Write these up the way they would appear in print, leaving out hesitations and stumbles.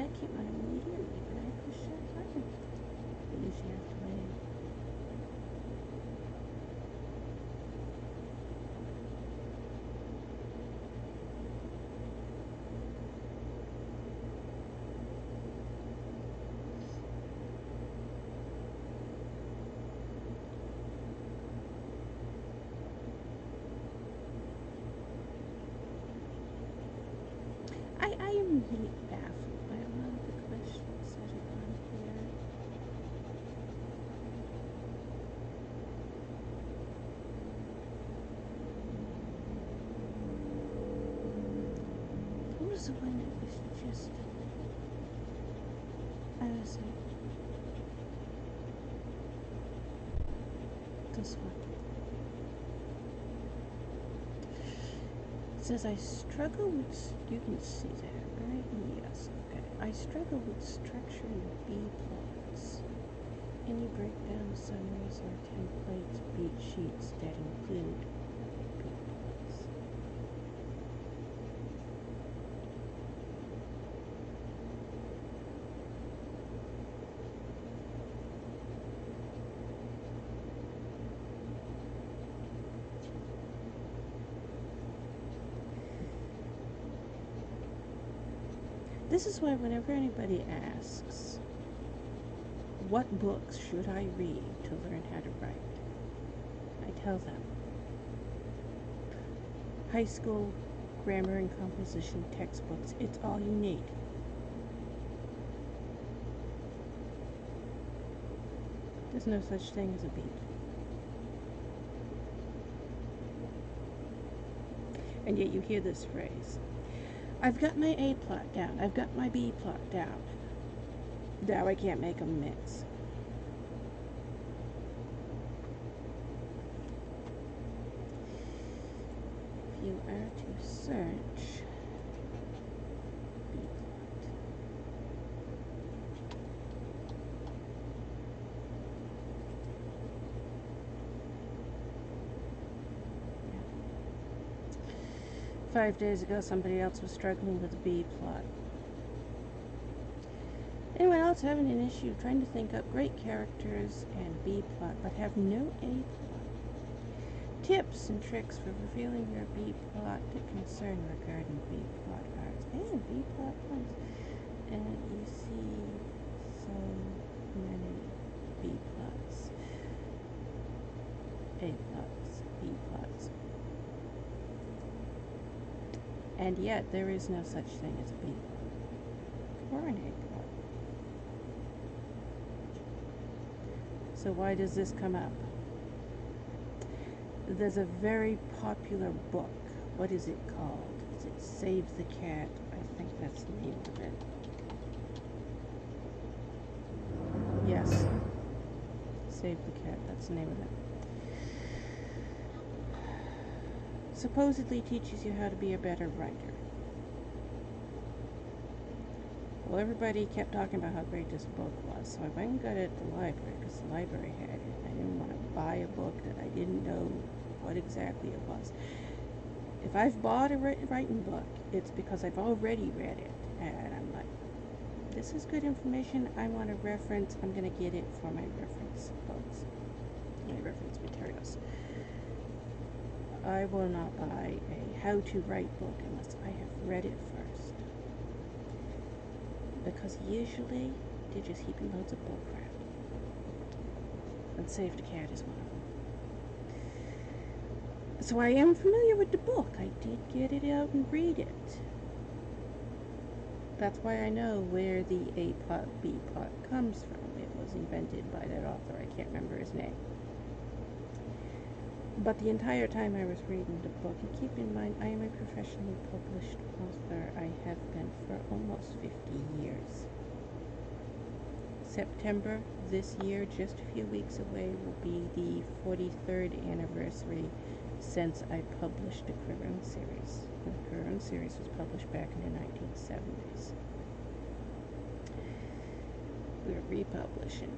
that came out immediately, but I pushed that button. You usually have to wait. I am really baffled by a lot of the questions that are on here. What was the one that was just... I was like... This one. It says, I struggle with... You can see that, right? Yes, okay. I struggle with structuring B plots. Any breakdown summaries or templates, beat sheets that include B plots. This is why whenever anybody asks, what books should I read to learn how to write? I tell them, high school grammar and composition textbooks, it's all you need. There's no such thing as a B. And yet you hear this phrase, I've got my A plot down, I've got my B plot down. Now I can't make them mix. If you are to search B plot, 5 days ago somebody else was struggling with a B plot. Anyone else having an issue trying to think up great characters and B plot but have no A plot? Tips and tricks for revealing your B plot to concern regarding B plot arts and B plot points. And you see so many B plots, A plots, B plots. And yet there is no such thing as a B plot or an A plot. So why does this come up? There's a very popular book. What is it called? Is it Save the Cat? I think that's the name of it. Yes. Save the Cat, that's the name of it. Supposedly teaches you how to be a better writer. Well, everybody kept talking about how great this book was, so I went and got it at the library because the library had it. I didn't want to buy a book that I didn't know what exactly it was. If I've bought a writing book, it's because I've already read it, and I'm like, this is good information, I want a reference, I'm going to get it for my reference books, my reference materials. I will not buy a how-to-write book unless I have read it first. Because usually they're just heaping loads of bullcrap. And Save the Cat is one of them. So I am familiar with the book. I did get it out and read it. That's why I know where the A plot, B plot comes from. It was invented by that author. I can't remember his name. But the entire time I was reading the book, and keep in mind, I am a professionally published author. I have been for almost 50 years. September this year, just a few weeks away, will be the 43rd anniversary since I published the Quaraun series. The Quaraun series was published back in the 1970s. We're republishing.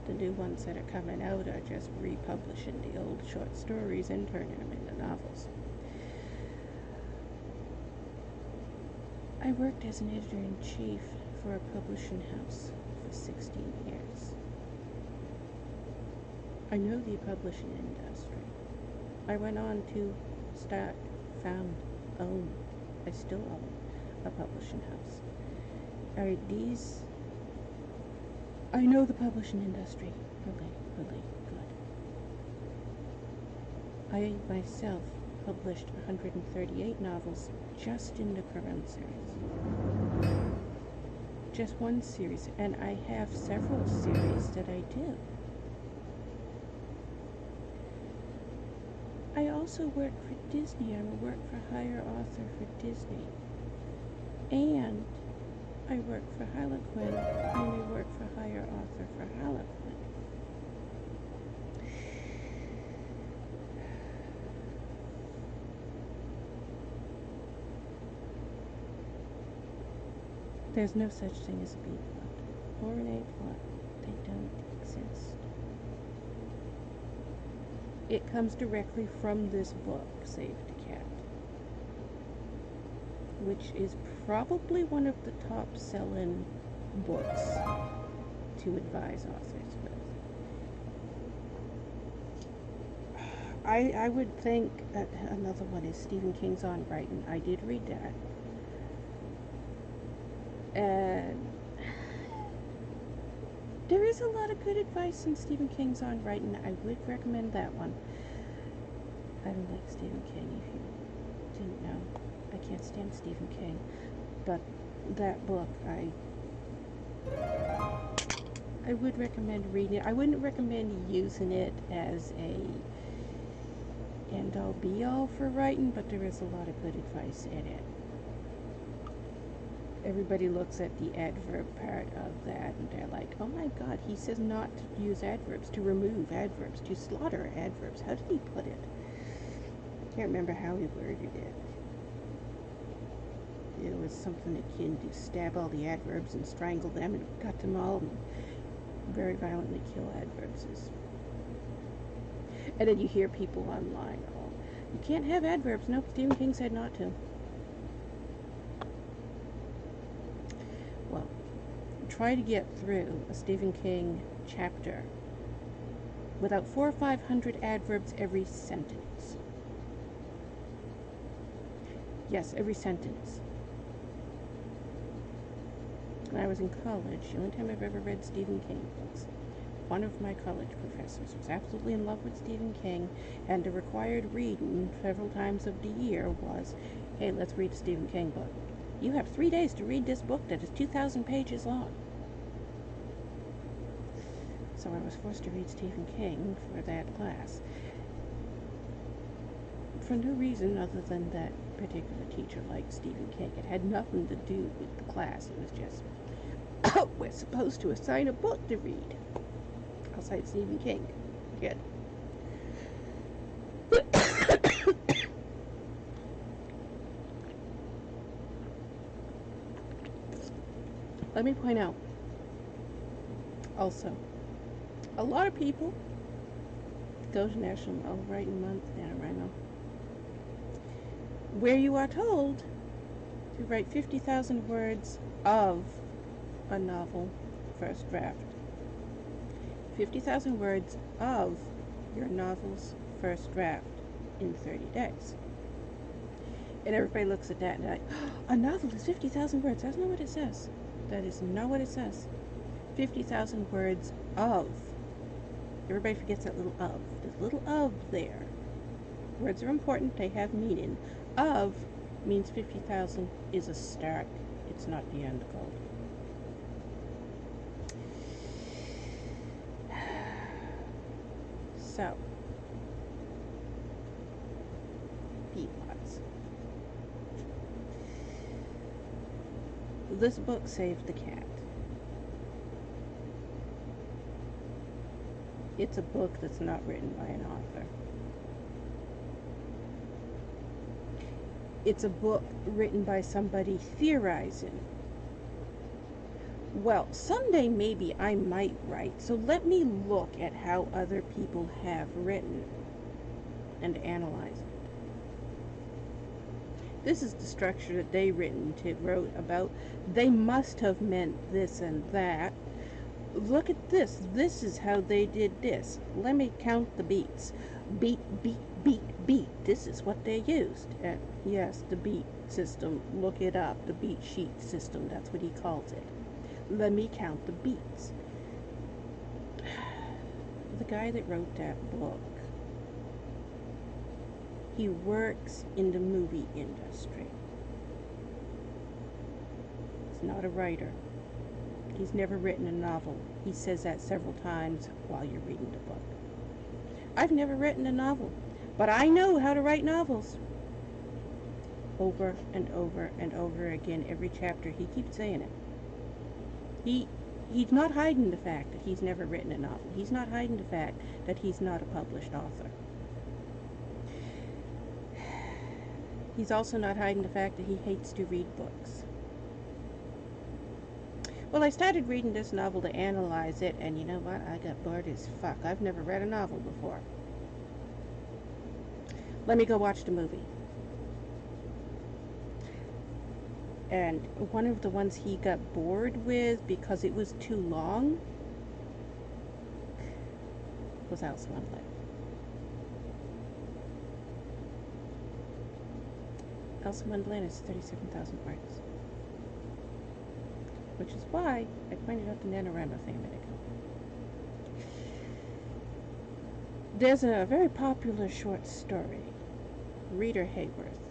The new ones that are coming out are just republishing the old short stories and turning them into novels. I worked as an editor-in-chief for a publishing house for 16 years. I know the publishing industry. I went on to start, found, own, I still own a publishing house. I know the publishing industry really, really good. I myself published 138 novels just in the Quaraun series. Just one series, and I have several series that I do. I also work for Disney. I'm a work-for-hire author for Disney. And I work for Harlequin. I'm a work-for-hire author for Harlequin. There's no such thing as a B plot or an A plot. They don't exist. It comes directly from this book, Save the Cat, which is probably one of the top-selling books to advise authors with. I would think that another one is Stephen King's On Writing. I did read that. And there is a lot of good advice in Stephen King's On Writing. I would recommend that one. I don't like Stephen King, if you didn't know. I can't stand Stephen King. But that book, I would recommend reading it. I wouldn't recommend using it as a end-all be-all for writing, but there is a lot of good advice in it. Everybody looks at the adverb part of that and they're like, oh my god, he says not to use adverbs, to remove adverbs, to slaughter adverbs. How did he put it? I can't remember how he worded it. It was something akin to stab all the adverbs and strangle them and cut them all and very violently kill adverbs. And then you hear people online, oh, you can't have adverbs. Nope, Stephen King said not to. Well, try to get through a Stephen King chapter without 400 or 500 adverbs every sentence. Yes, every sentence. When I was in college, the only time I've ever read Stephen King books, one of my college professors was absolutely in love with Stephen King, and the required reading several times of the year was, hey, let's read a Stephen King book. You have 3 days to read this book that is 2,000 pages long. So I was forced to read Stephen King for that class. For no reason other than that particular teacher liked Stephen King. It had nothing to do with the class. It was just, oh, we're supposed to assign a book to read. I'll cite Stephen King. Good. Let me point out, also, a lot of people go to National Novel Writing Month, NaNoWriMo, where you are told to write 50,000 words of a novel first draft. 50,000 words of your novel's first draft in 30 days. And everybody looks at that and they're like, oh, a novel is 50,000 words. That's not what it says. That is not what it says. 50,000 words of. Everybody forgets that little of. There's a little of there. Words are important. They have meaning. Of means 50,000 is a start. It's not the end goal. So, B-plots. This book saved the cat. It's a book that's not written by an author. It's a book written by somebody theorizing. Well, someday maybe I might write, so let me look at how other people have written and analyze it. This is the structure that they wrote about. They must have meant this and that. Look at this. This is how they did this. Let me count the beats. Beat, beat, beat, beat. This is what they used. And yes, the beat system. Look it up. The beat sheet system. That's what he calls it. Let me count the beats. The guy that wrote that book, he works in the movie industry. He's not a writer. He's never written a novel. He says that several times while you're reading the book. I've never written a novel, but I know how to write novels. Over and over and over again, every chapter, he keeps saying it. He's not hiding the fact that he's never written a novel. He's not hiding the fact that he's not a published author. He's also not hiding the fact that he hates to read books. Well, I started reading this novel to analyze it, and you know what? I got bored as fuck. I've never read a novel before. Let me go watch the movie. And one of the ones he got bored with because it was too long was Alice in Wonderland. Alice in Wonderland is 37,000 words. Which is why I pointed out the NaNoWriMo thing a minute ago. There's a very popular short story, Rita Hayworth.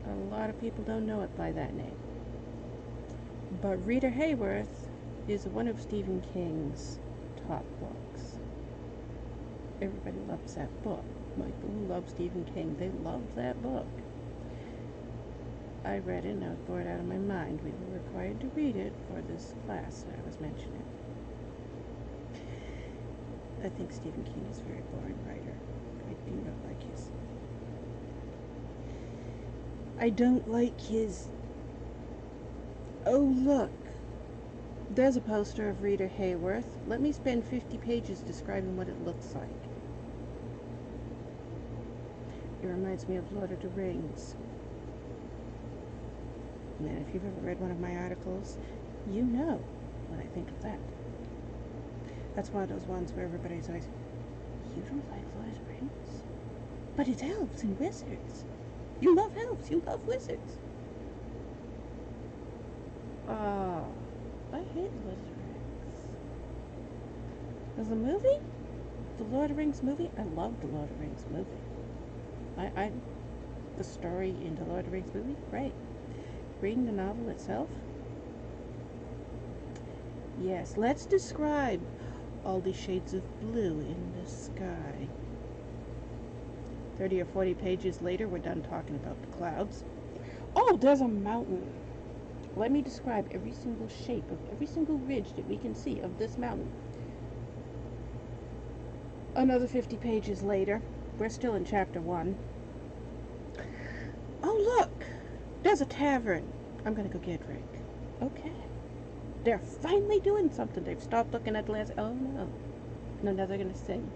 A lot of people don't know it by that name. But Rita Hayworth is one of Stephen King's top books. Everybody loves that book. People who love Stephen King, they love that book. I read it and I was bored out of my mind. We were required to read it for this class that I was mentioning. I think Stephen King is a very boring writer. I do not like his... I don't like his... Oh, look. There's a poster of Rita Hayworth. Let me spend 50 pages describing what it looks like. It reminds me of Lord of the Rings. And if you've ever read one of my articles, you know what I think of that. That's one of those ones where everybody's always, you don't like Lord of the Rings? But it's elves and wizards. You love elves, you love wizards. Oh, I hate Lord of the Rings. There's a movie? The Lord of the Rings movie? I love the Lord of the Rings movie. The story in the Lord of the Rings movie? Great. Reading the novel itself? Yes, let's describe all the shades of blue in the sky. 30 or 40 pages later, we're done talking about the clouds. Oh, there's a mountain. Let me describe every single shape of every single ridge that we can see of this mountain. Another 50 pages later, we're still in chapter 1. Oh, look! There's a tavern. I'm gonna go get a drink. Okay. They're finally doing something. They've stopped looking at the last... Oh, no. No, now they're gonna sing.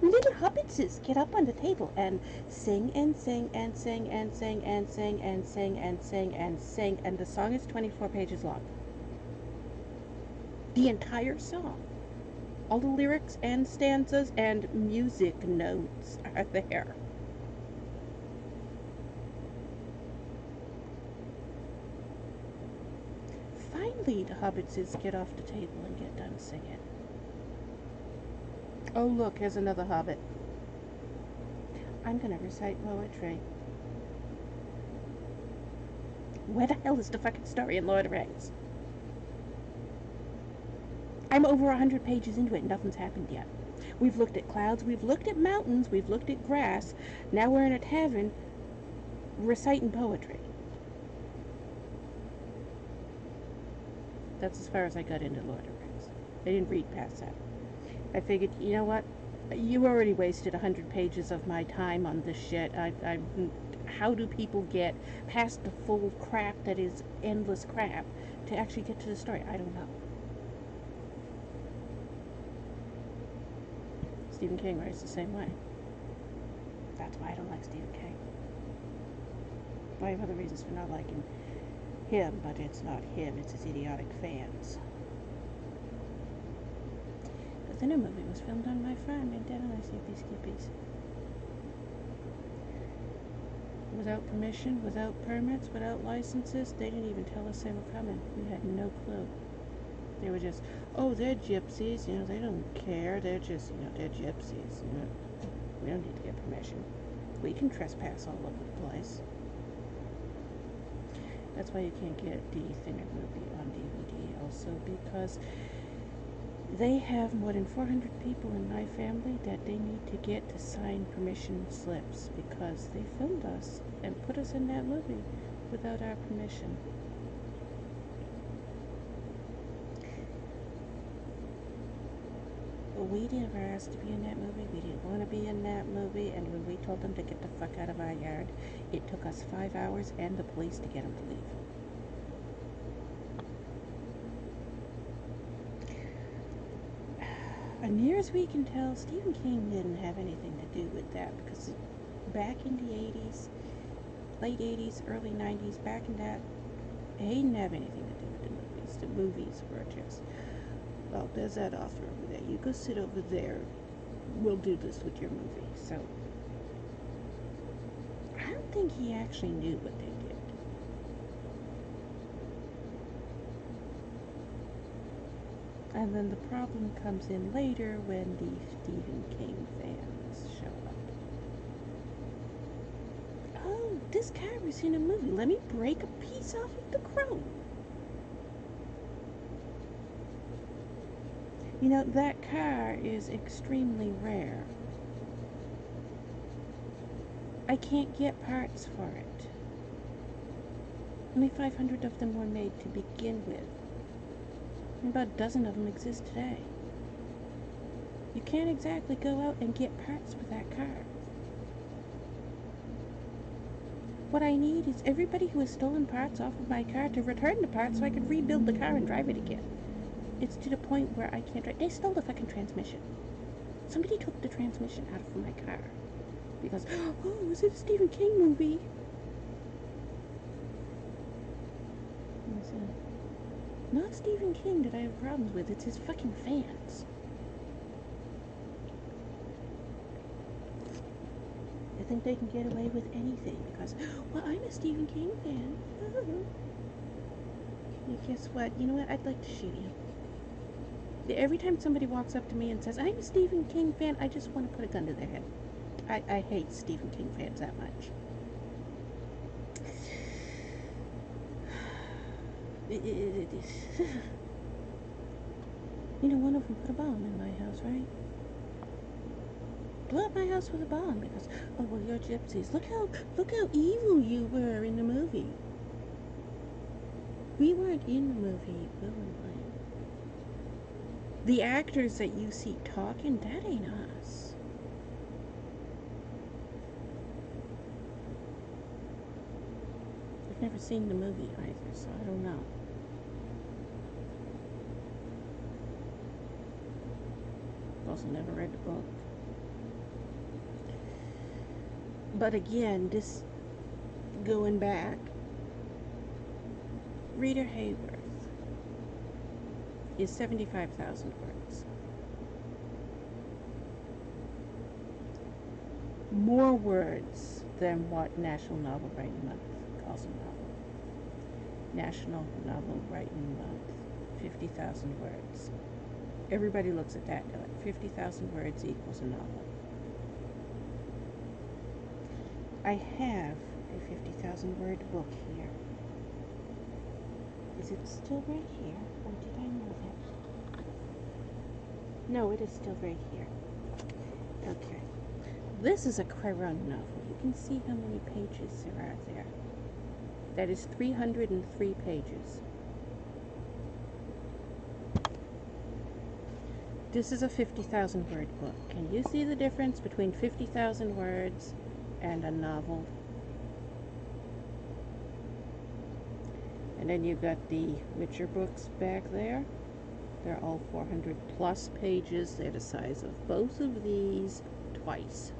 Little hobbitses get up on the table and sing and sing and sing and sing and sing and sing and sing and sing. And the song is 24 pages long. The entire song. All the lyrics and stanzas and music notes are there. Finally, the hobbitses get off the table and get done singing. Oh, look, here's another hobbit. I'm gonna recite poetry. Where the hell is the fucking story in Lord of the Rings? I'm over 100 pages into it and nothing's happened yet. We've looked at clouds, we've looked at mountains, we've looked at grass. Now we're in a tavern reciting poetry. That's as far as I got into Lord of the Rings. I didn't read past that. I figured, you know what? You already wasted 100 pages of my time on this shit. How do people get past the full crap that is endless crap to actually get to the story? I don't know. Stephen King writes the same way. That's why I don't like Stephen King. I have other reasons for not liking him, but it's not him, it's his idiotic fans. The Thinner movie was filmed on my farm in Denali, Skippy Skippies. Without permission, without permits, without licenses. They didn't even tell us they were coming. We had no clue. They were just, oh, they're gypsies, you know, they don't care. They're just, you know, they're gypsies. You know, we don't need to get permission. We can trespass all over the place. That's why you can't get the Thinner movie on DVD also, because they have more than 400 people in my family that they need to get to sign permission slips because they filmed us and put us in that movie without our permission. We never asked to be in that movie. We didn't want to be in that movie, and when we told them to get the fuck out of our yard, it took us 5 hours and the police to get them to leave. As near as we can tell, Stephen King didn't have anything to do with that, because back in the 80s, late 80s, early 90s, back in that, he didn't have anything to do with the movies. The movies were just, oh, there's that author over there. You go sit over there. We'll do this with your movie. So, I don't think he actually knew what they did. And then the problem comes in later when the Stephen King fans show up. Oh, this car was in a movie. Let me break a piece off of the chrome. You know, that car is extremely rare. I can't get parts for it. Only 500 of them were made to begin with. And about a dozen of them exist today. You can't exactly go out and get parts for that car. What I need is everybody who has stolen parts off of my car to return the parts so I could rebuild the car and drive it again. It's to the point where I can't drive. They stole the fucking transmission. Somebody took the transmission out of my car. Because, oh, was it a Stephen King movie? Listen, not Stephen King that I have problems with. It's his fucking fans. They think they can get away with anything because, well, I'm a Stephen King fan. Guess what? You know what? I'd like to shoot you. Every time somebody walks up to me and says, I'm a Stephen King fan, I just want to put a gun to their head. I hate Stephen King fans that much. You know, one of them put a bomb in my house, right? Blew up my house with a bomb because, oh, well, you're gypsies. Look how evil you were in the movie. We weren't in the movie willingly. The actors that you see talking, that ain't us. I've never seen the movie either, so I don't know. I've also never read the book. But again, this going back, Rita Hayworth is 75,000 words. More words than what National Novel Writing Month calls a novel. National Novel Writing Month, 50,000 words. Everybody looks at that and like 50,000 words equals a novel. I have a 50,000 word book here. Is it still right here, or did I move it? No, it is still right here. Okay. This is a Quaraun novel. You can see how many pages there are there. That is 303 pages. This is a 50,000 word book. Can you see the difference between 50,000 words and a novel? And then you've got the richer books back there. They're all 400 plus pages. They're the size of both of these twice.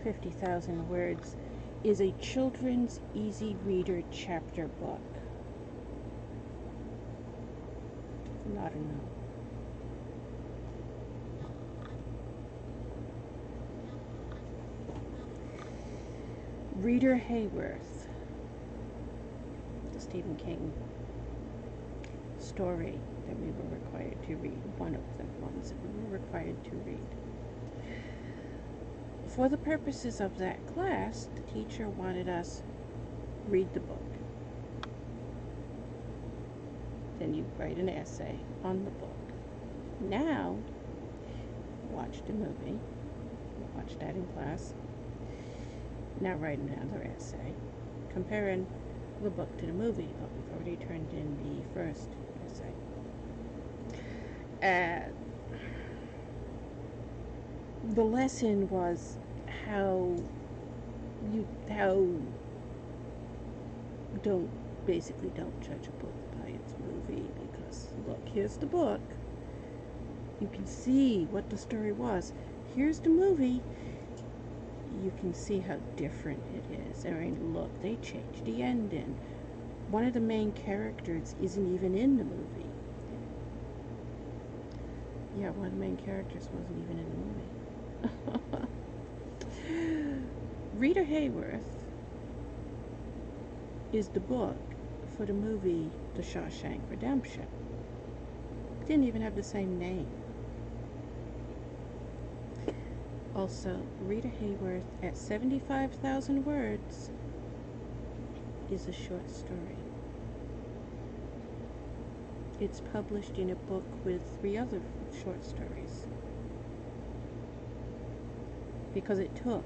"50,000 Words" is a children's easy reader chapter book. Not enough. Rita Hayworth, the Stephen King story that we were required to read, one of the ones that we were required to read. For the purposes of that class, the teacher wanted us read the book. Then you write an essay on the book. Now, watch the movie. Watch that in class. Now write another essay comparing the book to the movie, but we've already turned in the first essay. The lesson was how don't judge a book by its movie, because look, here's the book. You can see what the story was. Here's the movie. You can see how different it is. I mean, look, they changed the ending. One of the main characters isn't even in the movie. Yeah, one of the main characters wasn't even in the movie. Rita Hayworth is the book for the movie The Shawshank Redemption. It didn't even have the same name. Also, Rita Hayworth at 75,000 words is a short story. It's published in a book with 3 other short stories, because it took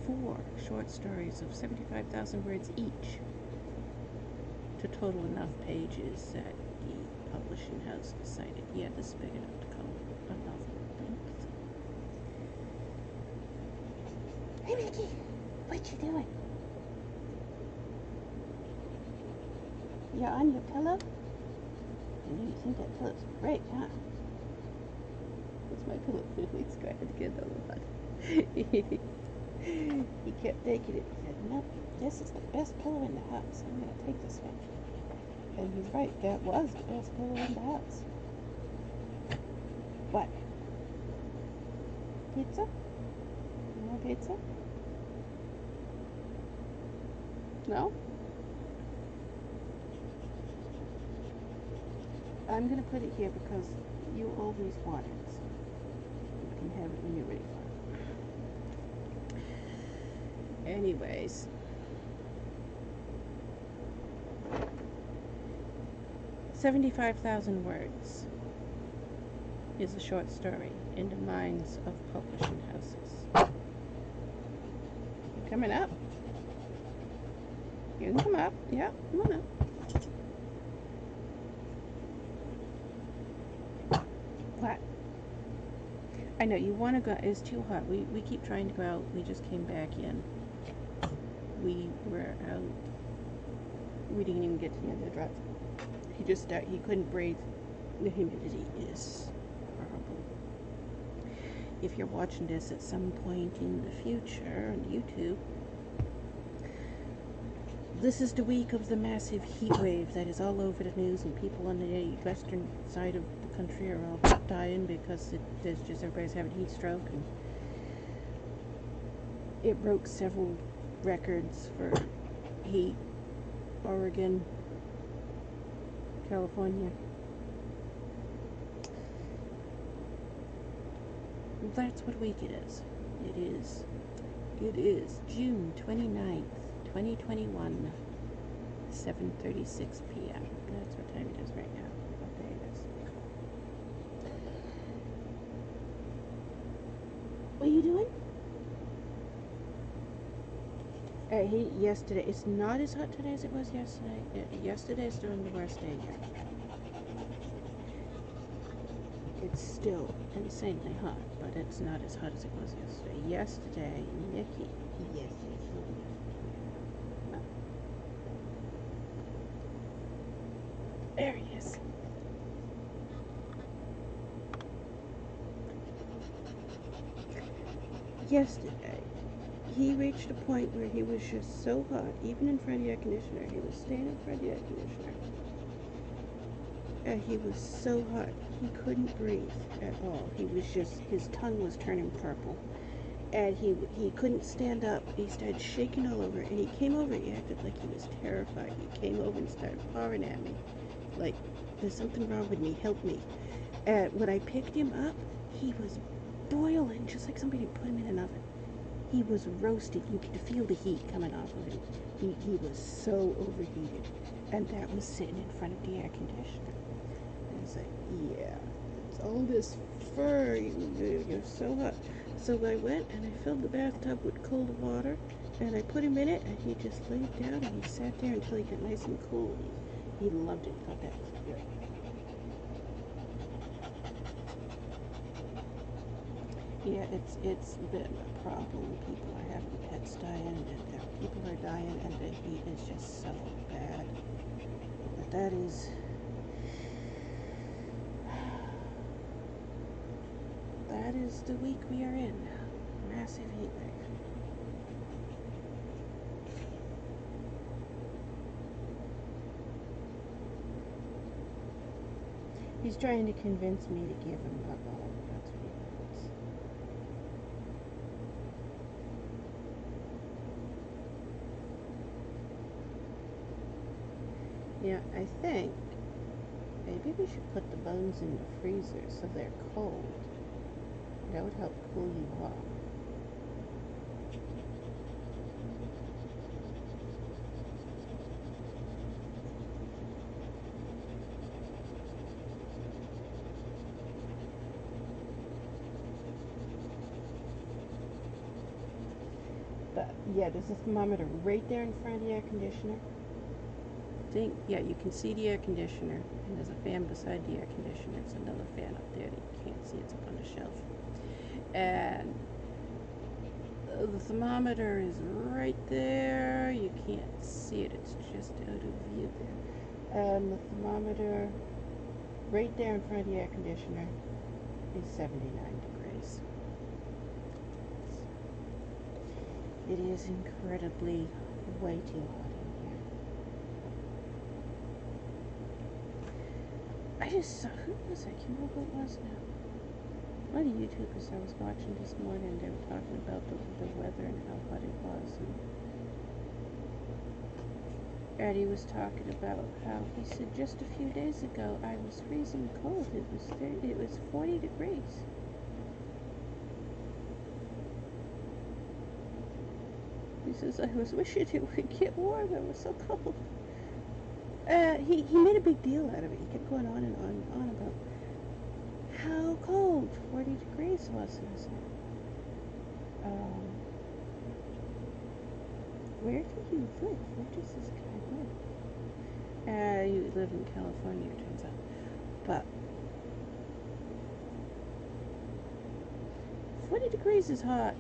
4 short stories of 75,000 words each to total enough pages that the publishing house decided, yeah, this is big enough to call a novel. Hey, Mickey, what you doing? You're on your pillow? I know you think that pillow's great, huh? What's my pillow for? He's trying to get a lot. He kept taking it. He said, nope, this is the best pillow in the house. I'm going to take this one. And he's right, that was the best pillow in the house. What? Pizza? You want pizza? No? I'm going to put it here because you always want it. You can have it when you're ready for it. Anyways. "75,000 Words" is a short story in the minds of publishing houses. You coming up? You can come up. Yeah, come on up. What? I know, you want to go. It's too hot. We keep trying to go out. We just came back in. We were out. We didn't even get to the end of the drive. He couldn't breathe. The humidity is horrible. If you're watching this at some point in the future on YouTube, this is the week of the massive heat wave that is all over the news, and people on the western side of the country are all dying because everybody's having heat stroke, and it broke several records for heat. Oregon, California. That's what week it is. It is June 29th, 2021, 7:36 p.m. That's what time it is right now. What day it is. What are you doing? Yesterday, it's not as hot today as it was yesterday. Yesterday's during the worst day here. It's still insanely hot, but it's not as hot as it was yesterday. Yesterday, Nikki. Yes. yesterday, he reached a point where he was just so hot, even in front of the air conditioner. He was staying in front of the air conditioner. And he was so hot, he couldn't breathe at all. He was just, his tongue was turning purple. And he couldn't stand up. He started shaking all over. And he came over, he acted like he was terrified. He came over and started pawing at me. Like, there's something wrong with me, help me. And when I picked him up, he was boiling, just like somebody put him in an oven. He was roasted. You could feel the heat coming off of him. He was so overheated. And that was sitting in front of the air conditioner. And I was like, yeah, it's all this fur. You're so hot. So I went and I filled the bathtub with cold water. And I put him in it. And he just laid down and he sat there until he got nice and cool. He loved it. He thought that was good. Yeah, it's been a problem. People are having pets dying, and people are dying, and the heat is just so bad. But that is the week we are in. Massive heat wave. He's trying to convince me to give him a bone. That's what he wants. Yeah, I think maybe we should put the bones in the freezer so they're cold. That would help cool you off. But yeah, there's a thermometer right there in front of the air conditioner. Yeah, you can see the air conditioner, and there's a fan beside the air conditioner. It's another fan up there that you can't see. It's up on the shelf. And the thermometer is right there. You can't see it. It's just out of view there. And the thermometer right there in front of the air conditioner is 79 degrees. It is incredibly way too hot. I just saw, who was it? Can you know who it was now? One of the YouTubers I was watching this morning, they were talking about the weather and how hot it was. And he was talking about how, he said, just a few days ago, I was freezing cold. It was 40 degrees. He says, I was wishing it would get warmer. It was so cold. He made a big deal out of it. He kept going on and on about how cold 40 degrees was. And I said, where do you live? Where does this guy live? You live in California, it turns out. But 40 degrees is hot.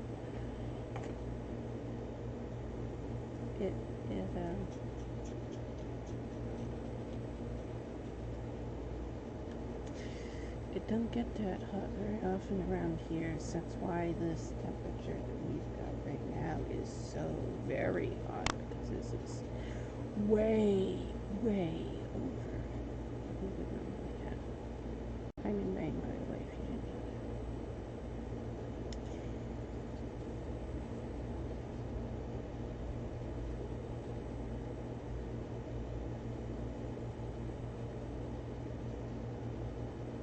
It don't get that hot very often around here, so that's why this temperature that we've got right now is so very hot, because this is way over what we would normally have. I'm in Maine, by the way, if you didn't know that.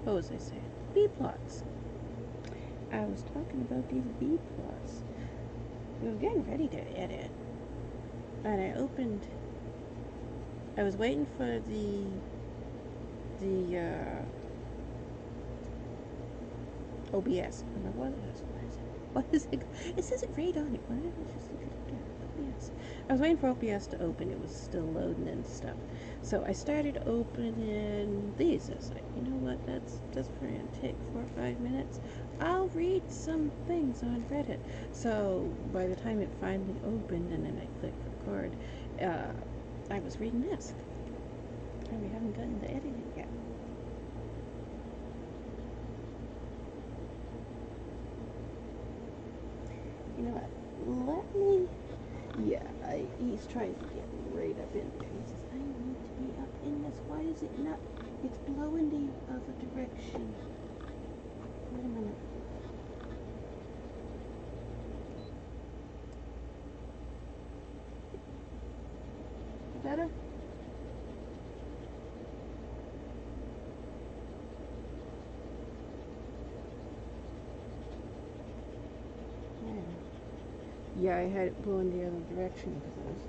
What was I saying? Bee plots. I was talking about these bee plots. We were getting ready to edit, and I was waiting for the OBS. What is it? It says it right on it. Why didn't I just look it up? OBS. I was waiting for OBS to open. It was still loading and stuff. So I started opening these. I was like, you know what? That's probably gonna take 4 or 5 minutes. I'll read some things on Reddit. So by the time it finally opened and then I clicked record, I was reading this. And we haven't gotten to editing yet. let me... Yeah, he's trying to get right up in there. He says, I need to be up in this. Why is it not? It's blowing the other direction. Wait a minute. Better? Yeah, I had it blowing the other direction because I was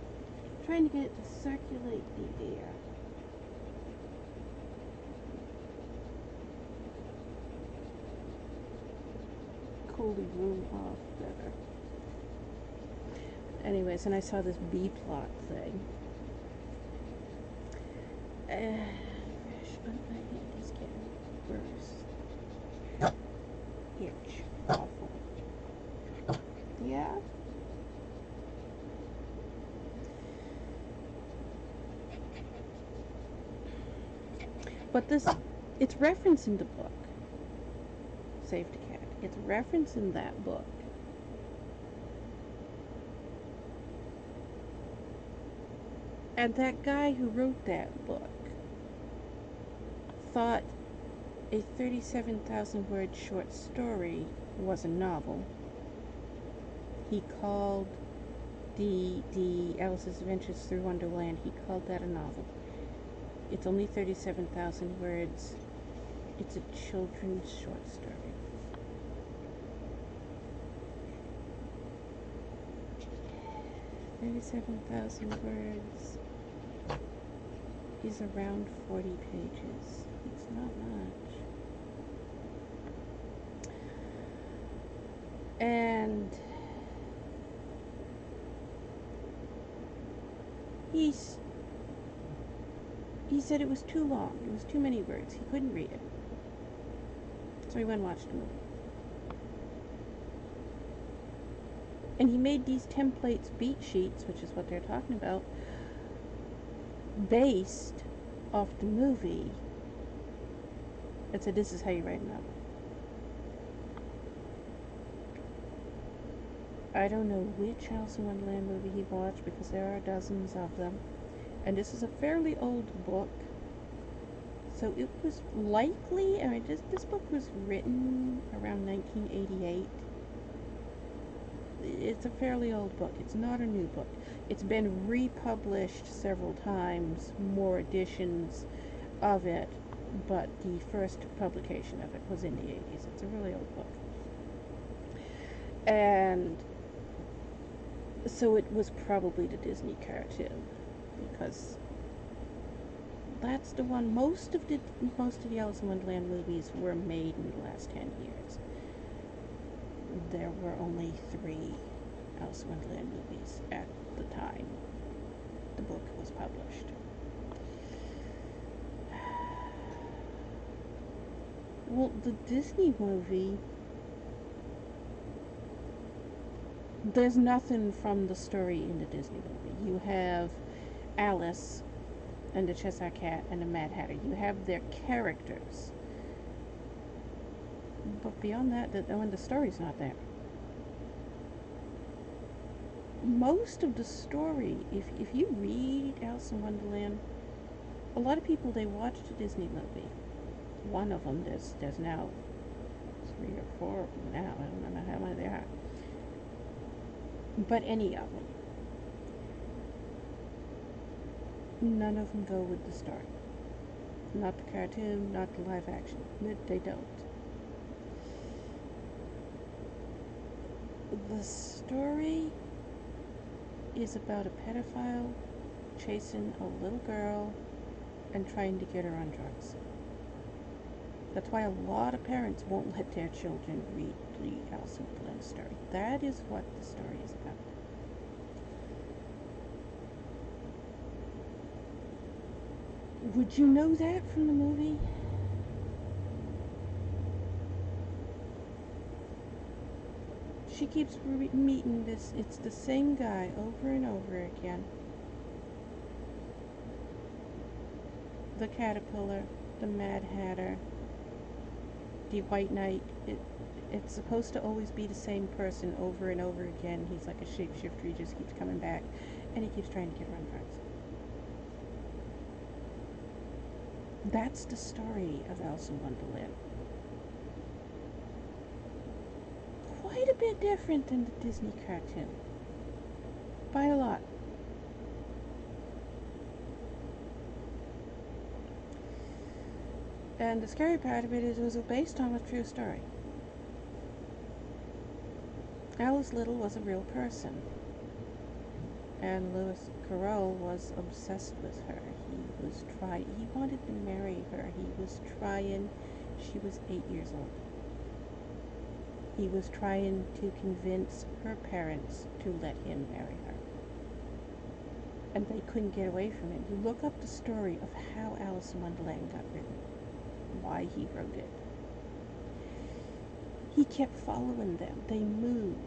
trying to get it to circulate the air. Cool the room off better. Anyways, and I saw this B-plot thing. Gosh, my hand is getting worse. Itch. Awful. Yeah? But this, it's referenced in the book. Safety Cat. It's referenced in that book. And that guy who wrote that book thought a 37,000 word short story was a novel. He called the Alice's Adventures Through Wonderland, he called that a novel. It's only 37,000 words. It's a children's short story. $37,000 words is around 40 pages. It's not much. And he said it was too long. It was too many words. He couldn't read it. So he went and watched the movie. And he made these templates, beat sheets, which is what they're talking about, based off the movie. It said, this is how you write a novel. I don't know which Alice in Wonderland movie he watched because there are dozens of them. And this is a fairly old book. So it was likely, I mean, this book was written around 1988. It's a fairly old book. It's not a new book. It's been republished several times, more editions of it, but the first publication of it was in the 80s. It's a really old book. And so it was probably the Disney cartoon, because that's the one. Most of the Alice in Wonderland movies were made in the last 10 years. There were only 3 Alice in Wonderland movies at the time the book was published. Well, the Disney movie, there's nothing from the story in the Disney movie. You have Alice and the Cheshire Cat and the Mad Hatter. You have their characters. But beyond that, the story's not there. Most of the story, if you read Alice in Wonderland, a lot of people, they watched the Disney movie. One of them, there's now 3 or 4 of them now. I don't know how many there are. But any of them. None of them go with the story. Not the cartoon, not the live action. They don't. The story is about a pedophile chasing a little girl and trying to get her on drugs. That's why a lot of parents won't let their children read the Alice in Wonderland story. That is what the story is about. Would you know that from the movie? She keeps meeting this, it's the same guy over and over again. The caterpillar, the Mad Hatter, the White Knight, it's supposed to always be the same person over and over again. He's like a shapeshifter. He just keeps coming back, and he keeps trying to get around friends. That's the story of Alice in Wonderland. Quite a bit different than the Disney cartoon. By a lot. And the scary part of it is it was based on a true story. Alice Little was a real person. And Lewis Carroll was obsessed with her. He wanted to marry her. He was trying, she was 8 years old. He was trying to convince her parents to let him marry her. And they couldn't get away from it. You look up the story of how Alice in Wonderland got written, why he wrote it. He kept following them. They moved.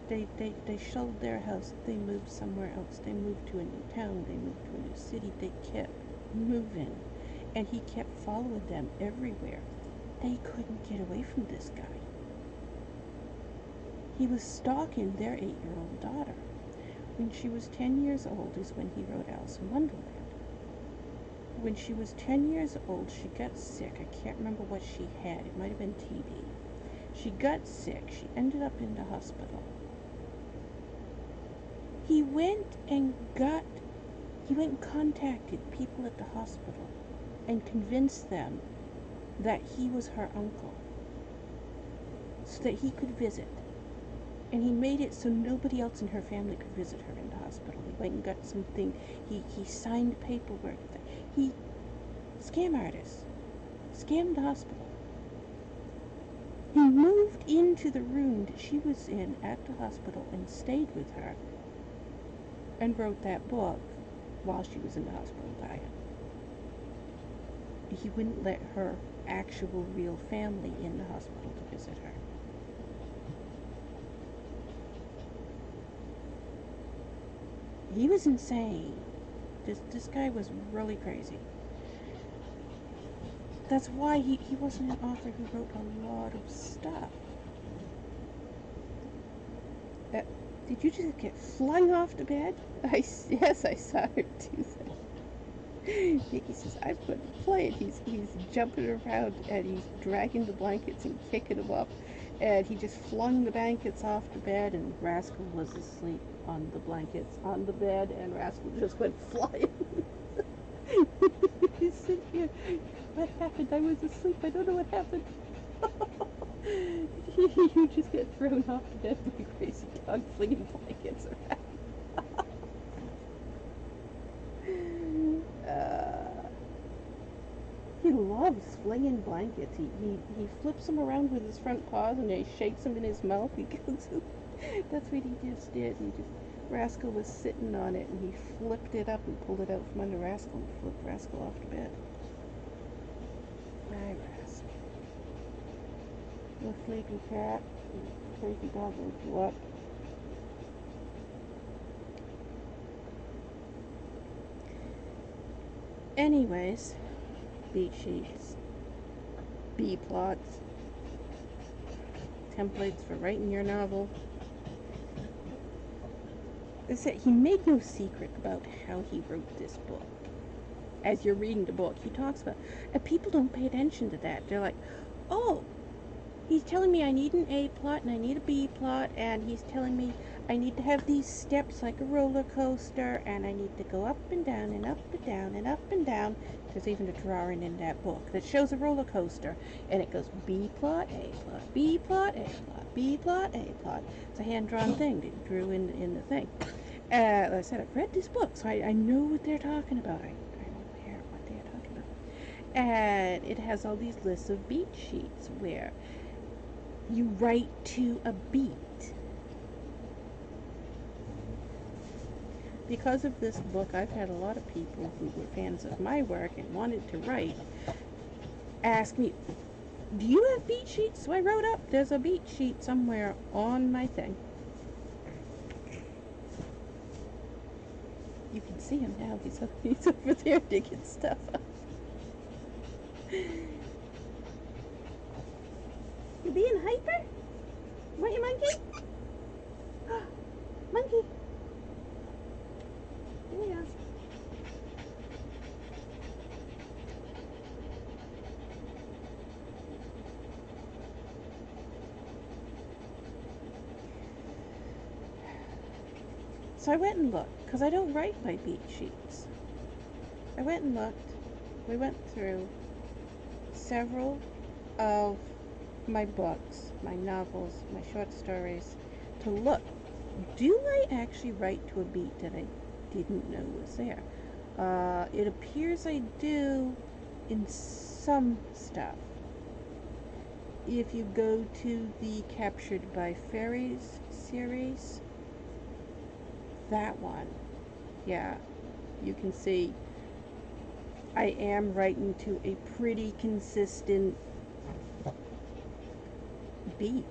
They sold their house. They moved somewhere else. They moved to a new town. They moved to a new city. They kept moving. And he kept following them everywhere. They couldn't get away from this guy. He was stalking their 8-year-old daughter. When she was 10 years old is when he wrote Alice in Wonderland. When she was 10 years old, she got sick. I can't remember what she had. It might have been TB. She got sick. She ended up in the hospital. He went and contacted people at the hospital and convinced them that he was her uncle so that he could visit. And he made it so nobody else in her family could visit her in the hospital. He went and got something. He signed paperwork. He, scam artist, scammed the hospital. He moved into the room that she was in at the hospital and stayed with her and wrote that book while she was in the hospital dying. He wouldn't let her actual real family in the hospital to visit her. He was insane. This guy was really crazy. That's why he wasn't an author who wrote a lot of stuff. Did you just get flung off the bed? Yes, I saw him do that. He says, I couldn't play it. He's jumping around and he's dragging the blankets and kicking them up. And he just flung the blankets off the bed, and Rascal was asleep on the blankets on the bed, and Rascal just went flying. He's sitting here. What happened? I was asleep. I don't know what happened. You just get thrown off the bed like a crazy dog flinging blankets around. He loves flinging blankets. He flips them around with his front paws and he shakes them in his mouth. He goes, that's what he just did. Rascal was sitting on it and he flipped it up and pulled it out from under Rascal and flipped Rascal off the bed. Hi, Rascal. You sleepy cat. Crazy dog woke you up. Anyways, beat sheets, B-plots, templates for writing your novel. He made no secret about how he wrote this book. As you're reading the book, he talks about, and people don't pay attention to that. They're like, oh, he's telling me I need an A plot and I need a B plot, and he's telling me I need to have these steps like a roller coaster, and I need to go up and down and up and down and up and down. There's even a drawing in that book that shows a roller coaster, and it goes B plot, A plot, B plot, A plot, B plot, A plot. It's a hand-drawn thing that he drew in the thing. Like I said, I've read this book, so I know what they're talking about. I know what they're talking about. And it has all these lists of beat sheets where you write to a beat. Because of this book, I've had a lot of people who were fans of my work and wanted to write ask me, do you have beat sheets? So I wrote up, there's a beat sheet somewhere on my thing. You can see him now. He's over there digging stuff up. You being hyper? Want you, monkey? Monkey. There you go. So I went and looked, because I don't write my beat sheets. I went and looked. We went through several of my books, my novels, my short stories, to look. Do I actually write to a beat that I didn't know was there? It appears I do in some stuff. If you go to the Captured by Fairies series, that one, yeah, you can see I am writing to a pretty consistent beat,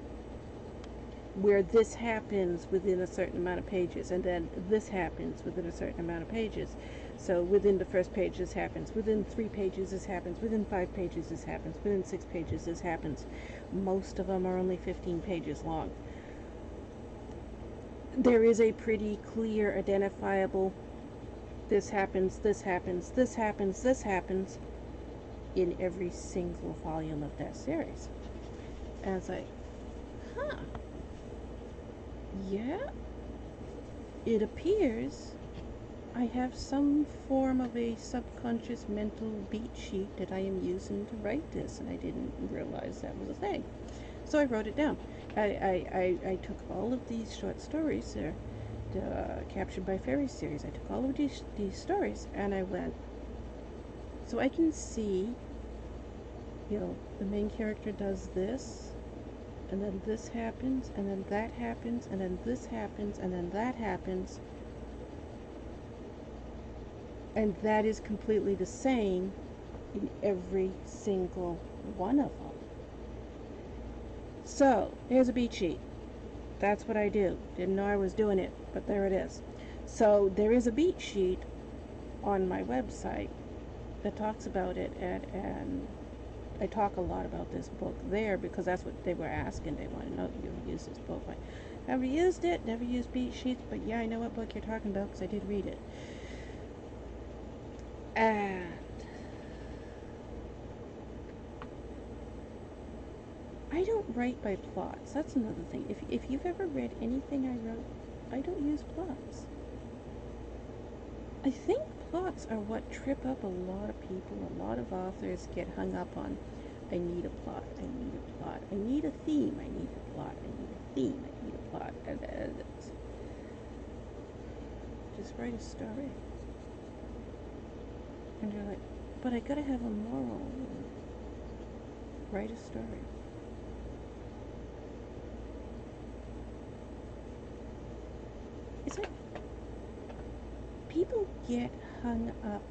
where this happens within a certain amount of pages, and then this happens within a certain amount of pages. So within the first page this happens, within 3 pages this happens, within 5 pages this happens, within 6 pages this happens. Most of them are only 15 pages long. There is a pretty clear, identifiable, this happens, this happens, this happens, this happens, in every single volume of that series. And it's like, huh, yeah, it appears I have some form of a subconscious mental beat sheet that I am using to write this, and I didn't realize that was a thing. So I wrote it down. I took all of these short stories, the Captured by Fairies series, I took all of these stories, and I went, so I can see, you know, the main character does this, and then this happens, and then that happens, and then this happens, and then that happens, and that is completely the same in every single one of them. So, here's a beat sheet. That's what I do. Didn't know I was doing it, but there it is. So, there is a beat sheet on my website that talks about it, and I talk a lot about this book there because that's what they were asking. They want to know if you ever used this book. I never used it, never used beat sheets, but yeah, I know what book you're talking about because I did read it. And I don't write by plots. That's another thing. If you've ever read anything I wrote, I don't use plots. I think plots are what trip up a lot of people. A lot of authors get hung up on, I need a plot, I need a plot, I need a theme, I need a plot, I need a theme, I need a plot. And just write a story. And you're like, but I gotta have a moral. Write a story. It's like people get hung up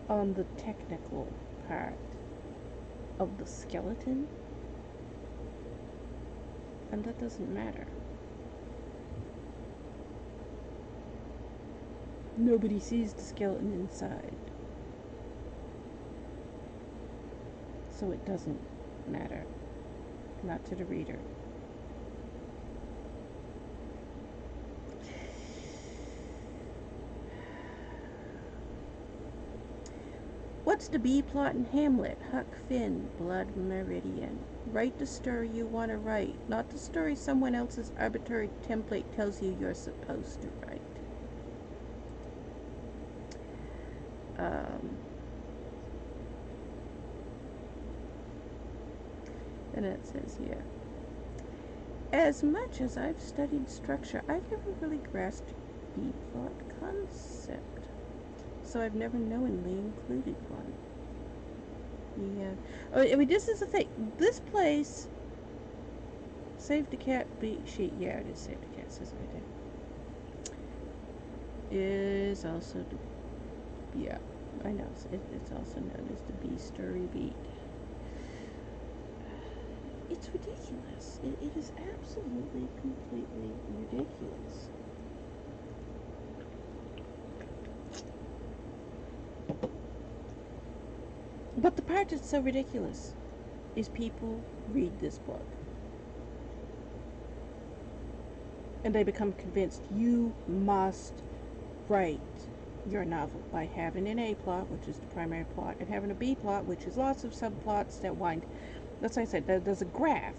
on the technical part of the skeleton, and that doesn't matter. Nobody sees the skeleton inside, so it doesn't matter, not to the reader. What's the B plot in Hamlet? Huck Finn, Blood Meridian. Write the story you want to write, not the story someone else's arbitrary template tells you you're supposed to write. And it says here, as much as I've studied structure, I've never really grasped B plot concept. So I've never knowingly included one. Yeah. Oh, I mean, this is the thing. This place, Save the Cat beat sheet. Yeah, it is Save the Cat. Says right there. Is also the, yeah, I know. It's also known as the B story beat. It's ridiculous. It is absolutely, completely ridiculous. But the part that's so ridiculous is people read this book and they become convinced you must write your novel by having an A plot, which is the primary plot, and having a B plot, which is lots of subplots that wind. That's like I said, there's a graph,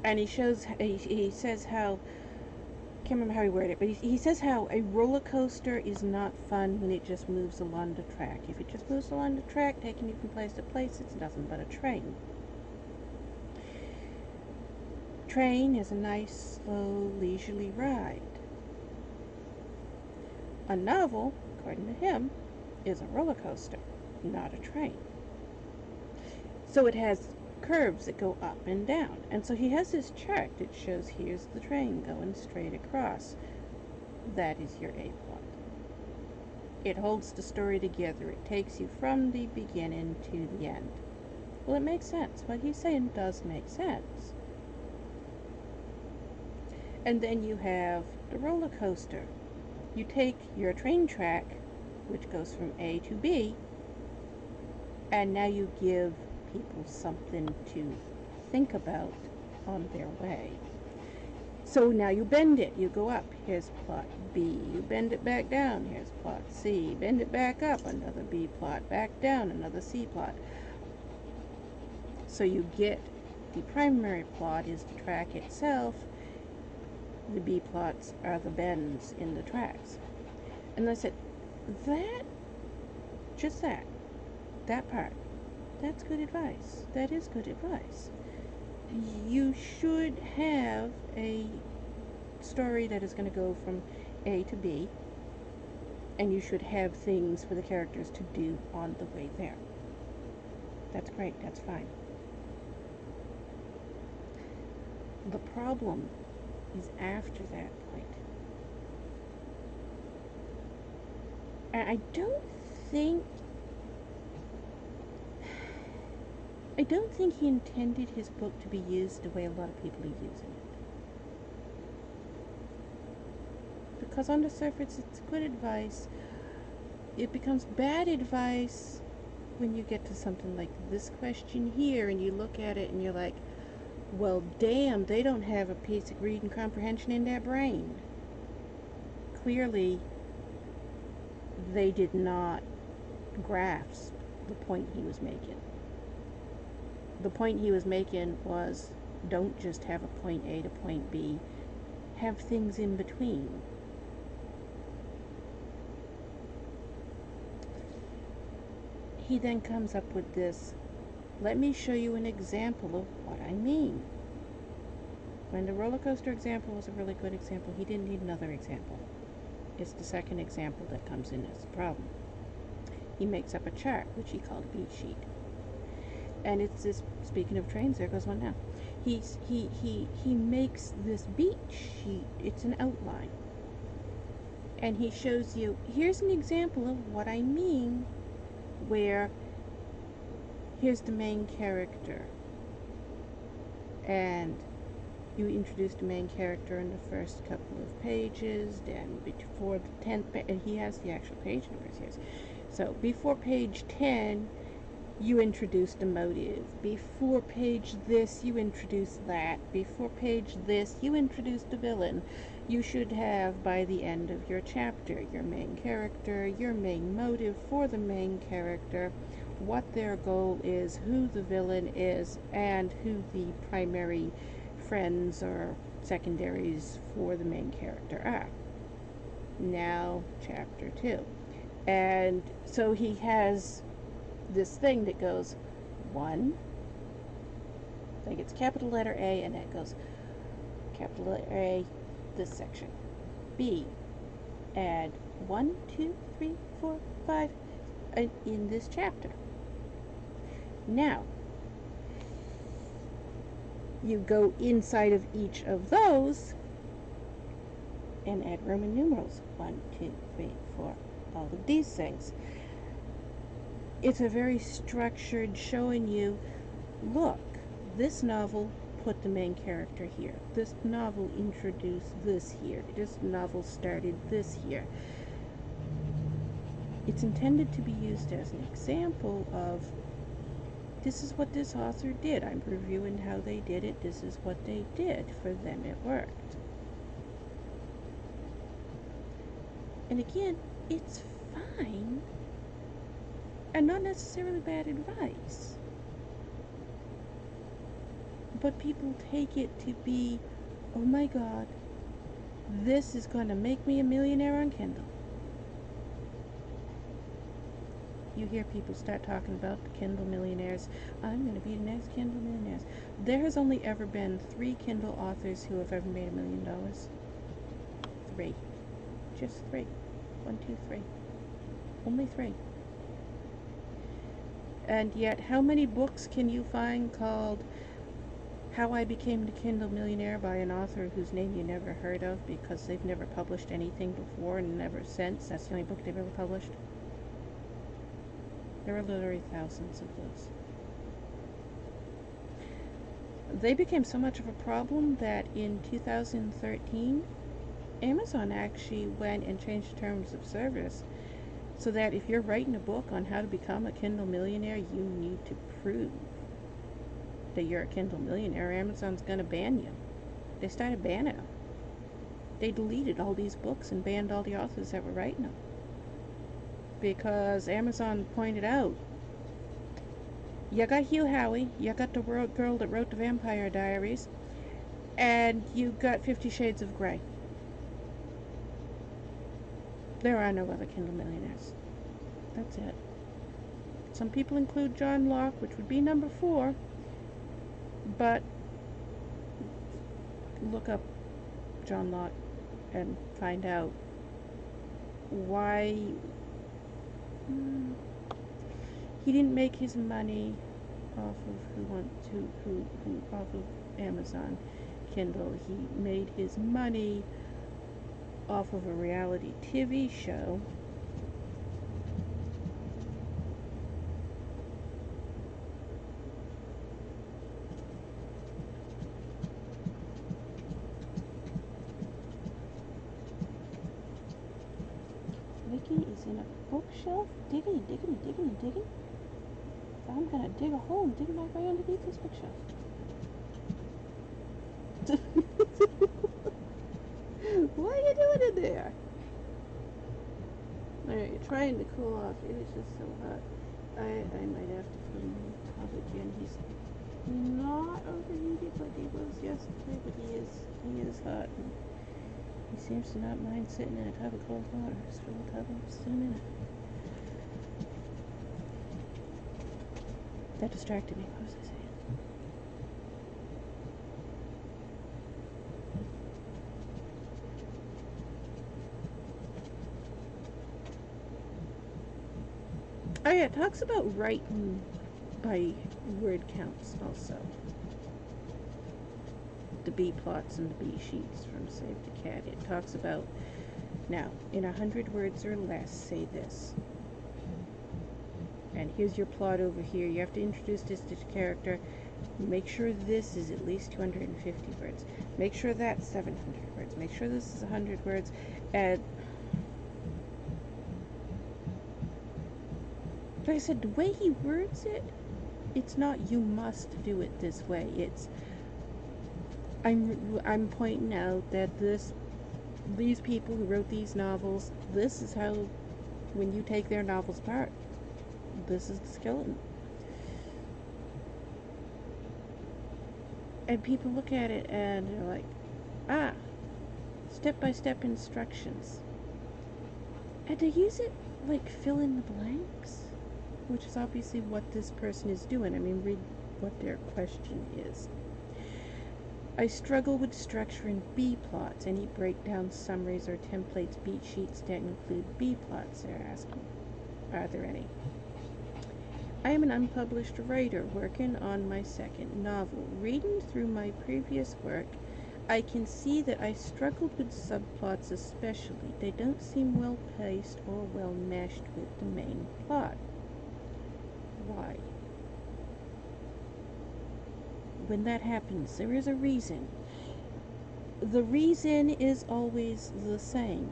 and he says how, I can't remember how he worded it, but he says how a roller coaster is not fun when it just moves along the track. If it just moves along the track, taking you from place to place, it's nothing but a train. Train is a nice, slow, leisurely ride. A novel, according to him, is a roller coaster, not a train. So it has curves that go up and down. And so he has this chart that shows here's the train going straight across. That is your A plot. It holds the story together. It takes you from the beginning to the end. Well, it makes sense. What he's saying does make sense. And then you have the roller coaster. You take your train track, which goes from A to B, and now you give people something to think about on their way. So now you bend it. You go up. Here's plot B. You bend it back down. Here's plot C. Bend it back up. Another B plot. Back down. Another C plot. So you get the primary plot is the track itself. The B plots are the bends in the tracks. And I said, that part, that's good advice. That is good advice. You should have a story that is going to go from A to B, and you should have things for the characters to do on the way there. That's great. That's fine. The problem is after that point. And I don't think he intended his book to be used the way a lot of people are using it. Because on the surface it's good advice. It becomes bad advice when you get to something like this question here and you look at it and you're like, well, damn, they don't have a piece of reading comprehension in their brain. Clearly, they did not grasp the point he was making. The point he was making was, don't just have a point A to point B. Have things in between. He then comes up with this, let me show you an example of what I mean. When the roller coaster example was a really good example, he didn't need another example. It's the second example that comes in as a problem. He makes up a chart, which he called a beat sheet. And it's this, speaking of trains, there goes one now. He makes this beat sheet, it's an outline. And he shows you, here's an example of what I mean, where here's the main character, and you introduce the main character in the first couple of pages, then before the 10th page, and he has the actual page numbers here. So before page 10, you introduce the motive. Before page this, you introduce that. Before page this, you introduce the villain. You should have, by the end of your chapter, your main character, your main motive for the main character, what their goal is, who the villain is, and who the primary friends or secondaries for the main character are. Now, chapter 2. And so he has this thing that goes 1, like it's capital letter A, and that goes capital letter A, this section. B, add 1, 2, 3, 4, 5 in this chapter. Now, you go inside of each of those and add Roman numerals. 1, 2, 3, 4, all of these things. It's a very structured, showing you, look, this novel put the main character here. This novel introduced this here. This novel started this here. It's intended to be used as an example of this is what this author did. I'm reviewing how they did it. This is what they did. For them, it worked. And again, it's fine and not necessarily bad advice. But people take it to be, oh my God, this is going to make me a millionaire on Kindle. You hear people start talking about the Kindle millionaires. I'm going to be the next Kindle millionaire. There has only ever been 3 Kindle authors who have ever made $1 million. 3. Just 3. 1, 2, 3. Only 3. And yet, how many books can you find called How I Became the Kindle Millionaire by an author whose name you never heard of because they've never published anything before and never since? That's the only book they've ever published. There are literally thousands of those. They became so much of a problem that in 2013, Amazon actually went and changed the terms of service so that if you're writing a book on how to become a Kindle millionaire, you need to prove that you're a Kindle millionaire. Amazon's going to ban you. They started banning them. They deleted all these books and banned all the authors that were writing them. Because Amazon pointed out, you got Hugh Howey, you got the girl that wrote the Vampire Diaries, and you got 50 Shades of Grey. There are no other Kindle millionaires. That's it. Some people include John Locke, which would be number 4, but look up John Locke and find out why he didn't make his money off of off of Amazon Kindle. He made his money off of a reality TV show. Vicky is in a bookshelf, digging. So I'm gonna dig a hole and dig my way underneath this bookshelf. What are you doing in there? Alright, you're trying to cool off. It is just so hot. I might have to put him in the tub again. He's not overheated like he was yesterday, but he is hot. And he seems to not mind sitting in a tub of cold water. Just fill the tub up just in a minute. That distracted me. What was I saying? Oh yeah, it talks about writing by word counts also. The B plots and the B sheets from Save the Cat. It talks about, now, in 100 words or less, say this. And here's your plot over here. You have to introduce this character. Make sure this is at least 250 words. Make sure that's 700 words. Make sure this is 100 words. And like I said, the way he words it, it's not you must do it this way. It's I'm pointing out that these people who wrote these novels, this is how, when you take their novels apart, this is the skeleton. And people look at it and they're like, step-by-step instructions. And to use it like fill in the blanks, which is obviously what this person is doing. I mean, read what their question is. I struggle with structuring B plots. Any breakdown summaries or templates, beat sheets that include B plots, they're asking. Are there any? I am an unpublished writer working on my second novel. Reading through my previous work, I can see that I struggled with subplots especially. They don't seem well paced or well meshed with the main plot. Why? When that happens, there is a reason. The reason is always the same.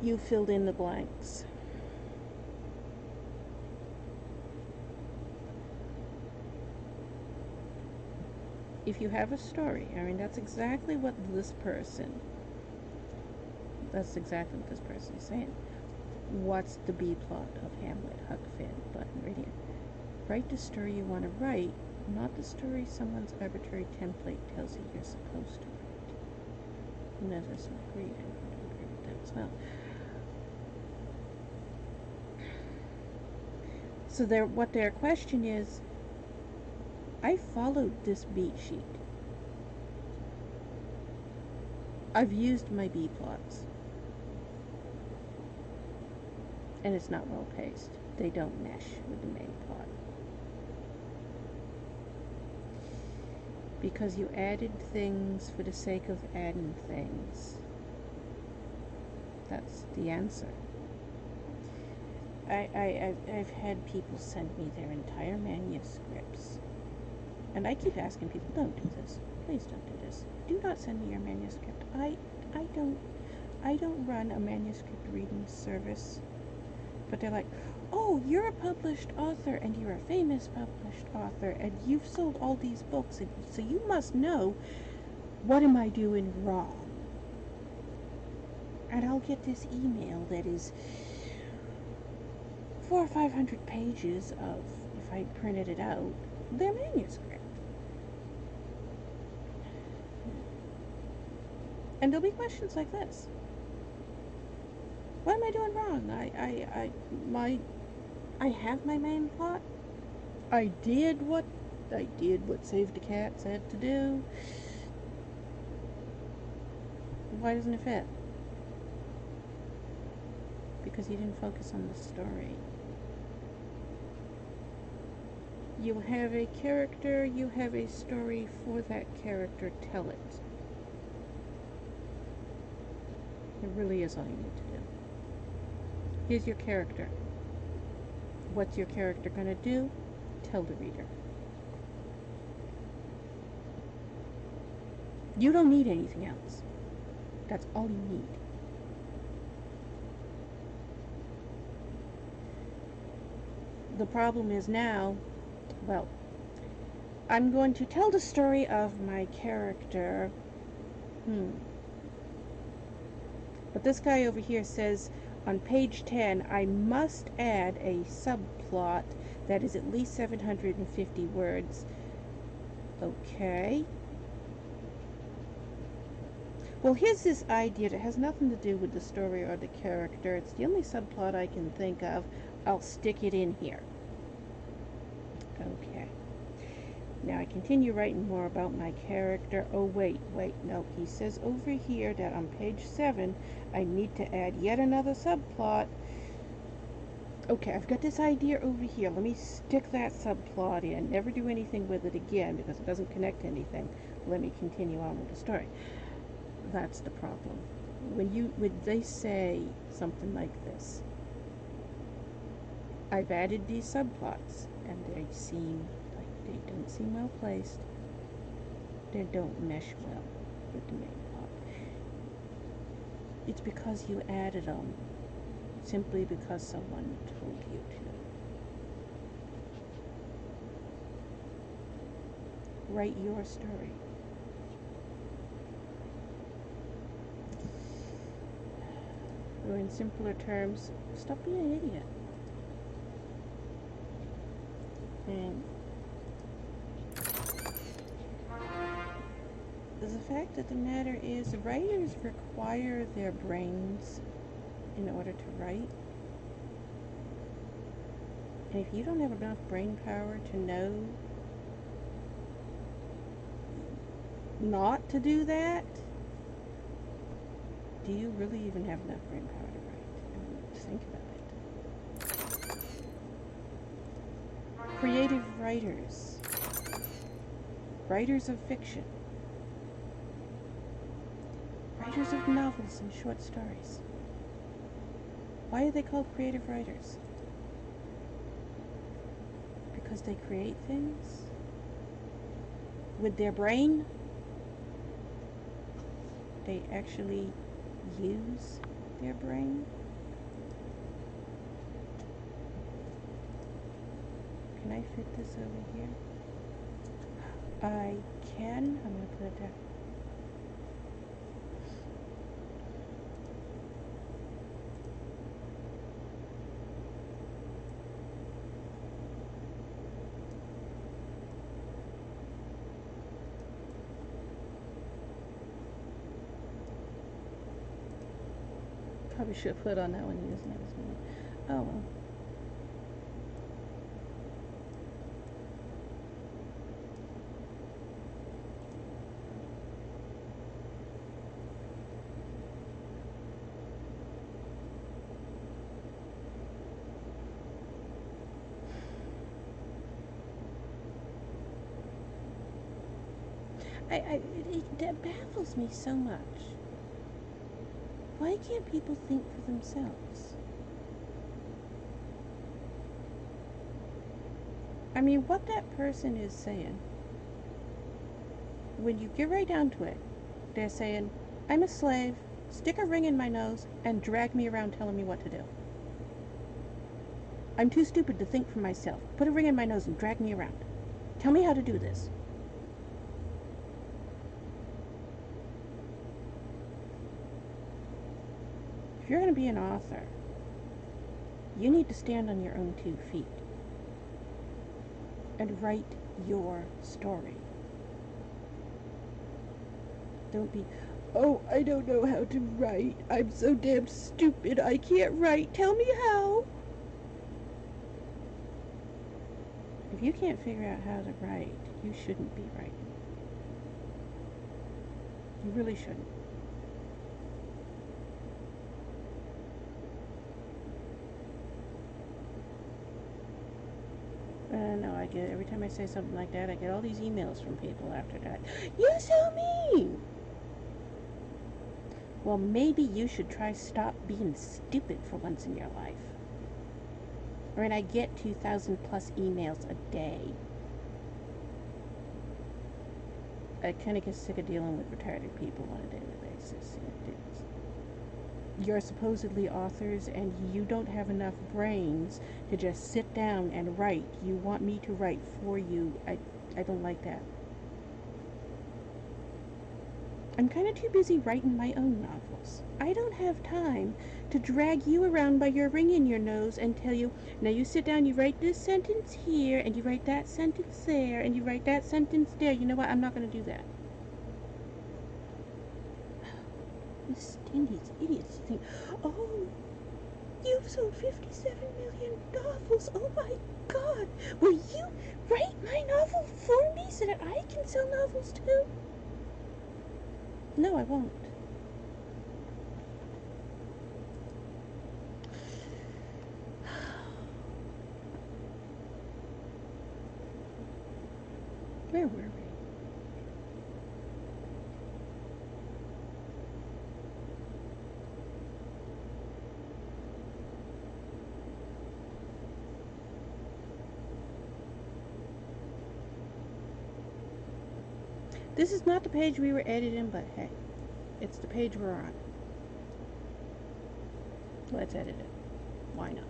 You filled in the blanks. if you have a story, I mean, that's exactly what this person is saying. What's the B plot of Hamlet, Huck Finn, Blood and Radiant? Write the story you want to write, not the story someone's arbitrary template tells you you're supposed to write. And as I so agree, I would agree with that as well. So what their question is, I followed this beat sheet. I've used my B plots. And it's not well paced. They don't mesh with the main plot. Because you added things for the sake of adding things. That's the answer. I've had people send me their entire manuscripts. And I keep asking people, don't do this. Please don't do this. Do not send me your manuscript. I don't run a manuscript reading service. But they're like, oh, you're a published author, and you're a famous published author, and you've sold all these books, and so you must know, what am I doing wrong? And I'll get this email that is 400 or 500 pages of, if I printed it out, their manuscript. And there'll be questions like this. What am I doing wrong? I have my main plot. I did what Save the Cat said to do. Why doesn't it fit? Because you didn't focus on the story. You have a character, you have a story for that character, tell it. It really is all you need to do. Here's your character. What's your character going to do? Tell the reader. You don't need anything else. That's all you need. The problem is now, well, I'm going to tell the story of my character. But this guy over here says, on page 10, I must add a subplot that is at least 750 words. Okay. Well, here's this idea that has nothing to do with the story or the character. It's the only subplot I can think of. I'll stick it in here. Okay. Now I continue writing more about my character. Oh, wait, no. He says over here that on page 7, I need to add yet another subplot. Okay, I've got this idea over here. Let me stick that subplot in. Never do anything with it again because it doesn't connect to anything. Let me continue on with the story. That's the problem. When they say something like this, I've added these subplots, and they don't seem well placed. They don't mesh well with the main plot. It's because you added them simply because someone told you to. Write your story. Or in simpler terms, stop being an idiot. And the fact of the matter is, writers require their brains in order to write. And if you don't have enough brain power to know not to do that, do you really even have enough brain power to write? I mean, think about it. Creative writers. Writers of fiction. Writers of novels and short stories. Why are they called creative writers? Because they create things with their brain. They actually use their brain. Can I fit this over here? I can. I'm going to put it there. Probably should have put on that one. He doesn't have his name. Oh well. It baffles me so much. Why can't people think for themselves? I mean, what that person is saying, when you get right down to it, they're saying, I'm a slave, stick a ring in my nose, and drag me around telling me what to do. I'm too stupid to think for myself. Put a ring in my nose and drag me around. Tell me how to do this. If you're going to be an author, you need to stand on your own 2 feet and write your story. Don't be, oh, I don't know how to write. I'm so damn stupid. I can't write. Tell me how. If you can't figure out how to write, you shouldn't be writing. You really shouldn't. No, I get, every time I say something like that, I get all these emails from people after that. You're so mean! Well, maybe you should try stop being stupid for once in your life. I mean, I get 2,000 plus emails a day. I kind of get sick of dealing with retarded people on a daily basis. You're supposedly authors and you don't have enough brains to just sit down and write. You want me to write for you. I don't like that. I'm kind of too busy writing my own novels. I don't have time to drag you around by your ring in your nose and tell you, now you sit down, you write this sentence here, and you write that sentence there, and you write that sentence there. You know what? I'm not going to do that. These idiots think, oh, you've sold 57 million novels. Oh my God. Will you write my novel for me so that I can sell novels too? No, I won't. Where were we? This is not the page we were editing, but hey, it's the page we're on. Let's edit it. Why not?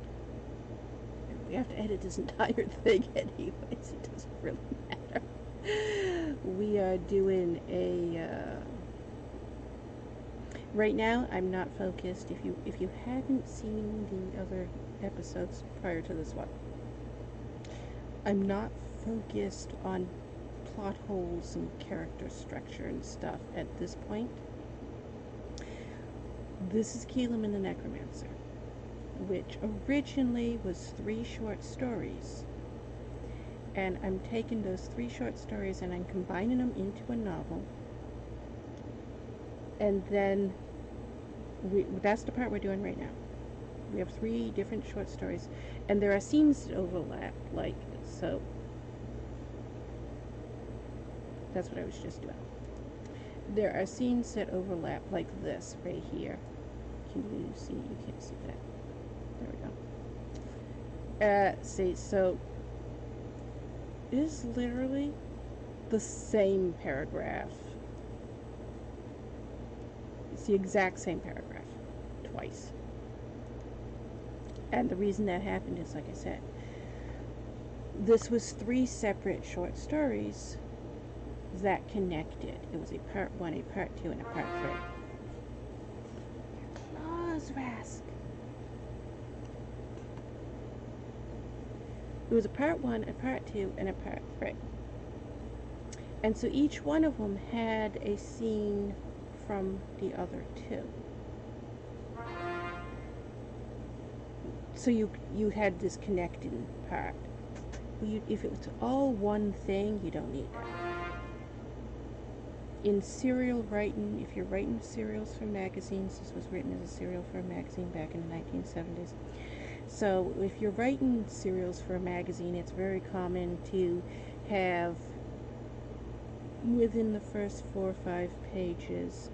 We have to edit this entire thing anyways. It doesn't really matter. We are doing a... right now, I'm not focused. If you haven't seen the other episodes prior to this one, I'm not focused on plot holes and character structure and stuff at this point. This is Kelim and the Necromancer, which originally was 3 short stories, and I'm taking those 3 short stories and I'm combining them into a novel, and then that's the part we're doing right now. We have 3 different short stories, and there are scenes that overlap, like so. That's what I was just doing. There are scenes that overlap, like this right here. Can you see? You can't see that. There we go. See, so it is literally the same paragraph. It's the exact same paragraph twice. And the reason that happened is, like I said, this was 3 separate short stories that connected. It was a part 1, a part 2, and a part 3. Claws, Rask. It was a part 1, a part 2, and a part 3. And so each one of them had a scene from the other two. So you had this connecting part. If it was all one thing, you don't need that. In serial writing, if you're writing serials for magazines, this was written as a serial for a magazine back in the 1970s. So if you're writing serials for a magazine, it's very common to have, within the first 4 or 5 pages,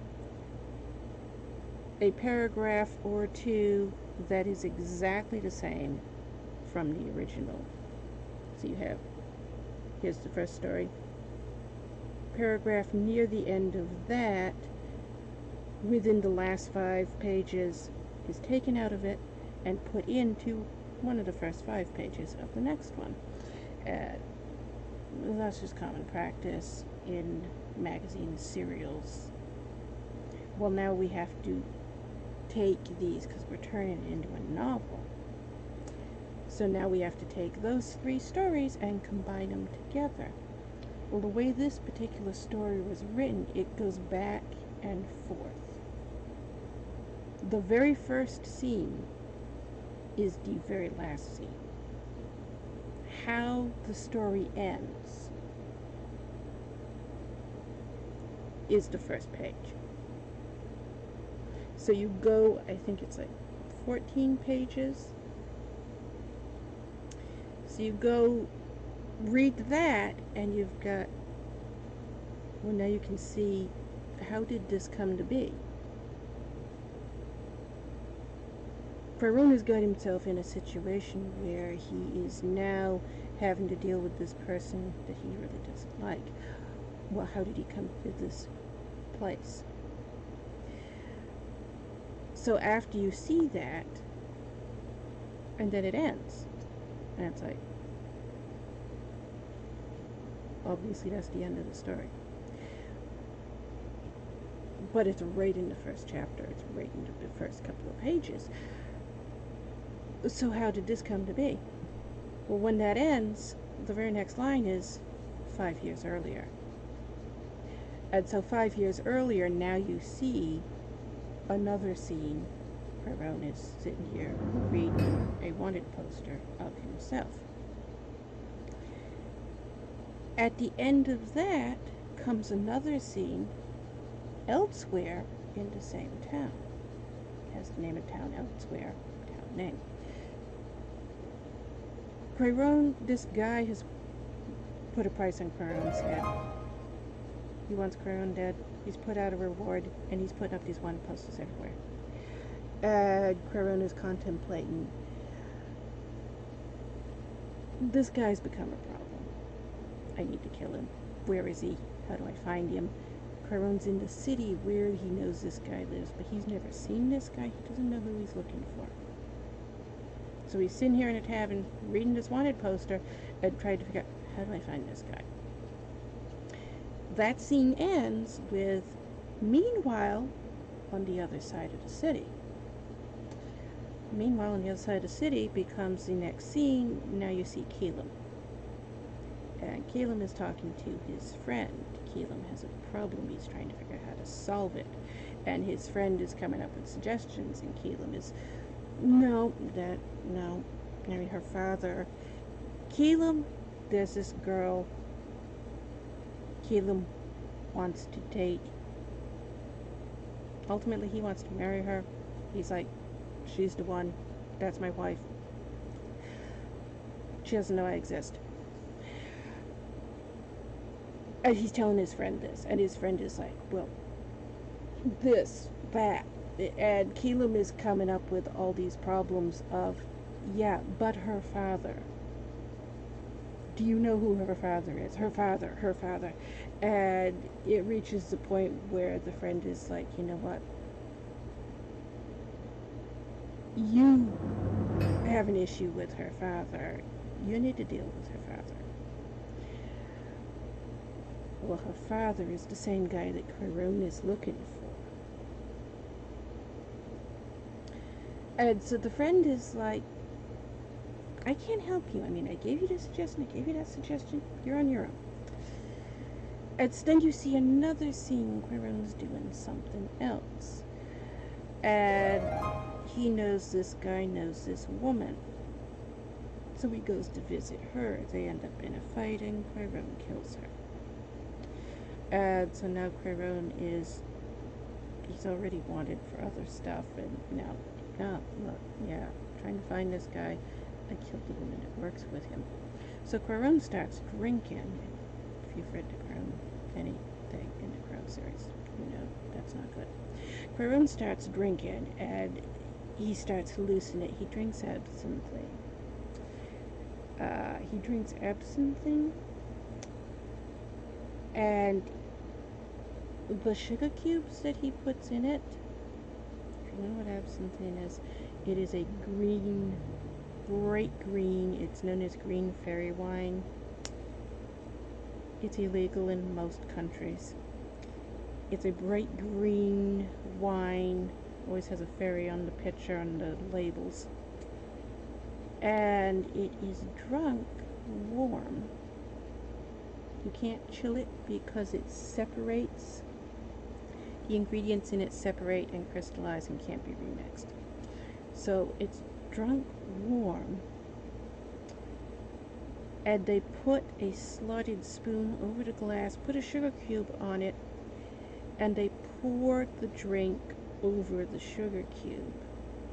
a paragraph or two that is exactly the same from the original. So you have, here's the first story. Paragraph near the end of that, within the last 5 pages, is taken out of it and put into one of the first 5 pages of the next one. That's just common practice in magazine serials. Well, now we have to take these, because we're turning it into a novel. So now we have to take those 3 stories and combine them together. Well, the way this particular story was written, it goes back and forth. The very first scene is the very last scene. How the story ends is the first page. So you go, I think it's like 14 pages. So you go read that, and you've got, well, now you can see, how did this come to be? Quaraun has got himself in a situation where he is now having to deal with this person that he really doesn't like. Well, how did he come to this place? So after you see that, and then it ends, and it's like, obviously that's the end of the story. But it's right in the first chapter, it's right in the first couple of pages. So how did this come to be? Well, when that ends, the very next line is 5 years earlier. And so 5 years earlier, now you see another scene. Quaraun is sitting here reading a wanted poster of himself. At the end of that comes another scene elsewhere in the same town. It has the name of town elsewhere, town name. Quaraun, this guy has put a price on Quaraun's head. He wants Quaraun dead. He's put out a reward, and he's putting up these wanted posters everywhere. Quaraun is contemplating, this guy's become a problem. I need to kill him. Where is he? How do I find him? Quaraun's in the city where he knows this guy lives, but he's never seen this guy. He doesn't know who he's looking for. So he's sitting here in a tavern reading this wanted poster and trying to figure out, how do I find this guy? That scene ends with, meanwhile, on the other side of the city. Meanwhile, on the other side of the city becomes the next scene. Now you see Kelim. And Kelim is talking to his friend. Kelim has a problem. He's trying to figure out how to solve it. And his friend is coming up with suggestions, and Kelim is, no, marry her father. Kelim, there's this girl Kelim wants to date. Ultimately, he wants to marry her. He's like, she's the one. That's my wife. She doesn't know I exist. And he's telling his friend this, and his friend is like, well, this, that. And Kelim is coming up with all these problems of, yeah, but her father. Do you know who her father is? Her father. And it reaches the point where the friend is like, you know what? You have an issue with her father. You need to deal with her father. Well, her father is the same guy that Quaraun is looking for. And so the friend is like, I can't help you. I mean, I gave you this suggestion, I gave you that suggestion, you're on your own. And so then you see another scene, Quaraun's doing something else. And he knows this guy knows this woman. So he goes to visit her. They end up in a fight and Quaraun kills her. And so now Quaraun he's already wanted for other stuff, and now, look, yeah, trying to find this guy. I killed the woman that works with him. So Quaraun starts drinking. If you've read the Quaraun, anything in the Quaraun series, you know that's not good. Quaraun starts drinking, and he starts hallucinating. He drinks absinthe. And the sugar cubes that he puts in it, if you know what absinthe is, it is a green, bright green. It's known as green fairy wine. It's illegal in most countries. It's a bright green wine. Always has a fairy on the picture, on the labels. And it is drunk warm. You can't chill it because it separates. The ingredients in it separate and crystallize and can't be remixed. So it's drunk warm. And they put a slotted spoon over the glass, put a sugar cube on it, and they pour the drink over the sugar cube,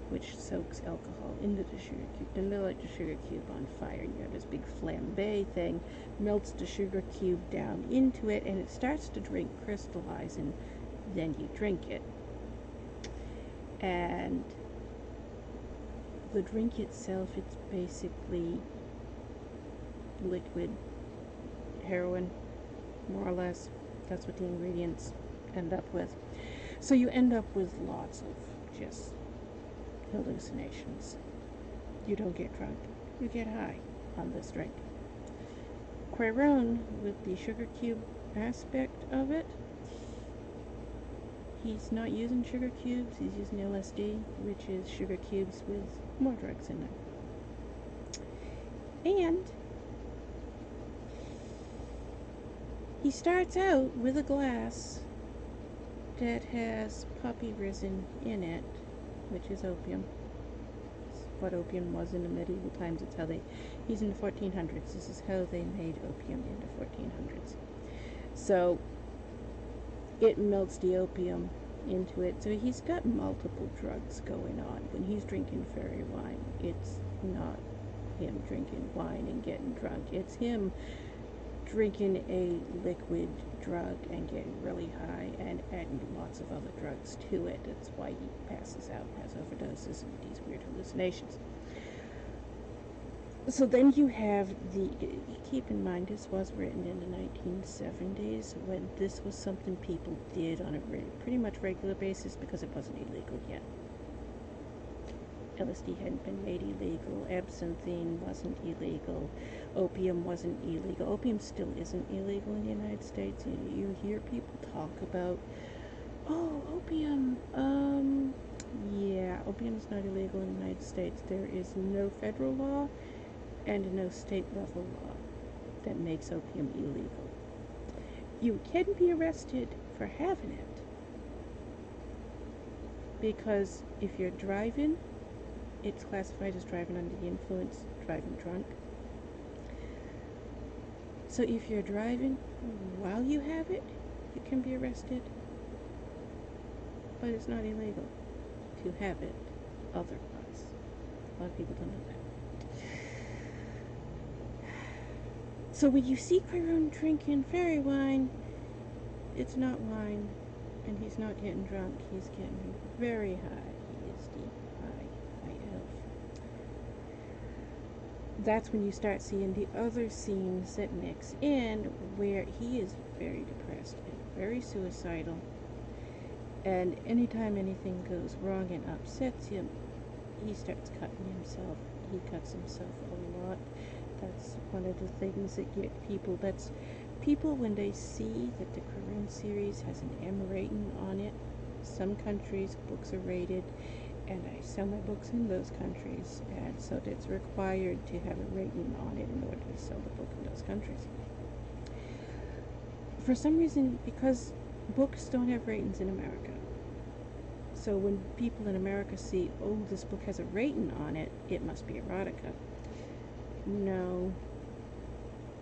which soaks alcohol into the sugar cube. Then they light the sugar cube on fire, and you have this big flambe thing, melts the sugar cube down into it, and it starts to drink, crystallize, and then you drink it. And the drink itself, it's basically liquid heroin, more or less. That's what the ingredients end up with. So you end up with lots of just hallucinations. You don't get drunk, you get high on this drink. Quaraun, with the sugar cube aspect of it, he's not using sugar cubes, he's using LSD, which is sugar cubes with more drugs in them. And he starts out with a glass that has poppy resin in it, which is opium. It's what opium was in the medieval times. It's how he's in the 1400s. This is how they made opium in the 1400s. So it melts the opium into it. So he's got multiple drugs going on. When he's drinking fairy wine, it's not him drinking wine and getting drunk. It's him drinking a liquid drug and getting really high and adding lots of other drugs to it. That's why he passes out, has overdoses, and these weird hallucinations. So then you have keep in mind, this was written in the 1970s, when this was something people did on a pretty much regular basis because it wasn't illegal yet. LSD hadn't been made illegal, absinthe wasn't illegal, opium wasn't illegal. Opium still isn't illegal in the United States. You hear people talk about, oh, opium, yeah, opium's not illegal in the United States. There is no federal law and no state level law that makes opium illegal. You can be arrested for having it, because if you're driving, it's classified as driving under the influence, driving drunk. So if you're driving while you have it, you can be arrested, but it's not illegal to have it otherwise. A lot of people don't know that. So when you see Quaraun drinking fairy wine, it's not wine, and he's not getting drunk, he's getting very high. He is the high elf. That's when you start seeing the other scenes that mix in, where he is very depressed and very suicidal, and anytime anything goes wrong and upsets him, he starts cutting himself. He cuts himself a lot. That's one of the things that get people, that's People, when they see that the Quaraun series has an M rating on it, some countries books are rated, and I sell my books in those countries, and so it's required to have a rating on it in order to sell the book in those countries. For some reason, because books don't have ratings in America, so when people in America see, oh, this book has a rating on it, it must be erotica. No,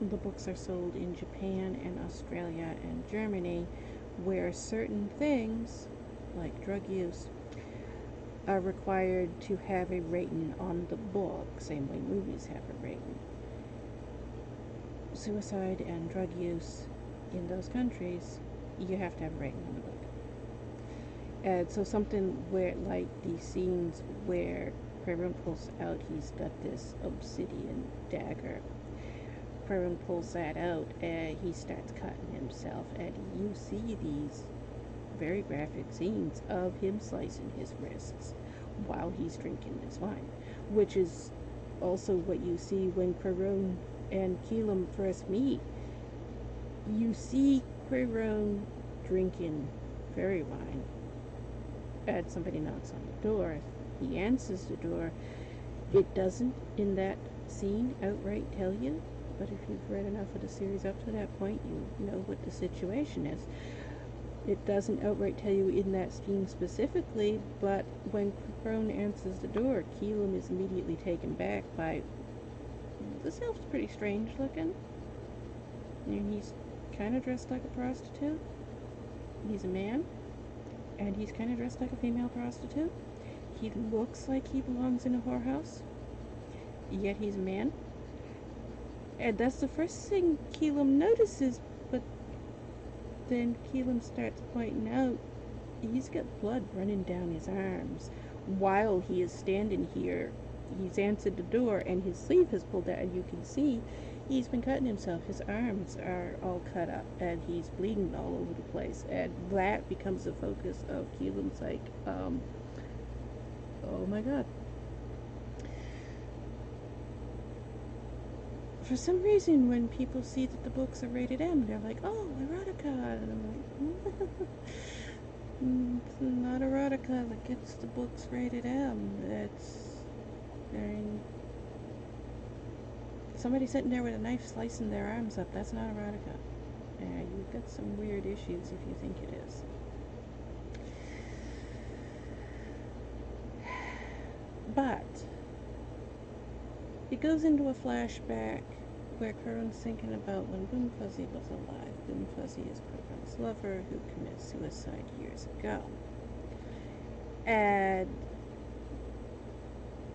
the books are sold in Japan and Australia and Germany, where certain things, like drug use, are required to have a rating on the book, same way movies have a rating. Suicide and drug use in those countries, you have to have a rating on the book. And so something where, like the scenes where Quaraun pulls out, he's got this obsidian dagger. Quaraun pulls that out and he starts cutting himself, and you see these very graphic scenes of him slicing his wrists while he's drinking this wine, which is also what you see when Quaraun and Kelim first meet. You see Quaraun drinking fairy wine, and somebody knocks on the door. He answers the door. It doesn't, in that scene, outright tell you, but if you've read enough of the series up to that point, you know what the situation is. It doesn't outright tell you in that scene specifically, but when Quaraun answers the door, Kelim is immediately taken back by, this elf's pretty strange looking. And he's kind of dressed like a prostitute. He's a man, and he's kind of dressed like a female prostitute. He looks like he belongs in a whorehouse, yet he's a man. And that's the first thing Kelim notices, but then Kelim starts pointing out he's got blood running down his arms while he is standing here. He's answered the door and his sleeve is pulled out, and you can see he's been cutting himself. His arms are all cut up and he's bleeding all over the place, and that becomes the focus of Kelim's like, oh my god. For some reason, when people see that the books are rated M, they're like, oh, erotica. And I'm like, it's not erotica that gets the books rated M. I mean, somebody sitting there with a knife slicing their arms up, that's not erotica. You've got some weird issues if you think it is. But it goes into a flashback where Quaraun's thinking about when Boomfuzzy was alive. Boomfuzzy is Quaraun's lover who committed suicide years ago. And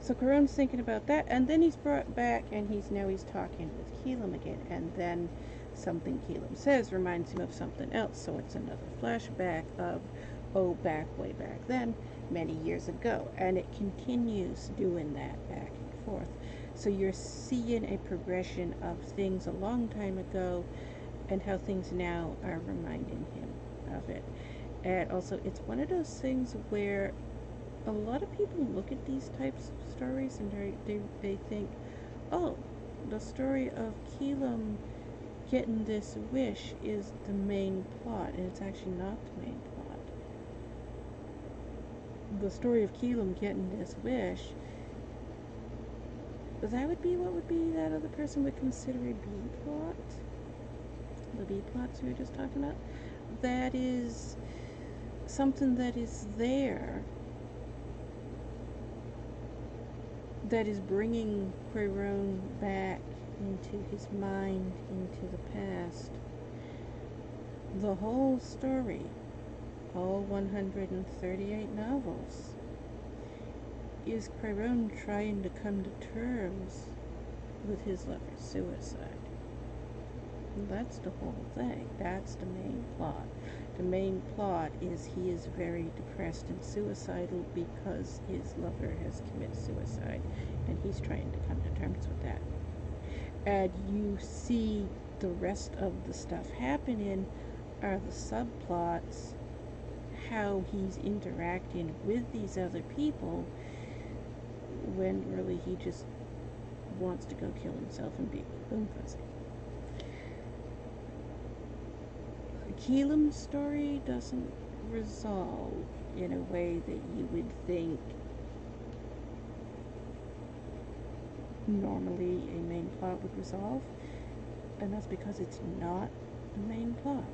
so Quaraun's thinking about that, and then he's brought back and he's talking with Kelim again, and then something Kelim says reminds him of something else, so it's another flashback of, oh, way back then, many years ago, and it continues doing that back and forth. So you're seeing a progression of things a long time ago and how things now are reminding him of it. And also, it's one of those things where a lot of people look at these types of stories and they think, oh, the story of Kelim getting this wish is the main plot, and it's actually not the main plot. The story of Kelim getting this wish, that would be what would be that other person would consider a B plot. The B plots we were just talking about. That is something that is there, that is bringing Quaraun back into his mind, into the past. The whole story, all 138 novels, is Quaraun trying to come to terms with his lover's suicide. That's the whole thing. That's the main plot. The main plot is he is very depressed and suicidal because his lover has committed suicide, and he's trying to come to terms with that. And you see the rest of the stuff happening are the subplots, how he's interacting with these other people, when really he just wants to go kill himself and be with Boomfuzzy. Kelim's story doesn't resolve in a way that you would think normally a main plot would resolve, and that's because it's not the main plot.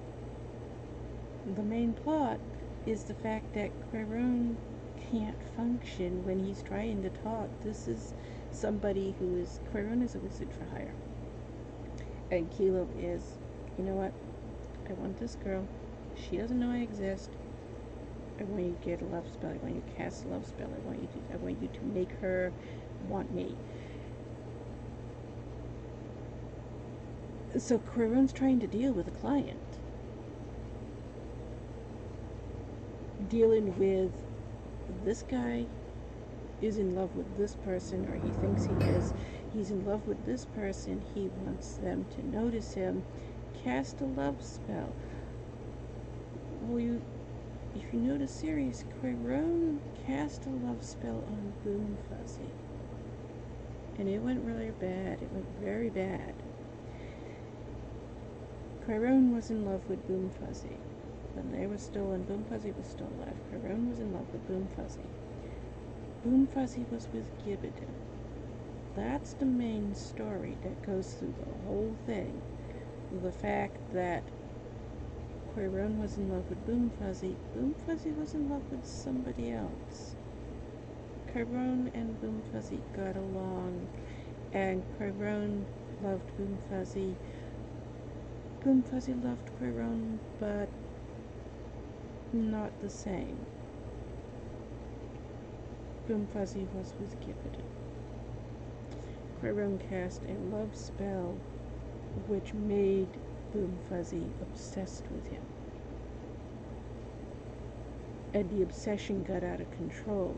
The main plot is the fact that Quaraun can't function when he's trying to talk. This is somebody who is, Quaraun is a wizard for hire. And Kelim is, you know what, I want this girl. She doesn't know I exist. I want you to get a love spell. I want you to cast a love spell. I want you to make her want me. So Quaraun's trying to deal with a client. Dealing with this guy is in love with this person, or he thinks he is. He's in love with this person. He wants them to notice him. Cast a love spell. Well, if you know the series, Quaraun cast a love spell on Boom Fuzzy. And it went really bad. It went very bad. Quaraun was in love with Boom Fuzzy. When they were still, and Boom Fuzzy was still alive, Quaraun was in love with Boom Fuzzy. Boom Fuzzy was with Gibbiden. That's the main story that goes through the whole thing. The fact that Quaraun was in love with Boom Fuzzy was in love with somebody else. Quaraun and Boom Fuzzy got along, and Quaraun loved Boom Fuzzy. Boom Fuzzy loved Quaraun, but not the same. Boom Fuzzy was with Gibbiden. Quaraun cast a love spell which made Boom Fuzzy obsessed with him. And the obsession got out of control.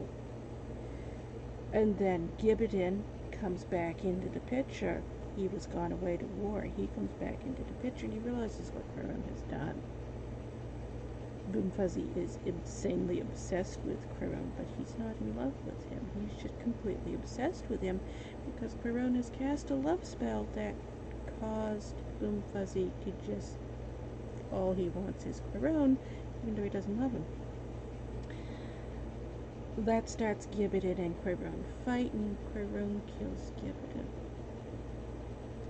And then Gibbiden comes back into the picture. He was gone away to war. He comes back into the picture and he realizes what Quaraun has done. Boom Fuzzy is insanely obsessed with Quaraun, but he's not in love with him. He's just completely obsessed with him because Quaraun has cast a love spell that caused Boom Fuzzy to just, all he wants is Quaraun, even though he doesn't love him. That starts Gibbiden and Quaraun fighting. Quaraun kills Gibbiden.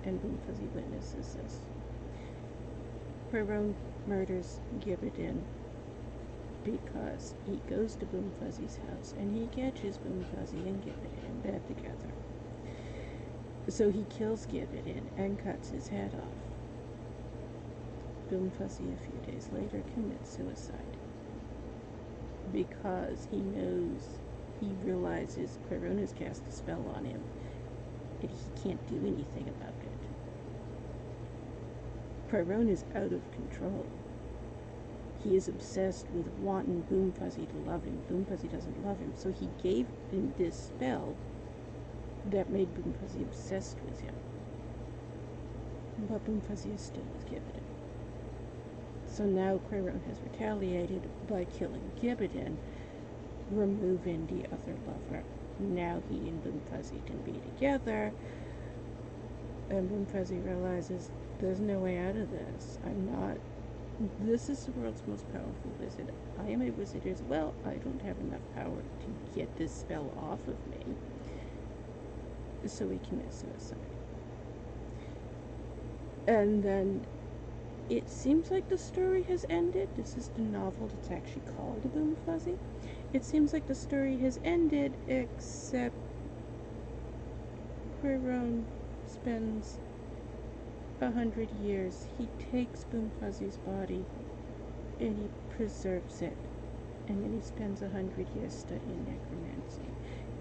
And Boom Fuzzy witnesses this. Quaraun murders Gibbiden because he goes to Boom Fuzzy's house and he catches Boom Fuzzy and Gibbiden in bed together. So he kills Gibbiden and cuts his head off. Boom Fuzzy a few days later commits suicide because he realizes Quaraun has cast a spell on him and he can't do anything about it. Quaraun is out of control. He is obsessed with wanting Boom Fuzzy to love him. Boom Fuzzy doesn't love him, so he gave him this spell that made Boom Fuzzy obsessed with him. But Boom Fuzzy is still with Gibbiden. So now Quaraun has retaliated by killing Gibbiden, removing the other lover. Now he and Boom Fuzzy can be together, and Boom Fuzzy realizes there's no way out of this. This is the world's most powerful wizard. I am a wizard as well. I don't have enough power to get this spell off of me. So he commits suicide. And then it seems like the story has ended. This is the novel that's actually called Boom Fuzzy. It seems like the story has ended, except Quaraun spends 100 years. He takes Boom Fuzzy's body and he preserves it. And then he spends 100 years studying necromancy.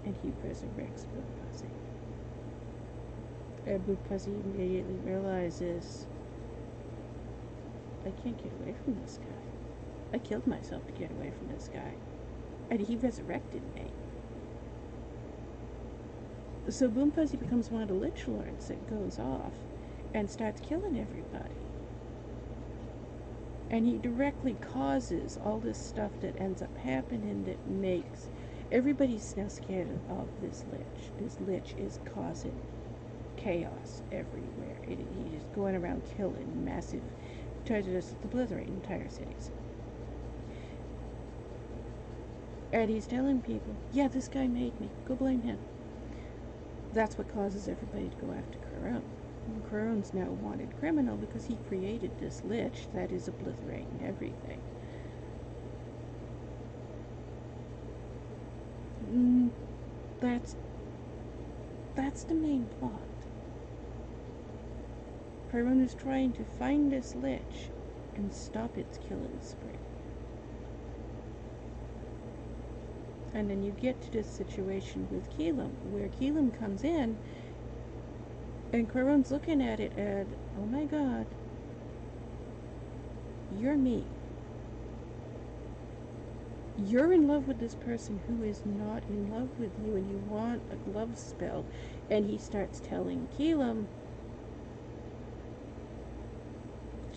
And he resurrects Boom Fuzzy. And Boom Fuzzy immediately realizes, I can't get away from this guy. I killed myself to get away from this guy. And he resurrected me. So Boom Fuzzy becomes one of the Lich Lords that goes off and starts killing everybody. And he directly causes all this stuff that ends up happening that makes everybody now scared of this Lich. This Lich is causing chaos everywhere. He's going around killing massive Prejudice to obliterate entire cities. And he's telling people, yeah, this guy made me. Go blame him. That's what causes everybody to go after Quaraun. Quaraun's now a wanted criminal because he created this lich that is obliterating everything. That's the main plot. Quaraun is trying to find this lich and stop its killing spree. And then you get to this situation with Kelim, where Kelim comes in, and Quaraun's looking at it and, oh my god, you're me. You're in love with this person who is not in love with you, and you want a love spell. And he starts telling Kelim,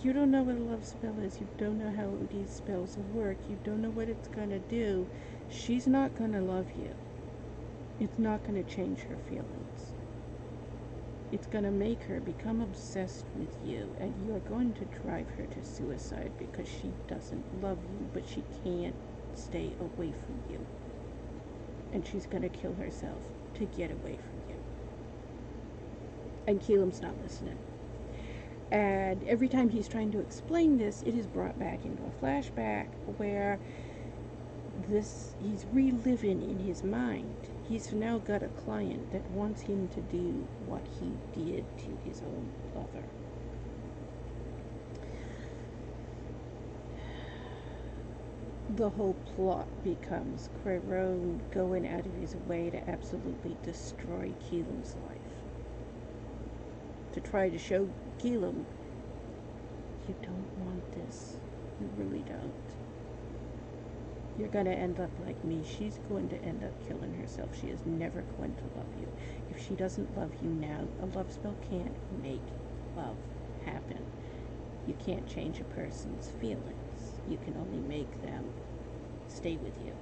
you don't know what a love spell is. You don't know how these spells work. You don't know what it's going to do. She's not going to love you. It's not going to change her feelings. It's going to make her become obsessed with you, and you're going to drive her to suicide because she doesn't love you, but she can't stay away from you. And she's going to kill herself to get away from you. And Kelim's not listening. And every time he's trying to explain this, it is brought back into a flashback where he's reliving in his mind. He's now got a client that wants him to do what he did to his own lover. The whole plot becomes Quaraun going out of his way to absolutely destroy Kelim's life. To try to show Kelim, you don't want this. You really don't. You're going to end up like me. She's going to end up killing herself. She is never going to love you. If she doesn't love you now, a love spell can't make love happen. You can't change a person's feelings. You can only make them stay with you.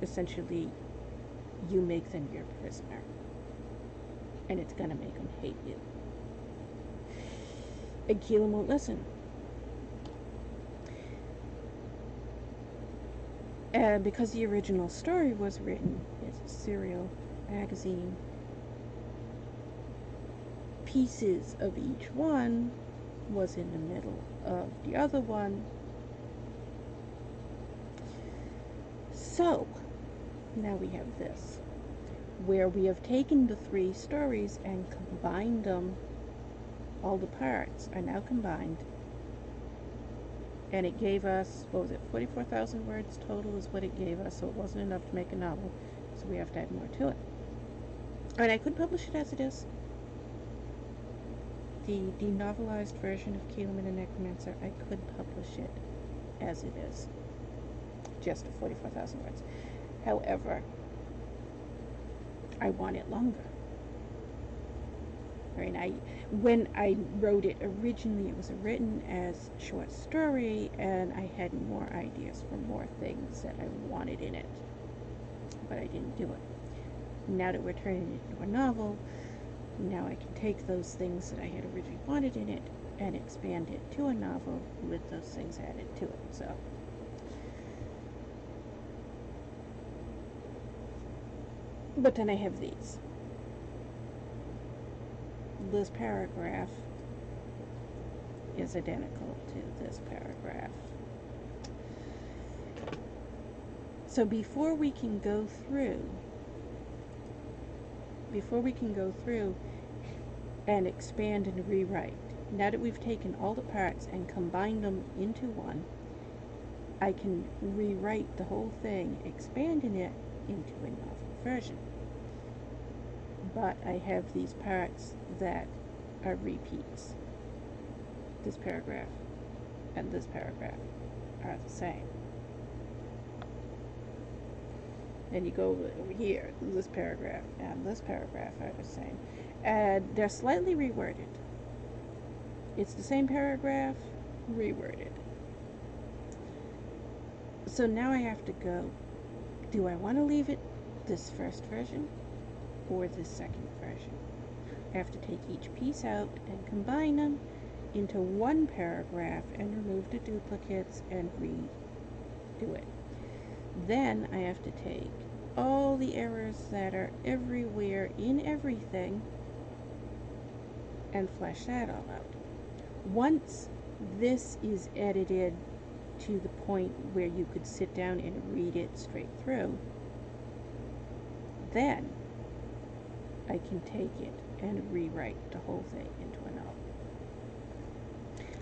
Essentially, you make them your prisoner. And it's going to make them hate you. And Kelim won't listen. And because the original story was written as a serial magazine, pieces of each one was in the middle of the other one. So, now we have this, where we have taken the 3 stories and combined them. All the parts are now combined. And it gave us, what was it, 44,000 words total is what it gave us, so it wasn't enough to make a novel, so we have to add more to it. And I could publish it as it is. The novelized version of Kelim and Necromancer, I could publish it as it is. Just 44,000 words. However, I want it longer. When I wrote it originally, it was written as a short story, and I had more ideas for more things that I wanted in it, but I didn't do it. Now that we're turning it into a novel, now I can take those things that I had originally wanted in it and expand it to a novel with those things added to it. So, but then I have these. This paragraph is identical to this paragraph. So before we can go through and expand and rewrite, now that we've taken all the parts and combined them into one, I can rewrite the whole thing, expanding it into a novel version. But I have these parts that are repeats. This paragraph and this paragraph are the same. Then you go over here, this paragraph and this paragraph are the same. And they're slightly reworded. It's the same paragraph, reworded. So now I have to go, do I want to leave it this first version or this second version? I have to take each piece out and combine them into one paragraph and remove the duplicates and redo it. Then I have to take all the errors that are everywhere in everything and flesh that all out. Once this is edited to the point where you could sit down and read it straight through, then I can take it and rewrite the whole thing into a novel.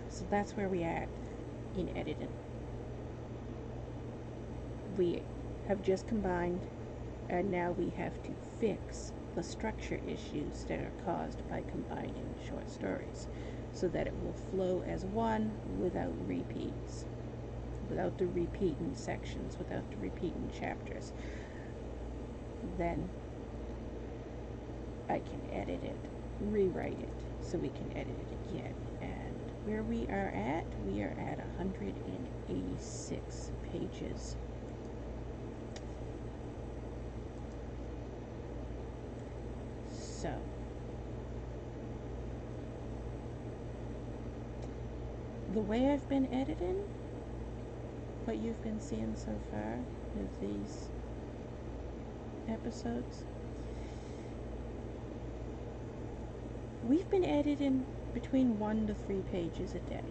So that's where we are in editing. We have just combined, and now we have to fix the structure issues that are caused by combining short stories so that it will flow as one without repeats, without the repeating sections, without the repeating chapters. Then I can edit it, rewrite it, so we can edit it again. And where we are at 186 pages. So, the way I've been editing, what you've been seeing so far with these episodes, we've been editing between 1 to 3 pages a day.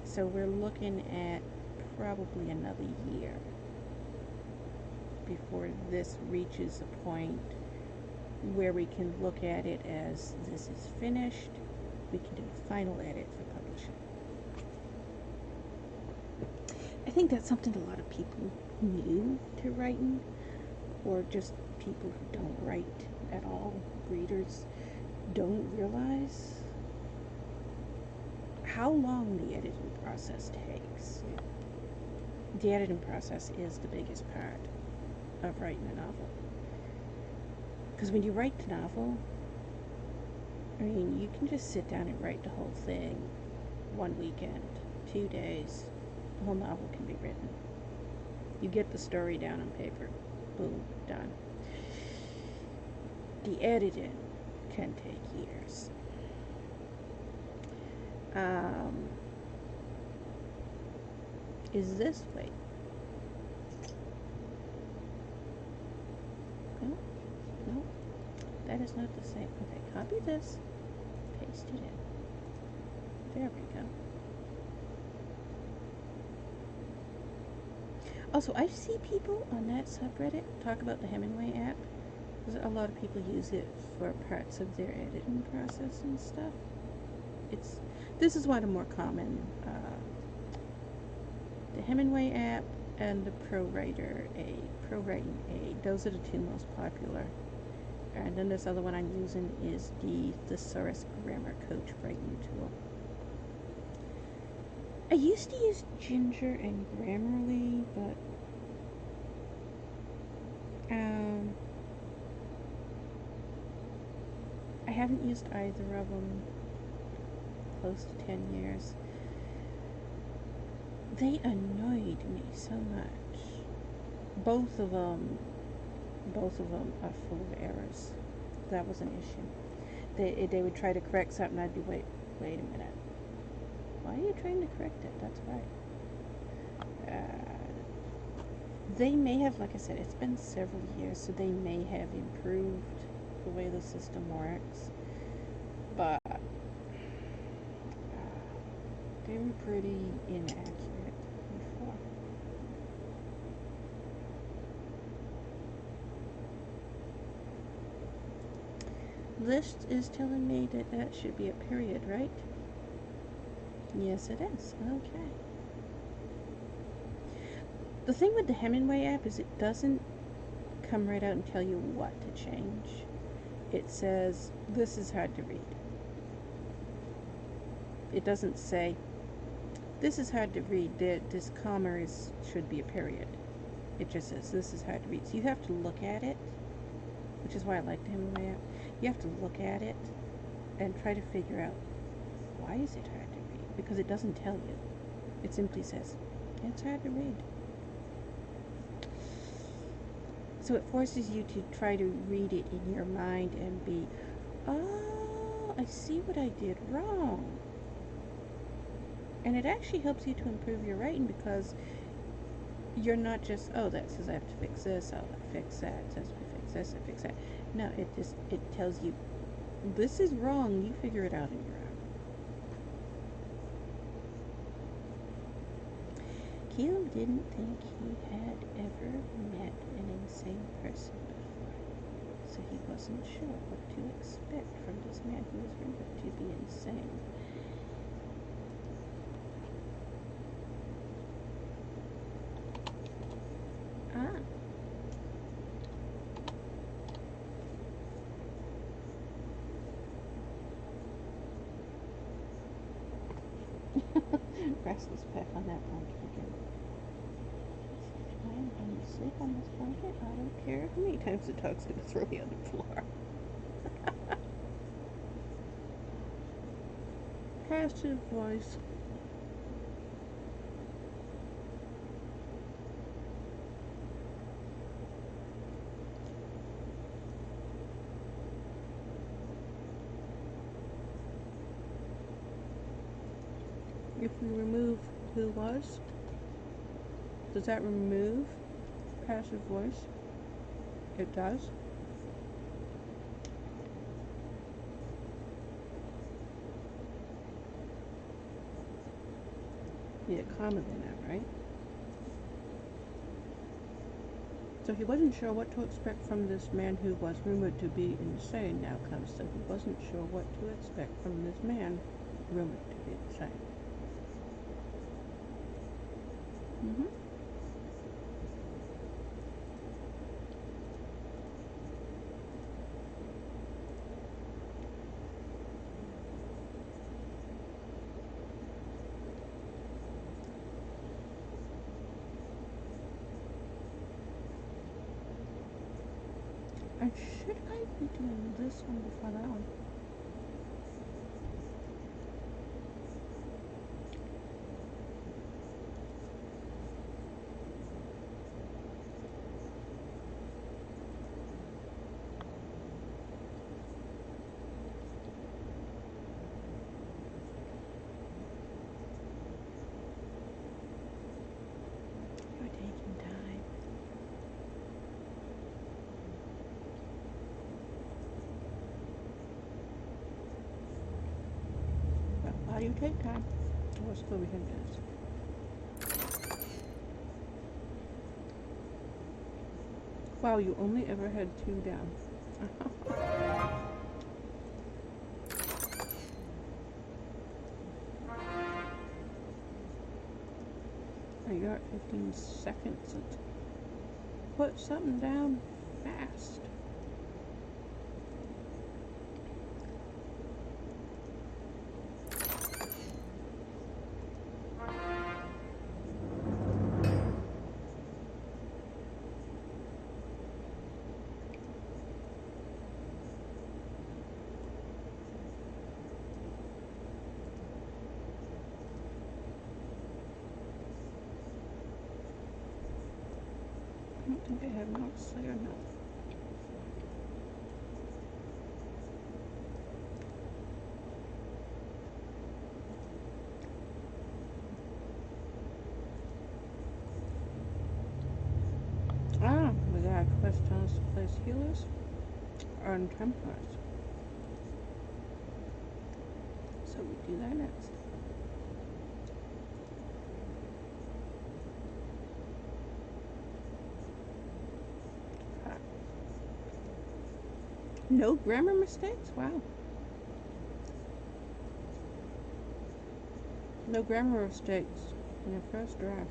So we're looking at probably another year before this reaches a point where we can look at it as this is finished. We can do a final edit for publishing. I think that's something a lot of people new to writing, or just people who don't write at all, readers, don't realize how long the editing process takes. The editing process is the biggest part of writing a novel. Because when you write the novel, I mean, you can just sit down and write the whole thing one weekend, 2 days, the whole novel can be written. You get the story down on paper, boom, done. The editing can take years. Is this way? No, no, that is not the same. Okay, copy this, paste it in. There we go. Also, I see people on that subreddit talk about the Hemingway app. A lot of people use it for parts of their editing process and stuff. This is one of the more common. The Hemingway app and the ProWriting Aid. Those are the two most popular. And then this other one I'm using is the Thesaurus Grammar Coach writing tool. I used to use Ginger and Grammarly, but I haven't used either of them close to 10 years. They annoyed me so much. Both of them are full of errors. That was an issue. They would try to correct something. I'd be wait a minute. Why are you trying to correct it? That's right. They may have, like I said, it's been several years, so they may have improved the way the system works. But they were pretty inaccurate before. List is telling me that should be a period, right? Yes, it is. Okay. The thing with the Hemingway app is it doesn't come right out and tell you what to change. It says, this is hard to read. It doesn't say, this is hard to read, this comma should be a period. It just says, this is hard to read. So you have to look at it, which is why I like the Hemingway app. You have to look at it and try to figure out, why is it hard to read? Because it doesn't tell you. It simply says, it's hard to read. So it forces you to try to read it in your mind and be, oh, I see what I did wrong. And it actually helps you to improve your writing because you're not just, oh, that says I have to fix this, oh, I fix that, it says I fix this, I fix that. No, it tells you, this is wrong, you figure it out on your own. Kelim didn't think he had ever met an insane person before, so he wasn't sure what to expect from this man who was rumored to be insane. Restless peck on that blanket again. I'm going to sleep on this blanket. I don't care how many times the dog's going to throw me on the floor. Passive voice. If we remove who was, does that remove passive voice? It does. Yeah, comma then now, right? So he wasn't sure what to expect from this man who was rumored to be insane. Now comes so he wasn't sure what to expect from this man rumored to be insane. And should I be doing this one before that one? You're taking time. Well, while you take time, let's go ahead and do this. Wow, you only ever had 2 down. You got 15 seconds to put something down fast. I don't think I have notes there, no. We got a quest telling us to place healers on Templars. So we do that next. No grammar mistakes? Wow. No grammar mistakes in your first draft.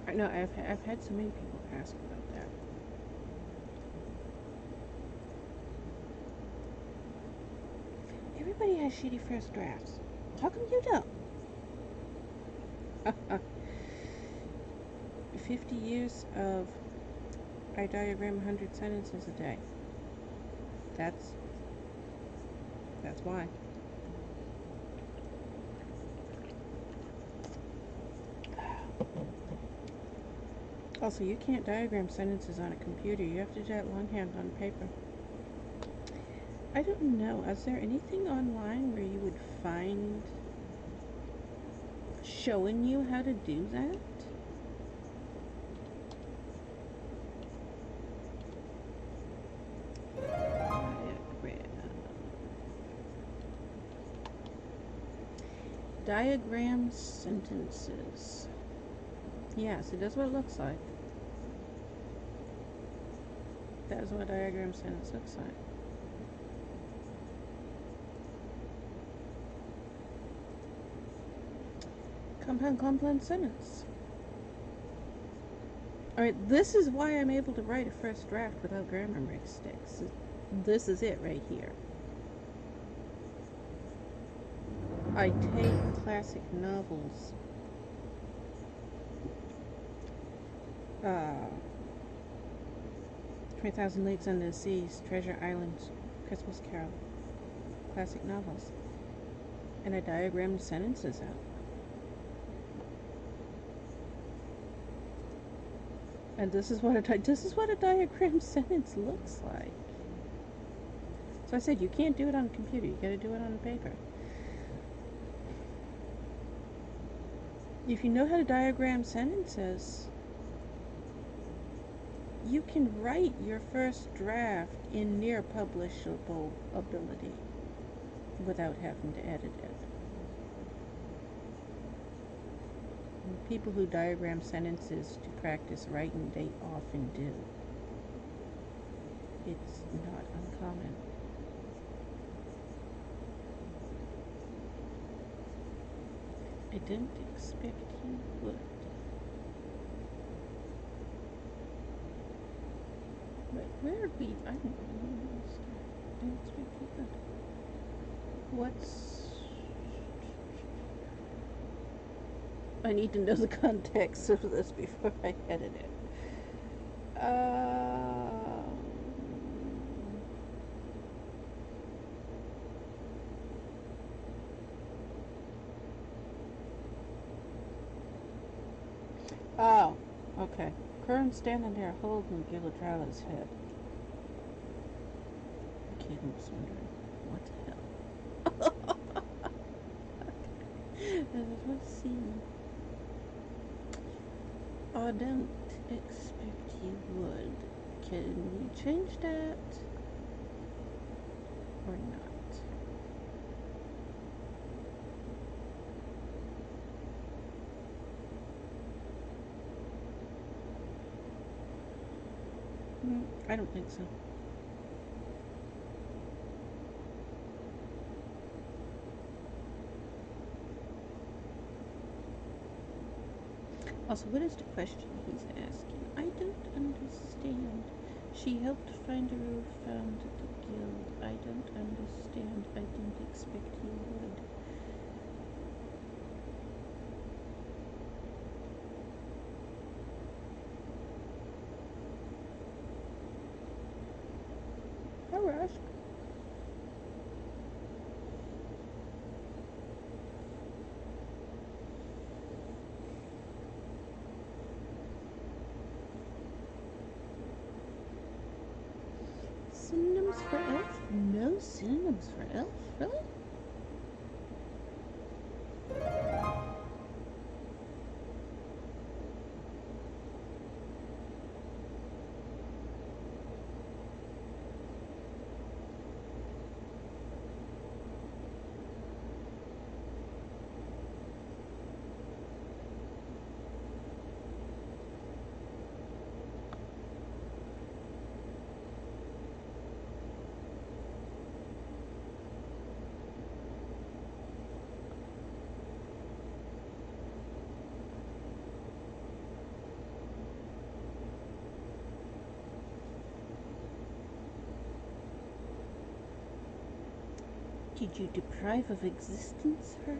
I know, I've had so many people ask about that. Everybody has shitty first drafts. How come you don't? 50 years of I diagram 100 sentences a day. That's why. Also, you can't diagram sentences on a computer. You have to do that longhand on paper. I don't know. Is there anything online where you would find showing you how to do that? Diagram sentences. Yes, it is what it looks like. That is what a diagram sentence looks like. Compound complex sentence. Alright, this is why I'm able to write a first draft without grammar mistakes. This is it right here. I take classic novels, 20,000 Leagues Under the Sea, Treasure Island, Christmas Carol, classic novels, and I diagrammed sentences out. And this is what a diagram sentence looks like. So I said, you can't do it on a computer. You got to do it on paper. If you know how to diagram sentences, you can write your first draft in near publishable ability without having to edit it. And people who diagram sentences to practice writing, they often do. It's not uncommon. I didn't expect you would. But where are we? I don't know. I didn't expect you would. What's... I need to know the context of this before I edit it. Oh, okay. Quaraun standing there holding Giladrala's head. Kelim was wondering, what the hell? Let's see. I don't expect you would. Can you change that? Or not? I don't think so. Also, what is the question he's asking? I don't understand. She helped find a roof, found the guild. I don't understand. I didn't expect you would. No rush. Synonyms for elf? No synonyms for elf? Really? Did you deprive of existence her?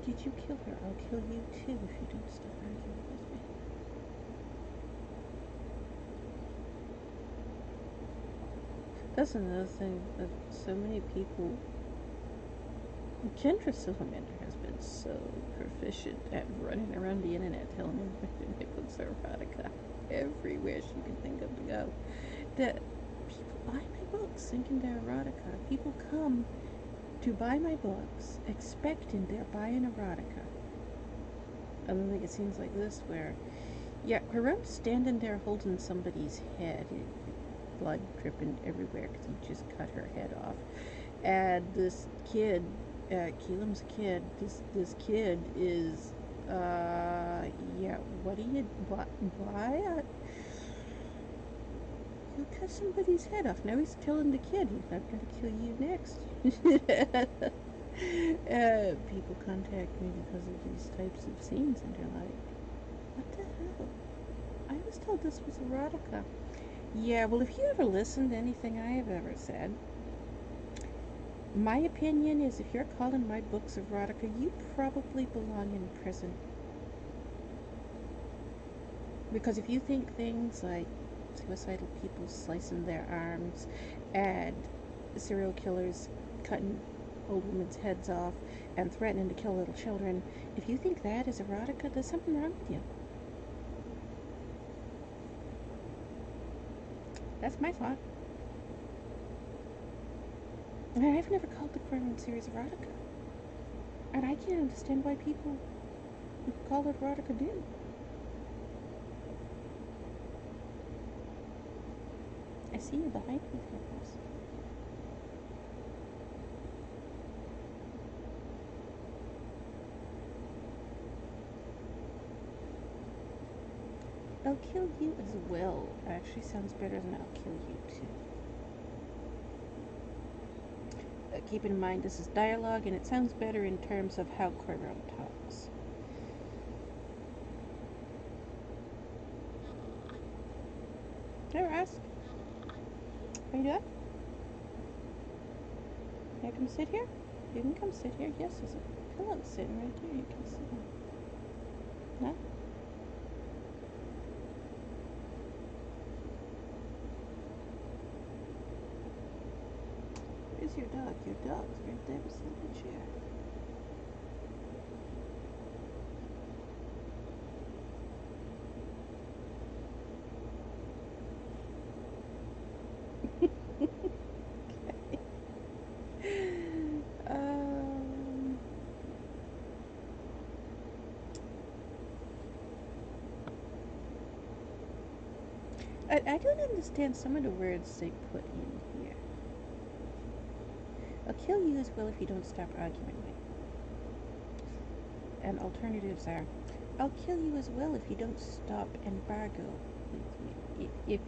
Did you kill her? I'll kill you too if you don't stop arguing with me. That's another thing that so many people. Kendra Silvermander has been so proficient at running around the internet telling everybody my books are erotica everywhere she can think of to go. That people buy my books thinking they're erotica. People come to buy my books expecting they're buying erotica. I don't think it seems like this where, yeah, Quaraun's standing there holding somebody's head, blood dripping everywhere because he just cut her head off. And this kid, Kelim's kid, this kid is, yeah, what do you, why? You cut somebody's head off. Now he's telling the kid, I'm going to kill you next. People contact me because of these types of scenes, and they're like, what the hell? I was told this was erotica. Yeah, well, if you ever listened to anything I have ever said, my opinion is if you're calling my books erotica, you probably belong in prison. Because if you think things like suicidal people slicing their arms and serial killers cutting old women's heads off and threatening to kill little children, if you think that is erotica, there's something wrong with you. That's my thought. And I've never called the Quaraun series erotica. And I can't understand why people who call it erotica do. I see you behind me, Feathers. I'll kill you as well. Actually sounds better than I'll kill you too. Keep in mind this is dialogue and it sounds better in terms of how Quaraun talks. Never ask. Are you done? Can I come sit here? You can come sit here. Yes, there's a pillow sitting right there. You can sit on. No? Where's your dog? Your dog's right there beside the chair. I don't understand some of the words they put in here. I'll kill you as well if you don't stop arguing with me. And alternatives are, I'll kill you as well if you don't stop embargo with me. If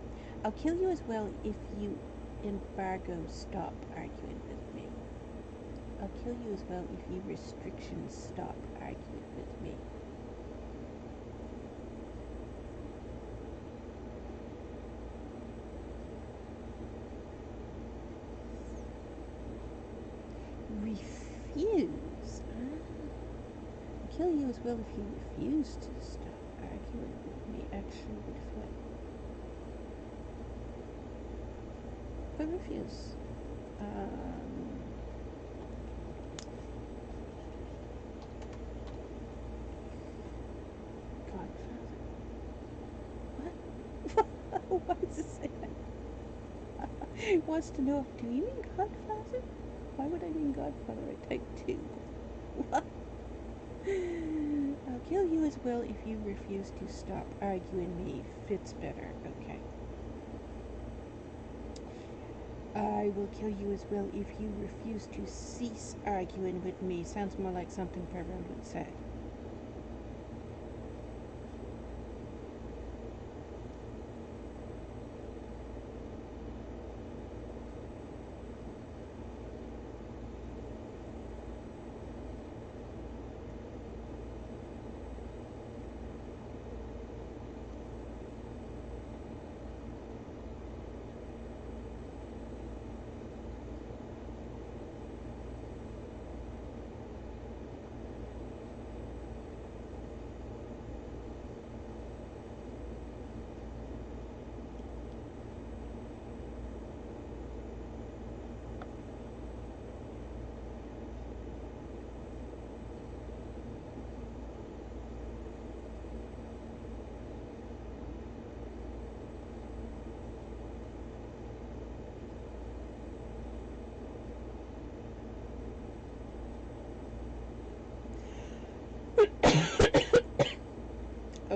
I'll kill you as well if you embargo stop arguing with me. I'll kill you as well if you restrictions stop arguing with me. Refuse. I'll kill you as well if you refuse to stop arguing with me. Actually, would fit. But refuse. Godfather. What? Why does it say that? It wants to know, do you mean Godfather? Why would I mean Godfather? I typed 2. What? I'll kill you as well if you refuse to stop arguing me. Fits better. Okay. I will kill you as well if you refuse to cease arguing with me. Sounds more like something Quaraun would say.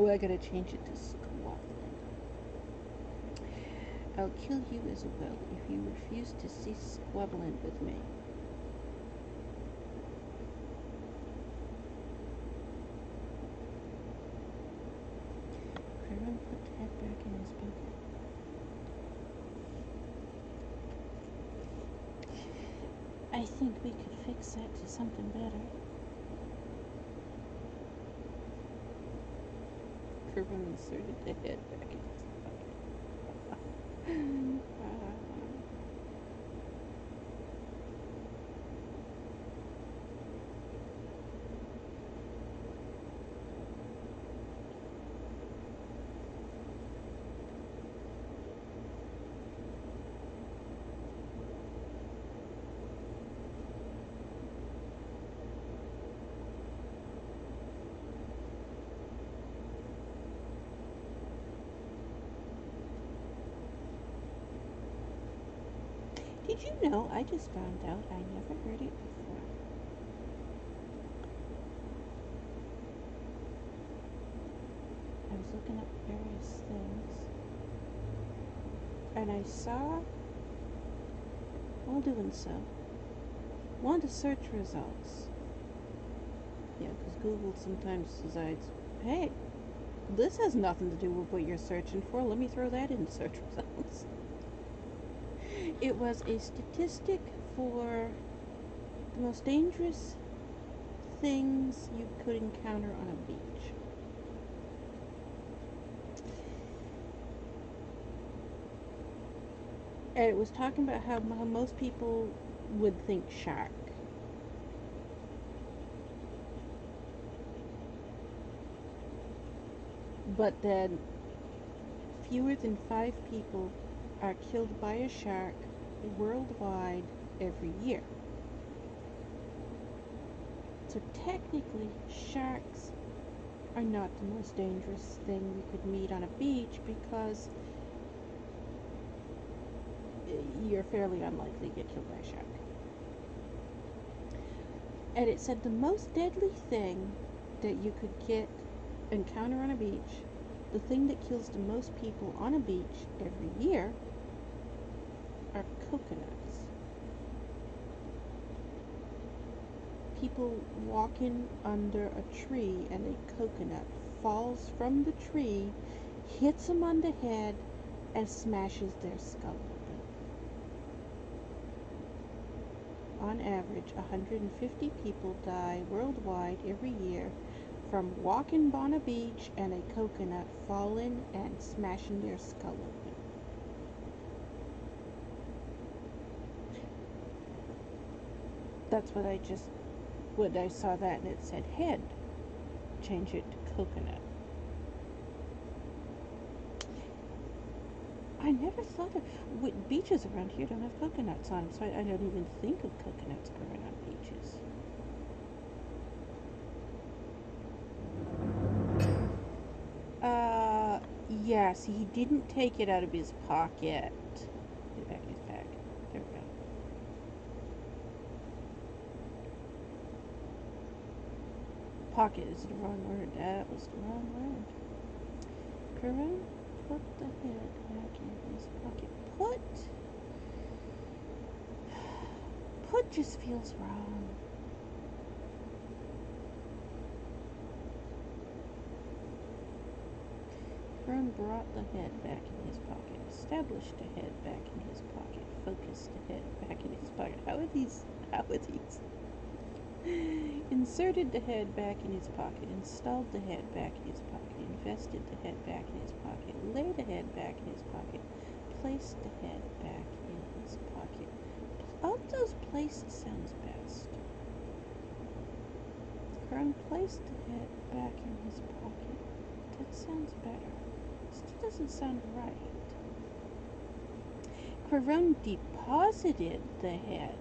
Oh, I gotta change it to squabbling. I'll kill you as well if you refuse to cease squabbling with me. Quaraun put the head back in his pocket. I think we could fix that to something better. Quaraun inserted the head back in his pocket. Did you know, I just found out I never heard it before. I was looking up various things, and I saw, while doing so, one of the search results. Yeah, because Google sometimes decides, hey, this has nothing to do with what you're searching for. Let me throw that in search results. It was a statistic for the most dangerous things you could encounter on a beach. And it was talking about how most people would think shark. But then fewer than 5 people are killed by a shark worldwide every year. So technically, sharks are not the most dangerous thing you could meet on a beach because you're fairly unlikely to get killed by a shark. And it said the most deadly thing that you could encounter on a beach, the thing that kills the most people on a beach every year, are coconuts. People walking under a tree and a coconut falls from the tree, hits them on the head, and smashes their skull open. On average, 150 people die worldwide every year from walking on a beach and a coconut falling and smashing their skull open. That's what when I saw that and it said head, change it to coconut. I never thought of, beaches around here don't have coconuts on them, so I don't even think of coconuts growing on beaches. Yes, he didn't take it out of his pocket. Get it back in his bag. There we go. Pocket is the wrong word. That was the wrong word. Quaraun put the head back in his pocket. Put just feels wrong. Quaraun brought the head back in his pocket, established the head back in his pocket, focused the head back in his pocket. How are these? Inserted the head back in his pocket, installed the head back in his pocket, invested the head back in his pocket, laid the head back in his pocket, placed the head back in his pocket. Of those places sounds best. Quaraun placed the head back in his pocket. That sounds better. Still doesn't sound right. Quaraun deposited the head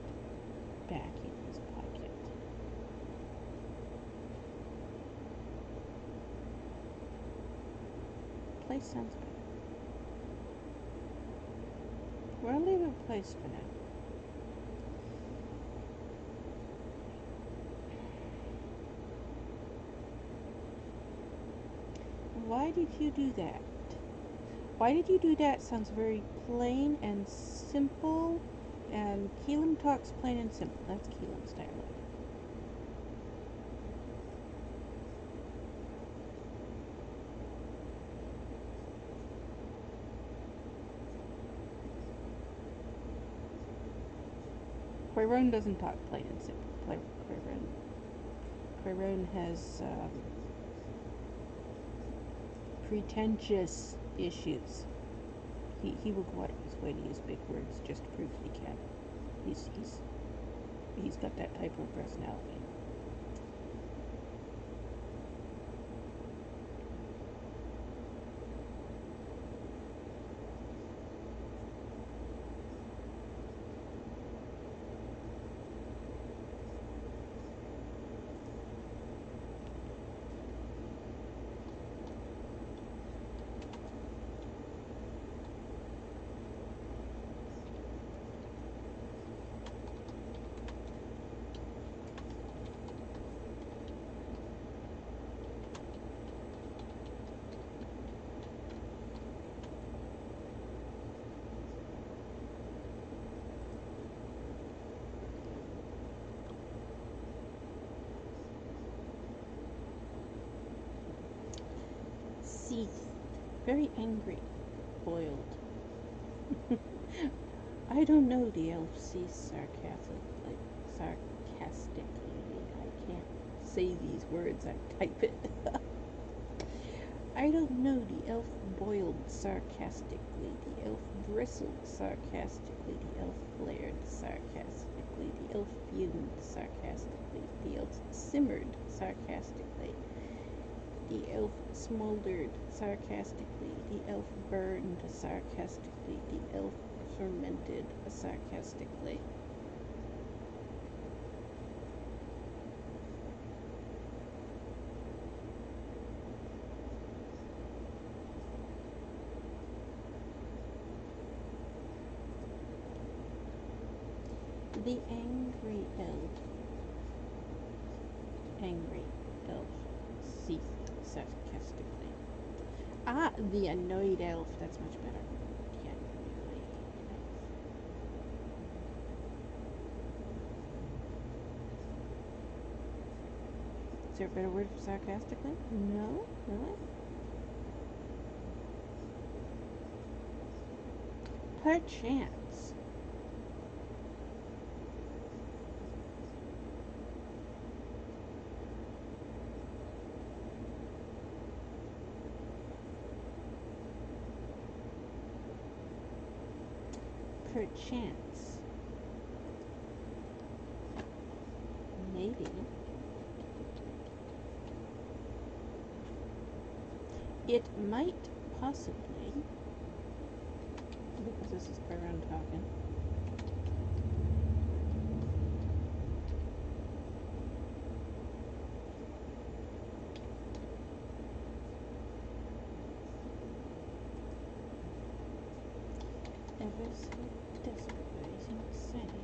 back in his pocket. Place sounds better. We'll leave it place for now. Why did you do that? Why did you do that? Sounds very plain and simple. And Kelim talks plain and simple. That's Kelim's dialogue. Quaraun doesn't talk plain and simple. Quaraun has pretentious issues. He will go out of his way to use big words just to prove that he can. He's got that type of personality. Seethed, very angry, boiled. I don't know, the elf sees sarcastically. I can't say these words, I type it. I don't know, the elf boiled sarcastically, the elf bristled sarcastically, the elf flared sarcastically, the elf fumed sarcastically, the elf simmered sarcastically, the elf smoldered sarcastically, the elf burned sarcastically, the elf fermented sarcastically. The angry elf seethed sarcastically. Ah, the annoyed elf, that's much better. The annoyed elf. Is there a better word for sarcastically? No? Really? Perchance. Perchance. Maybe. It might possibly, because this is Quaraun talking. Ever so desperately, as you were saying.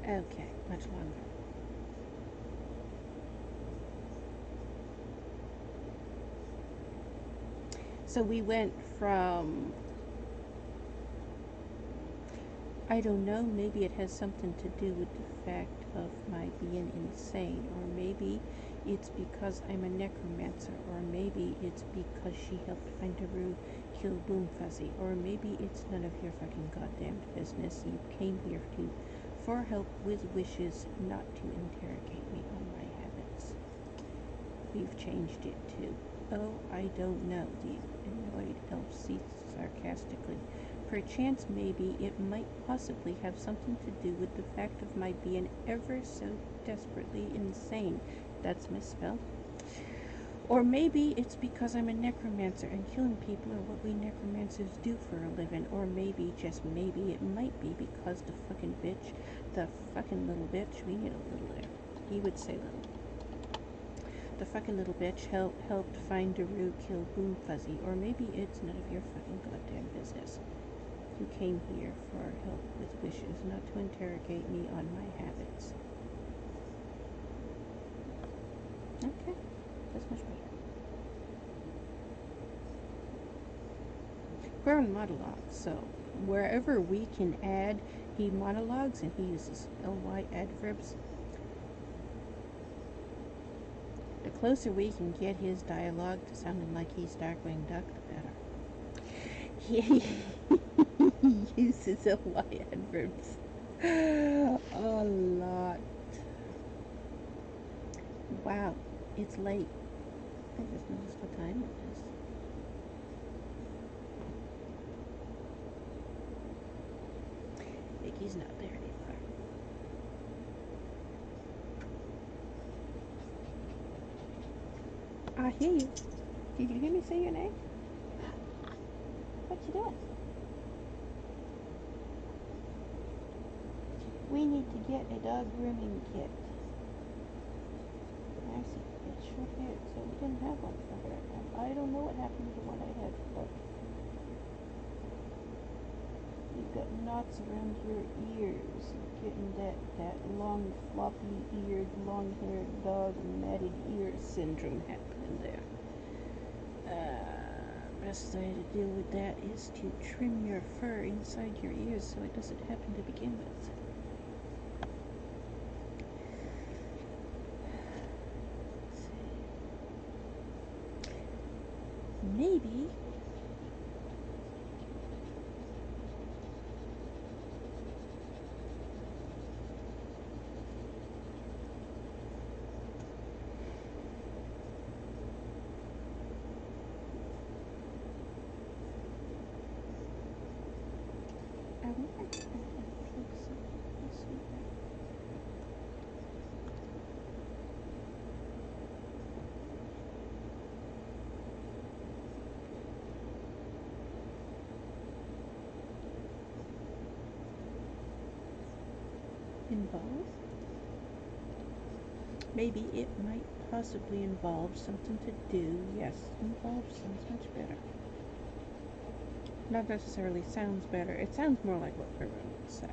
Okay, much longer. So we went from I don't know, maybe it has something to do with the fact of my being insane, or maybe it's because I'm a necromancer, or maybe it's because she helped find Daru, kill Boom Fuzzy, or maybe it's none of your fucking goddamn business. You came here for help with wishes, not to interrogate me on my habits. We've changed it too. Oh, I don't know, the annoyed elf ceased sarcastically. Perchance, maybe, it might possibly have something to do with the fact of my being ever so desperately insane. That's misspelled. Or maybe it's because I'm a necromancer and killing people are what we necromancers do for a living. Or maybe, just maybe, it might be because the fucking little bitch, we need a little there. He would say little. The fucking little bitch helped find Daru, kill Boom Fuzzy. Or maybe it's none of your fucking goddamn business. You came here for help with wishes, not to interrogate me on my habits. Okay, that's much better. Quaraun monologues, so wherever we can add, he monologues and he uses ly adverbs. The closer we can get his dialogue to sounding like he's Darkwing Duck, the better. He uses ly adverbs a lot. Wow, it's late. I just noticed what time it is. Vicky's not there anymore. I hear you. Did you hear me say your name? What you doing? We need to get a dog grooming kit. Actually, it's short haired, so we didn't have one for her. And I don't know what happened to the one I had for her. You've got knots around your ears. Getting that long, floppy-eared, long-haired dog matted ear syndrome happening there. Best way to deal with that is to trim your fur inside your ears so it doesn't happen to begin with. Maybe involve? Maybe it might possibly involve something to do. Yes, involve sounds much better. Not necessarily sounds better. It sounds more like what Quaraun would say.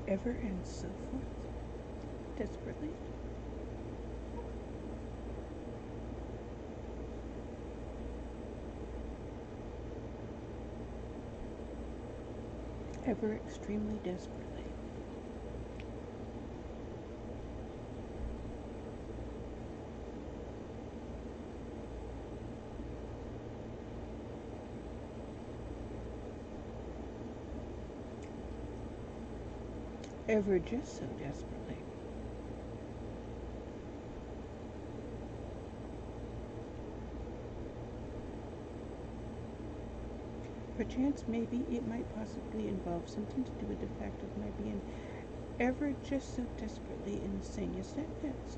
Ever and so forth. Desperately. Ever extremely desperately. Ever just so desperately. Perchance, maybe it might possibly involve something to do with the fact of my being ever just so desperately insane. Yes, that fits.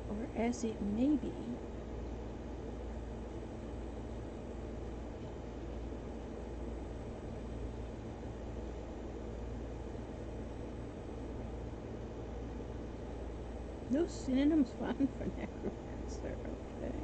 Or as it may be, no synonyms found for necromancer, okay?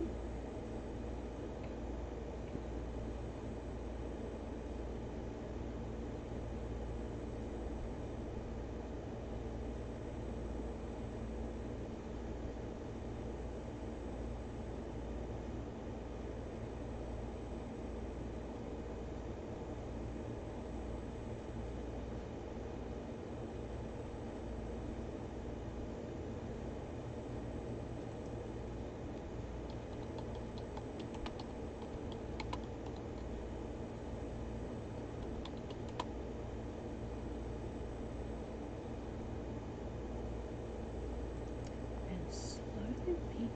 And slaughtered people.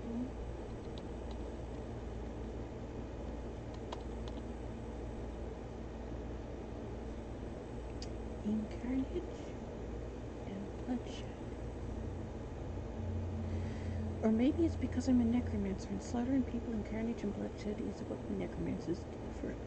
In carnage and bloodshed. Or maybe it's because I'm a necromancer and slaughtering people in carnage and bloodshed is what necromancers do for a living.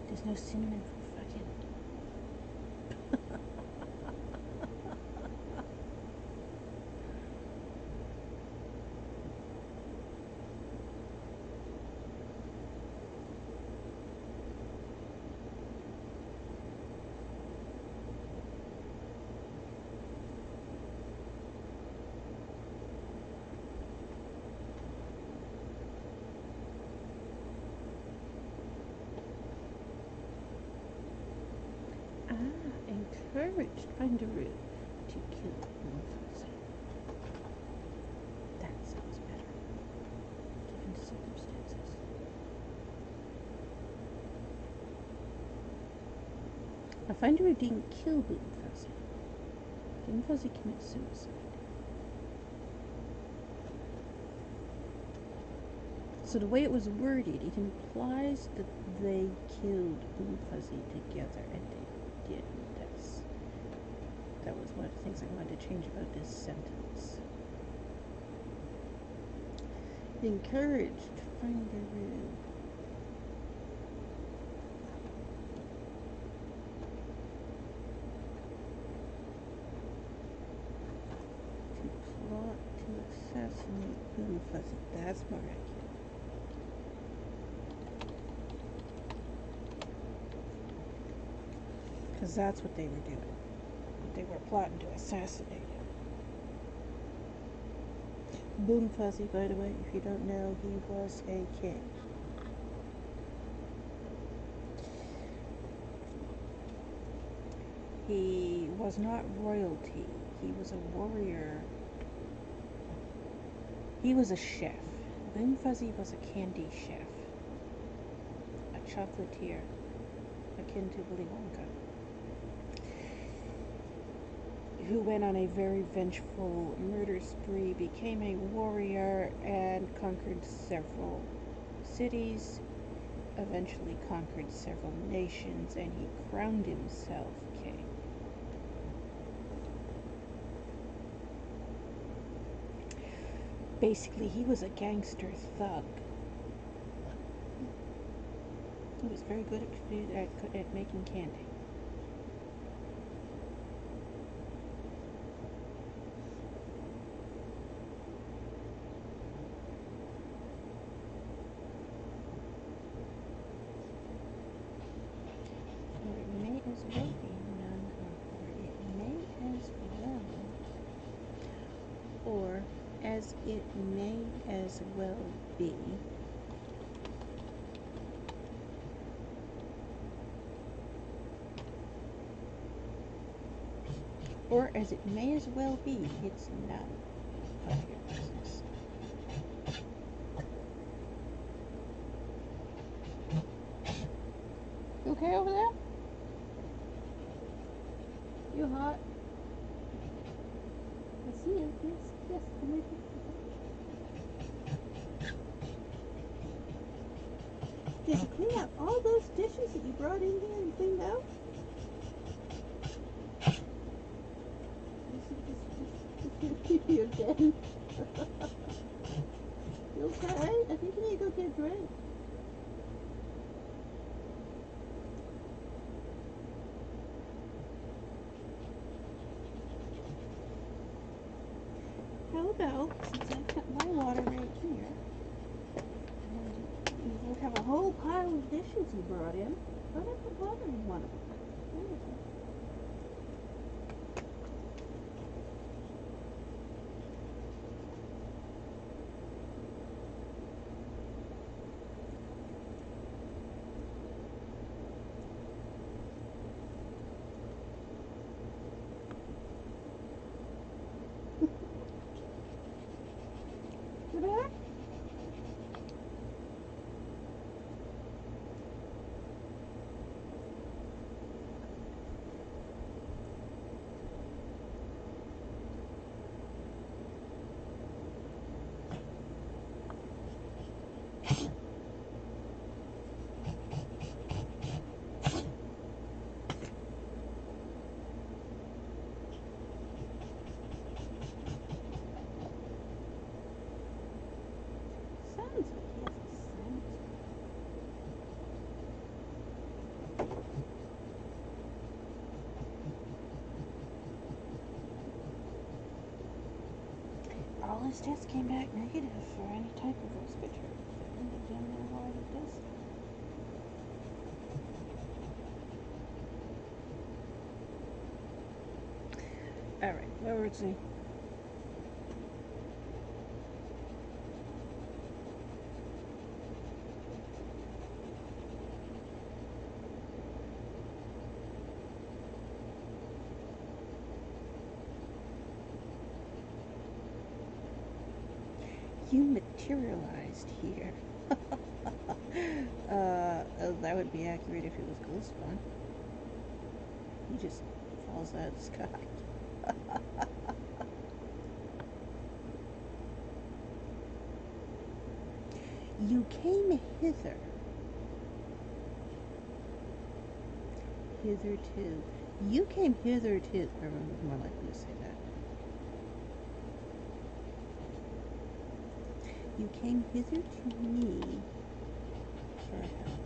There's no cinnamon for fucking. Encouraged Thunderoo to kill Moonfuzzy. That sounds better, given the circumstances. Now Thunderoo didn't kill Moonfuzzy. Moonfuzzy committed suicide. So the way it was worded, it implies that they killed Moonfuzzy together, and they did. That was one of the things I wanted to change about this sentence. Encouraged Thunderoo Assassinate Boom Fuzzy. That's more accurate. Because that's what they were doing. They were plotting to assassinate him. Boom Fuzzy, by the way, if you don't know, he was a king. He was not royalty. He was a warrior. He was a chef. Boom Fuzzy was a candy chef. A chocolatier. Akin to Willy Wonka. Who went on a very vengeful murder spree, became a warrior, and conquered several cities, eventually conquered several nations, and he crowned himself king. Basically, he was a gangster thug. He was very good at making candy. As it may as well be. Or as it may as well be, it's none of your business. You okay over there? You hot? I see you. Yes, come here. Did you clean out all those dishes that you brought in here and cleaned out? Just gonna keep you again. You okay? I think you need to go get a drink. How about, since I've got my water right here, you have a whole pile of dishes you brought in. Why don't I put water in one of them? You back? All his tests came back negative for any type of respiratory infection. They didn't know why he does it. Alright, what were we saying? You materialized here. That would be accurate if it was Ghost Spawn. He just falls out of the sky. You came hither. Hitherto. You came hitherto. Or more likely to say that. You came hither to me for help.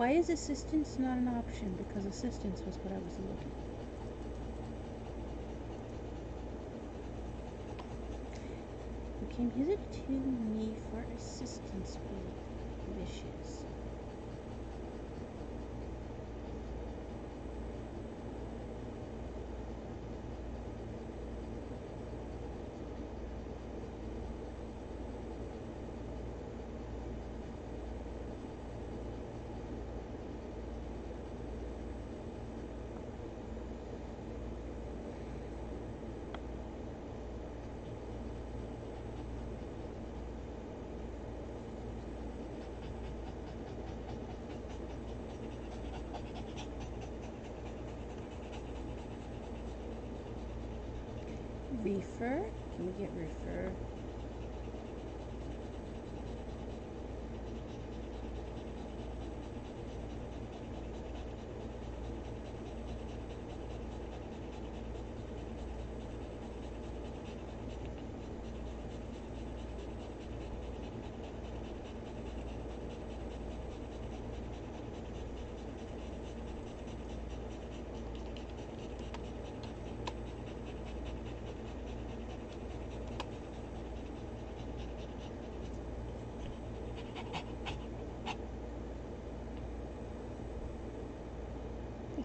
Why is assistance not an option? Because assistance was what I was looking for. Who came hither to me for assistance with wishes. Refer? Can we get refer?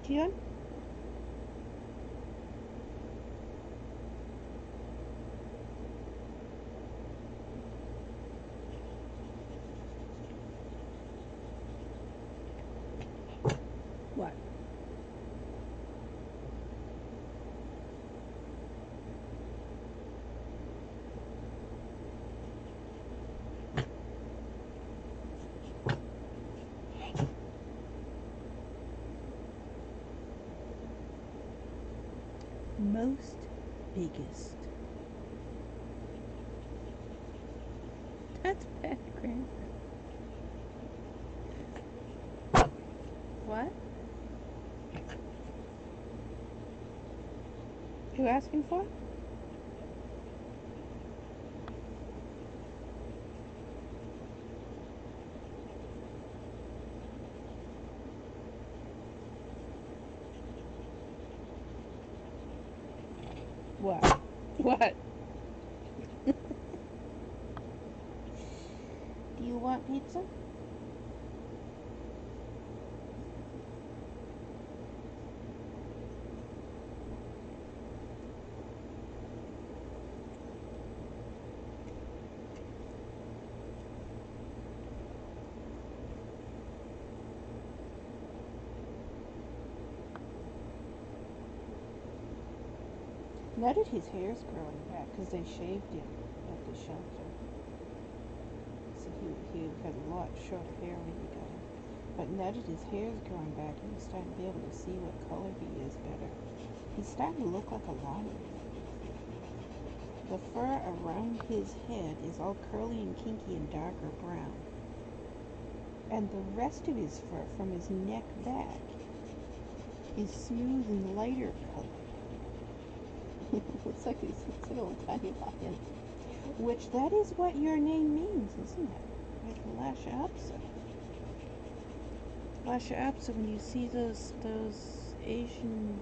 Tion? What? Most biggest. That's bad grammar. What? You asking for? What? What? Do you want pizza? Now that his hair's growing back because they shaved him at the shelter. So he had a lot shorter hair when we got him. But now that his hair's growing back and he's starting to be able to see what color he is better, he's starting to look like a lion. The fur around his head is all curly and kinky and darker brown. And the rest of his fur from his neck back is smooth and lighter color. Looks like he's a little tiny lion. Which that is what your name means, isn't it? Like Lasha Apsa. Lasha Apsa, when you see those Asian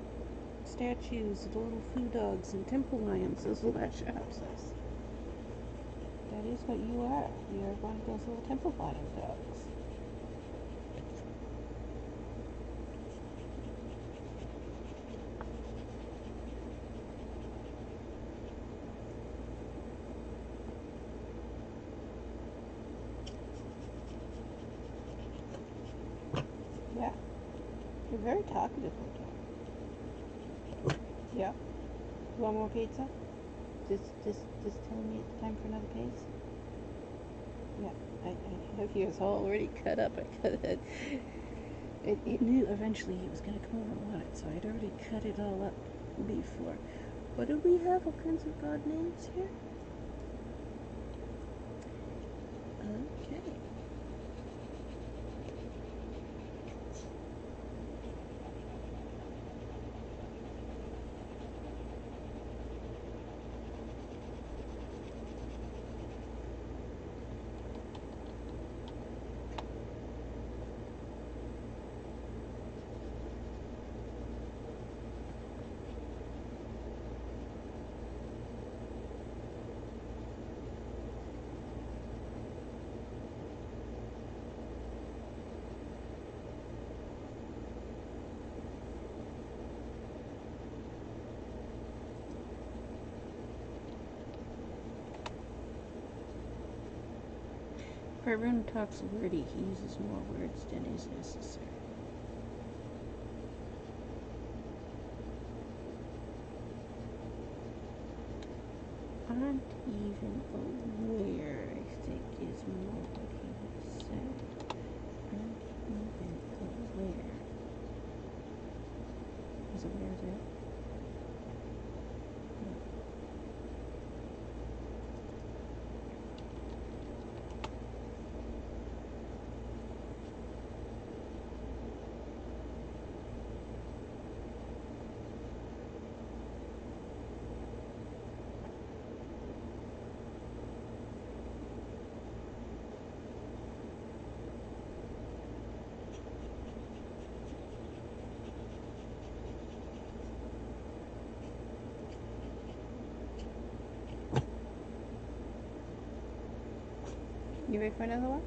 statues, the little foo dogs and temple lions, those are Lasha Apsas. That is what you are. You are one of those little temple lion dogs. Yeah, you're very talkative, little dog. Yeah. You want more pizza? Just telling me it's time for another piece? Yeah, I have yours already cut up. It knew eventually he was going to come over and want it, so I'd already cut it all up before. What do we have? All kinds of god names here? Okay. Quaraun talks wordy. He uses more words than is necessary. Aren't even aware, I think, is more what he would say. Aren't even aware. Is aware there? No. You ready for another one?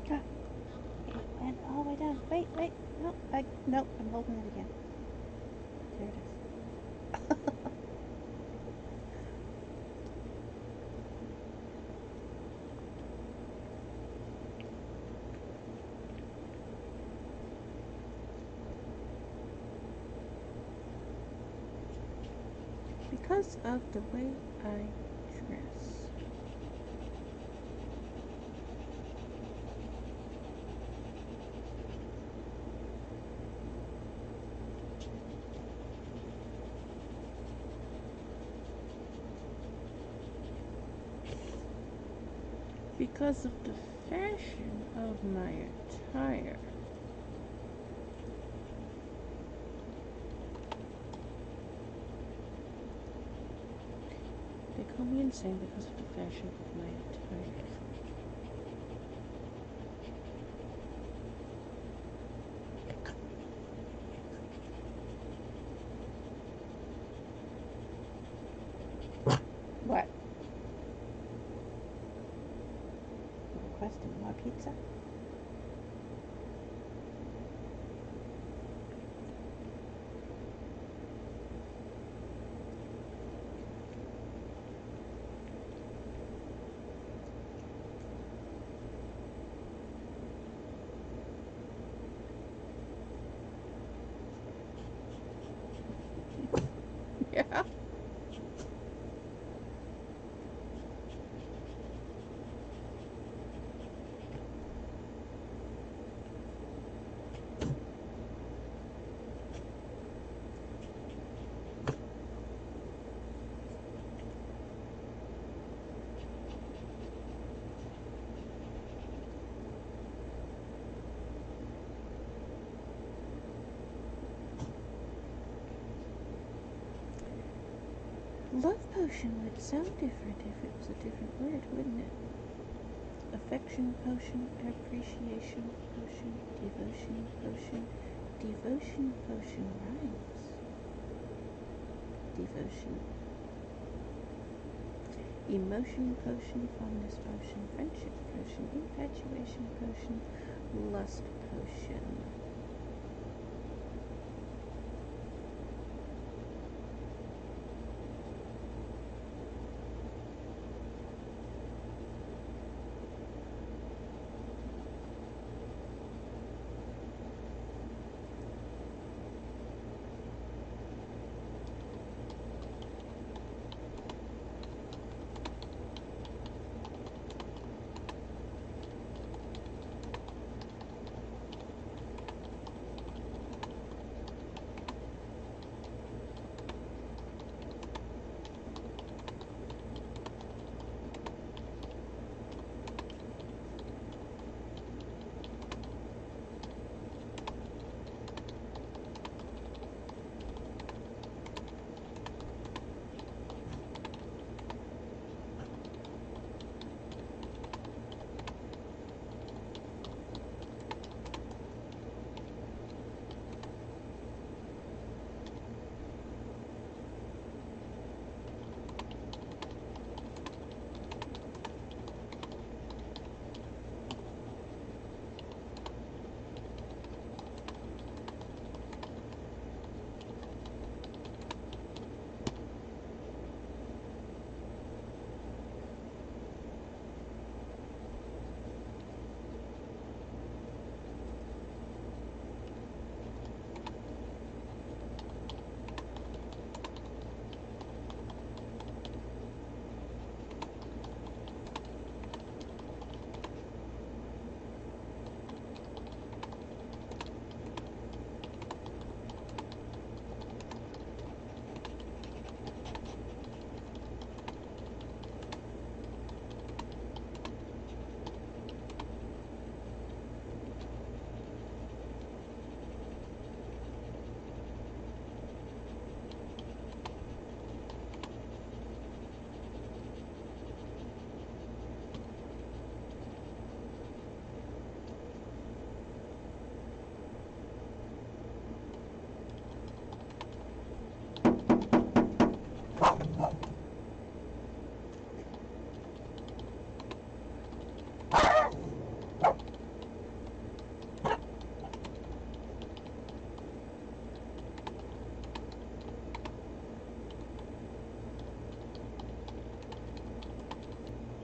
Ah, it went all the way down. Wait, no, nope, I'm holding it again. There it is. Because of the way I dress. Because of the fashion of my attire. They call me insane because of the fashion of my attire. What? Requesting more pizza? Yeah. Love potion would sound different if it was a different word, wouldn't it? Affection potion, appreciation potion, devotion potion. Devotion potion rhymes. Devotion. Emotion potion, fondness potion, friendship potion, infatuation potion, lust potion.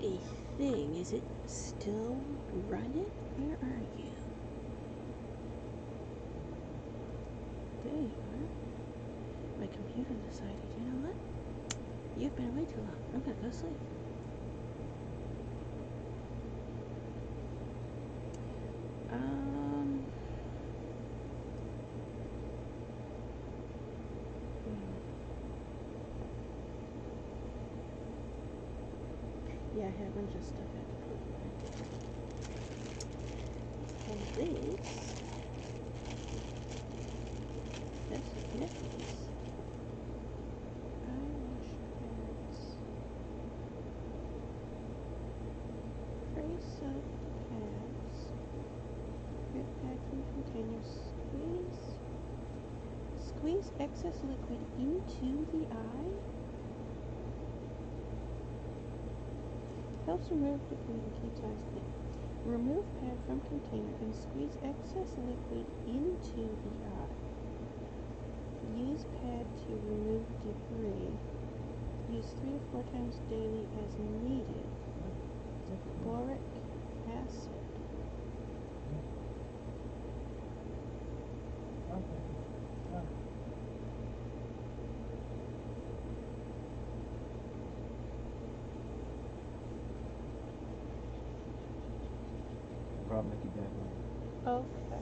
a thing. Is it still running? Where are you? There you are. My computer decided, you know what? You've been away too long. I'm gonna go sleep. Yeah, I had a bunch of stuff I had to put away. And these, this is Nicky's eyewash pads, trace soap pads, grip pad from container, squeeze excess liquid into the eye. Helps remove debris and keeps eyes clean. Remove pad from container and squeeze excess liquid into the eye. Use pad to remove debris. Use 3 to 4 times daily as needed. Boric acid. I'll make you that one. Okay.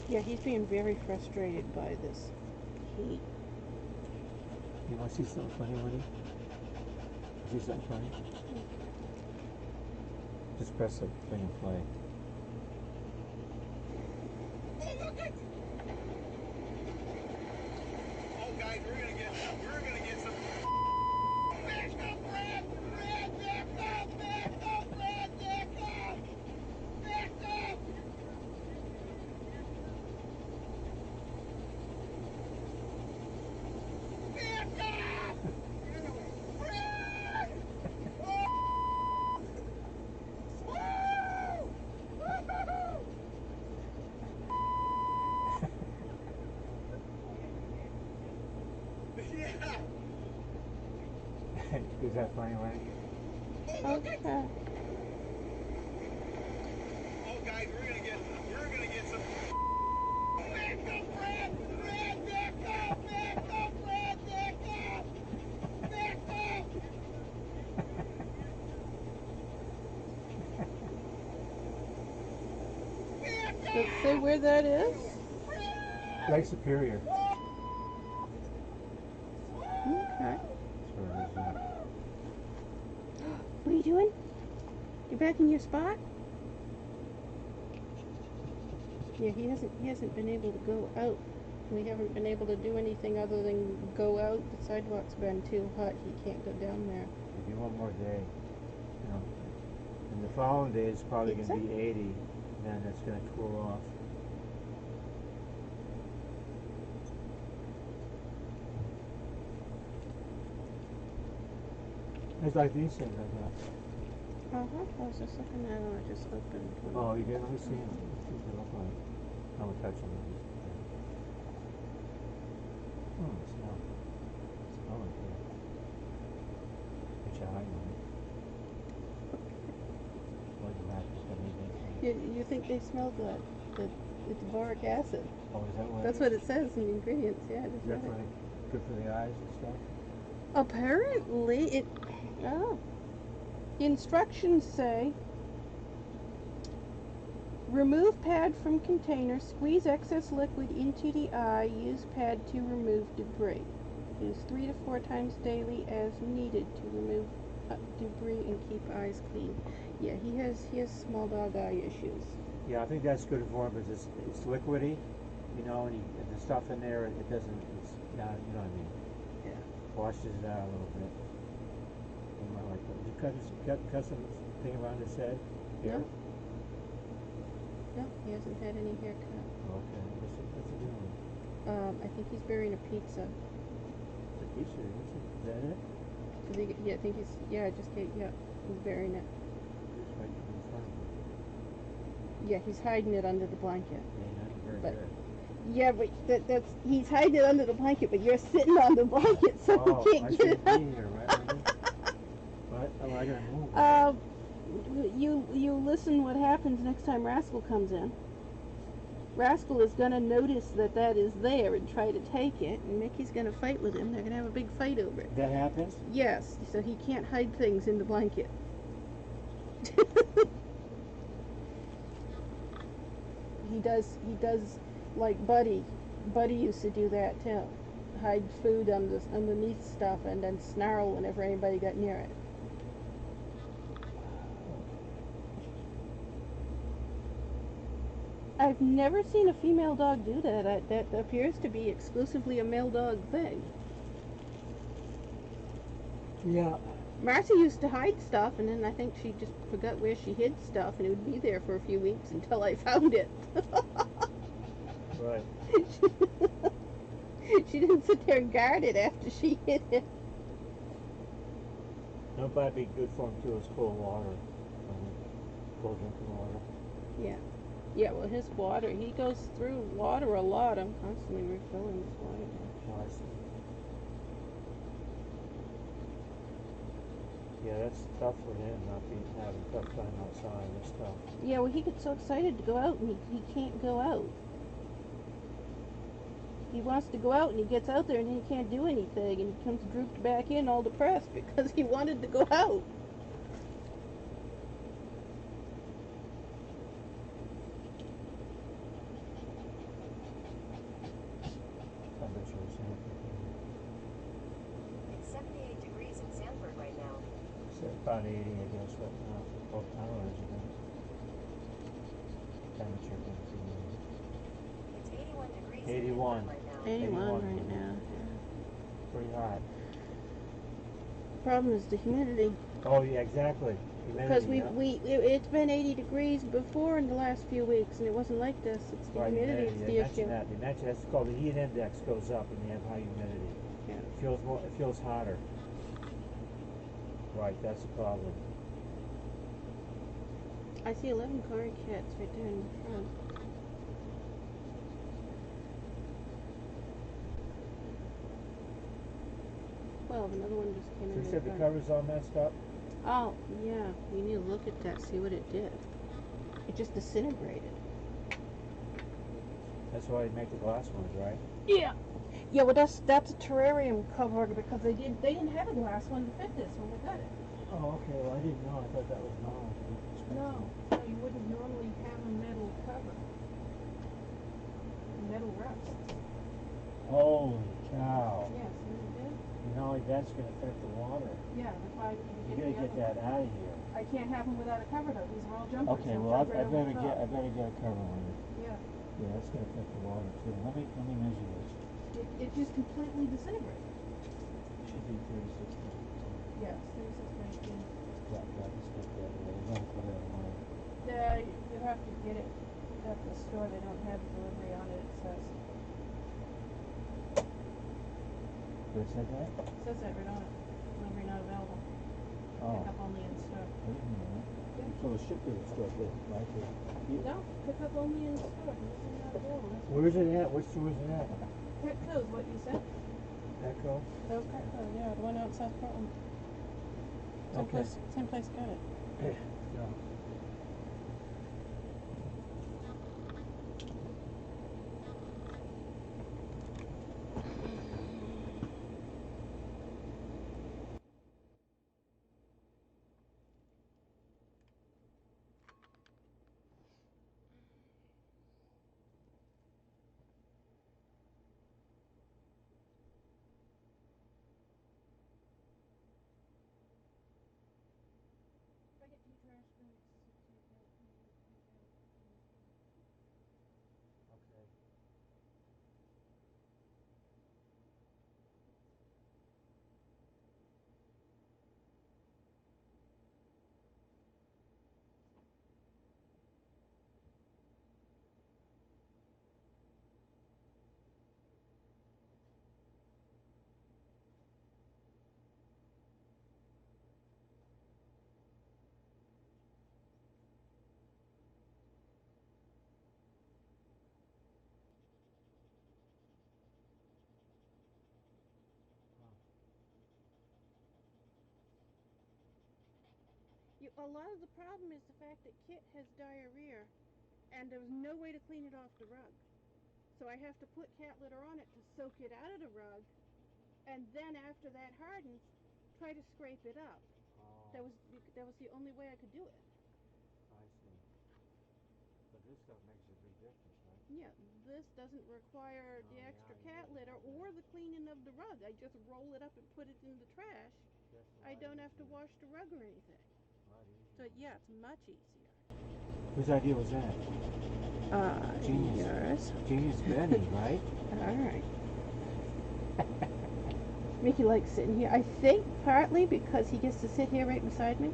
Yeah, he's being very frustrated by this heat. You want to see something funny, Woody? See something funny? Just press the thing and play. Oh, look it! Oh, guys, we're gonna get some. Back up, Brad! Brad, back up! Back up, Brad! Back up! Back up! Back up! Brad! Oh! Yeah. Is that funny, Woody? Okay. Oh, guys, we're gonna get some. Back up, Brad! Brad, back up! Back up, Brad! Back up! Back up! Does it say where that is? Lake Superior. Okay. That's where it is, yeah. What are you doing? You're back in your spot? Yeah, he hasn't been able to go out. We haven't been able to do anything other than go out. The sidewalk's been too hot. He can't go down there. Maybe one more day, you know. And the following day is probably going to be 80. Then it's going to cool off. It's like these things like that. I was just looking at them. I just opened one. Oh, you get? Let me see them. Let's see what they look like. I will touch them. Smell. Smell like that. Get your eye on it. What is that? You think they smell good? It's boric acid. Oh, is that what? That's what it says in the ingredients. Yeah, Is that for good for the eyes and stuff? Apparently, it. Oh. The instructions say, remove pad from container, squeeze excess liquid into the eye, use pad to remove debris. Use 3 to 4 times daily as needed to remove debris and keep eyes clean. Yeah, he has small dog eye issues. Yeah, I think that's good for him because it's liquidy, you know, and the stuff in there, it doesn't, it's not, you know what I mean? Yeah. Washes it out a little bit. You might like that. Did you cut something around his head? Hair? No, he hasn't had any haircut. Okay, what's he doing? I think he's burying a pizza. The Is that it? Yeah, I think he's, yeah, just get, yeah, he's burying it. Right in front of me. Yeah, he's hiding it under the blanket. Yeah, not very But- good. Yeah, but he's hiding it under the blanket, but you're sitting on the blanket, so Oh, you I can't shouldn't get be it. here, right? What? Oh, I gotta move. Right? You listen what happens next time Rascal comes in. Rascal is gonna notice that is there and try to take it, and Mickey's gonna fight with him. They're gonna have a big fight over it. That happens? Yes, so he can't hide things in the blanket. He does like Buddy. Buddy used to do that too. Hide food underneath stuff and then snarl whenever anybody got near it. I've never seen a female dog do that. That appears to be exclusively a male dog thing. Yeah. Marcy used to hide stuff, and then I think she just forgot where she hid stuff, and it would be there for a few weeks until I found it. Right. She didn't sit there and guard it after she hid it. That might be good for him too, is cold water. Cold drinking water. Yeah. Yeah, well, his water, he goes through water a lot. I'm constantly refilling his water. Oh, I see. Yeah, that's tough for him, not having tough time outside. That's tough. Yeah, well, he gets so excited to go out, and he can't go out. He wants to go out, and he gets out there, and then he can't do anything, and he comes drooped back in all depressed because he wanted to go out. Temperature is It's 78 degrees in Sanford right now. about 80, I guess, right now. Both hours ago. Temperature continues. It's 81 degrees 81. in Sanford right now. 81 right now. Pretty hot. Problem is the humidity. Oh, yeah, exactly. Because Humidity, it's been 80 degrees before in the last few weeks, and it wasn't like this. It's the right, humidity is They the mentioned issue. that. They mentioned that's called the heat index goes up when you have high humidity. Yeah. It feels hotter. Right, that's the problem. I see 11 cory cats right there in the front. Another one just came So in. you said the cover's all messed up? Oh, yeah. You need to look at that, see what it did. It just disintegrated. That's why you make the glass ones, right? Yeah. Yeah, well that's a terrarium cover because they didn't have a glass one to fit this when we got it. Oh, okay. Well, I didn't know. I thought that was normal. No, you wouldn't normally have a metal cover. Metal rust. Holy cow. Yes, you did. You know, that's going to affect the water. Yeah, that's why You got to get that out of here. I can't have them without a cover though. These are all jumpers. Okay, They'll well, jump right I over the better top. get a cover on it. Yeah. Yeah, that's going to affect the water too. Let me measure this. It just completely disintegrated. Should be 36. Yes, 3619. Yeah, just get that. We're going to put it away. Yeah, you have to get it at the store. They don't have delivery on it. It says. Did it say that? It says that right on it. Delivery not available. Oh, Pick up only in store. I didn't know that. So the shipper is still there, right? No, pick up only in store. Delivery not available. That's Where is it at? Which store is it at? Petco's what you said. Echo? Oh, Petco, yeah, the one out in South Portland. Okay. Same place got it. Yeah. I get two trash bags. A lot of the problem is the fact that Kit has diarrhea, and there's no way to clean it off the rug. So I have to put cat litter on it to soak it out of the rug, and then after that hardens, try to scrape it up. Oh, That was the only way I could do it. I see. But this stuff makes a big difference, right? Yeah, this doesn't require the Oh, extra yeah, cat you litter have or that. the cleaning of the rug. I just roll it up and put it in the trash. That's a I lot don't have to easier. wash the rug or anything. A lot easier. So yeah, it's much easier. Whose idea was that? Genius. Yours. Genius Benny, right? All right. Mickey likes sitting here. I think partly because he gets to sit here right beside me.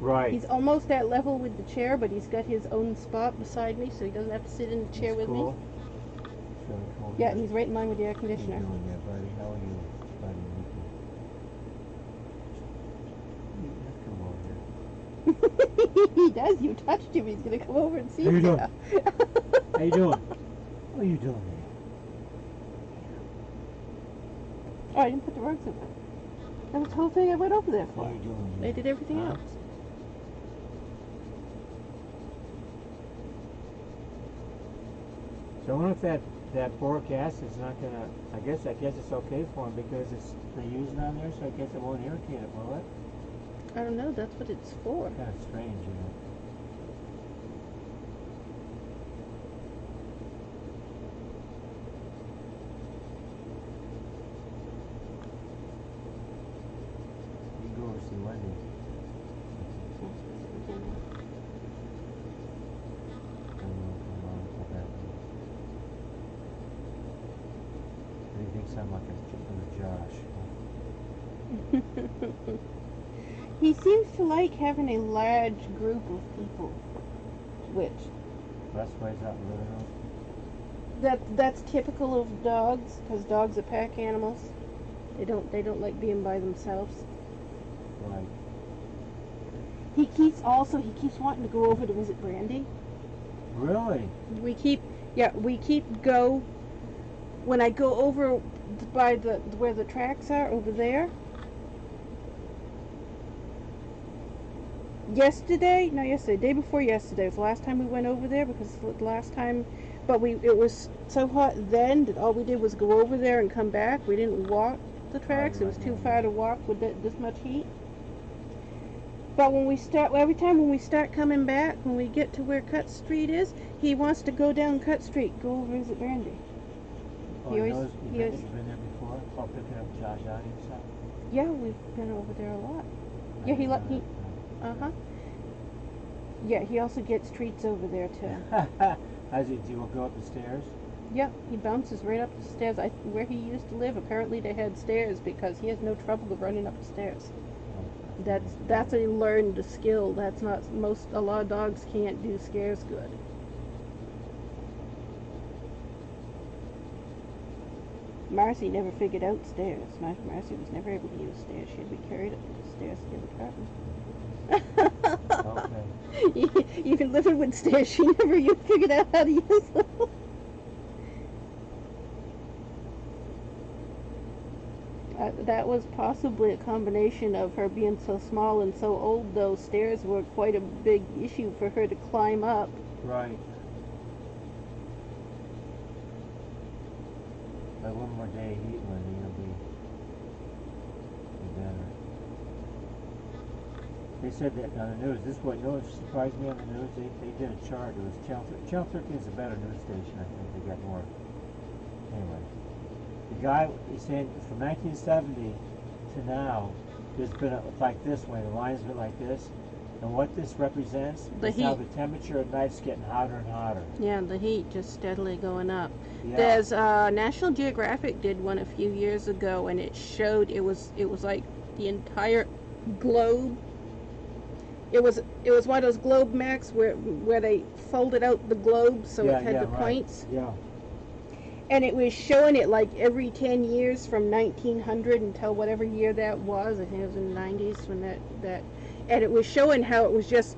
Right. He's almost at level with the chair, but he's got his own spot beside me, so he doesn't have to sit in the chair with cool. me. It's really cool. Yeah, and he's right in line with the air What are you conditioner. doing there, buddy? How are you, buddy? You come over here. He does. You touched him. He's gonna come over and see How you you. doing? How you doing? What are you doing there? Oh, I didn't put the rugs in there. That was the whole thing I went over there What for. are you doing I there? did everything Huh? else. So I wonder if that boric acid's not gonna. I guess it's okay for him because they're using on there, so I guess it won't irritate it, will it? I don't know. That's what it's for. Kind of strange, you know. You can go over and see Wendy. He thinks I'm like a Josh. He seems to like having a large group of people, which That's why he's out in the living room. that's typical of dogs, because dogs are pack animals. They don't like being by themselves. Right. He keeps wanting to go over to visit Brandy. Really? We keep when I go over by where the tracks are over there. Day before yesterday was the last time we went over there, because the last time, but it was so hot then that all we did was go over there and come back. We didn't walk the tracks. It was too far to walk with this much heat. But every time when we start coming back, when we get to where Cut Street is, he wants to go down Cut Street, go over visit Brandy. Oh, you've been there before? Oh, picking up Josh out and stuff? Yeah, we've been over there a lot. Yeah, Yeah, he also gets treats over there too. Do you go up the stairs? Yeah, he bounces right up the stairs. Where he used to live, apparently they had stairs because he has no trouble running up the stairs. That's a learned skill. That's not a lot of dogs can't do stairs good. Marcy never figured out stairs. Marcy was never able to use stairs. She'd be carried up the stairs to the apartment. Okay. Even living with stairs, she never figured out how to use them. That was possibly a combination of her being so small and so old, though stairs were quite a big issue for her to climb up. Right. By one more day of heat, Wendy, you'll be better. They said that on the news. This is what surprised me on the news. They did a chart. It was Channel 13 is a better news station. I think they got more. Anyway, the guy is saying from 1970 to now, there's been like this way. The line's been like this. And what this represents is how the temperature at night's getting hotter and hotter. Yeah, the heat just steadily going up. Yeah. There's National Geographic did one a few years ago, and it showed it was like the entire globe. It was one of those globe maps where they folded out the globe so it had the points. Yeah. And it was showing it like every 10 years from 1900 until whatever year that was. I think it was in the 90s when that and it was showing how it was just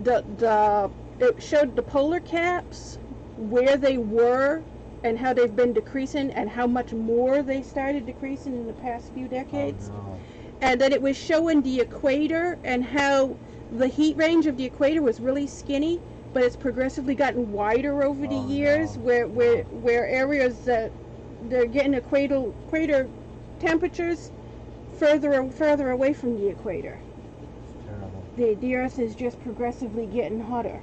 it showed the polar caps, where they were and how they've been decreasing and how much more they started decreasing in the past few decades. Oh, no. and then it was showing the equator and how the heat range of the equator was really skinny, but it's progressively gotten wider over the Oh, years, no. where areas that they're getting equator temperatures further and further away from the equator. It's terrible. The Earth is just progressively getting hotter.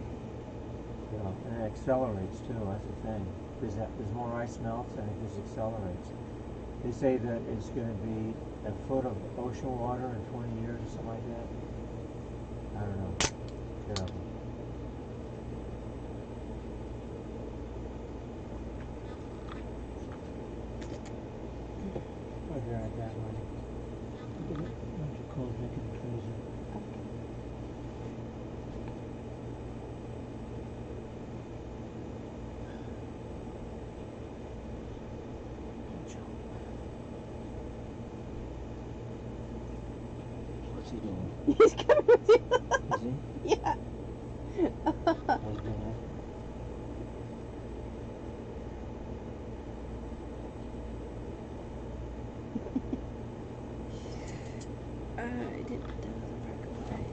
Yeah, and it accelerates too. That's the thing. There's more ice melts, and it just accelerates. They say that it's going to be a foot of ocean water in 20 years or something like that. I don't know. Terrible. I'll be right back, Marty. Look at it. Bunch of cold making me crazy. What's he doing? He's coming with you. Is he? Yeah. How's he doing? I didn't do the work of the day.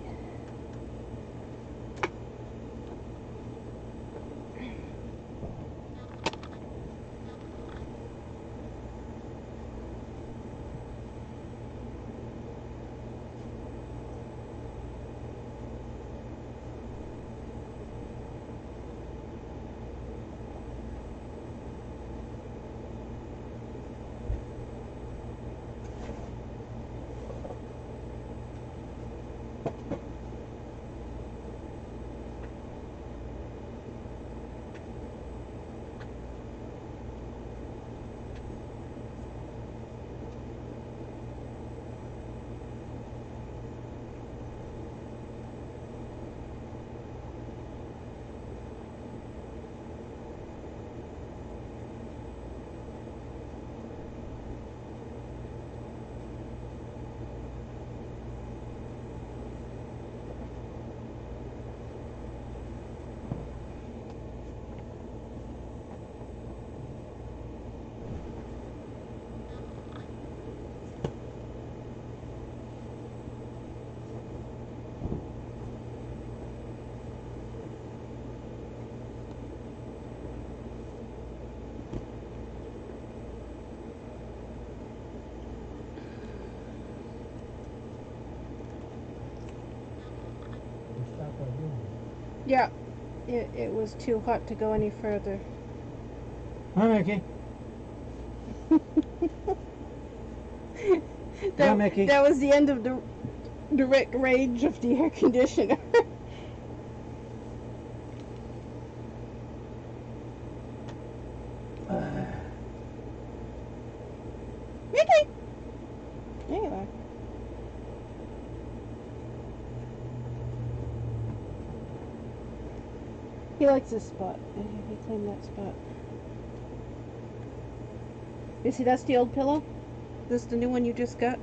Yeah, it was too hot to go any further. Hi, Mickey. Hi, Mickey. That was the end of the direct range of the air conditioner. Mickey! There you are. He likes this spot. He claimed that spot. You see, that's the old pillow? This is the new one you just got?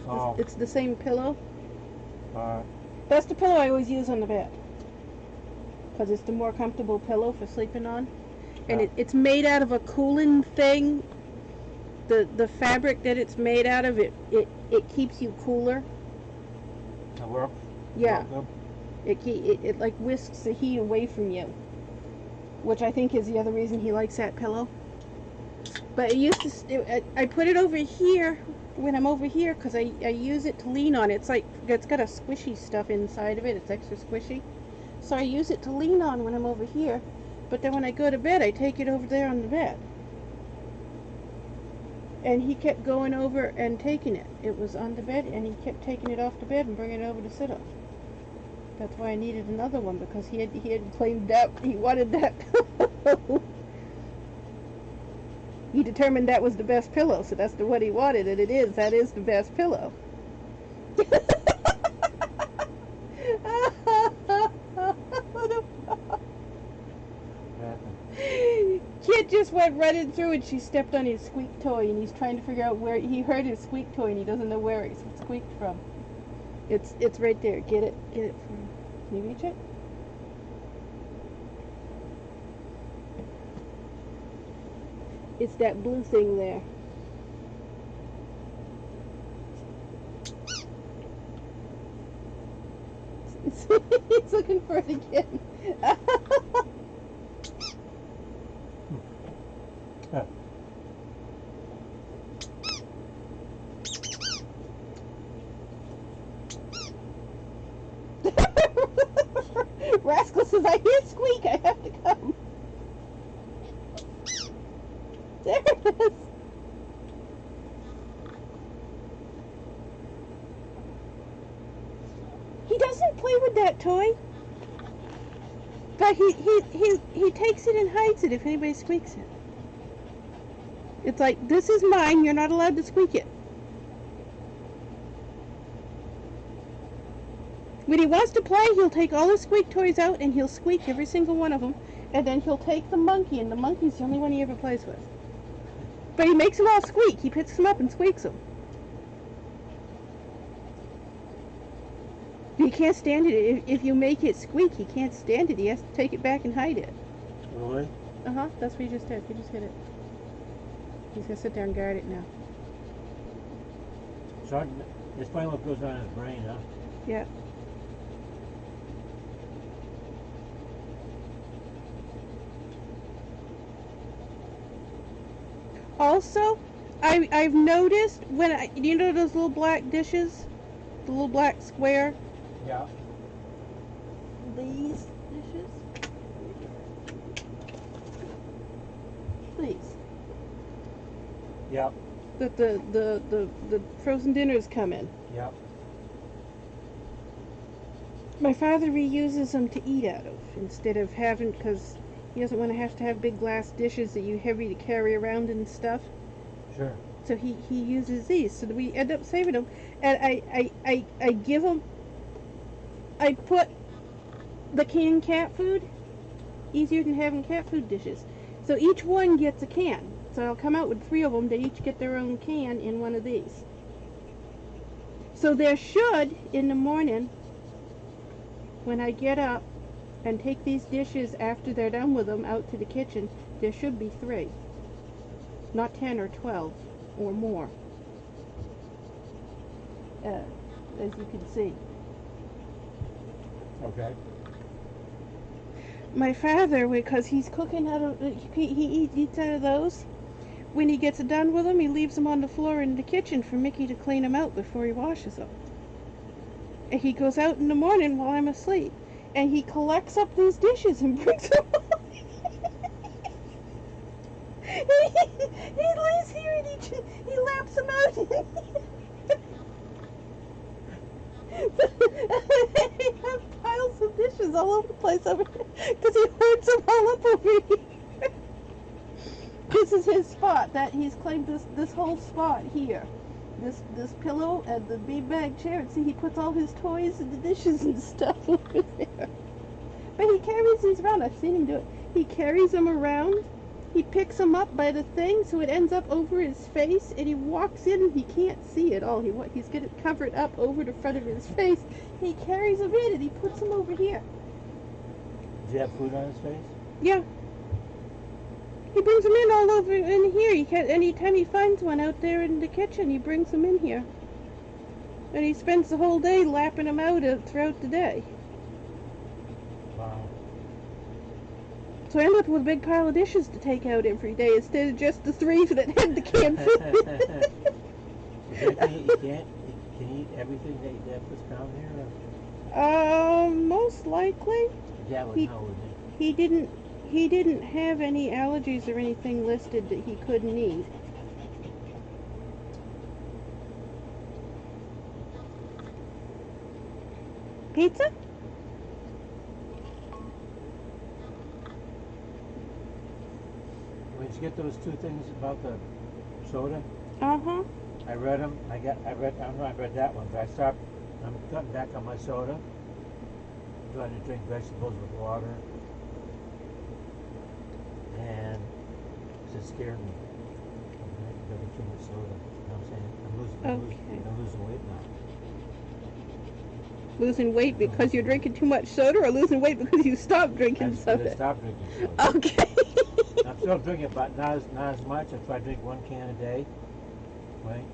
Oh. It's the same pillow? Uh, That's the pillow I always use on the bed. Because it's the more comfortable pillow for sleeping on. And Yeah. it's made out of a cooling thing. The fabric that it's made out of, it keeps you cooler. that works? Yeah. Work It like whisks the heat away from you. Which I think is the other reason he likes that pillow. But it used to, I put it over here when I'm over here because I use it to lean on. It's got a squishy stuff inside of it. It's extra squishy. So I use it to lean on when I'm over here. But then when I go to bed, I take it over there on the bed. And he kept going over and taking it. It was on the bed, and he kept taking it off the bed and bringing it over to sit on. That's why I needed another one, because he had claimed that he wanted that pillow. He determined that was the best pillow, so that's the one he wanted, and that is the best pillow. Kid just went running through and she stepped on his squeak toy, and he's trying to figure out where he heard his squeak toy and he doesn't know where it squeaked from. It's right there. Get it from. Can you reach it? It's that blue thing there. He's looking for it again. Rascal says, I hear squeak, I have to come. There it is. He doesn't play with that toy. But he takes it and hides it if anybody squeaks it. It's like, this is mine, you're not allowed to squeak it. When he wants to play, he'll take all the squeak toys out and he'll squeak every single one of them. And then he'll take the monkey, and the monkey's the only one he ever plays with. But he makes them all squeak. He picks them up and squeaks them. He can't stand it. If you make it squeak, he can't stand it. He has to take it back and hide it. Really? Uh-huh. That's what he just did. He just hit it. He's going to sit there and guard it now. So it's funny what goes on in his brain, huh? Yeah. Also, I've noticed when you know those little black dishes, the little black square. Yeah. These dishes. These. Yeah. That the frozen dinners come in. Yeah. My father reuses them to eat out of instead of having, because he doesn't want to have big glass dishes that you heavy to carry around and stuff. Sure. So he uses these. So we end up saving them, and I give them. I put the canned cat food, easier than having cat food dishes. So each one gets a can. So I'll come out with 3 of them. They each get their own can in one of these. So there should, in the morning, when I get up and take these dishes after they're done with them out to the kitchen, there should be 3. Not 10 or 12 or more. As you can see. Okay. My father, because he's cooking out of, he eats out of those. When he gets done with them, he leaves them on the floor in the kitchen for Mickey to clean them out before he washes them. And he goes out in the morning while I'm asleep, and he collects up these dishes and brings them home. He lays here and he laps them out. He has piles of dishes all over the place over here because he hoards them all up over here. This is his spot. That he's claimed this whole spot here. This pillow and the beanbag chair. And see, he puts all his toys and the dishes and stuff over there. But he carries these around. I've seen him do it. He carries them around. He picks them up by the thing, so it ends up over his face, and he walks in and he can't see it all. He's got it covered up over the front of his face. He carries them in and he puts them over here. Does he have food on his face? Yeah. He brings them in all over in here. Anytime he finds one out there in the kitchen, he brings them in here. And he spends the whole day lapping them out throughout the day. Wow. So I end up with a big pile of dishes to take out every day instead of just the 3 that had the canned food. Can he eat everything that was found here? Most likely. That would know, wouldn't He didn't have any allergies or anything listed that he couldn't eat. Pizza? Did you get those 2 things about the soda? Uh-huh. I read them. I don't know I read that one, but I'm cutting back on my soda. I'm trying to drink vegetables with water. And it just scared me. I'm drinking too much soda. You know what I'm saying? I'm losing weight now. Losing weight because you're drinking too much soda, or losing weight because you stopped drinking soda? I stopped drinking soda. Okay. I'm still drinking, but not as much. If I drink 1 can a day, right?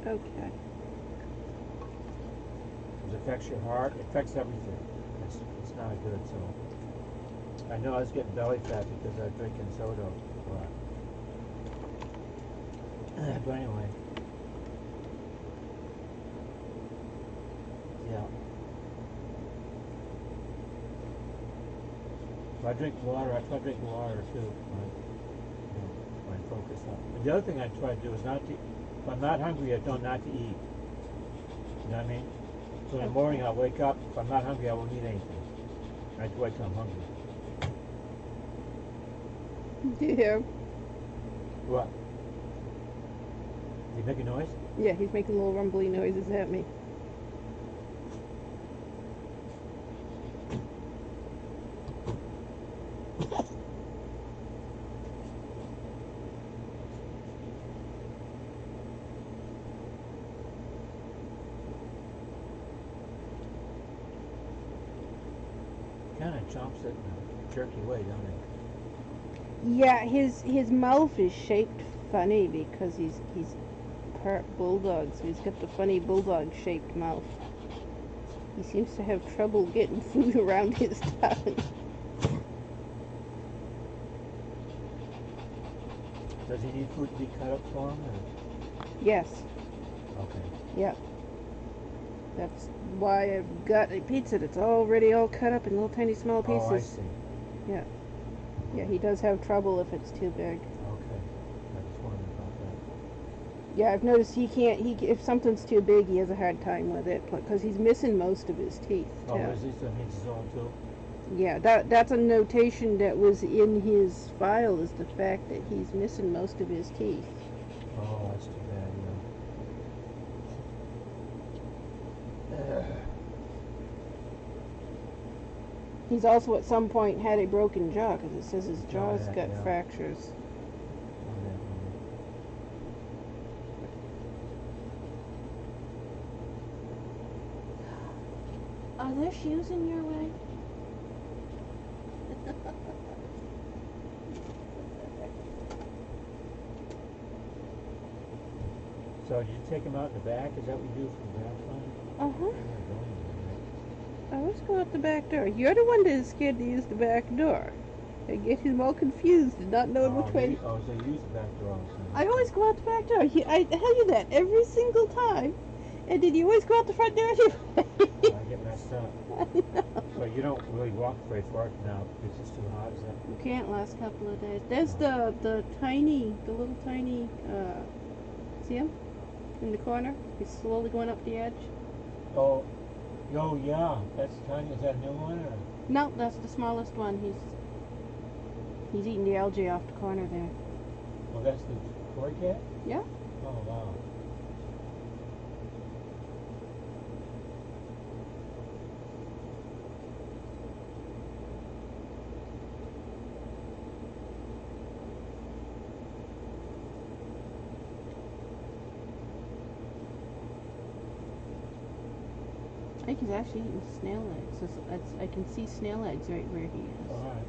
Okay. It affects your heart. It affects everything. It's not good. So I know I was getting belly fat because I was drinking soda a lot. But anyway, yeah. If I drink water, I try to drink water too. When I focus on. But the other thing I try to do is not to. If I'm not hungry, I don't not to eat. You know what I mean? So in the morning, I'll wake up. If I'm not hungry, I won't eat anything. I have to wait till I'm hungry. Do you hear him? What? Did you make a noise? Yeah, he's making little rumbly noises at me. Kind of chomps it in a jerky way, don't it? Yeah, his mouth is shaped funny because he's part bulldog, so he's got the funny bulldog shaped mouth. He seems to have trouble getting food around his tongue. Does he need food to be cut up for him? Or? Yes. Okay. Yep. That's why I've got a pizza that's already all cut up in little tiny small pieces. Oh, I see. Yeah. Yeah, he does have trouble if it's too big. Okay. I just wondered about that. Yeah, I've noticed he if something's too big, he has a hard time with it because he's missing most of his teeth. Oh, too. is he? So he needs his own too? Yeah, that's a notation that was in his file, is the fact that he's missing most of his teeth. Oh, that's too bad, yeah. He's also at some point had a broken jaw because it says his jaw's yeah, got yeah. fractures. Are there shoes in your way? So did you take him out in the back? Is that what you do from the back line? Uh-huh. I always go out the back door. You're the one that is scared to use the back door. I get him all confused and not knowing which way. So you use the back door all the time. I always go out the back door. I tell you that every single time. And did you always go out the front door anyway? I get messed up. I know. But you don't really walk very far now because it's too hot, is that? You can't last couple of days. There's the little tiny, see him? In the corner? He's slowly going up the edge. Oh, yeah. That's tiny. Is that a new one? Or? No, that's the smallest one. He's eating the algae off the corner there. Oh, that's the koi cat? Yeah. Oh, wow. I think he's actually eating snail eggs. I can see snail eggs right where he is. All right.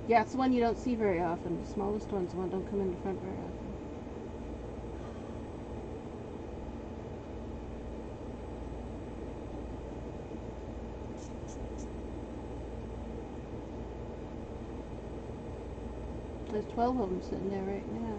Yeah, it's the one you don't see very often. The smallest one's the one don't come in the front very often. There's 12 of them sitting there right now.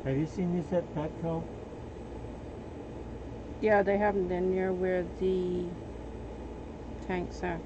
Have you seen this at Petco? Yeah, they have them in near where the tanks are.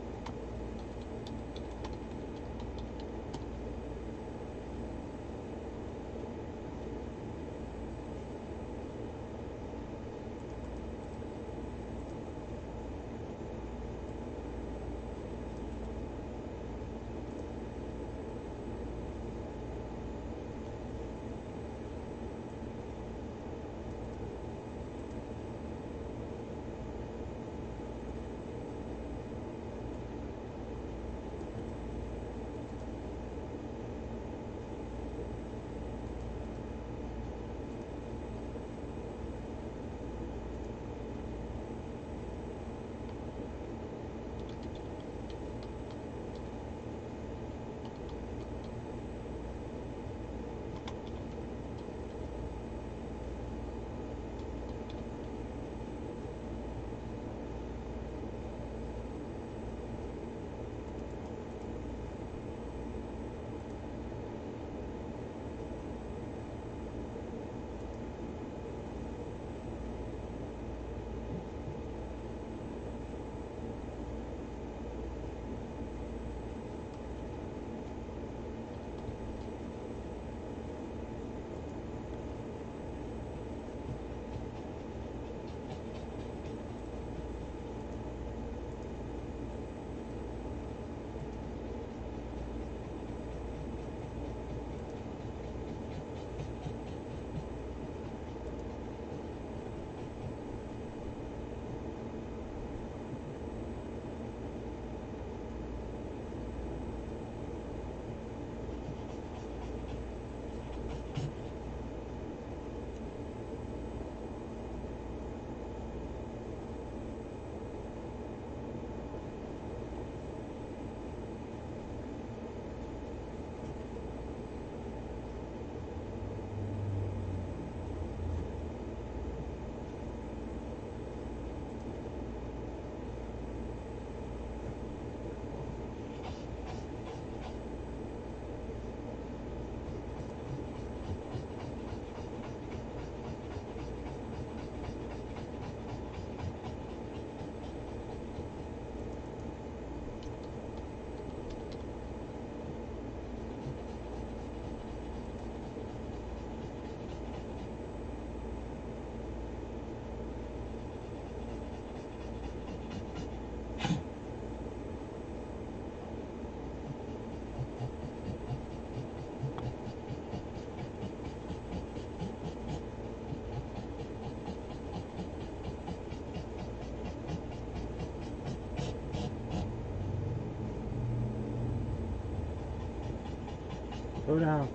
Slow down.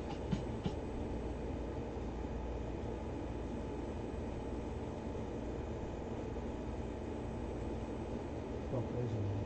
Go crazy, man.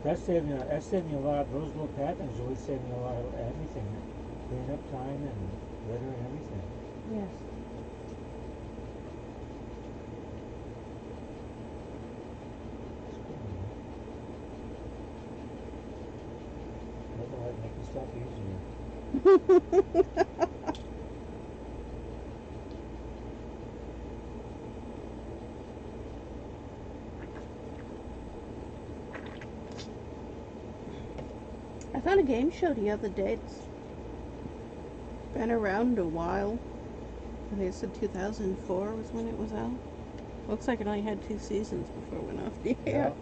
That's saving me a lot. Those little patterns really saved me a lot of everything. Clean up time and litter and everything. Yes. Nothing like making stuff easier. I found a game show the other day. It's been around a while. I think it said 2004 was when it was out. Looks like it only had 2 seasons before it went off the air.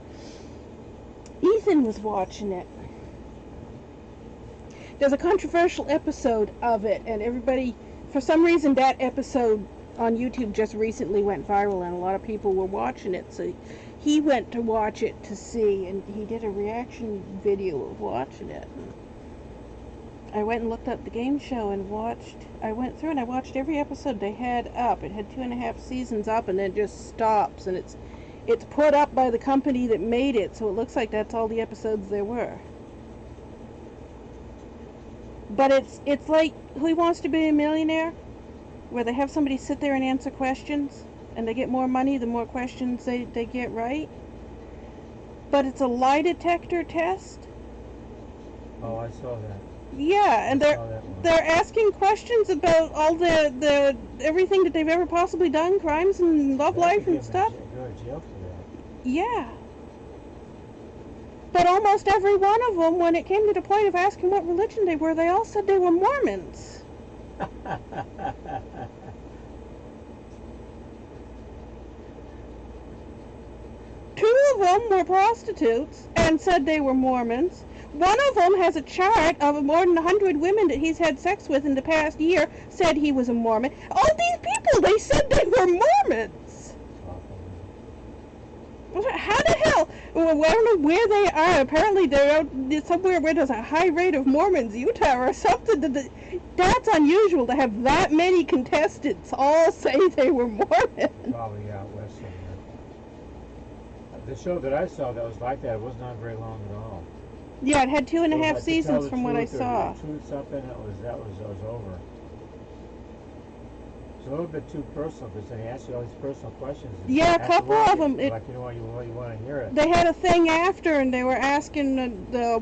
Ethan was watching it. There's a controversial episode of it, and everybody, for some reason, that episode on YouTube just recently went viral, and a lot of people were watching it, so he went to watch it to see, and he did a reaction video of watching it. I went and looked up the game show and I went through and I watched every episode they had up. It had 2.5 seasons up, and then it just stops, and it's put up by the company that made it, so it looks like that's all the episodes there were. But it's like Who Wants to Be a Millionaire, where they have somebody sit there and answer questions, and they get more money the more questions they get right. But it's a lie detector test. Oh, I saw that. Yeah, and they're asking questions about all the everything that they've ever possibly done, crimes and love life and stuff. Go to jail for that. Yeah. But almost every one of them, when it came to the point of asking what religion they were, they all said they were Mormons. Two of them were prostitutes and said they were Mormons. One of them has a chart of more than 100 women that he's had sex with in the past year, said he was a Mormon. All these people, they said they were Mormons. How the hell? Well, I don't know where they are. Apparently they're out somewhere where there's a high rate of Mormons, Utah or something. That's unusual to have that many contestants all say they were Mormon. Probably out west somewhere. The show that I saw that was like that, it was not very long at all. Yeah, it had 2.5 Like seasons from what I saw. Truth something that was over. It's a little bit too personal because they ask you all these personal questions. Yeah, a couple of them. Like you want to hear it. They had a thing after, and they were asking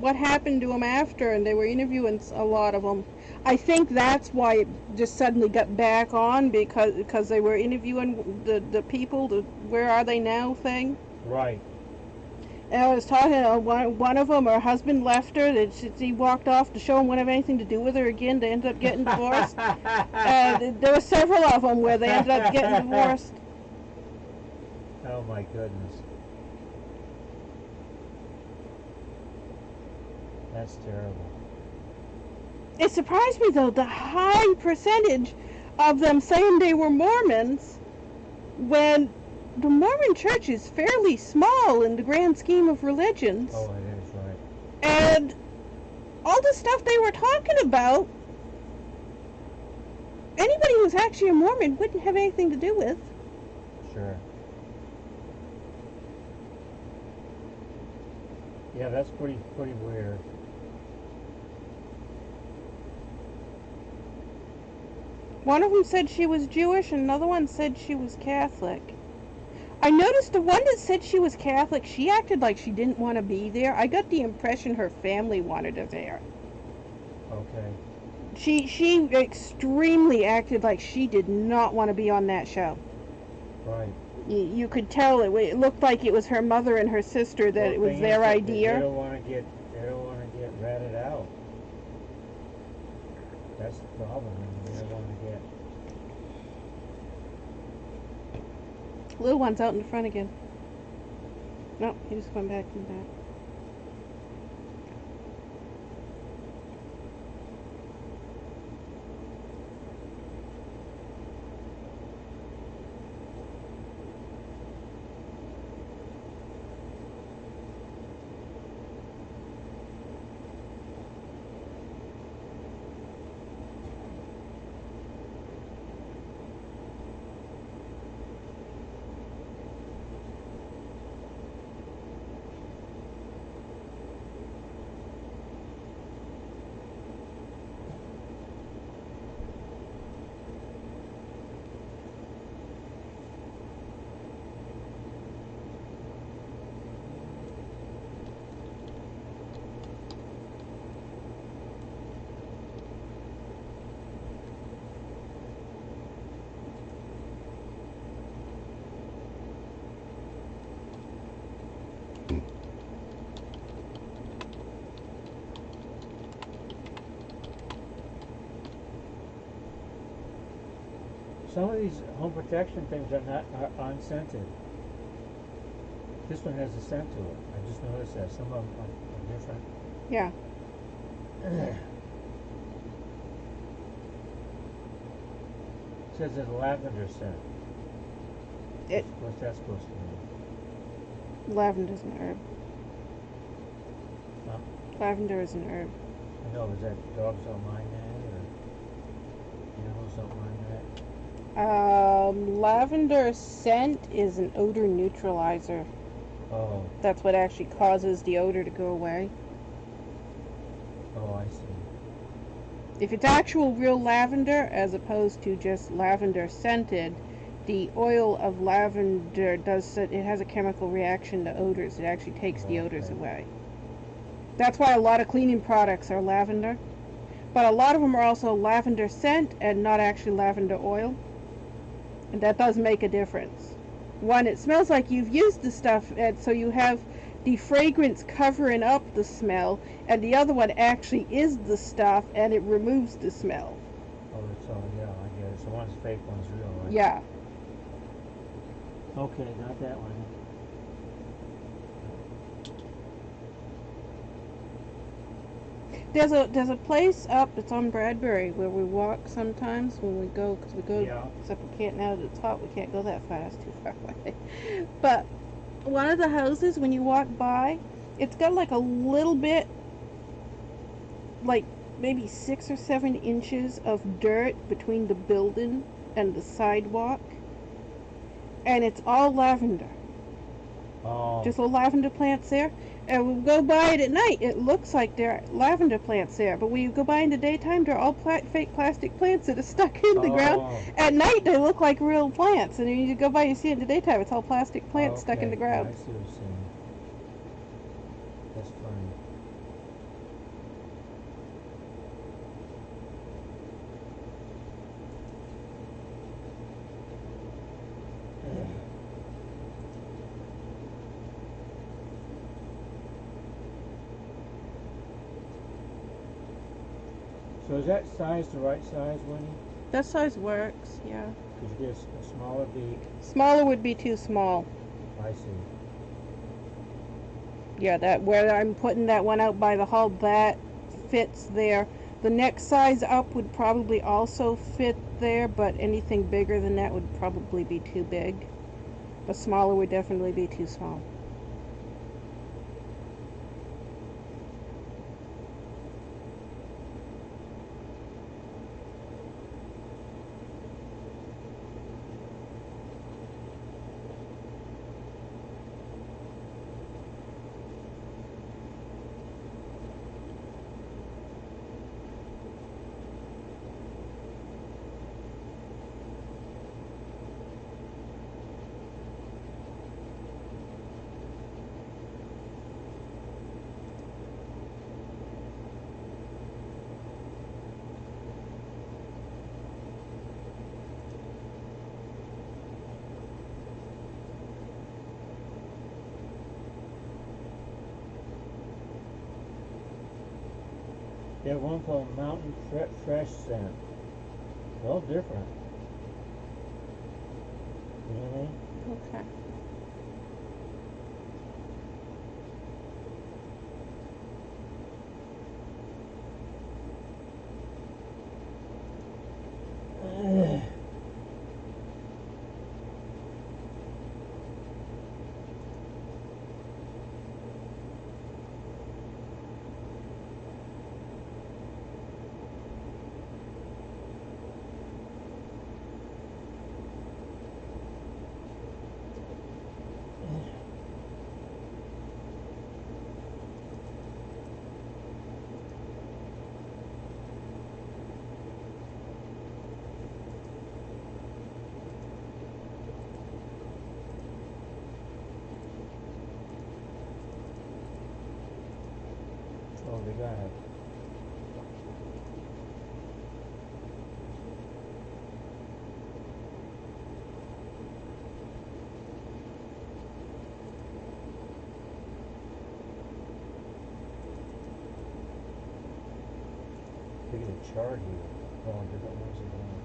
what happened to them after, and they were interviewing a lot of them. I think that's why it just suddenly got back on, because they were interviewing the people, the where are they now thing. Right. And I was talking to one of them, her husband left her. He walked off. The show wouldn't have anything to do with her again. They ended up getting divorced. There were several of them where they ended up getting divorced. Oh my goodness. That's terrible. It surprised me, though, the high percentage of them saying they were Mormons when the Mormon church is fairly small in the grand scheme of religions. Oh, it is, right. And all the stuff they were talking about, anybody who's actually a Mormon wouldn't have anything to do with. Sure. Yeah, that's pretty weird. One of them said she was Jewish, and another one said she was Catholic. I noticed the one that said she was Catholic, she acted like she didn't want to be there. I got the impression her family wanted her there. Okay. She extremely acted like she did not want to be on that show. Right. You could tell it looked like it was her mother and her sister that it was their idea. They don't want to get ratted out. That's the problem. They don't want to get. Little one's out in the front again. No, he just went back and back. Some of these home protection things are unscented. This one has a scent to it. I just noticed that some of them are different. Yeah. It says it's a lavender scent. What's that supposed to mean? Lavender's an herb. Huh? Lavender is an herb. I know, is that dogs don't mind that, or animals don't mind that? Lavender scent is an odor neutralizer. Oh, That's what actually causes the odor to go away. oh, I see. If it's actual real lavender as opposed to just lavender scented, the oil of lavender it has a chemical reaction to odors. It actually takes the odors Okay. away. That's why a lot of cleaning products are lavender. But a lot of them are also lavender scent and not actually lavender oil. And that does make a difference. One, it smells like you've used the stuff, and so you have the fragrance covering up the smell, and the other one actually is the stuff and it removes the smell. Oh, it's all, yeah, I get it. So one's fake, one's real, right? Yeah. Okay, got that one. There's a place up, it's on Bradbury, where we walk sometimes when we go, because we go, Yeah. except we can't now that it's hot, we can't go that fast, too far away. But one of the houses, when you walk by, it's got like a little bit, like maybe 6 or 7 inches of dirt between the building and the sidewalk. And it's all lavender. Oh. Just little lavender plants there. And when we go by it at night, it looks like there are lavender plants there. But when you go by in the daytime, they're all fake plastic plants that are stuck in the ground. At night, they look like real plants. And when you go by, you see it in the daytime, it's all plastic plants stuck in the ground. Yeah, I see what you're saying. That's funny. So is that size the right size, Winnie? That size works, yeah. Because you get a smaller beak. Smaller would be too small. I see. Yeah, that where I'm putting that one out by the hall, that fits there. The next size up would probably also fit there, but anything bigger than that would probably be too big. A smaller would definitely be too small. They have one called Mountain Fresh Scent. They're all different. You know what I mean? Okay. Oh, they got it. Look at the chart here. All different ones are going.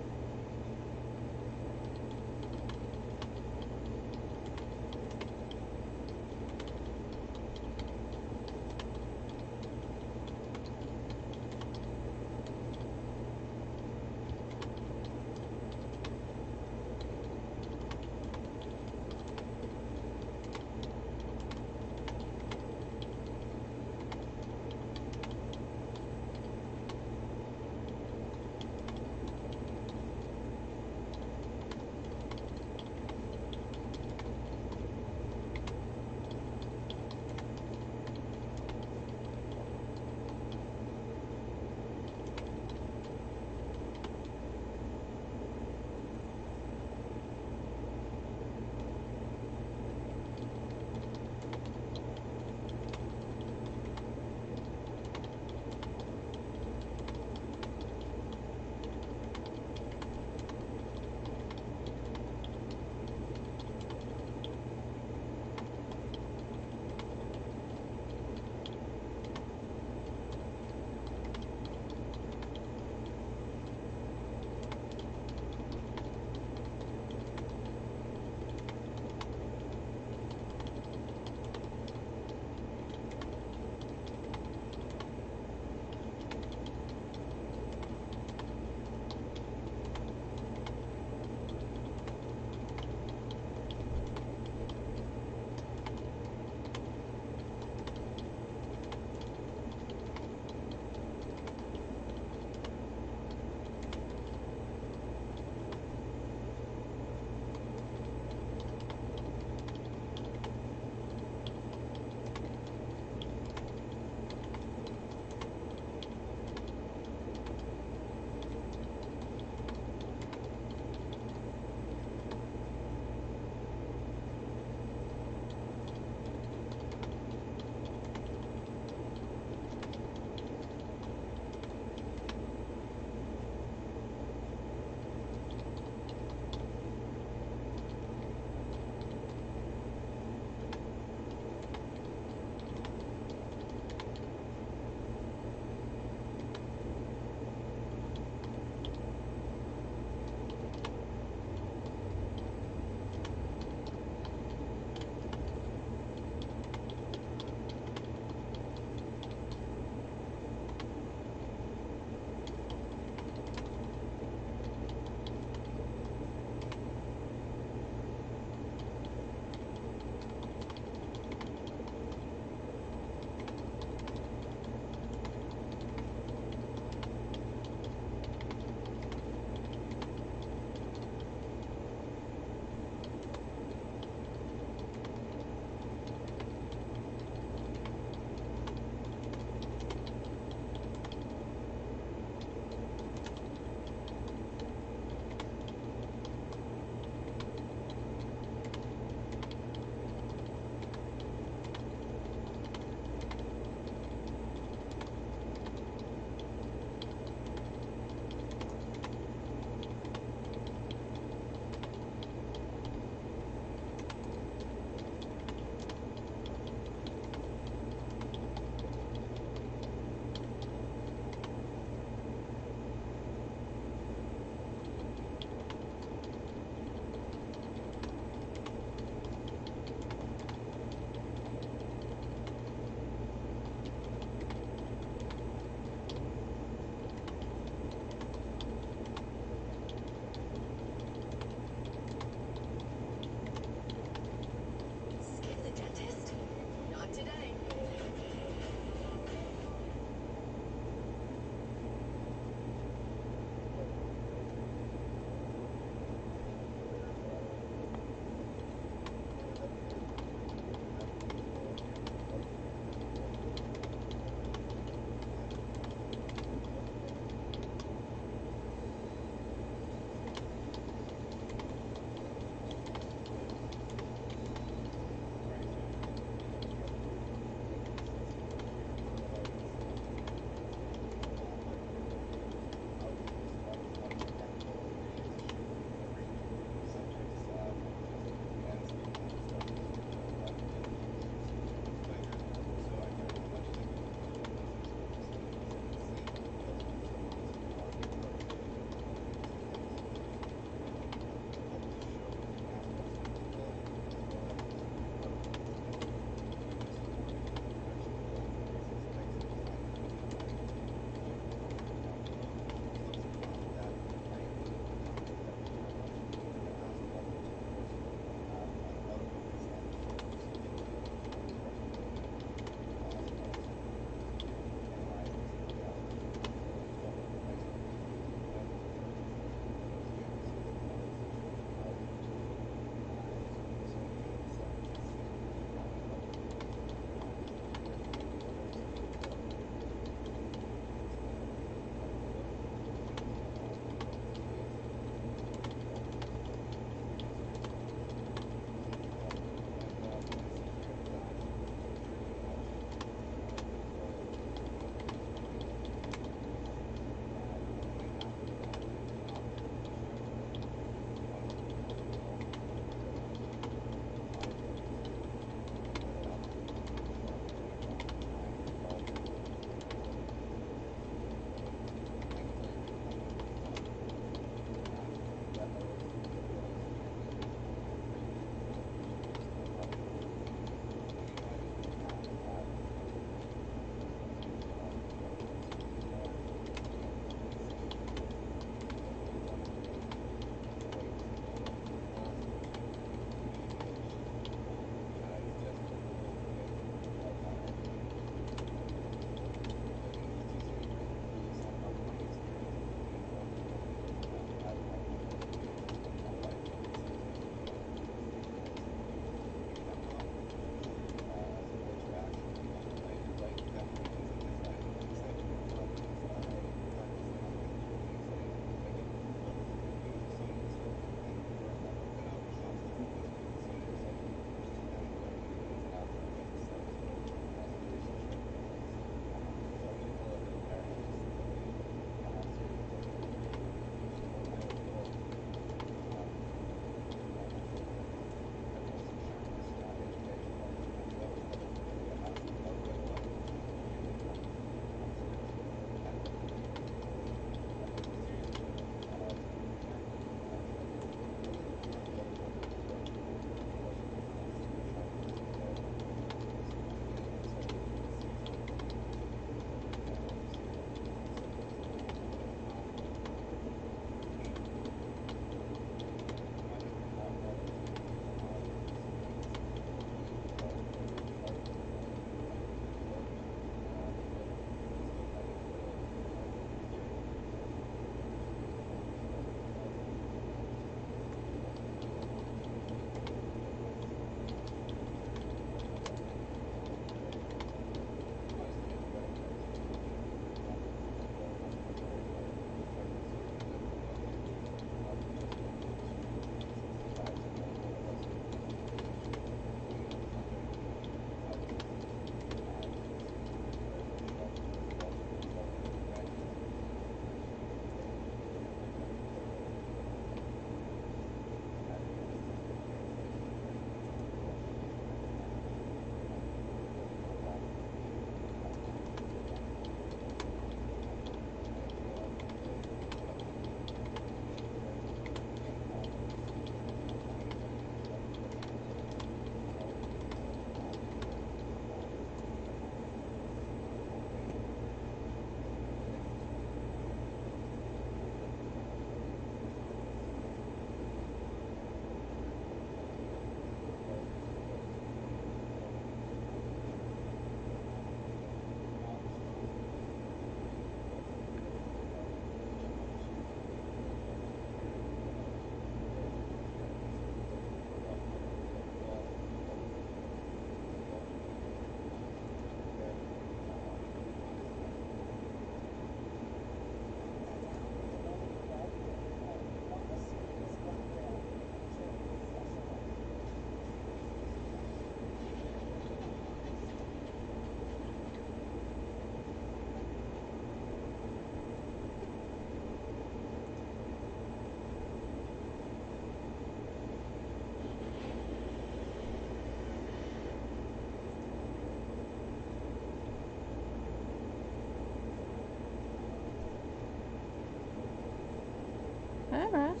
Russ.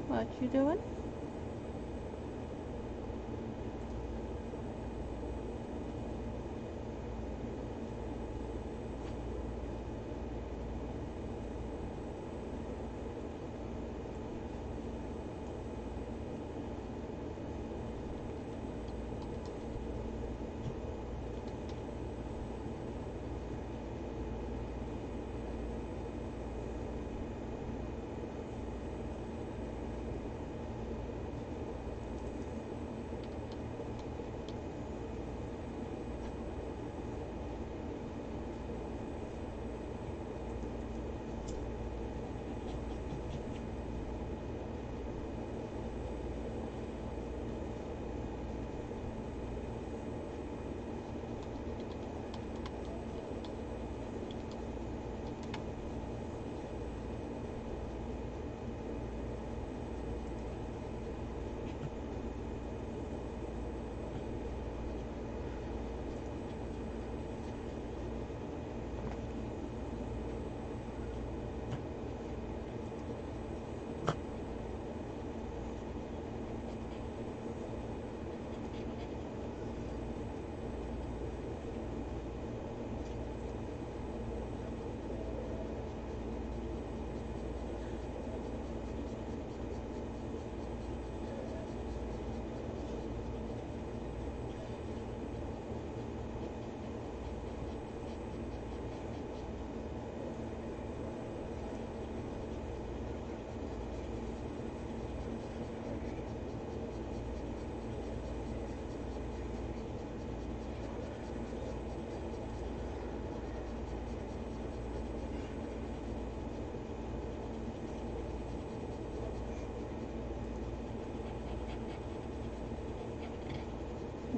What you doing?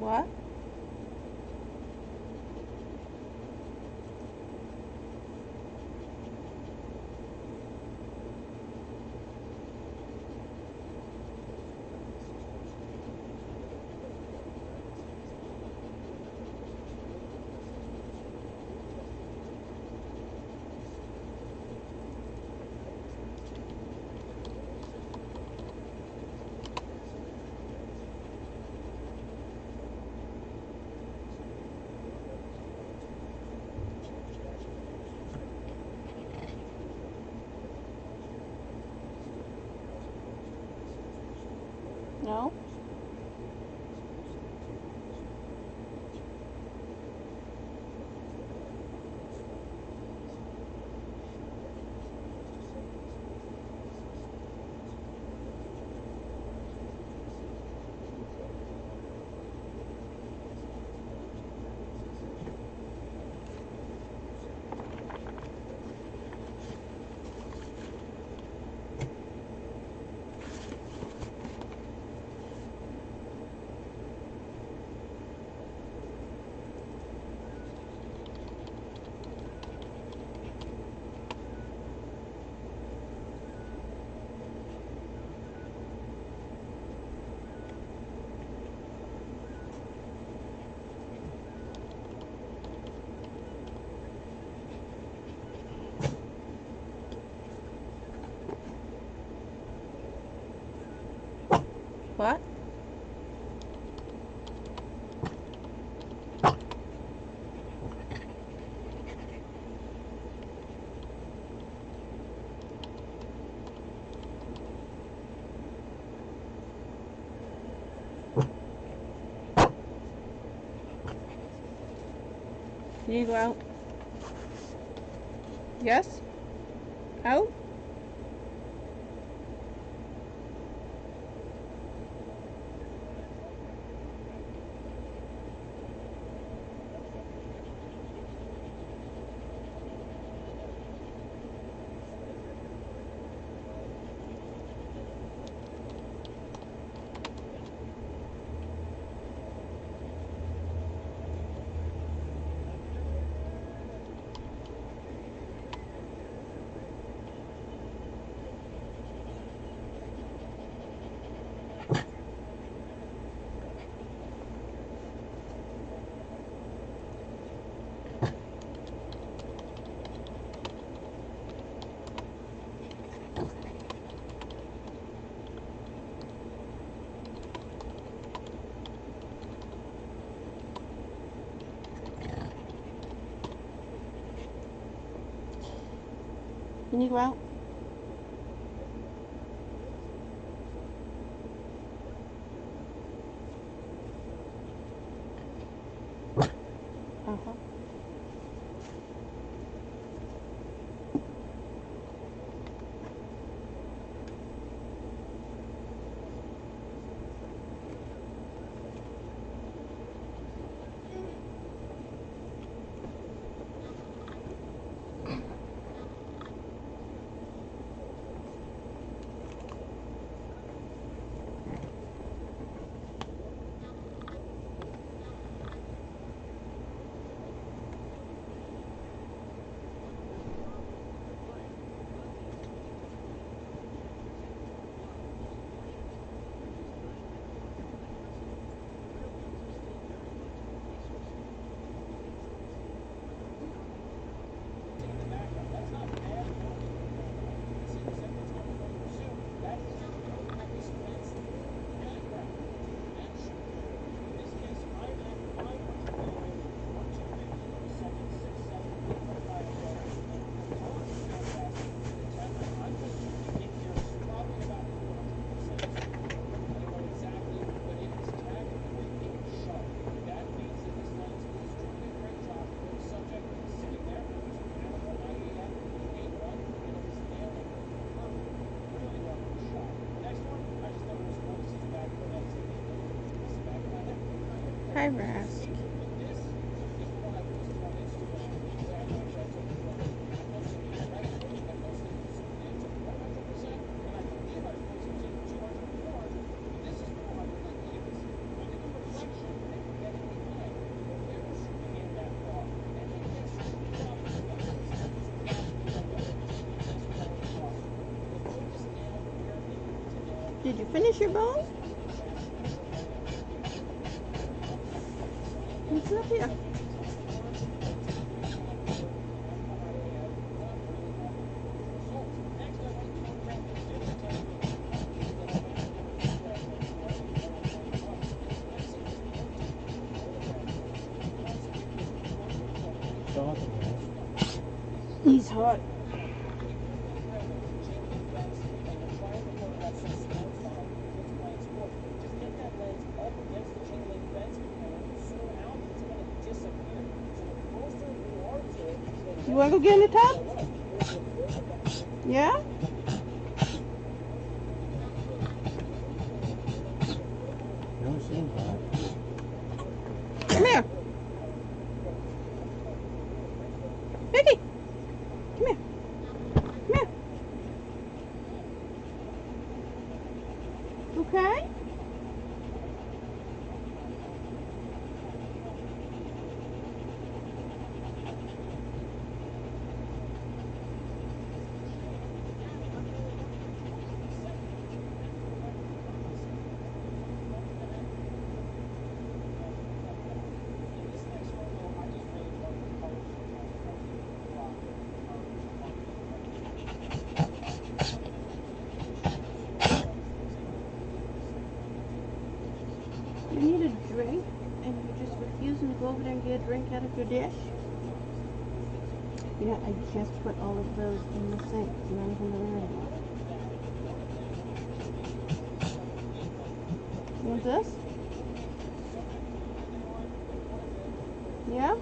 What? No? What? You need to go out. Yes? Out? Can you go out? Uh-huh. Hi, Rask. Did you finish your bowl? It's up here. It's awesome, man. He's hot. You want to go get in the tub? Yeah? No, she ain't hot. Come here. Vicky. Come here. Come here. Okay? You need a drink and you're just refusing to go over there and get a drink out of your dish? You know, I just put all of those in the sink. None of them are there anymore. You want this? Yeah?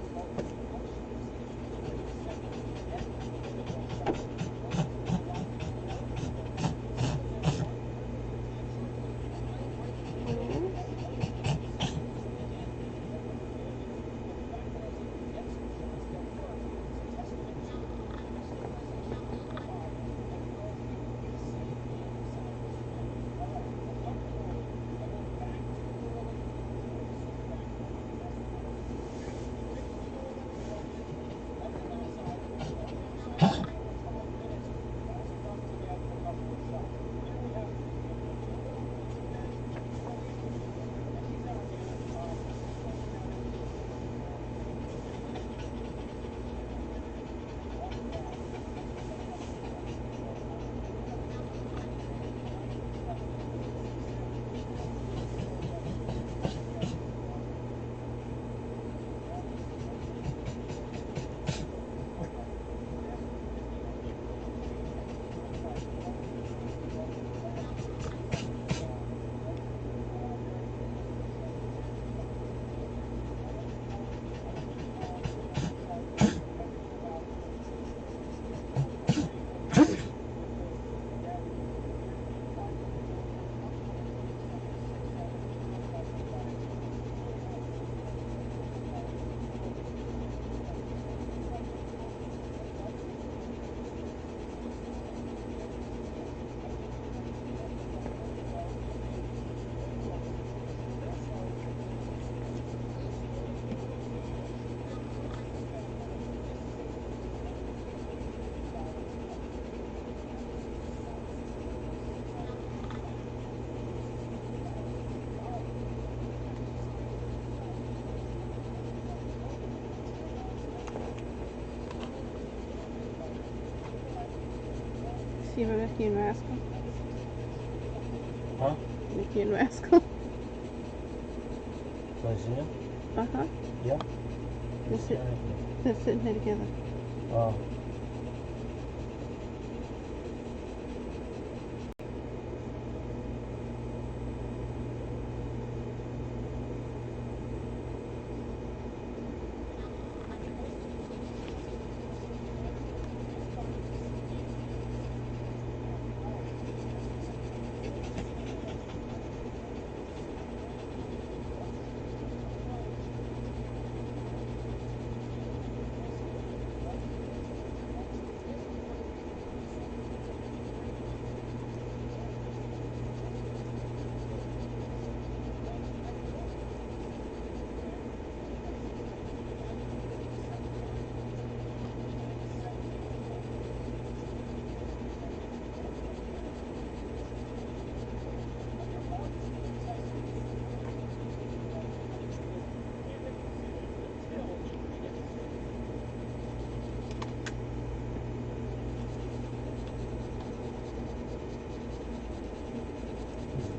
see Mickey and Rascal? Huh? Mickey and Rascal? So I see him? Uh-huh. Yep. They're sitting there together. Oh.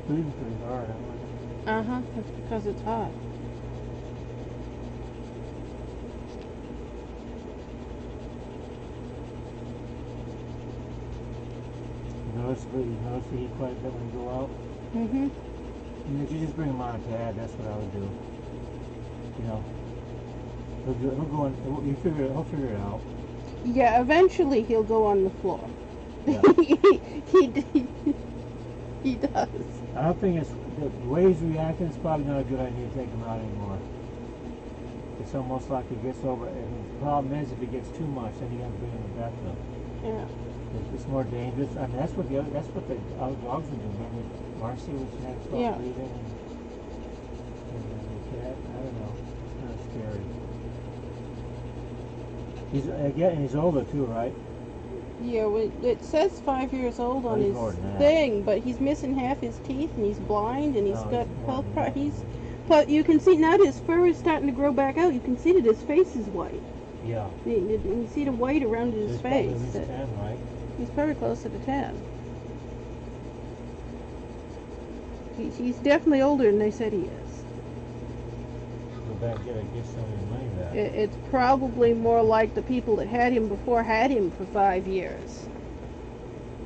Breathing pretty hard. Uh-huh. That's because it's hot. You notice the heat quite a bit when you go out? Mm-hmm. You just bring him on a pad. That's what I would do. You know, he'll go on. He'll figure it out. Yeah, eventually he'll go on the floor. Yeah. he does. I don't think it's the way he's reacting. It's probably not a good idea to take him out anymore. It's almost like he gets over. And the problem is, if he gets too much, then you got to bring him back up. Yeah. It's more dangerous. I mean, that's what the other dogs were doing. Remember, Marcy was had to stop Yeah. breathing, and the cat. I don't know. It's kind of scary. He's older too, right? Yeah, well, it says 5 years old on he's his more than that. thing, but he's missing half his teeth and he's blind and he's No, got he's more health than problems. that. He's, but you can see now that his fur is starting to grow back out. You can see that his face is white. Yeah. You see the white around So his he's probably face. at least 10, right? He's probably closer to 10. He's definitely older than they said he is. Go back and get some of your money back. It's probably more like the people that had him before had him for 5 years.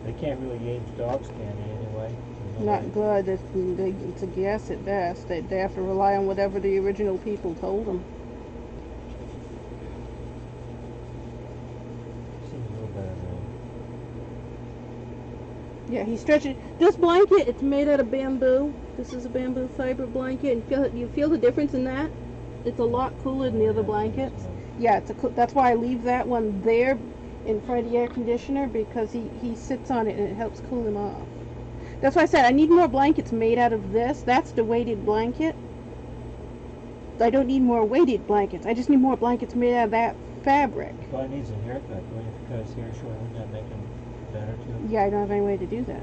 They can't really age dogs, can they, anyway? Not good. It's a guess at best. They have to rely on whatever the original people told them. Seems a little better now. Yeah, he stretches. This blanket, it's made out of bamboo. This is a bamboo fiber blanket. And you feel the difference in that? It's a lot cooler than the other blankets. Yeah, that's why I leave that one there in front of the air conditioner, because he sits on it and it helps cool him off. That's why I said I need more blankets made out of this. That's the weighted blanket. I don't need more weighted blankets. I just need more blankets made out of that fabric. He probably needs a haircut. When you cut his hair short, wouldn't that make him better too? Yeah, I don't have any way to do that.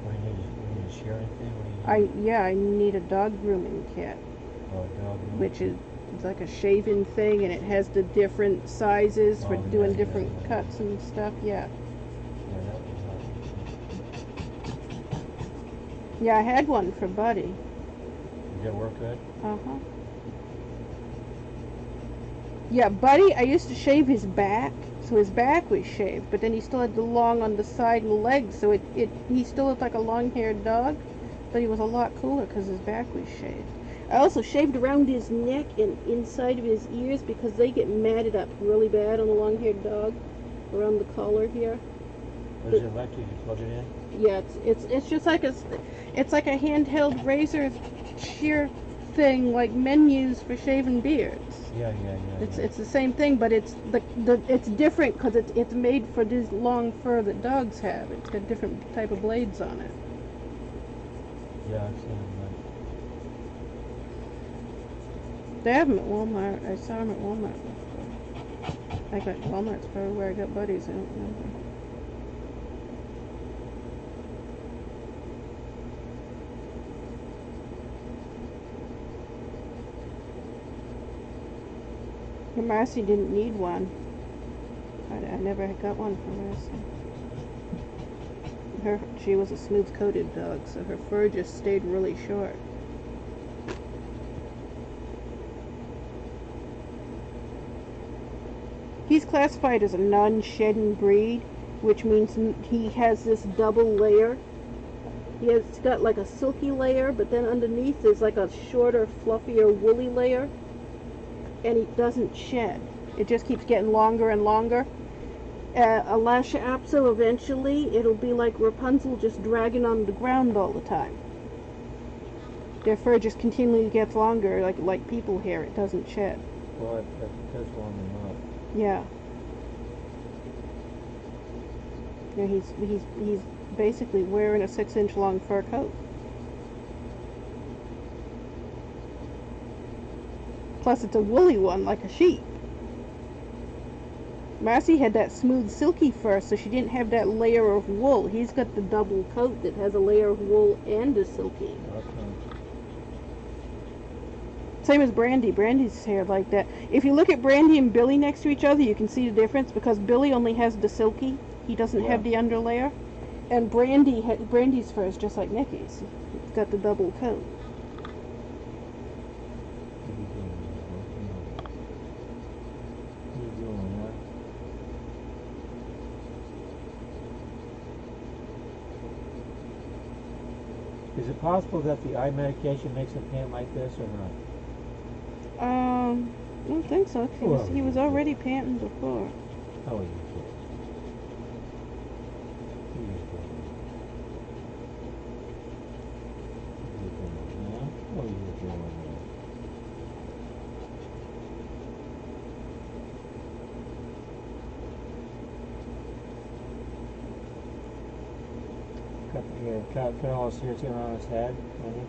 What do you need to share anything? I need a dog grooming kit, Oh, dog. which is it's like a shaving thing, and it has the different sizes for Oh, doing yeah, different yeah. cuts and stuff. Yeah. Yeah, that was hard. Yeah, I had one for Buddy. Did that work good? Uh-huh. Yeah, Buddy, I used to shave his back, so his back was shaved, but then he still had the long on the side and legs, so he still looked like a long-haired dog, but he was a lot cooler because his back was shaved. I also shaved around his neck and inside of his ears because they get matted up really bad on a long-haired dog, around the collar here. What is it electric? You plug it in? Yeah, it's just like it's like a handheld razor shear thing like men use for shaving beards. Yeah. It's the same thing, but it's it's different because it's made for this long fur that dogs have. It's got different type of blades on it. Yeah, I've seen them. They have them at Walmart. I saw them at Walmart before. I got Walmart's probably where I got Buddies. I don't remember. Marcy didn't need one. I never got one for Marcy. She was a smooth-coated dog, so her fur just stayed really short. He's classified as a non-shedding breed, which means he has this double layer. He's got like a silky layer, but then underneath is like a shorter, fluffier, woolly layer, and he doesn't shed. It just keeps getting longer and longer. A Lasha Apso, eventually, it'll be like Rapunzel just dragging on the ground all the time. Their fur just continually gets longer, like people hair. It doesn't shed. Well, it does warm them up. Yeah. Yeah, he's basically wearing a 6-inch long fur coat. Plus, it's a woolly one, like a sheep. Massey had that smooth, silky fur, so she didn't have that layer of wool. He's got the double coat that has a layer of wool and a silky. Okay. Same as Brandy. Brandy's hair like that. If you look at Brandy and Billy next to each other, you can see the difference because Billy only has the silky. He doesn't have the underlayer. And Brandy's fur is just like Nikki's. It's got the double coat. Is it possible that the eye medication makes him pant like this or not? I don't think so. He was already panting before. Oh, he was good. He was good. He was good. Yeah? Oh, he was good. Cut all his hairs on his head.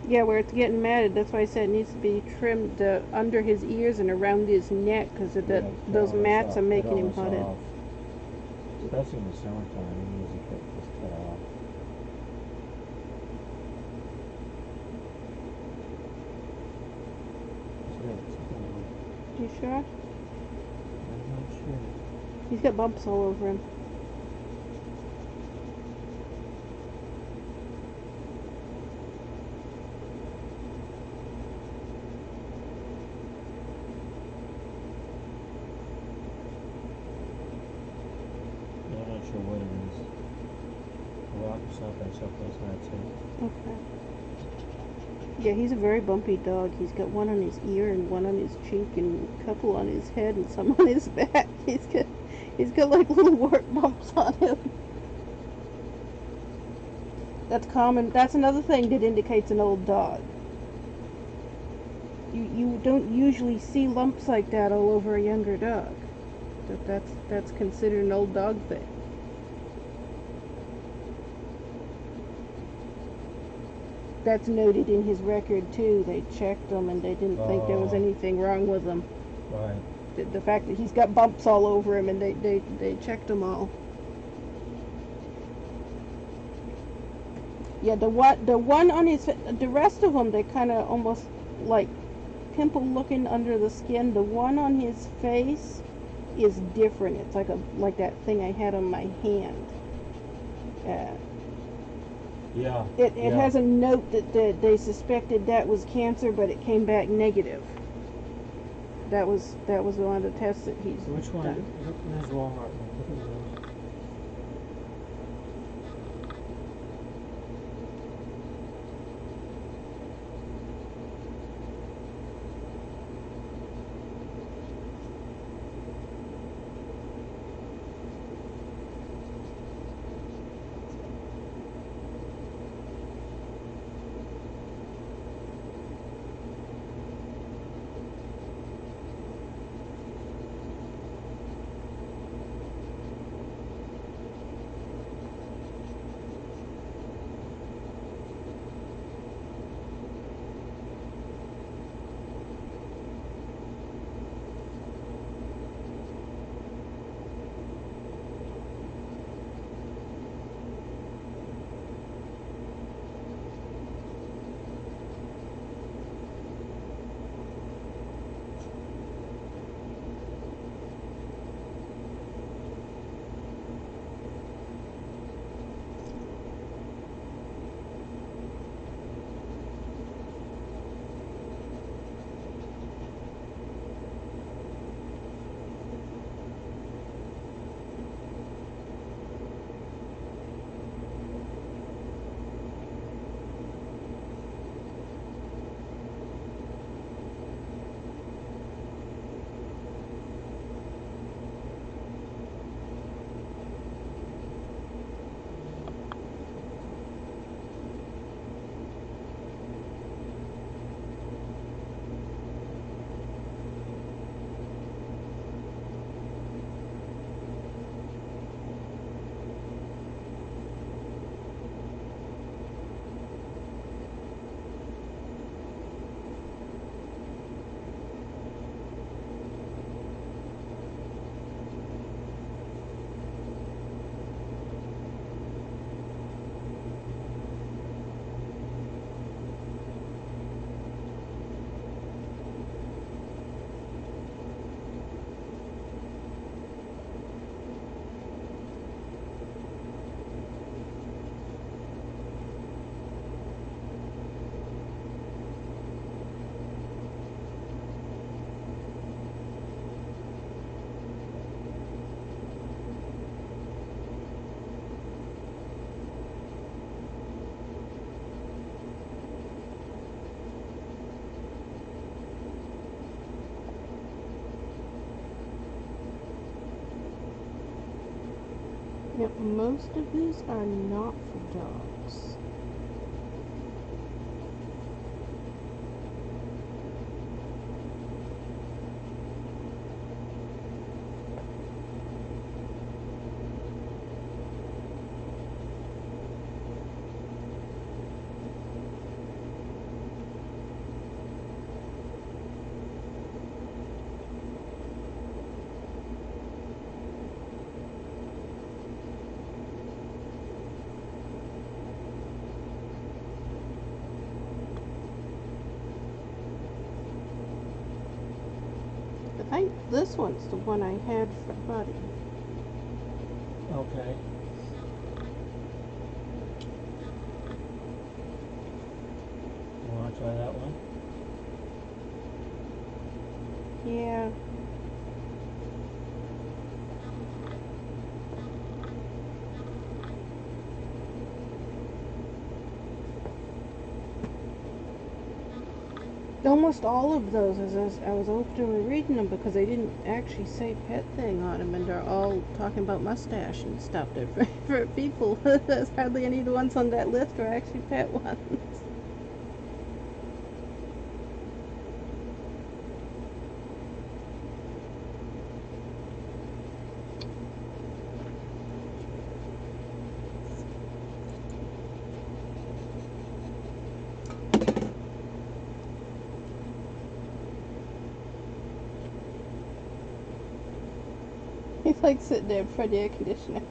Yeah, where it's getting matted. That's why I said it needs to be trimmed under his ears and around his neck because those mats are making him hotted. Especially in the summertime, he needs to cut off. You sure? I'm not sure. He's got bumps all over him. What it is. A rock or something, someplace I'd say. Okay. Yeah, he's a very bumpy dog. He's got one on his ear and one on his cheek and a couple on his head and some on his back. He's got like little work bumps on him. That's common. That's another thing that indicates an old dog. You don't usually see lumps like that all over a younger dog. That's considered an old dog thing. That's noted in his record too. They checked him and they didn't think there was anything wrong with him. Right. The fact that he's got bumps all over him and they checked them all. Yeah, the one on his, the rest of them they kind of almost like pimple looking under the skin. The one on his face is different. It's like that thing I had on my hand. Yeah. It has a note that they suspected that was cancer, but it came back negative. That was one of the tests that he's Which one? done. There's Walmart. Look at those. Yep, most of these are not for dogs. I think this one's the one I had for Buddy. Okay. You want to try that one? Yeah. Almost all of those, as I was open reading them because they didn't actually say pet thing on them, and they're all talking about mustache and stuff. They're for people. There's hardly any of the ones on that list are actually pet ones. He's like sitting there in front of the air conditioner.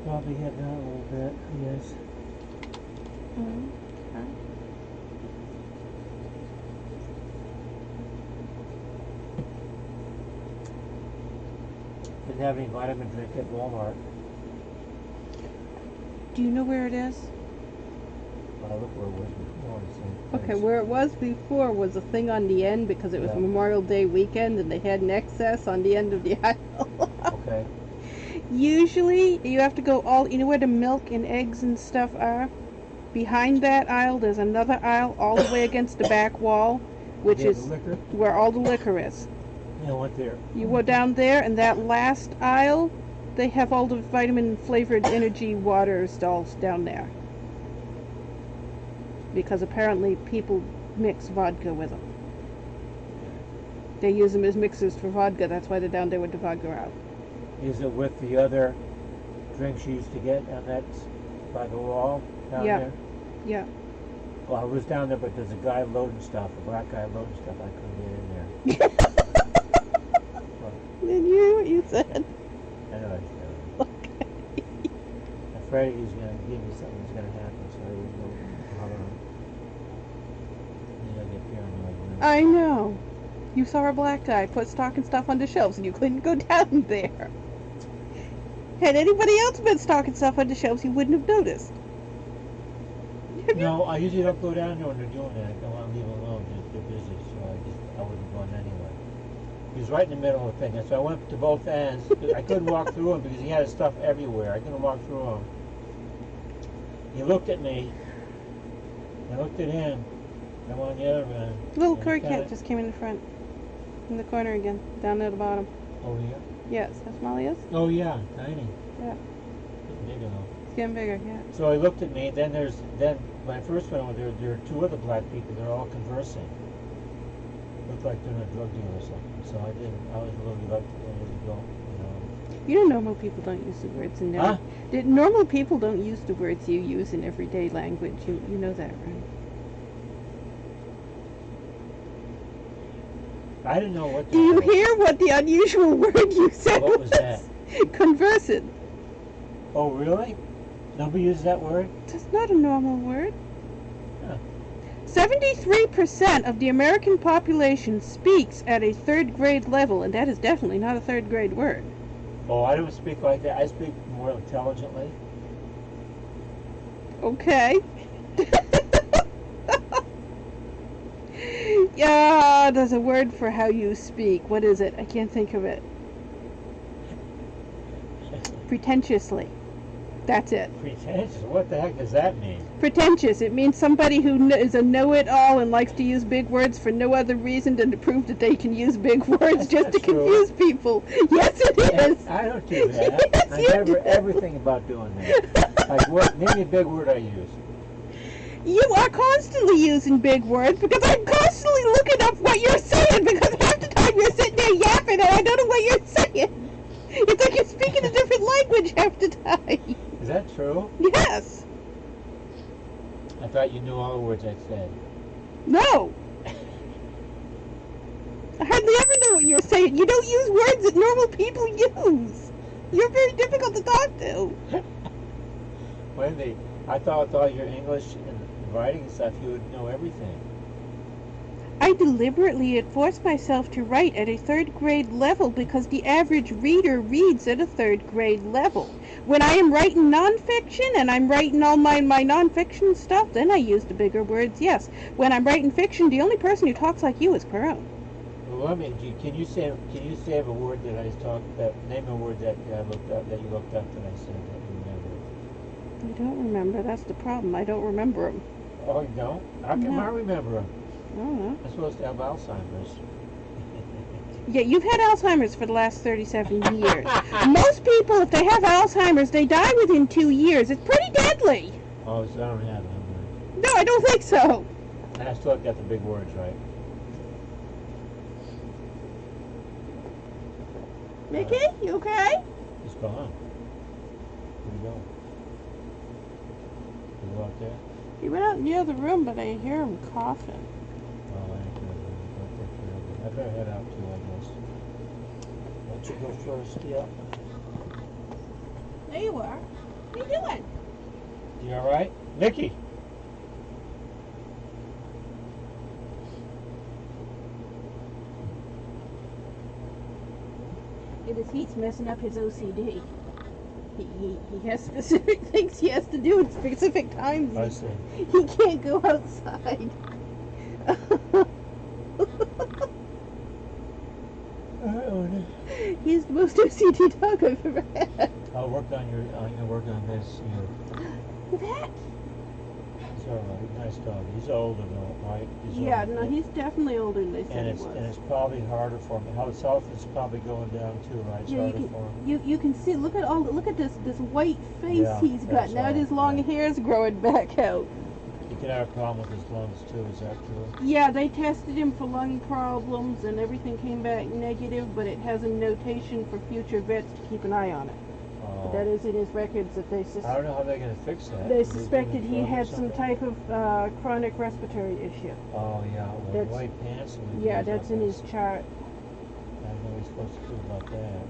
probably heading out a little bit, yes. Okay. Didn't have any vitamin drink at Walmart. Do you know where it is? But I looked where it was before. So Okay, where it was before was a thing on the end because it was Yeah. Memorial Day weekend and they had an excess on the end of the aisle. Okay. Usually, you have to go you know where the milk and eggs and stuff are? Behind that aisle, there's another aisle all the way against the back wall, which Yeah, is the liquor. where all the liquor is. Yeah, I went there. You go down there, and that last aisle, they have all the vitamin-flavored energy water stalls down there. Because apparently people mix vodka with them. They use them as mixers for vodka, that's why they're down there with the vodka out. Is it with the other drinks you used to get on that by the wall down Yeah. there? Yeah. Well, I was down there, but there's a guy loading stuff, a black guy loading stuff. I couldn't get in there. Did you hear what you said? I know I should. Okay. I'm afraid he was going to give me something that's going to happen, so I didn't know how to. Then I get paranoid. You know? I know. You saw a black guy put stocking stuff on the shelves and you couldn't go down there. Had anybody else been stocking stuff on the shelves, you wouldn't have noticed. No, I usually don't go down there when they're doing that. I don't want to leave them alone. They're busy, so I wouldn't have gone anyway. He was right in the middle of the thing, and so I went to both ends. I couldn't walk through him because he had his stuff everywhere. I couldn't walk through him. He looked at me. I looked at him. I went on the other end. Little and curry kinda- cat just came in the front. In the corner again, down at the bottom. Oh, yeah? Yes, that's Molly is. Oh, yeah, tiny. Yeah. Getting bigger, though. It's getting bigger, yeah. So he looked at me. Then when I first went over there are two other black people. They're all conversing. Looked like they're in a drug deal or something. So I was a little reluctant to go. You know normal people don't use the words in Huh? normal people don't use the words you use in everyday language. You know that, right? I didn't know what. Do you hear what the unusual word you said What was that? Conversing. Oh, really? Nobody uses that word? That's not a normal word. Huh. 73% of the American population speaks at a third grade level, and that is definitely not a third grade word. Oh, I don't speak like that. I speak more intelligently. Okay. Yeah, there's a word for how you speak. What is it? I can't think of it. Pretentiously. That's it. Pretentious? What the heck does that mean? Pretentious. It means somebody who is a know-it-all and likes to use big words for no other reason than to prove that they can use big words just to not true. confuse people. Yes, it is. I don't do that. Yes, I you never do. ever think about doing that. Like what? Name me a big word I use. You are constantly using big words because I'm constantly looking up what you're saying because half the time you're sitting there yapping and I don't know what you're saying. It's like you're speaking a different language half the time. Is that true? Yes. I thought you knew all the words I said. No. I hardly ever know what you're saying. You don't use words that normal people use. You're very difficult to talk to. Wendy, I thought with all your English and writing and stuff, you would know everything. I deliberately forced myself to write at a third grade level because the average reader reads at a third grade level. When I am writing nonfiction and I'm writing all my nonfiction stuff, then I use the bigger words, yes. When I'm writing fiction, the only person who talks like you is Quaraun. Well, I mean, can you say a word that I talked about? Name a word that I looked up that you looked up that I said that you remember. I don't remember. That's the problem. I don't remember them. Oh, you don't? How come No. I remember them? I don't know. I'm supposed to have Alzheimer's. Yeah, you've had Alzheimer's for the last 37 years. Most people, if they have Alzheimer's, they die within 2 years. It's pretty deadly. Oh, so I don't have them. No, I don't think so. I still got the big words right. Mickey, you okay? He's gone. Where'd he go? Did he go out there? He went out in the other room, but I hear him coughing. Oh, I ain't good. I'll take care of it. I better head out too, I guess. Why don't you go first? Yeah. There you are. What are you doing? You all right, Nikki? It is heat's messing up his OCD. He has specific things he has to do at specific times. I see. He can't go outside. He's the most OCD dog I've ever had. I'll work on your. I'm gonna work on this. That? It's all right. Nice dog. He's older though, right? Yeah, older. no, he's definitely older than they said he was. And it's probably harder for him. His health is probably going down too, right? It's Yeah, harder for him. you can see. Look at this white face Yeah, he's got. that's Now all, his long yeah. hair's growing back out. He could have a problem with his lungs too. Is that true? Yeah, they tested him for lung problems and everything came back negative, but it has a notation for future vets to keep an eye on it. But that is in his records that they I don't know how they're going to fix that. they Is it suspected he drug or had some something? type of chronic respiratory issue. Oh yeah, well, That's- white pants. and Yeah, things that's like in this. his chart. I don't know what he's supposed to do about that.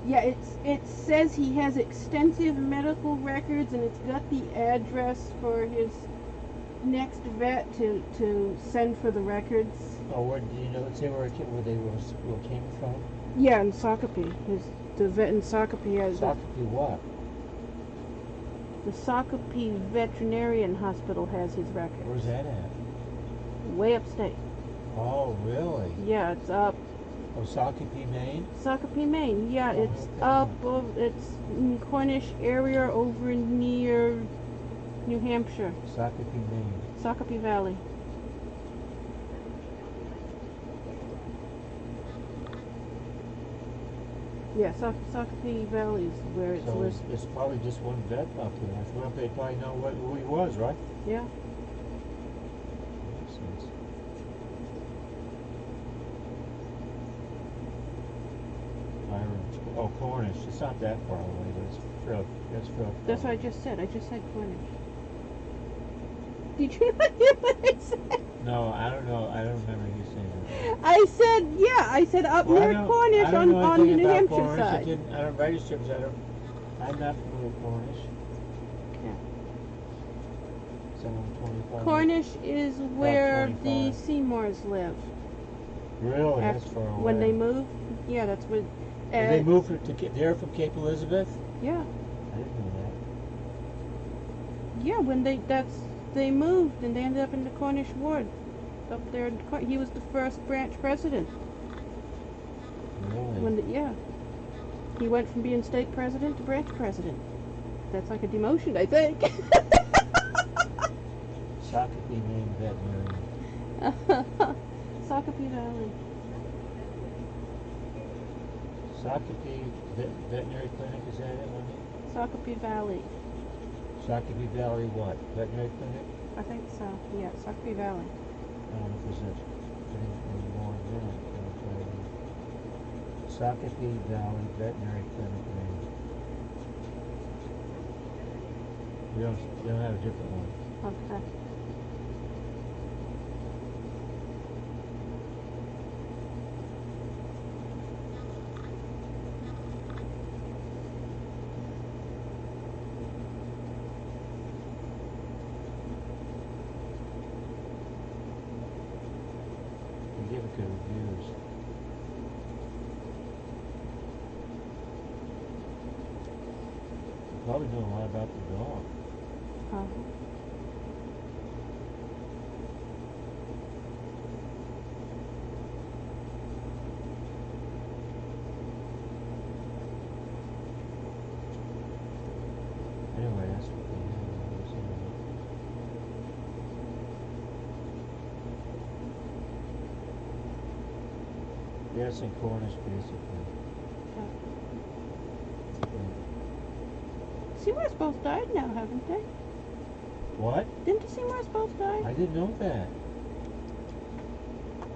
Yeah, it says he has extensive medical records and it's got the address for his next vet to send for the records. Oh, where do you know? Let's say where they came from. Yeah, in Sockopee. The vet in Sockopee has Sockopee what? the Sockopee Veterinarian Hospital has his records. Where's that at? Way upstate. Oh, really? Yeah, it's up Oh, Sockopee, Maine? Sockopee, Maine. Yeah, Oh, it's okay. up. It's in Cornish area over near New Hampshire, Sockopee, Maine. Sockopee Valley. Yeah, Sockopee Valley is where it's So listed. it's probably just one vet up there. Well, they probably know who he was, right? Yeah. Makes sense. Oh, Cornish. It's not that far away, but it's fairly. That's what I just said. I just said Cornish. Did you not hear what I said? No, I don't know. I don't remember you saying that. I said, yeah, I said up Well, near Cornish I don't know on the anything New about Hampshire Cornish. side. I don't register because I'm not familiar with Cornish. Yeah. 725. Cornish is where the 25. Seymours live. Really? That's After- far away. when they moved, yeah, that's where. Did they moved they're from Cape Elizabeth? Yeah, I didn't know yeah. When they moved and they ended up in the Cornish ward, up there. He was the first branch president. that. Really? Yeah, he went from being state president to branch president. That's like a demotion, I think. Sockopee, Maine veterinarian. Sockopee Valley. Sockopee Veterinary Clinic, is that it? Sockopee Valley. Sockopee Valley what? Veterinary Clinic? I think so. Yeah, Sockopee Valley. I don't know if there's any more than that. Sockopee Valley Veterinary Clinic, Maine. We don't have a different one. Okay. We give it good reviews. We probably know a lot about the dog. Anyway, that's what they have. Yes, in Cornish, basically. Seymours both died now, haven't they? What? Didn't the Seymours both die? I didn't know that.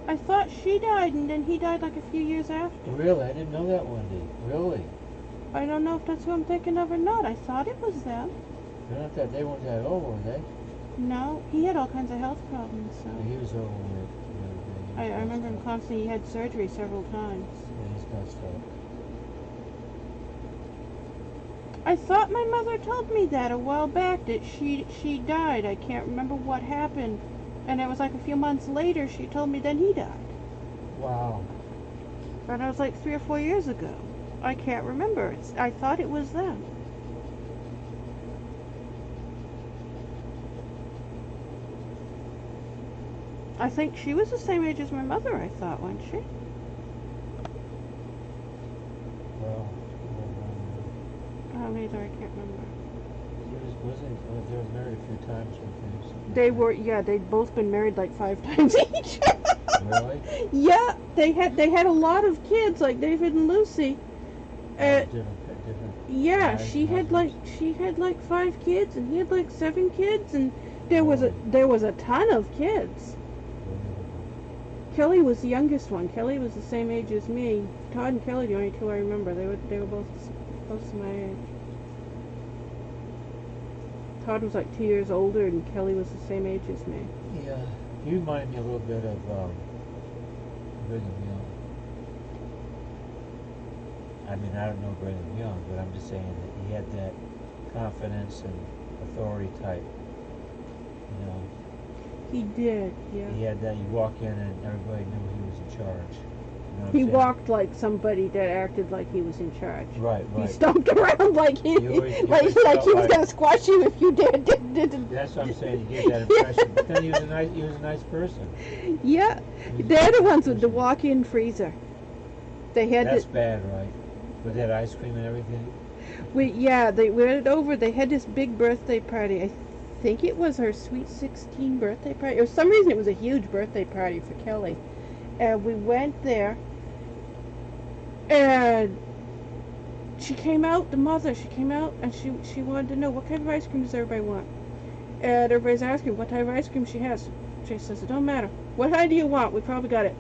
I thought she died and then he died like a few years after. Really? I didn't know that, Wendy. Really? I don't know if that's who I'm thinking of or not. I thought it was them. They're not that, they weren't that old, were they? No, he had all kinds of health problems, so. He was old when they I remember him constantly, he had surgery several times. Yeah, he's messed up. I thought my mother told me that a while back, that she died. I can't remember what happened. And it was like a few months later she told me then he died. Wow. But it was like 3 or 4 years ago. I can't remember. I thought it was them. I think she was the same age as my mother, I thought, wasn't she? Well, Neither, I can't remember. they was married a few times with him. They were, yeah, they'd both been married like 5 times each. Really? Yeah, they had a lot of kids, like David and Lucy. Different. Yeah, guys she and had like 5 kids, and he had like 7 kids, and there was a ton of kids. Kelly was the youngest one. Kelly was the same age as me. Todd and Kelly, the only 2 I remember. They were both close to my age. Todd was like 2 years older, and Kelly was the same age as me. Yeah. He reminded me a little bit of Brigham Young. I mean, I don't know Brigham Young, but I'm just saying that he had that confidence and authority type. You know. He did, yeah. He had that. You walk in and everybody knew he was in charge. You know what He I'm saying? walked like somebody that acted like he was in charge. Right. He stomped around like he always like he felt was like- gonna squash you if you did. That's what I'm saying. He gave that impression. But then he was a nice person. Yeah, He was a they're the nice ones with the person. walk-in freezer. They had That's bad, right? With that ice cream and everything. they went over. They had this big birthday party. I think it was her sweet 16 birthday party. For some reason, it was a huge birthday party for Kelly. And we went there, and she came out. The mother, she came out, and she wanted to know what kind of ice cream does everybody want. And everybody's asking what type of ice cream she has. She says, "It don't matter. What kind do you want? We probably got it."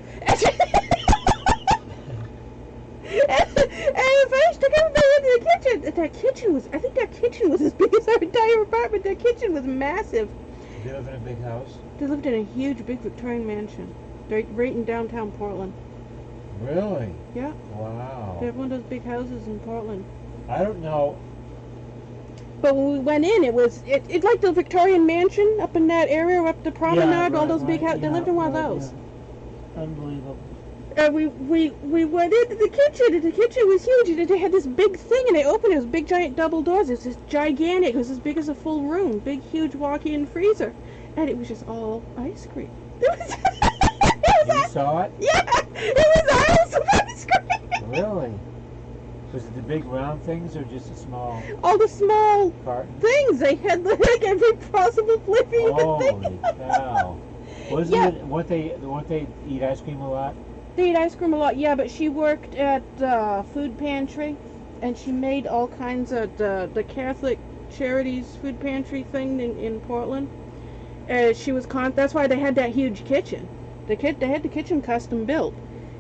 And first took everybody into the kitchen. I think that kitchen was as big as our entire apartment. Their kitchen was massive. They live in a big house. They lived in a huge, big Victorian mansion, right in downtown Portland. Really? Yeah, Wow. they have one of those big houses in Portland. I don't know. But when we went in, it's like the Victorian mansion up in that area, up the promenade, all those big houses. They lived in one of those. Yeah. Unbelievable. And we went into the kitchen, and the kitchen was huge, and they had this big thing, and they opened it. It was big, giant double doors. It was just gigantic. It was as big as a full room. Big, huge walk-in freezer. And it was just all ice cream. You saw it? Yeah! It was all some ice cream! Really? Was it the big round things or just a small All the small carton? things. They had like every possible flavor you could Holy think of. cow. Wasn't Yeah. it, weren't they eat ice cream a lot? They eat ice cream a lot, yeah, but she worked at food pantry, and she made all kinds of the Catholic Charities food pantry thing in Portland. She was that's why they had that huge kitchen. They had the kitchen custom built,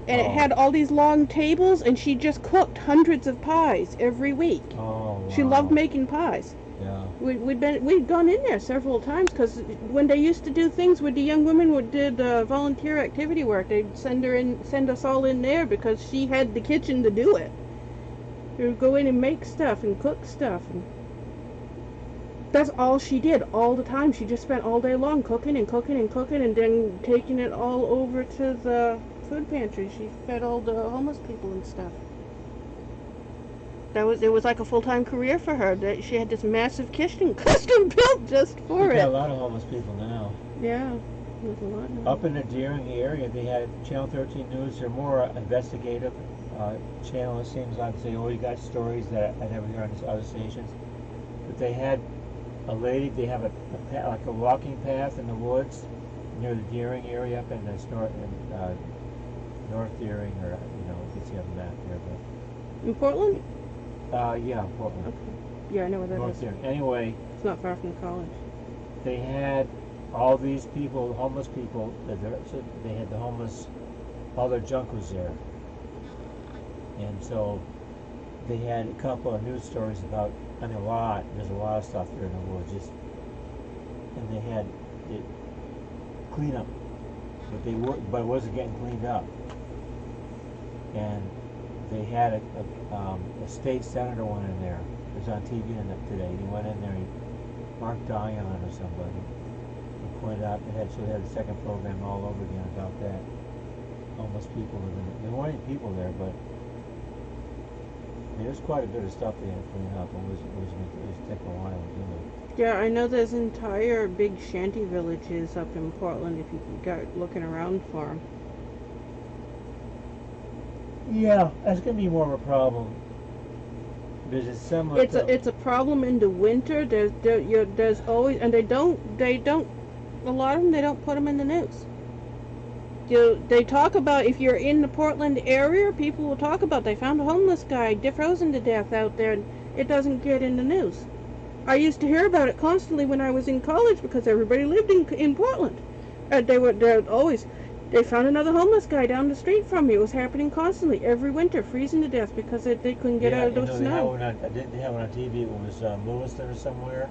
and it Oh. had all these long tables, and she just cooked hundreds of pies every week. Oh, wow. She loved making pies. Yeah. We'd gone in there several times, because when they used to do things with the young women who did volunteer activity work, they'd send us all in there because she had the kitchen to do it. They would go in and make stuff and cook stuff, and that's all she did all the time. She just spent all day long cooking and cooking and cooking, and then taking it all over to the food pantry. She fed all the homeless people and stuff. It was like a full-time career for her. That she had this massive kitchen custom built just for We've got a it. lot of homeless people now. Yeah, there's a lot of Up in the Deering area, they had Channel 13 News. They're more investigative channel. It seems like they always got stories that I never hear on these other stations. But they had a lady. They have like a walking path in the woods near the Deering area up in the North Deering, or you can see on the map there. in Portland. But yeah, Portland, Okay. Yeah, I know where that North is. Deering. Anyway, It's not far from college. they had all these people, homeless people. So they had the homeless. All their junk was there, and so they had a couple of news stories about. I mean, there's a lot of stuff there in the woods. And they had it clean up, but it wasn't getting cleaned up. And they had a state senator one in there, It was on TV today. He went in there, Mark Dion or somebody, and pointed out they had a second program all over again about that. Homeless people living. There weren't any people there, but there's quite a bit of stuff they had to clean up. It was take a while to do it. Yeah, I know there's entire big shanty villages up in Portland if you go looking around for them. Yeah, that's gonna be more of a problem. Because it's similar. It's a problem in the winter. There's always, and they don't a lot of them, they don't put them in the news. They talk about, if you're in the Portland area, people will talk about they found a homeless guy frozen to death out there, and it doesn't get in the news. I used to hear about it constantly when I was in college because everybody lived in Portland. And they found another homeless guy down the street from me. It was happening constantly every winter, freezing to death because they couldn't get out of the snow. They had one on TV. It was Lewiston or somewhere.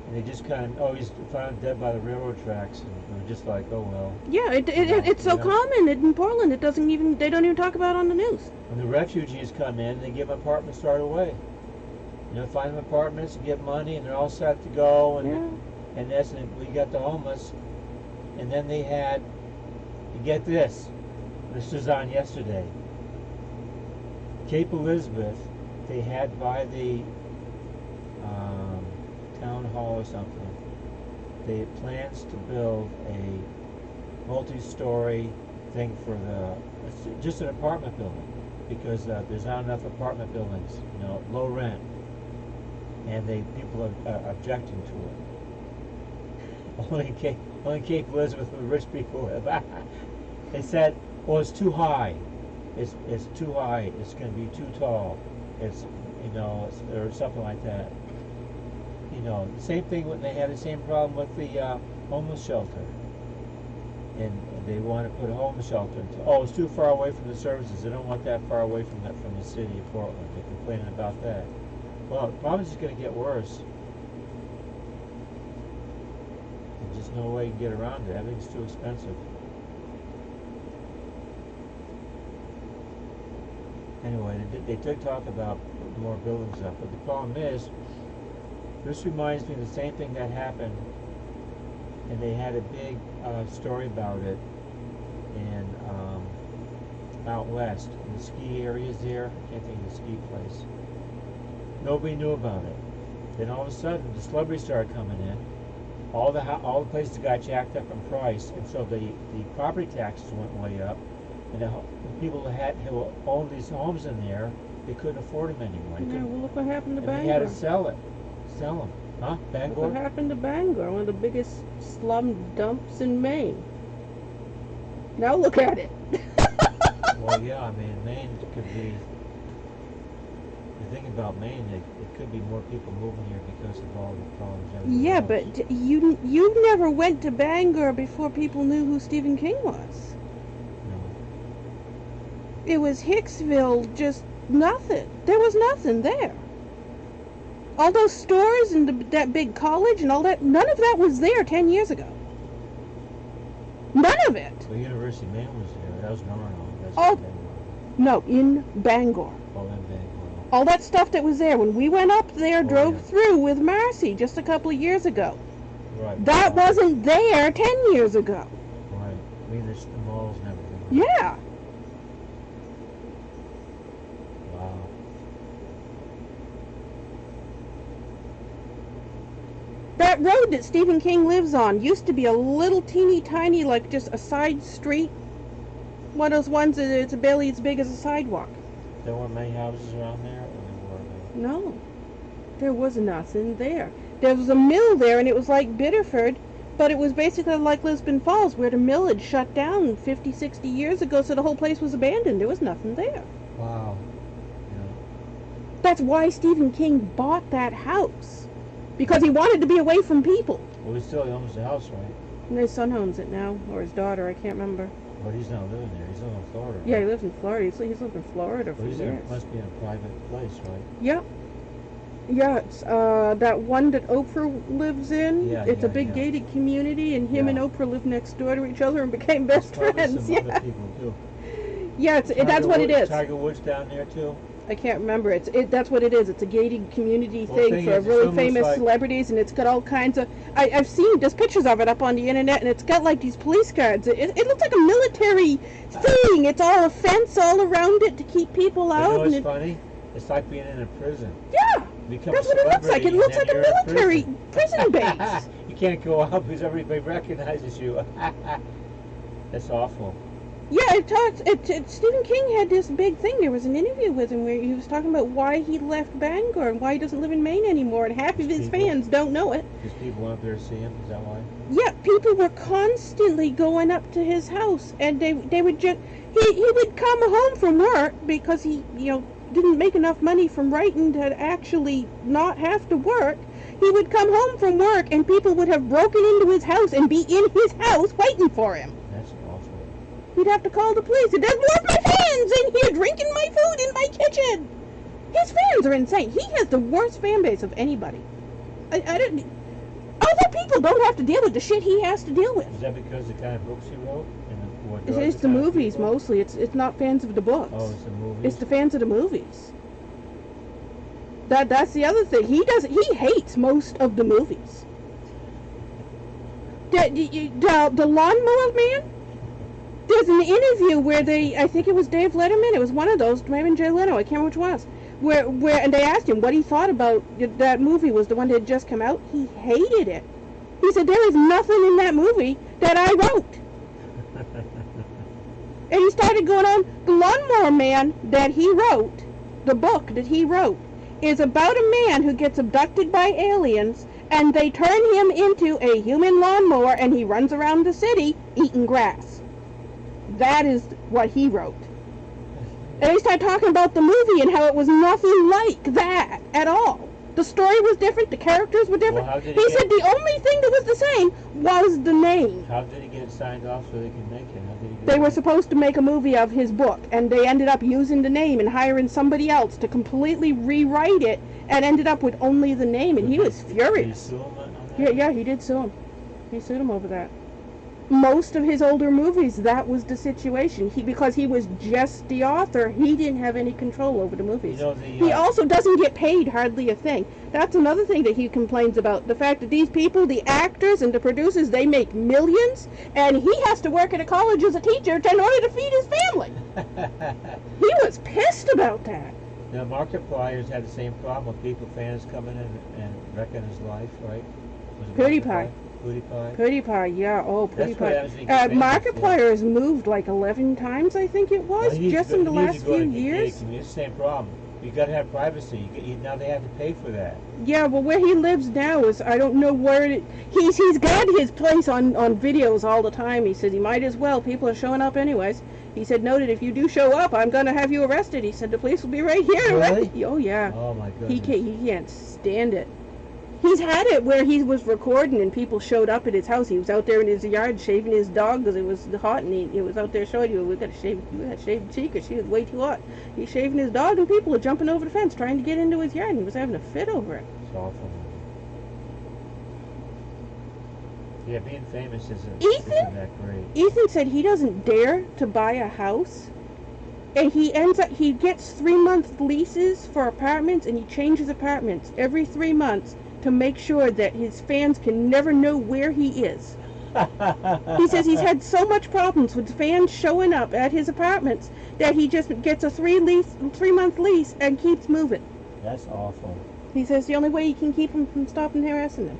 And they just he's found dead by the railroad tracks, and they were just like, oh well. Yeah, it's so common in Portland. They don't even talk about it on the news. When the refugees come in, they give them apartments right away. Find them apartments, and get money, and they're all set to go. And that's, and we got the homeless, and then they had. Get this. This was on yesterday. Cape Elizabeth. They had by the town hall or something. They had plans to build a multi-story thing for just an apartment building, because there's not enough apartment buildings, low rent, and people are objecting to it. Only Cape Elizabeth where rich people live. They said, well, it's too high. It's too high. It's going to be too tall. It's or something like that. Same thing when they had the same problem with the homeless shelter. And they want to put a homeless shelter. It's too far away from the services. They don't want that far away from the city of Portland. They're complaining about that. Well, the problem is just going to get worse. There's just no way you can get around it. Everything's too expensive. Anyway, they did talk about putting more buildings up, but the problem is, this reminds me of the same thing that happened, and they had a big story about it in out west, in the ski areas there. I can't think of the ski place. Nobody knew about it. Then all of a sudden, the celebrities started coming in. All the places got jacked up in price, and so the property taxes went way up. And the people who owned these homes in there, they couldn't afford them anymore. Well, look what happened to Bangor. They had to sell them. Huh? Bangor? Look what happened to Bangor, one of the biggest slum dumps in Maine. Now look at it. Well, yeah, I mean, Maine could be. The thing about Maine, it could be more people moving here because of all the problems. Yeah, but you never went to Bangor before people knew who Stephen King was. It was Hicksville, just nothing. There was nothing there. All those stores and that big college and all that, none of that was there 10 years ago. None of it. The University of Maine was there. That was Quaraun. Oh, no, in Bangor. Oh, in Bangor. All that stuff that was there. When we went up there, drove through with Marcy just a couple of years ago. Right. That wasn't there 10 years ago. Right. I mean, the malls and everything. Yeah. That road that Stephen King lives on used to be a little teeny tiny, like just a side street. One of those ones that it's barely as big as a sidewalk. There weren't many houses around there? Or were there? No. There was nothing there. There was a mill there, and it was like Biddeford, but it was basically like Lisbon Falls, where the mill had shut down 50, 60 years ago, so the whole place was abandoned. There was nothing there. Wow. Yeah. That's why Stephen King bought that house. Because he wanted to be away from people. Well, he still owns the house, right? And his son owns it now, or his daughter, I can't remember. But he's not living there. He's living in Florida. Right? Yeah, he lives in Florida. He's lived in Florida for years. Must be in a private place, right? Yep. Yeah, it's that one that Oprah lives in. Yeah, it's a big gated community, and him and Oprah live next door to each other and became best friends. Some other people too. Yeah, that's what it is. Tiger Woods down there too. I can't remember. That's what it is. It's a gated community Well, thing thing for is, it's really almost famous like- celebrities, and it's got all kinds of. I've seen just pictures of it up on the internet, and it's got like these police guards. It looks like a military thing. It's all a fence all around it to keep people You out. know what's and funny? It's like being in a prison. Yeah, Become that's a what it looks like. celebrity It looks and like then a you're in military prison base. You can't go out because everybody recognizes you. That's awful. Yeah, Stephen King had this big thing. There was an interview with him where he was talking about why he left Bangor and why he doesn't live in Maine anymore, and half of his People- fans don't know it. Because people went up there to see him. Is that why? Yeah, people were constantly going up to his house, and they would just he would come home from work because he didn't make enough money from writing to actually not have to work. He would come home from work, and people would have broken into his house and be in his house waiting for him. That's awful. He'd have to call the police. There's more of my fans in here drinking my food in my kitchen. His fans are insane. He has the worst fan base of anybody. I don't. Other people don't have to deal with the shit he has to deal with. Is that because of the kind of books he wrote? And It's the movies mostly. It's not fans of the books. Oh, it's the movies. It's the fans of the movies. That's the other thing. He hates most of the movies. The Lawnmower Man. There's an interview where I think it was Dave Letterman. It was one of those. Maybe Jay Leno. I can't remember which one it was. And they asked him what he thought about that movie. Was the one that had just come out. He hated it. He said there is nothing in that movie that I wrote. And he started going on. The Lawnmower Man that he wrote, the book that he wrote, is about a man who gets abducted by aliens, and they turn him into a human lawnmower, and he runs around the city eating grass. That is what he wrote. And he started talking about the movie and how it was nothing like that at all. The story was different. The characters were different. Well, how did he he said the only thing that was the same was the name. How did he get it signed off so they could make it? How did he do They that? were supposed to make a movie of his book, and they ended up using the name and hiring somebody else to completely rewrite it, and ended up with only the name, and he was Did he furious. sue him on that? Yeah, he did sue him. He sued him over that. Most of his older movies, that was the situation. Because he was just the author, he didn't have any control over the movies. You know, He also doesn't get paid hardly a thing. That's another thing that he complains about. The fact that these people, the actors and the producers, they make millions, and he has to work at a college as a teacher in order to feed his family. He was pissed about that. Now, Markiplier's had the same problem with people, fans coming in and wrecking his life, right? Was it PewDiePie. PewDiePie? PewDiePie, yeah, oh, That's what happens when you PewDiePie. get famous, Markiplier has moved like 11 times, I think it was, Well, he needs just to go- in the he needs last to go few to the years. gig community. It's the same problem. You got to have privacy. Now they have to pay for that. Yeah, well, where he lives now is, I don't know where he's got his place on videos all the time. He said he might as well. People are showing up anyways. He said, noted, if you do show up, I'm going to have you arrested. He said, the police will be right here to Really? arrest you. Oh, yeah. Oh my goodness. He can't stand it. He's had it where he was recording and people showed up at his house. He was out there in his yard shaving his dog because it was hot, and he was out there showing you, we got to shave the cheek because she was way too hot. He's shaving his dog and people are jumping over the fence trying to get into his yard, and he was having a fit over it. It's awful. Yeah, being famous isn't that great. Ethan said he doesn't dare to buy a house, and he gets 3-month leases for apartments, and he changes apartments every 3 months to make sure that his fans can never know where he is. He says he's had so much problems with fans showing up at his apartments that he just gets a 3-month lease and keeps moving. That's awful. He says the only way he can keep him from stopping harassing them.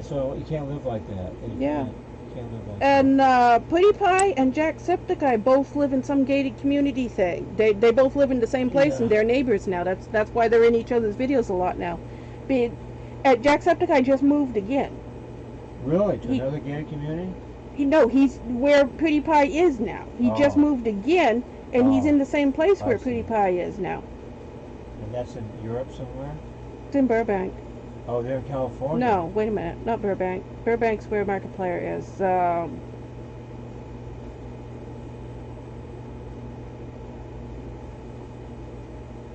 So you can't live like that. Yeah. You can't live like And PewDiePie and Jacksepticeye both live in some gated community thing. They both live in the same place, Yeah. and they're neighbors now. That's why they're in each other's videos a lot now. Jacksepticeye just moved again. that. Really? To He- another gated community? He's where PewDiePie is now. He just Oh. moved again, and he's Oh. in the same place where I see. PewDiePie is now. And that's in Europe somewhere? It's in Burbank. Oh, they're in California? No, wait a minute. Not Burbank. Burbank's where Markiplier is.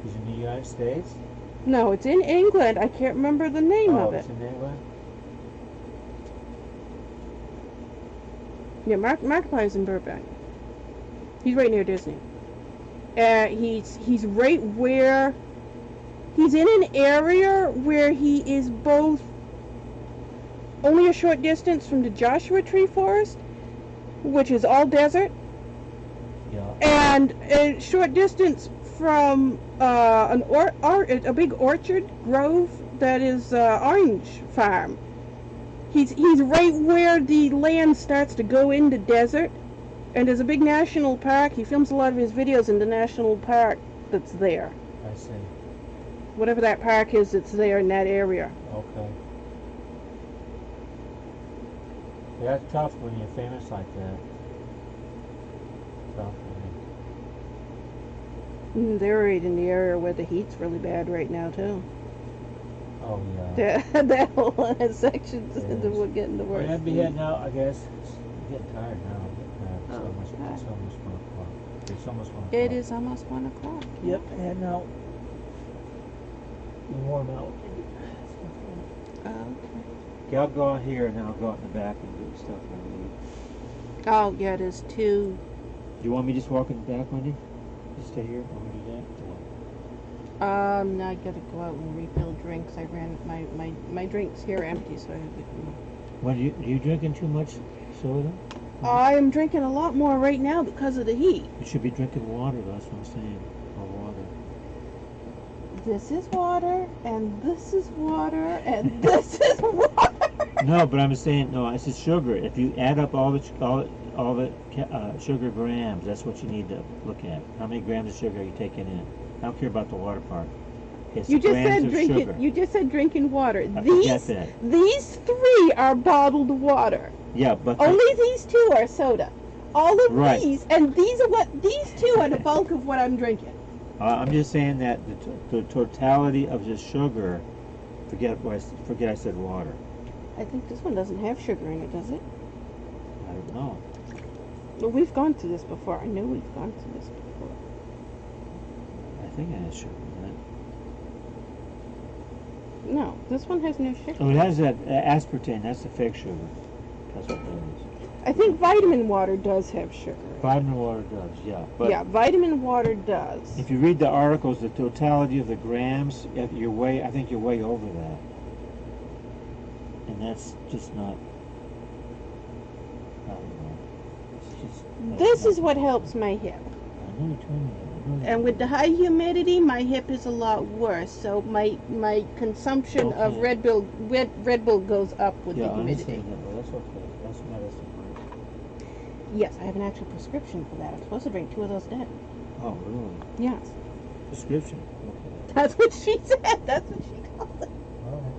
He's in the United States? No, it's in England. I can't remember the name Oh, of it. it's in England? Yeah, Markiplier's in Burbank. He's right near Disney. He's right where he's in an area where he is both only a short distance from the Joshua Tree Forest, which is all desert, Yeah. and a short distance from a big orchard grove that is orange farm. He's right where the land starts to go into desert, and there's a big national park. He films a lot of his videos in the national park that's there. I see. Whatever that park is, it's there in that area. Okay. Yeah, it's tough when you're famous like that. Tough. They're right in the area where the heat's really bad right now too. Oh yeah. That whole section Yes. we're getting the Well, worst. I'd be heading out, I guess. I'm getting tired now. I'm getting tired. It's Oh, almost, okay. it's almost 1 o'clock. It's almost 1 o'clock. It is almost 1 o'clock. Yep, heading out. Warm out. Oh, okay. Okay, I'll go out here and then I'll go out in the back and do stuff when I leave. Oh yeah, there's two. Do you want me just walk in the back, Wendy? Just stay here? Want me to do that? Now I gotta go out and refill drinks. I ran my drinks here are empty, so I have to. Wendy, are you drinking too much soda? I am drinking a lot more right now because of the heat. You should be drinking water, that's what I'm saying. More water. This is water, and this is water, and this is water. No, but I'm saying, no, it's just sugar. If you add up all the sugar grams, that's what you need to look at. How many grams of sugar are you taking in? I don't care about the water part. It's You just grams said of drinking. sugar. You just said drinking water. I forget that. These three are bottled water. Yeah, but Only these two are soda. All of Right. these, and these two are the bulk of what I'm drinking. I'm just saying that the totality of the sugar. Forget I said water. I think this one doesn't have sugar in it, does it? I don't know. Well, we've gone through this before. I know we've gone through this before. I think it has sugar in it. No, this one has no sugar. Oh, it has that aspartame. That's the fake sugar. That's what that is. I think vitamin water does have sugar. Vitamin water does, yeah. But Yeah, vitamin water does. if you read the articles, the totality of the grams, I think you're way over that. And that's just not, I don't know. It's just, This is what helps my hip. I know you're telling me that. I know And with the high humidity, my hip is a lot worse. So my consumption of Okay. Red Bull goes up with yeah, the I humidity. understand that. Well, that's okay. That's medicine. Yes, I have an actual prescription for that. I'm supposed to drink 2 of those a day. Oh, really? Yes. Prescription. Okay. That's what she said. That's what she called it. All right.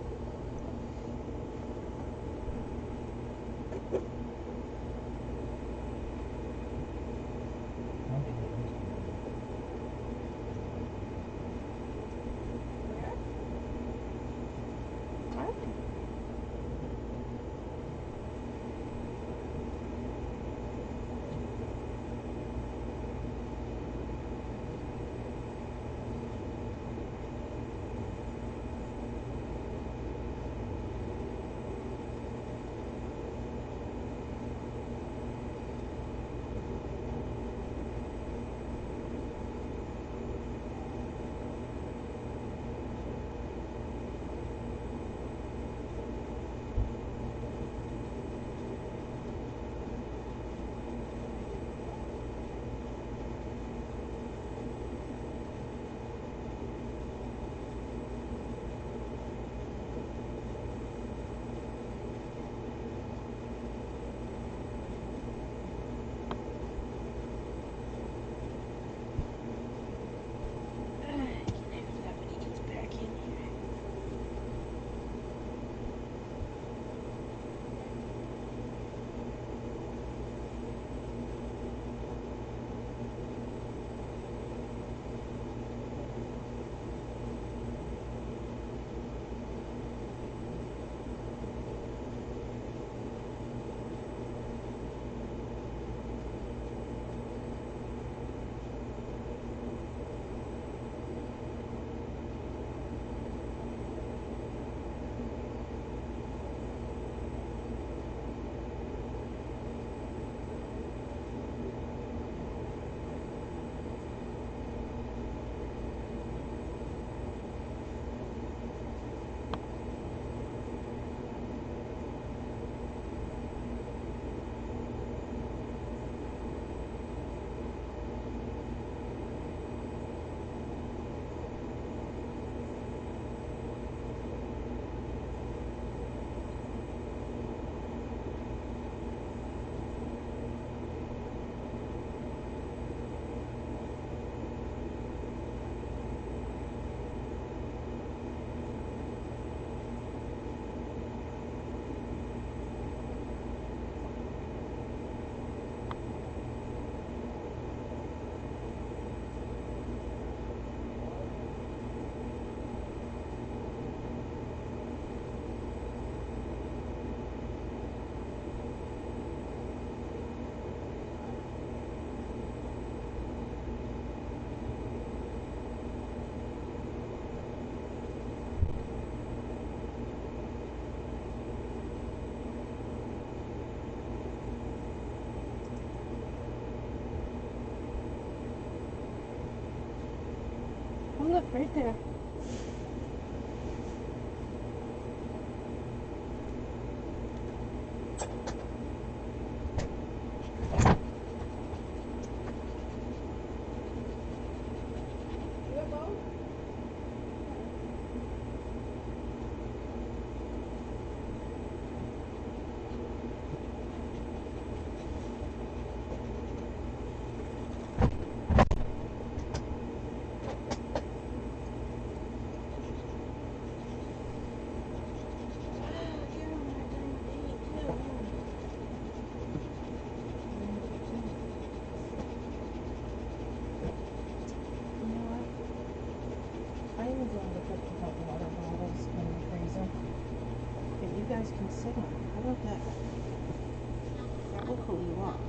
Oh, look, right there. I was going to put a couple water bottles in the freezer. Okay, you guys can sit on it. How about that? That will cool you off.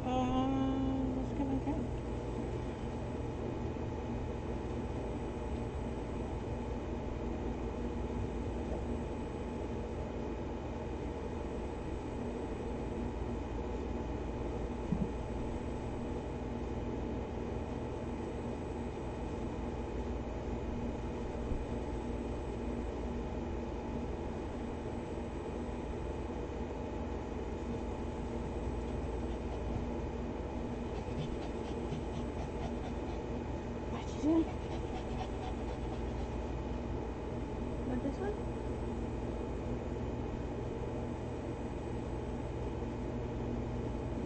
Let's get my drink. What you doing? Want this one?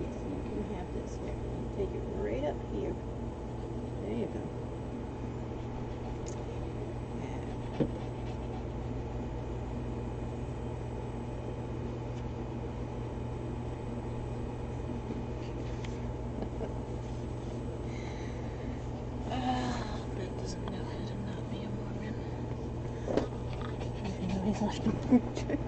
Yes, you can have this here. Take it right up here. There you go. That doesn't know how to not be a Mormon. Even though he's left the church.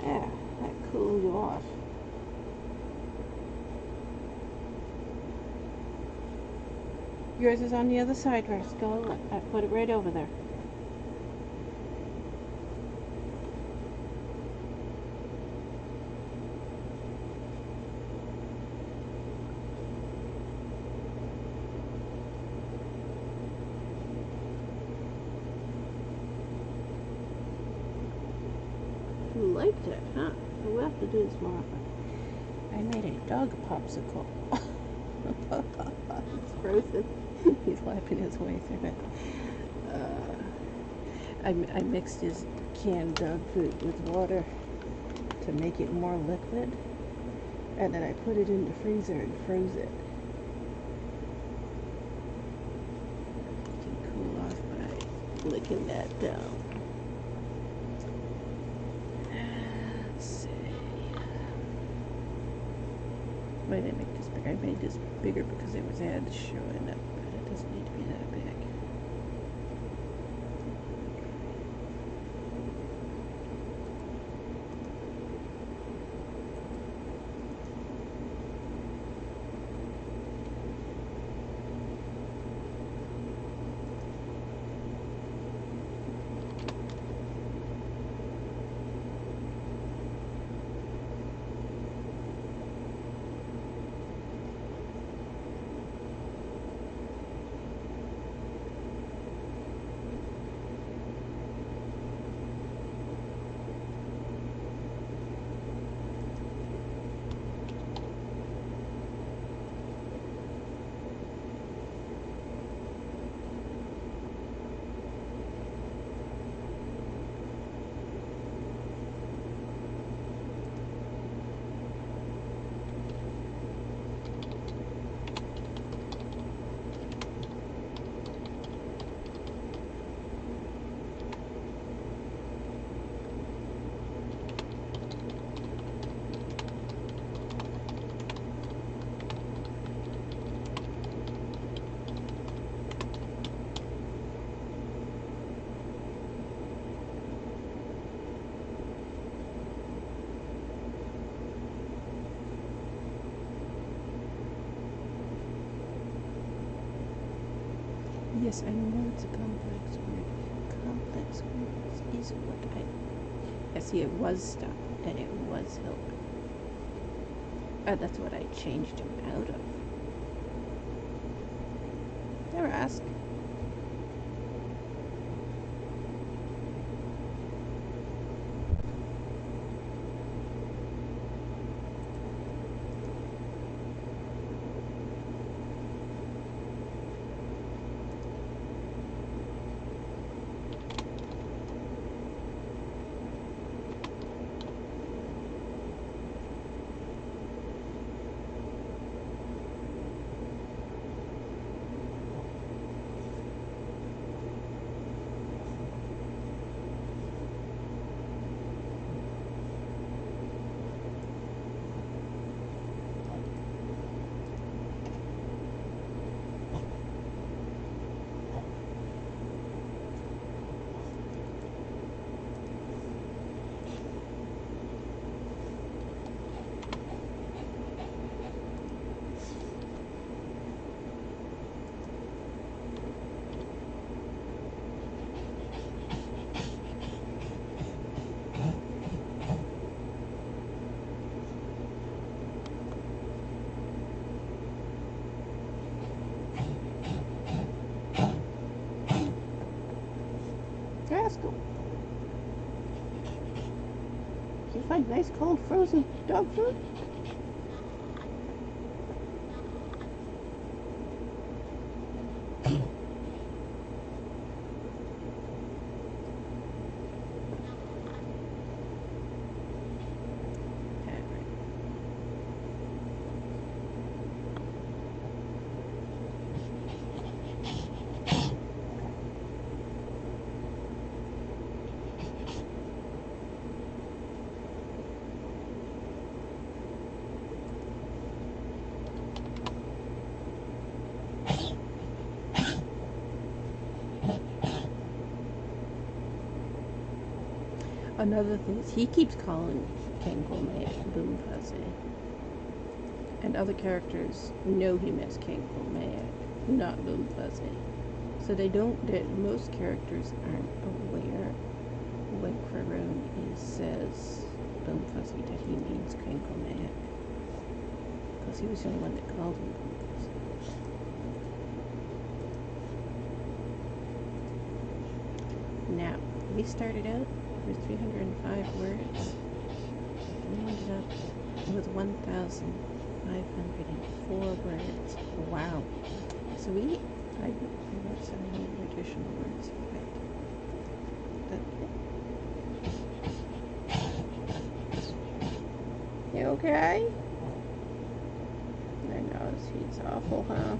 Yeah, that cooled you off. Yours is on the other side, Rascal. I put it right over there. You liked it, huh? We'll have to do this more often. I made a dog popsicle. It's frozen. He's laughing his way through it. I mixed his canned dog food with water to make it more liquid, and then I put it in the freezer and froze it. It can cool off by licking that down. why did I make this bigger? I made this bigger because there was ads showing up, but it doesn't need to be that big. Yes, I know it's a complex word. Complex words is what I... Yeah, see, it was stuck, and it was help. That's what I changed him out of. Never ask. Rascal. You find nice cold frozen dog food? Another thing is he keeps calling King Colmea Boom Fuzzy. And other characters know him as King Colmea, not Boom Fuzzy. So they don't, most characters aren't aware when Quaraun says Boom Fuzzy that he means King Colmea. Because he was the only one that called him Boom Fuzzy. Now, we started out with 305 words. We ended up with 1,504 words. Wow. So I wrote 700 additional words. You okay? I know, he's awful, huh?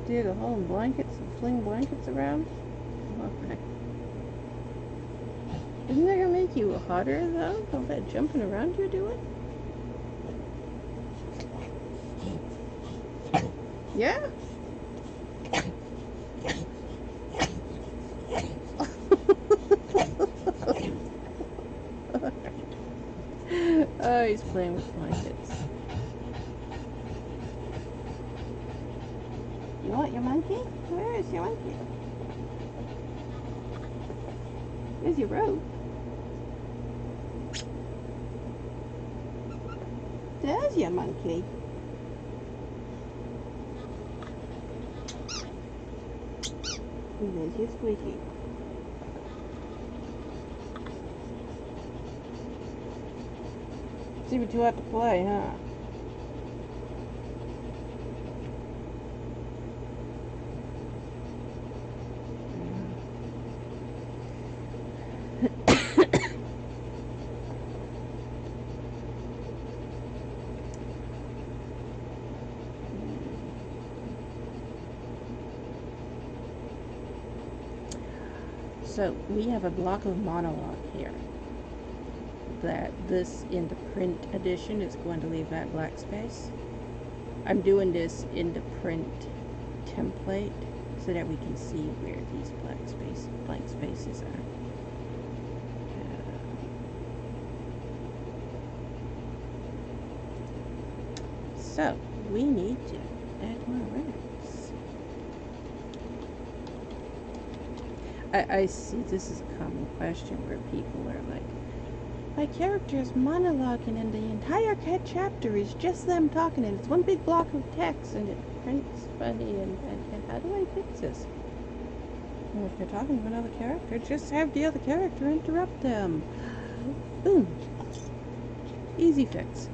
Dig a hole in blankets and fling blankets around? Okay. Isn't that gonna make you hotter though? All that jumping around you're doing? Yeah? Oh, he's playing with blankets. You want your monkey? Where is your monkey? Where's your rope? There's your monkey. And there's your squishy. See what you have to play, huh? So we have a block of monologue here that this in the print edition is going to leave that black space. I'm doing this in the print template so that we can see where these blank spaces are. So we need to add more words. I see this is a common question where people are like, my character is monologuing and the entire chapter is just them talking and it's one big block of text and it prints funny and how do I fix this? Well, if you're talking to another character, just have the other character interrupt them. Boom. Easy fix.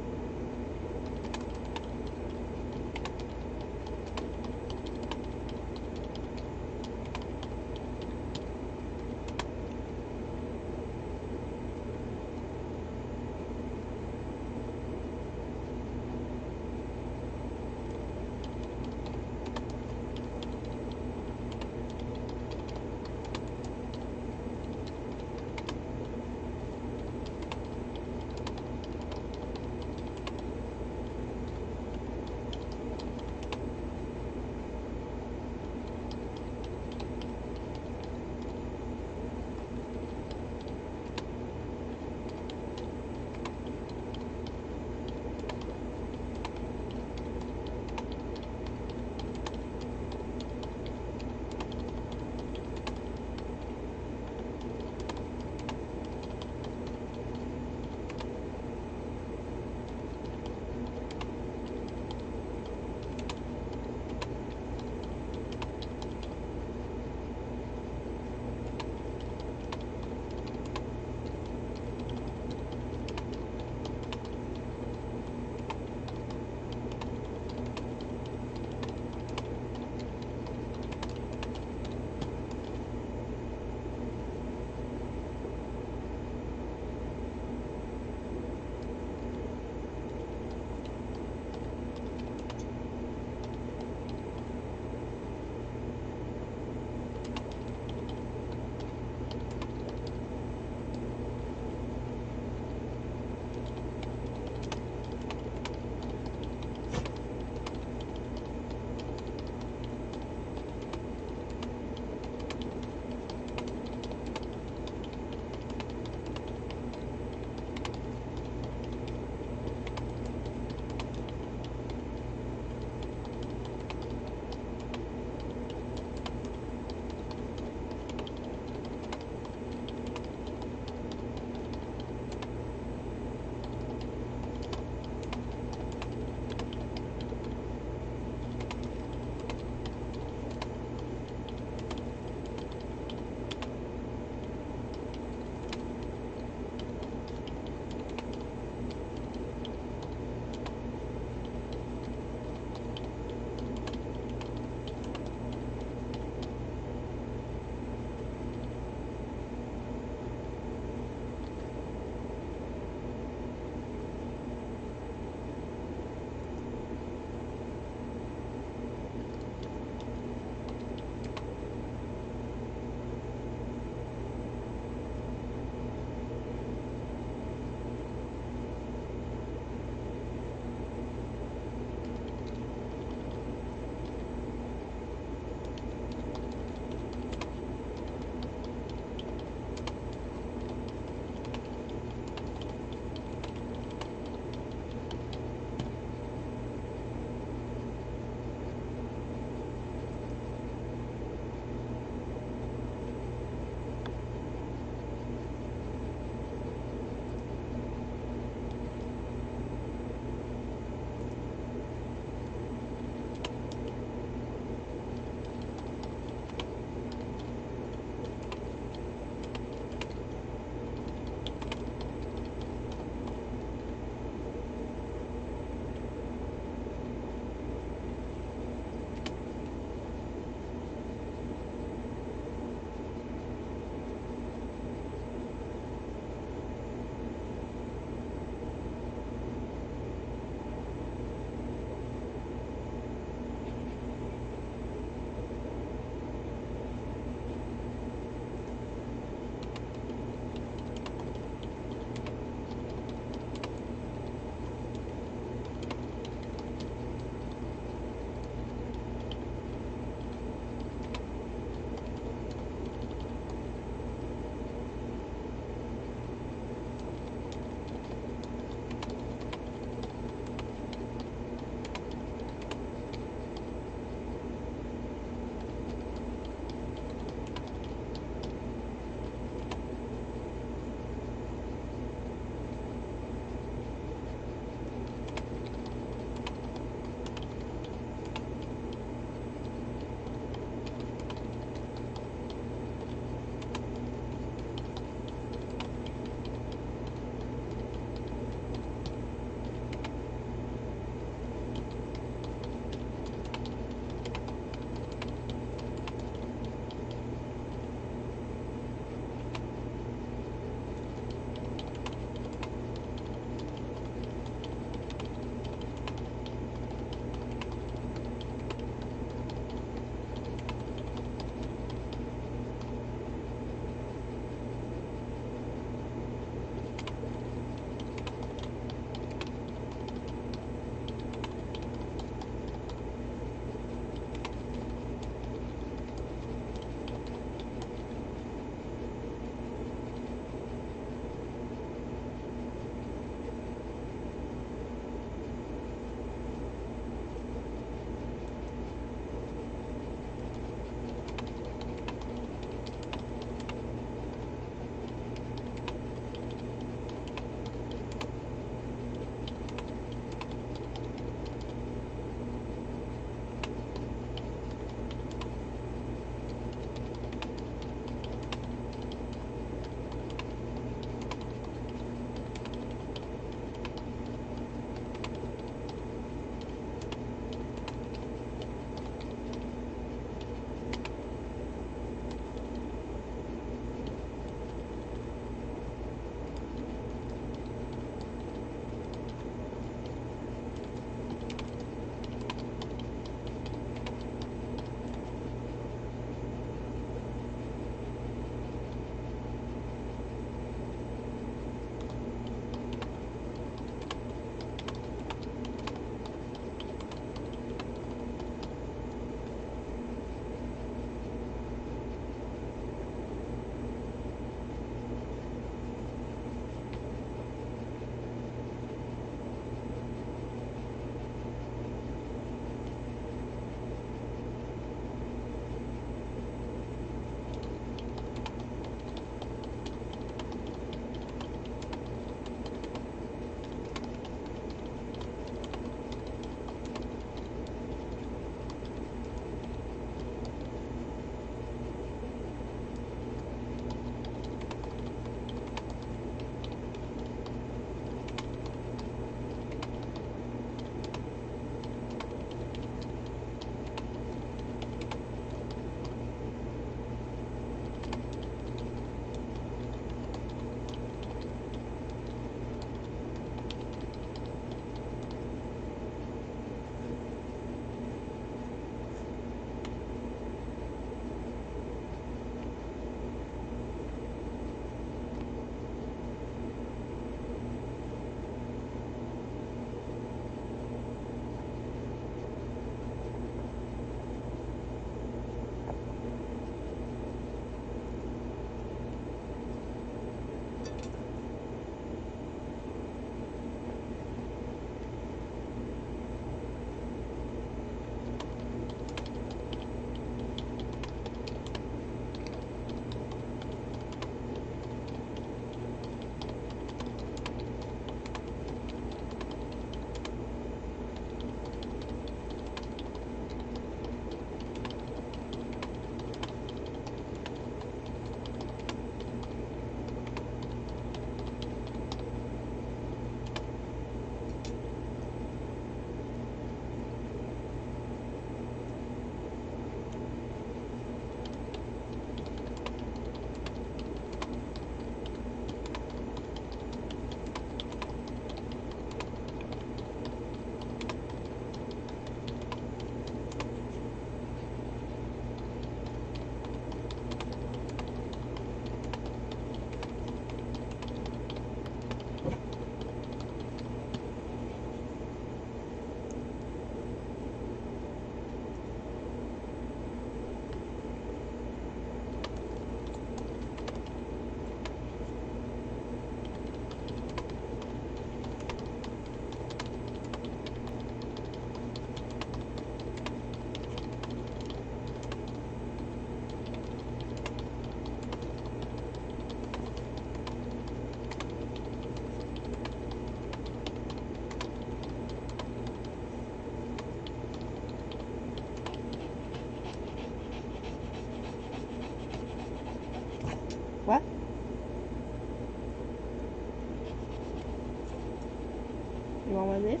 You want one of these?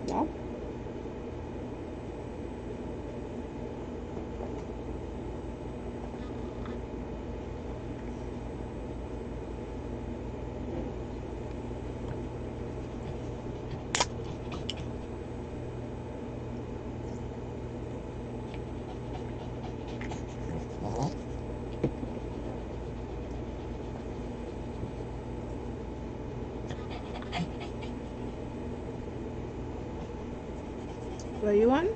No? What do you want?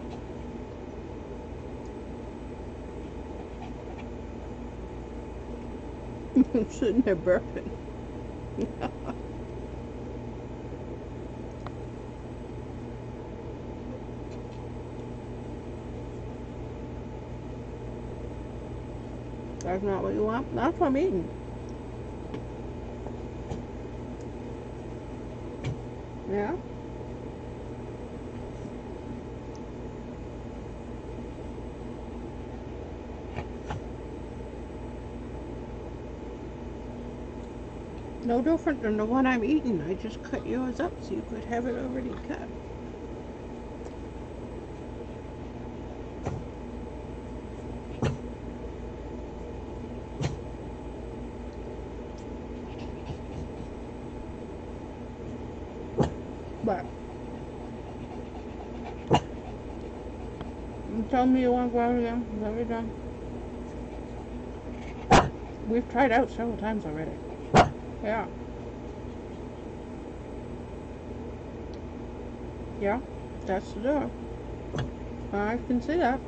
I'm sitting there burping. That's not what you want? That's what I'm eating. Yeah? No different than the one I'm eating. I just cut yours up so you could have it already cut. But you told me you want to go out again. Is that what you're done? We've tried out several times already. Yeah. Yeah, that's the door. I can see that.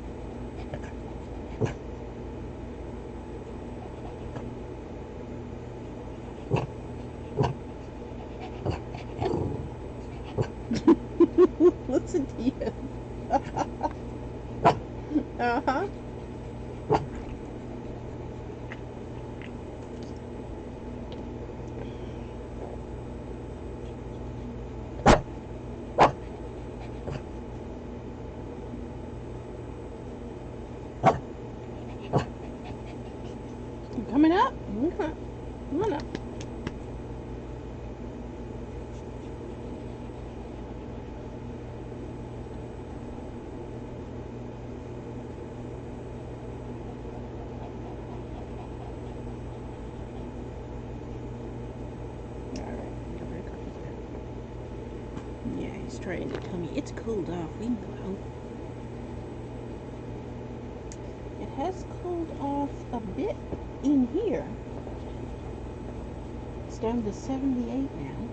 Listen to you. Uh-huh. You coming up? Okay. Come on up. Yeah, he's trying to tell me it's cooled off. We can go out. It has cooled off a bit in here. It's down to 78 now.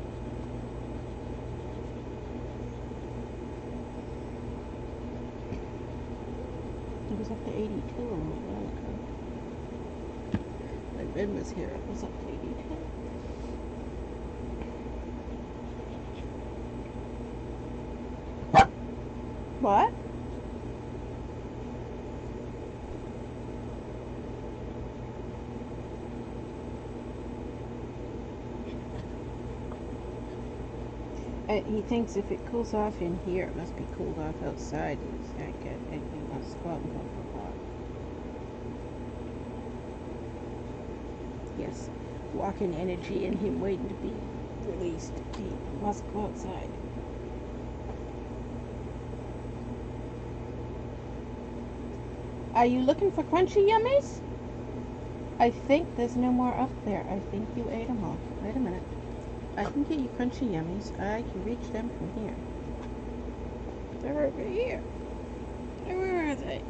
It was up to 82 a little while ago. When Ben was here, it was up to 82. What? He thinks if it cools off in here, it must be cooled off outside. He's not good. He wants to go out and go for a walk. Yes, walking energy and him waiting to be released. He must go outside. Are you looking for crunchy yummies? I think there's no more up there. I think you ate them all. Wait a minute. I can get you crunchy yummies. I can reach them from here. They're over here. Where are they?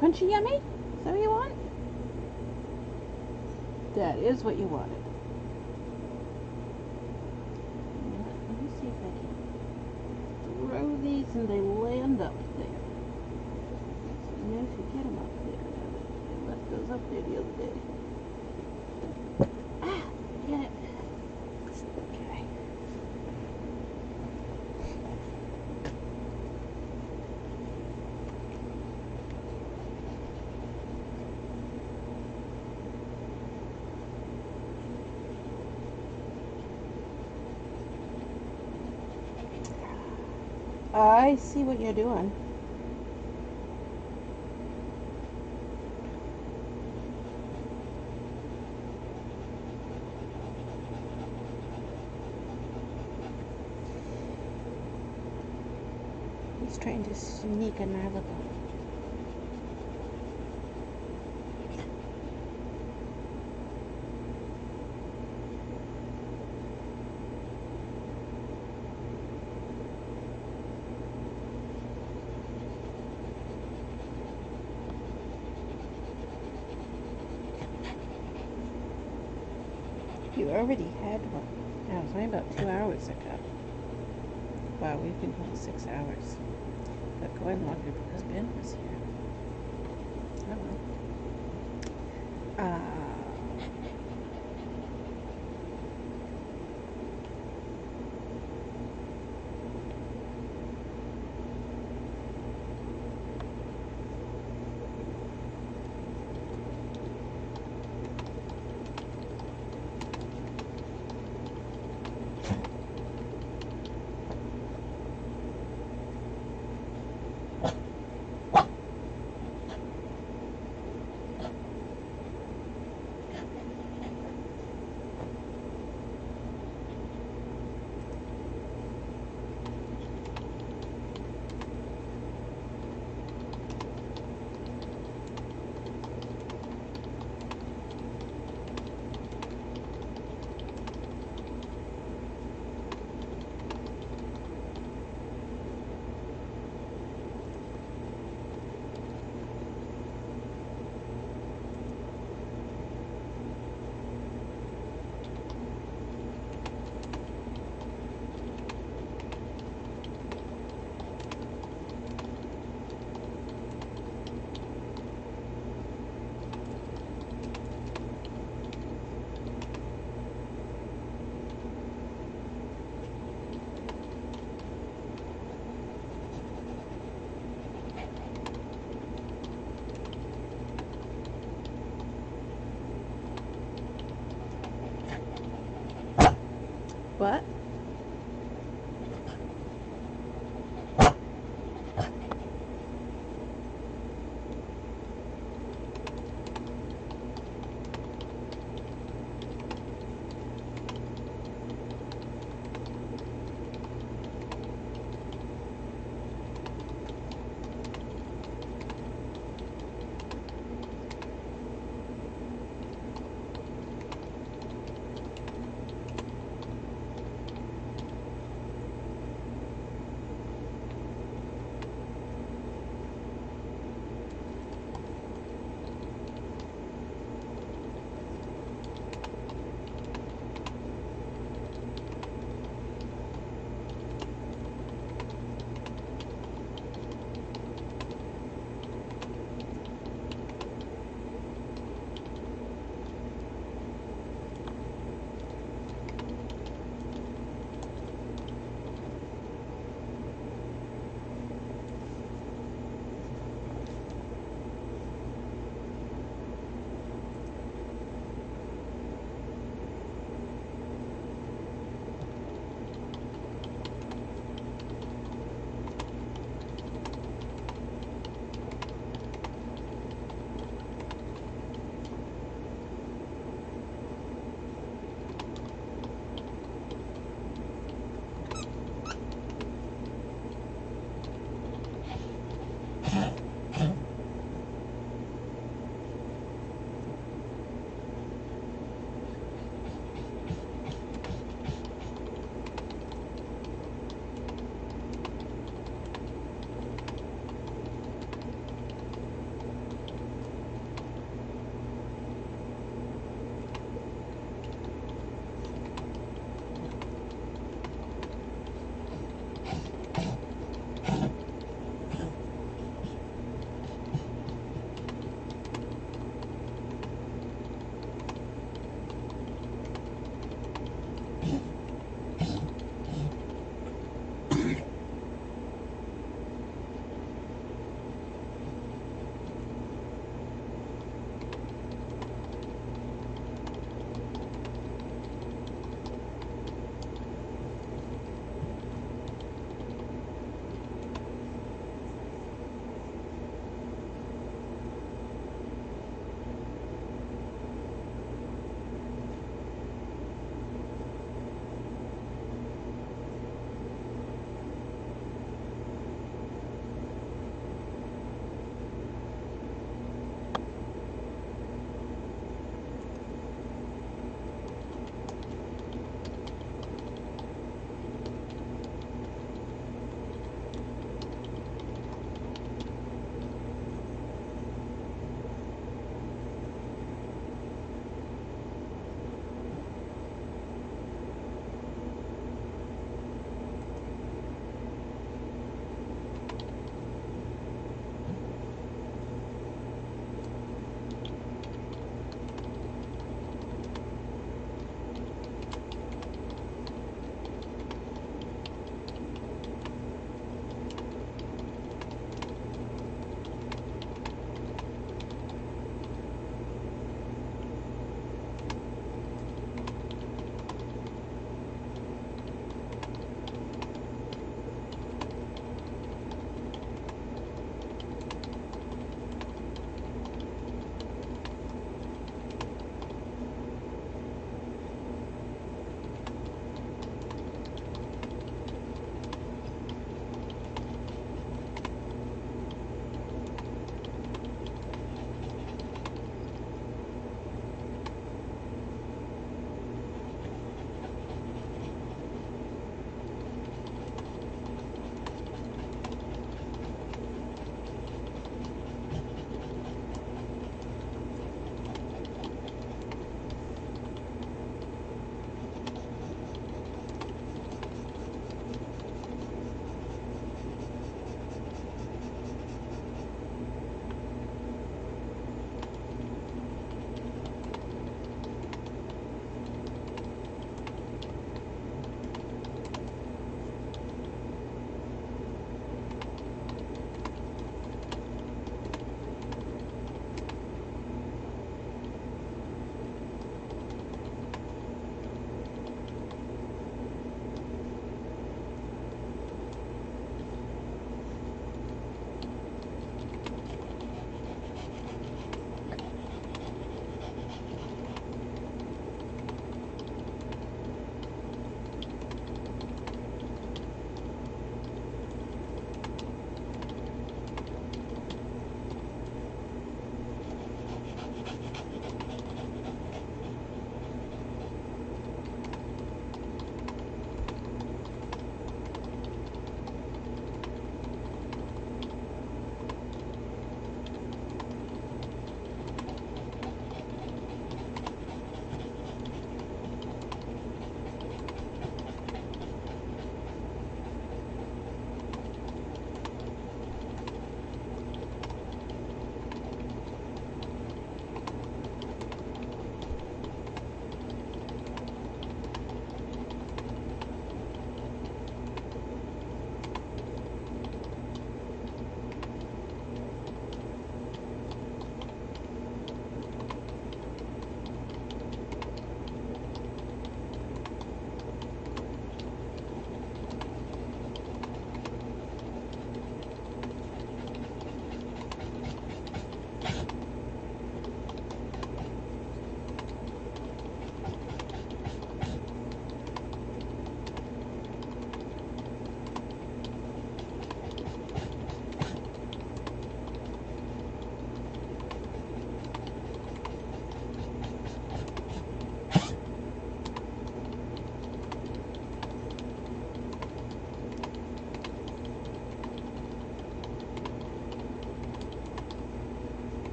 Crunchy yummy? Is that what you want? That is what you wanted. Let me see if I can throw these and they land up there. So now if you get them up there, I left those up there the other day. Ah, get it. Okay. I see what you're doing. He's trying to sneak another boat. You already had one. That was only about 2 hours ago. Wow, we've been going 6 hours. But going longer because Ben was here. Oh well.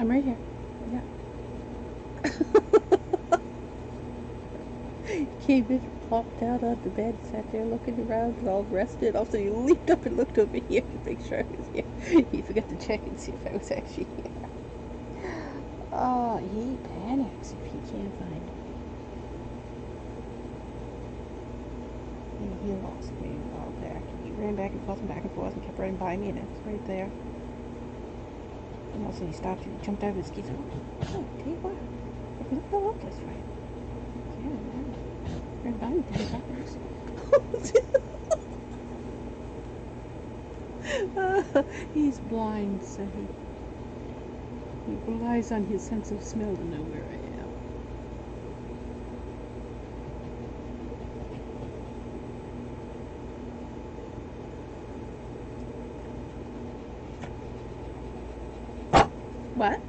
I'm right here. Yeah. Came in, plopped down on the bed, sat there looking around, all rested. Also, he leaped up and looked over here to make sure I was here. He forgot to check and see if I was actually here. Oh, he panics if he can't find me. He lost me a while back. He ran back and forth and kept running by me, and it was right there. And also, he stopped and he jumped out of his skis. Oh, tell you what, if you look all over the place, right? Yeah, man. Ran by me 10 seconds. He's blind, so he relies on his sense of smell to know where I am. What?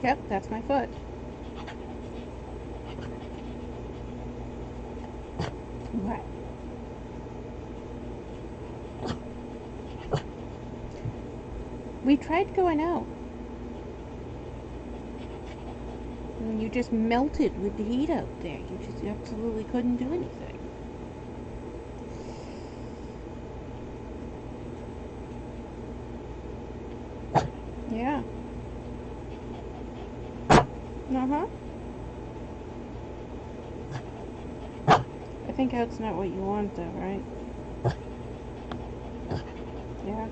Yep, that's my foot. What? We tried going out. And you just melted with the heat out there. You just absolutely couldn't do anything. Yeah. Uh-huh. I think that's not what you want, though, right? Yeah.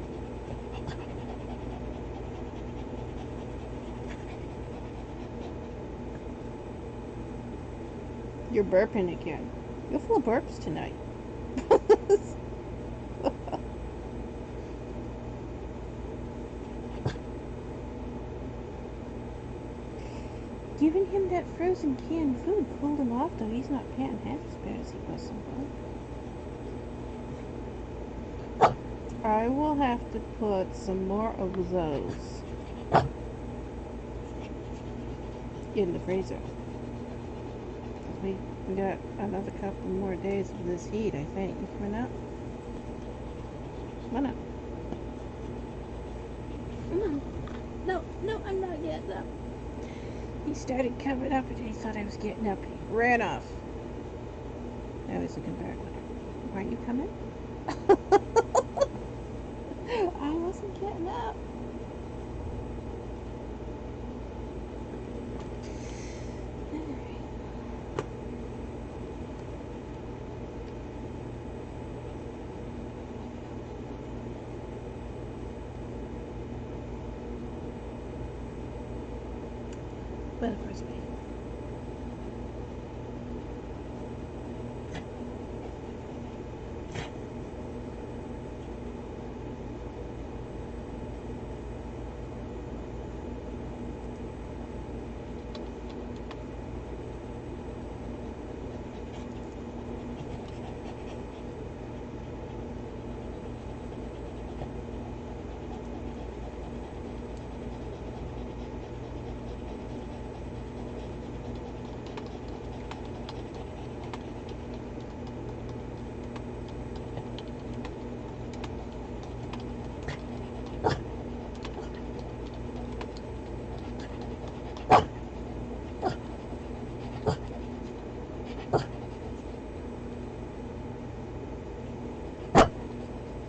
You're burping again. You're full of burps tonight. Giving him that frozen canned food cooled him off, though. He's not panting half as bad as he was so far. I will have to put some more of those in the freezer. We got another couple more days of this heat, I think. You coming up? Come on up. Come on. No, I'm not getting up. He started coming up and he thought I was getting up. He ran off. Now he's looking back. Why are you coming? I wasn't getting up. Well, first me.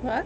What?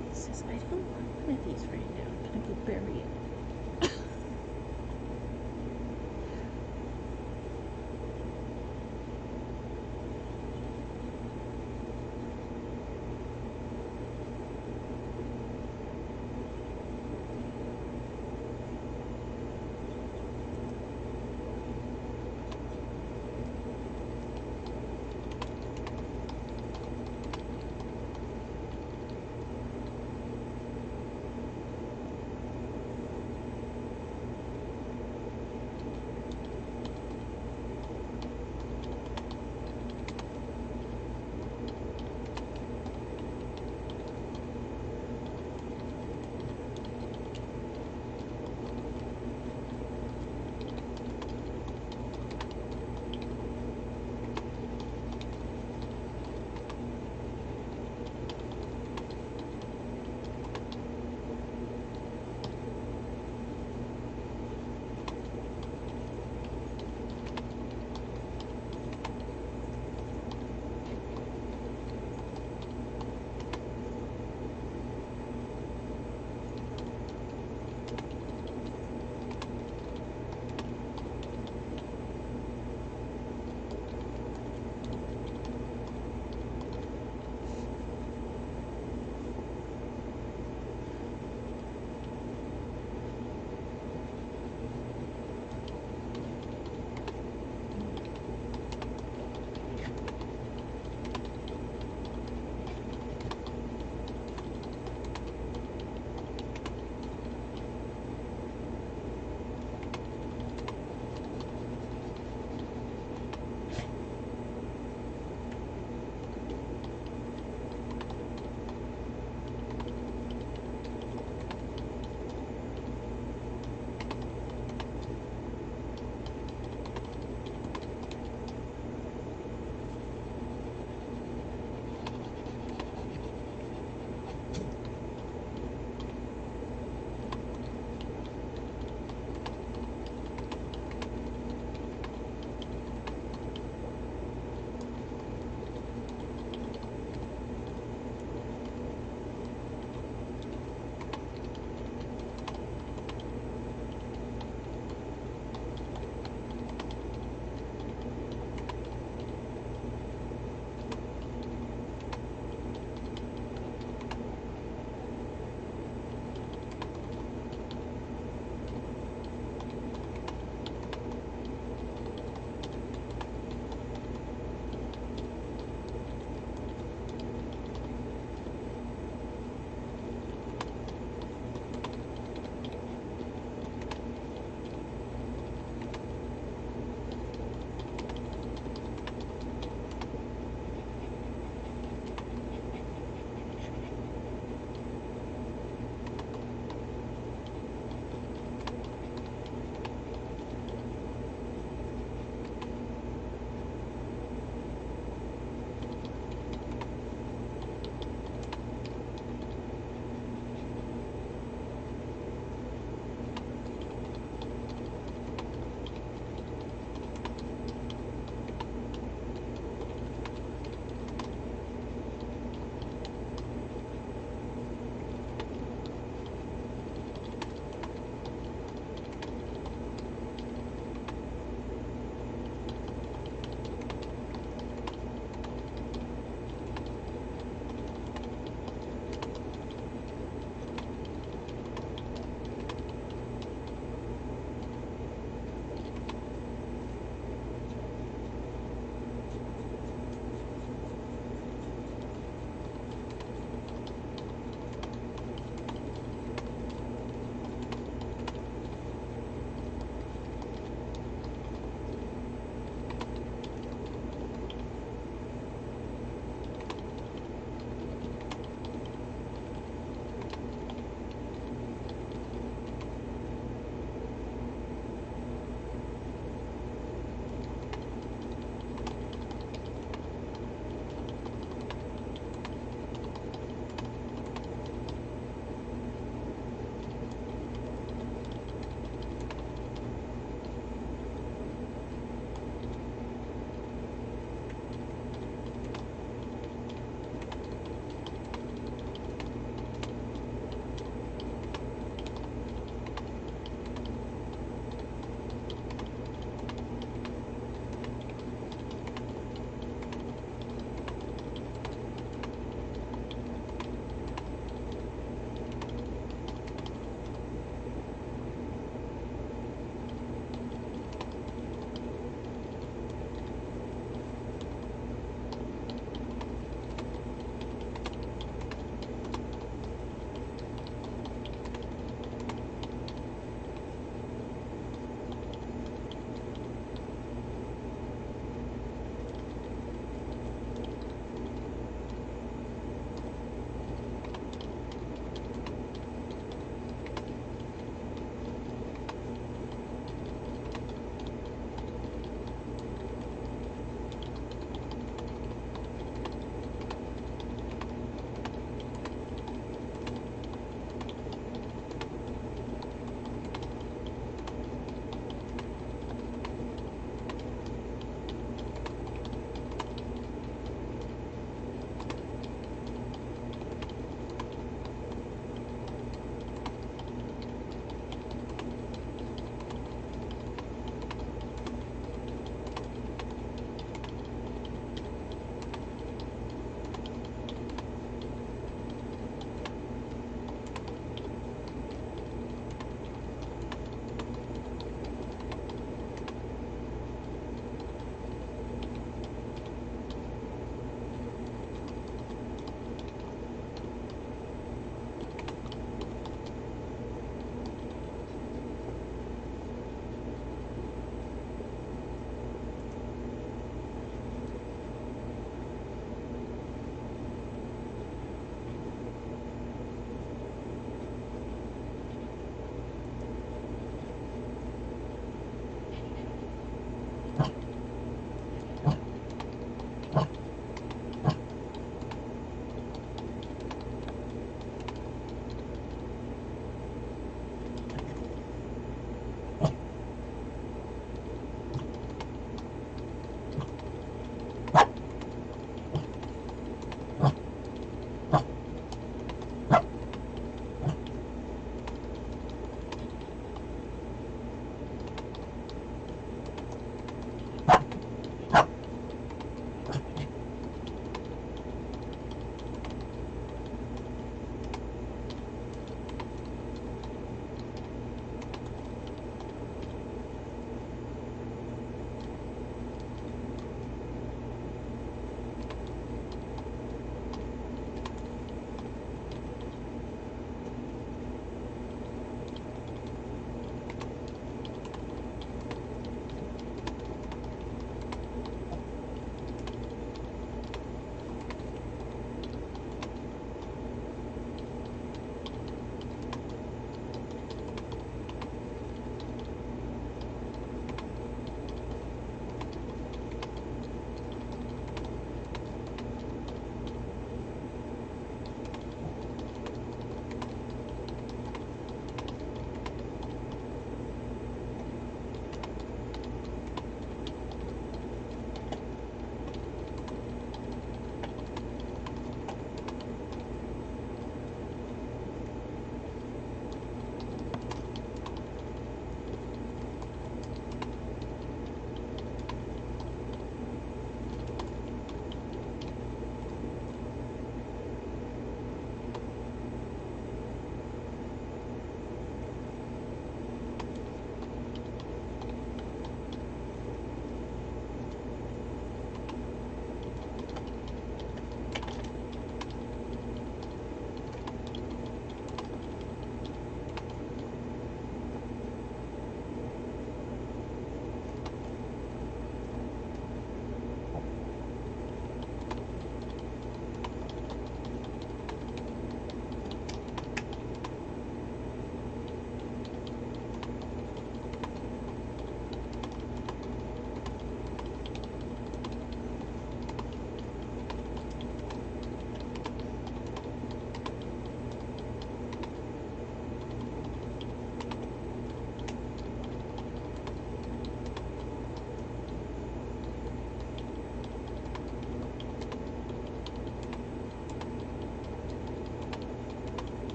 He says, I don't want one of these right now. I'm gonna go bury it.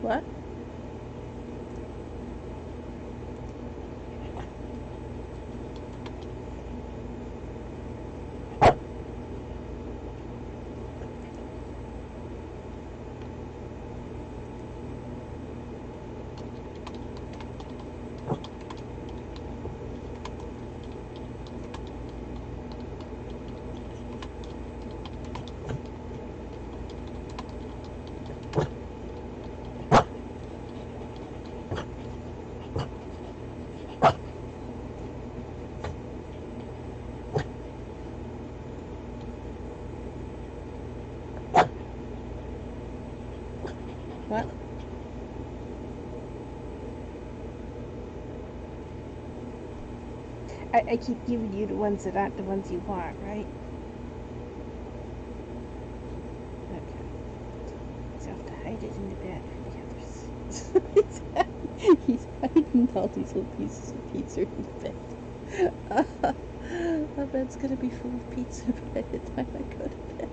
What? What? I keep giving you the ones that aren't the ones you want, right? Okay. So I have to hide it in the bed for the others. He's hiding all these little pieces of pizza in the bed. My bed's gonna be full of pizza by the time I go to bed.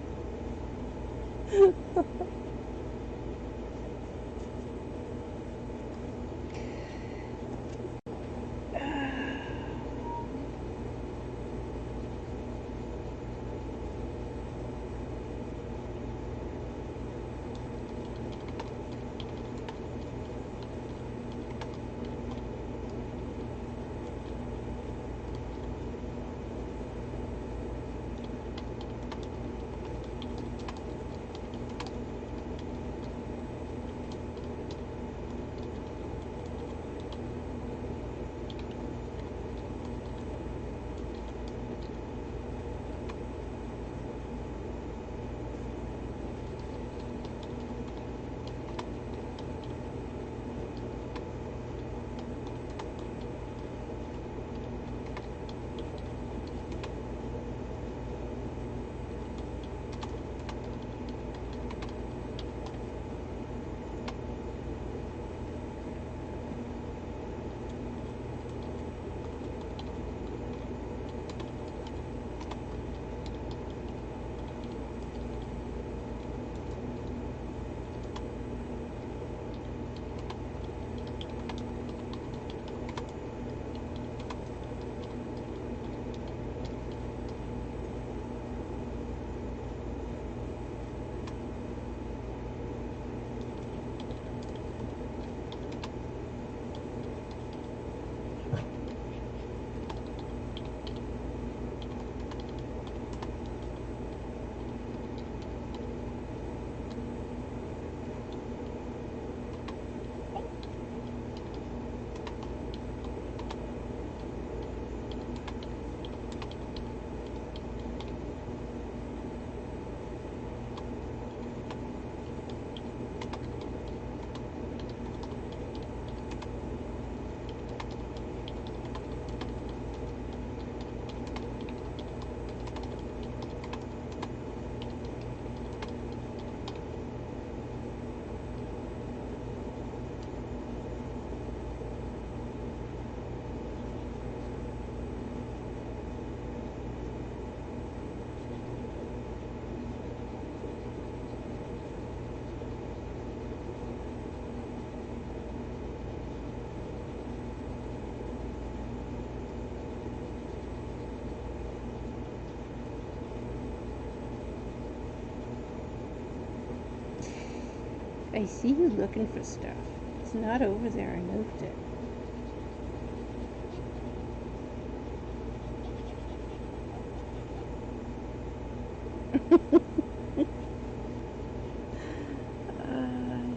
I see you looking for stuff. It's not over there. I moved it.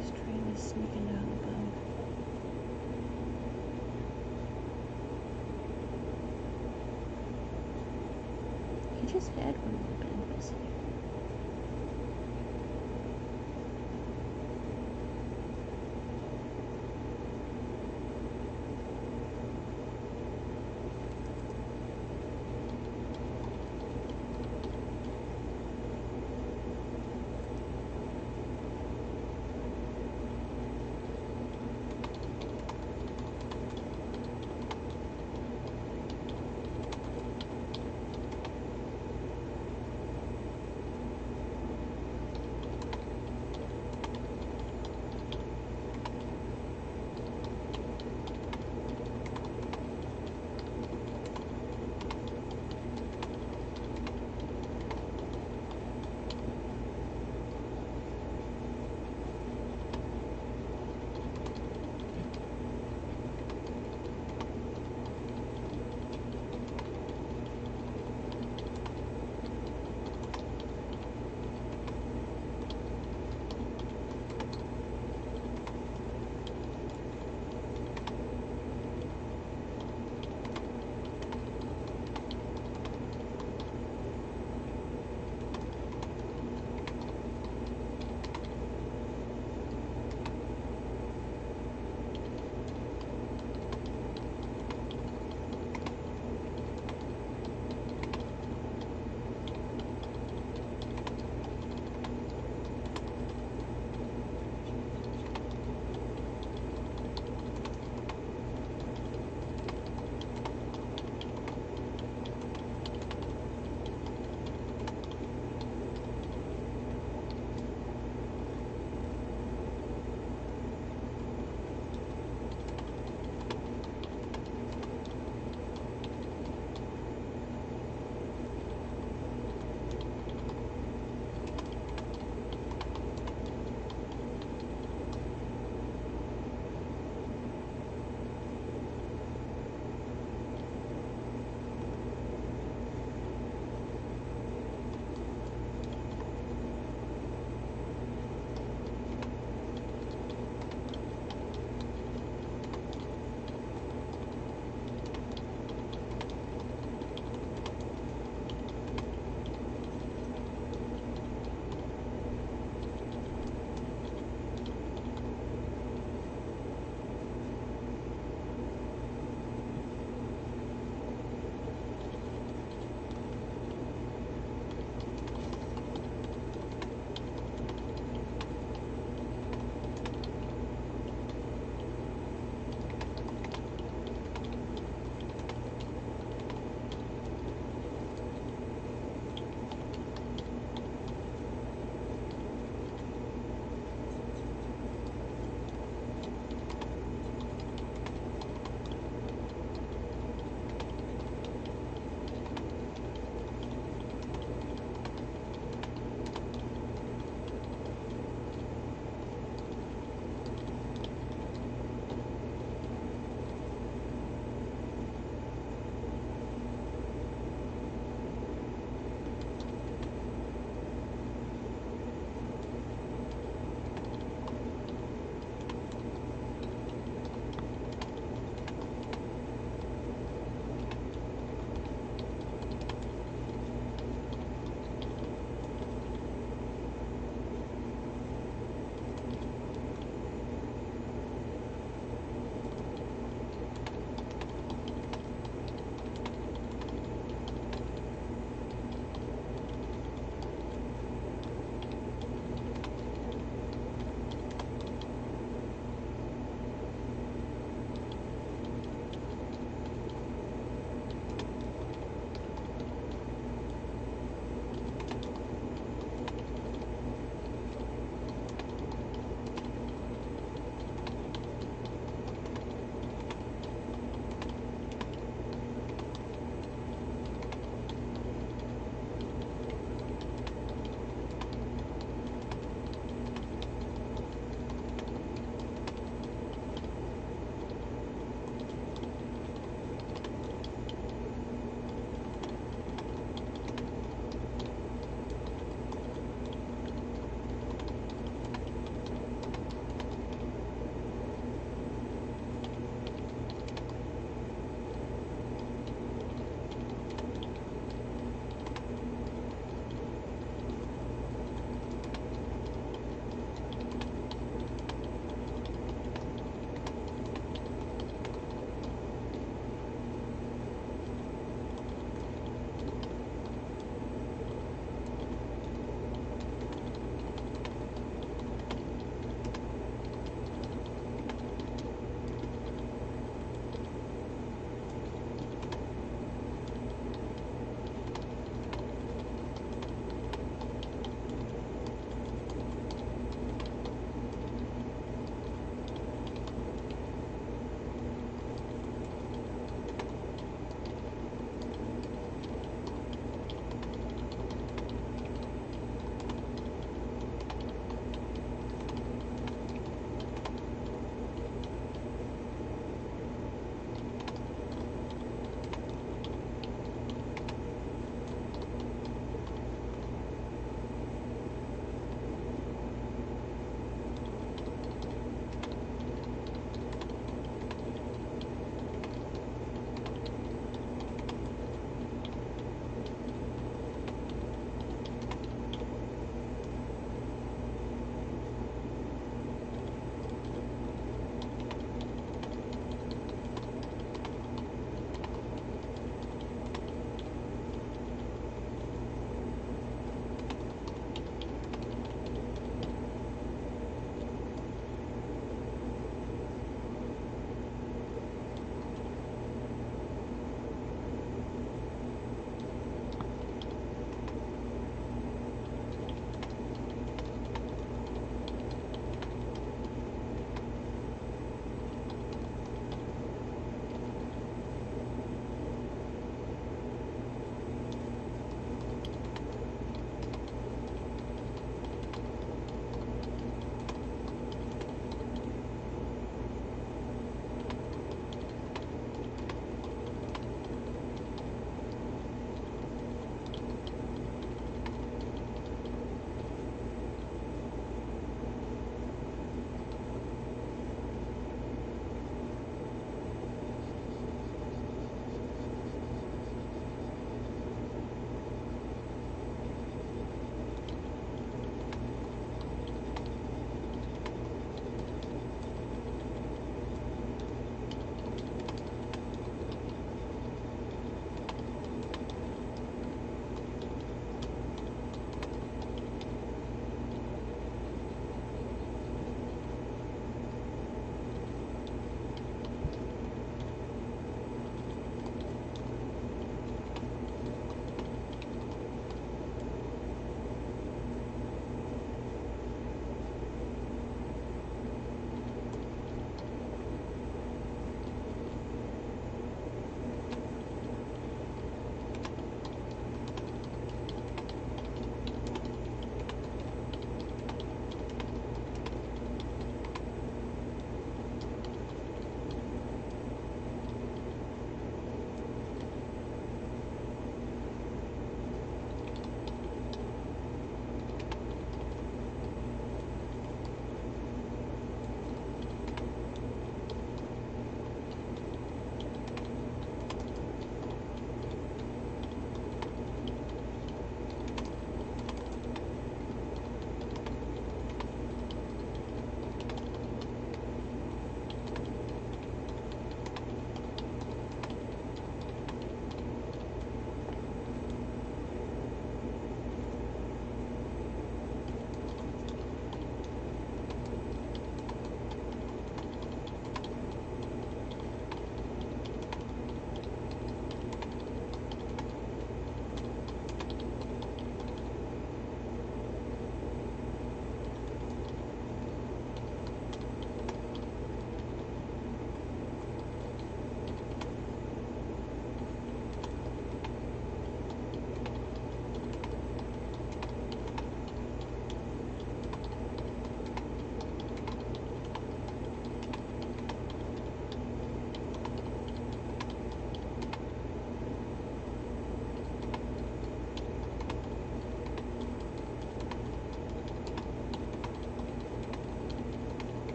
He's trying to sneak it down the bum. He just had one of the bambas.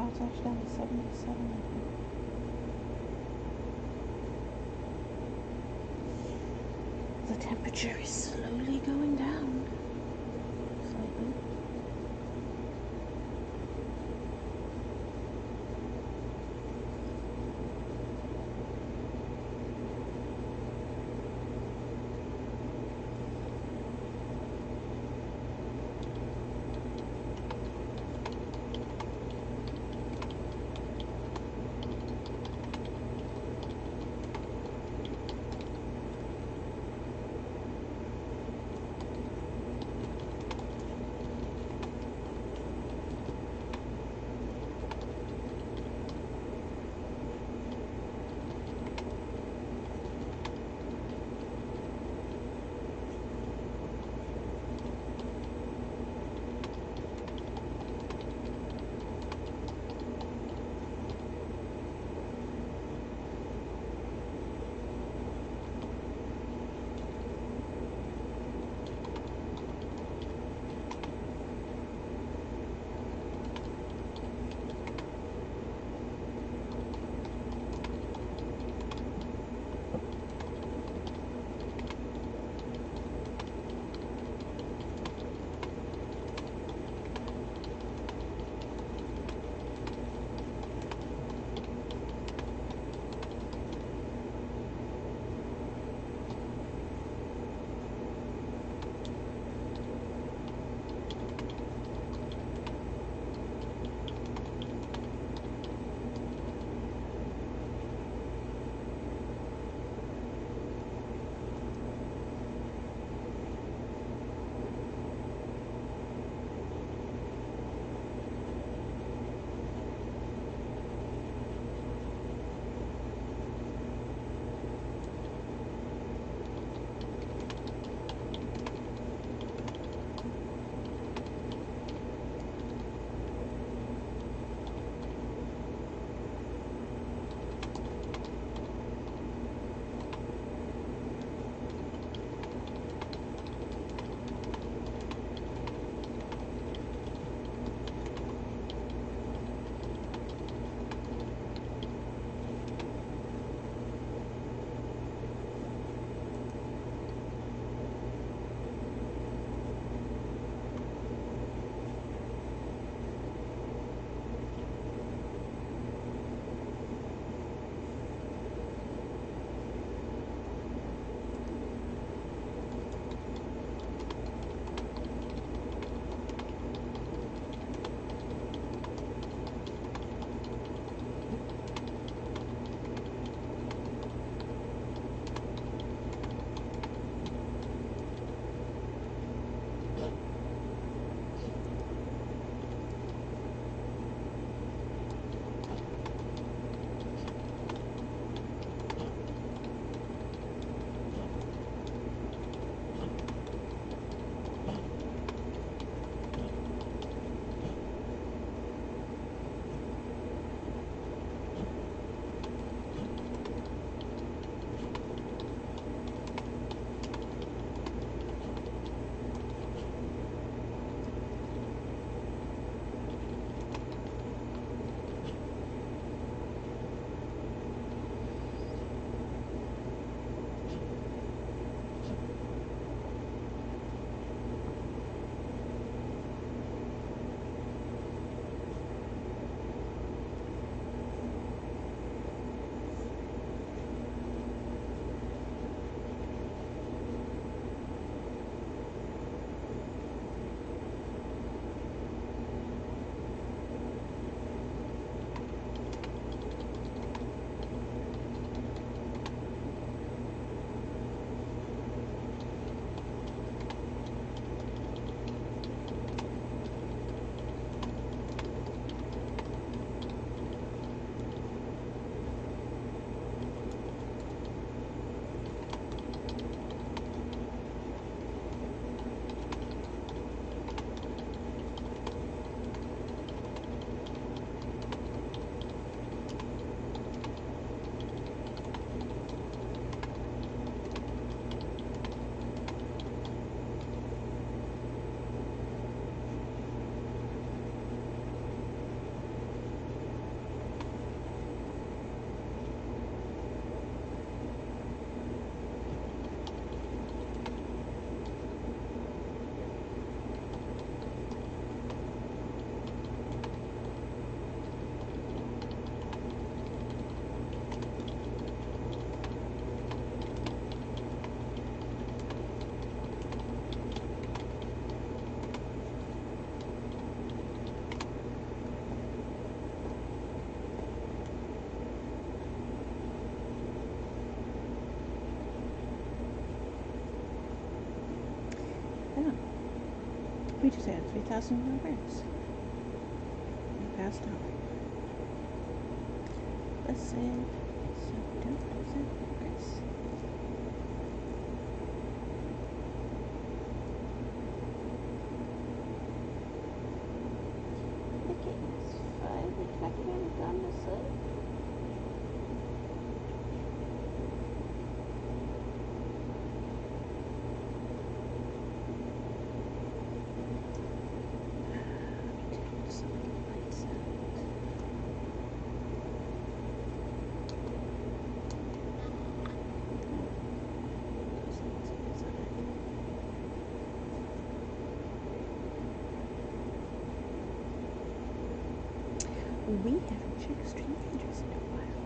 Oh, it's actually down to 77, I think. The temperature is slowly going down. Slightly. We just added 3,000 more birds. We passed on. Let's save. So we don't lose that progress. Okay, that's 5. We tracked him down this side. We haven't checked stream feeders in a while.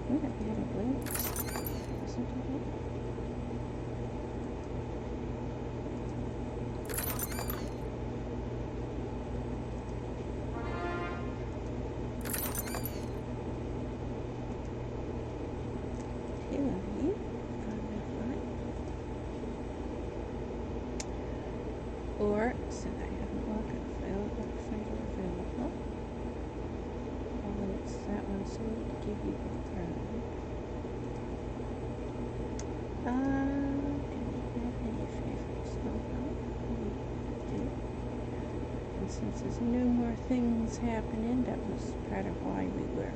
We might be having blues or something like that. Hello, you. Or said I haven't logged available. Oh, and it's that one, so we need to give you a throw. Can we have any favorites? No, we do. And since there's no more things happening, that was part of why we were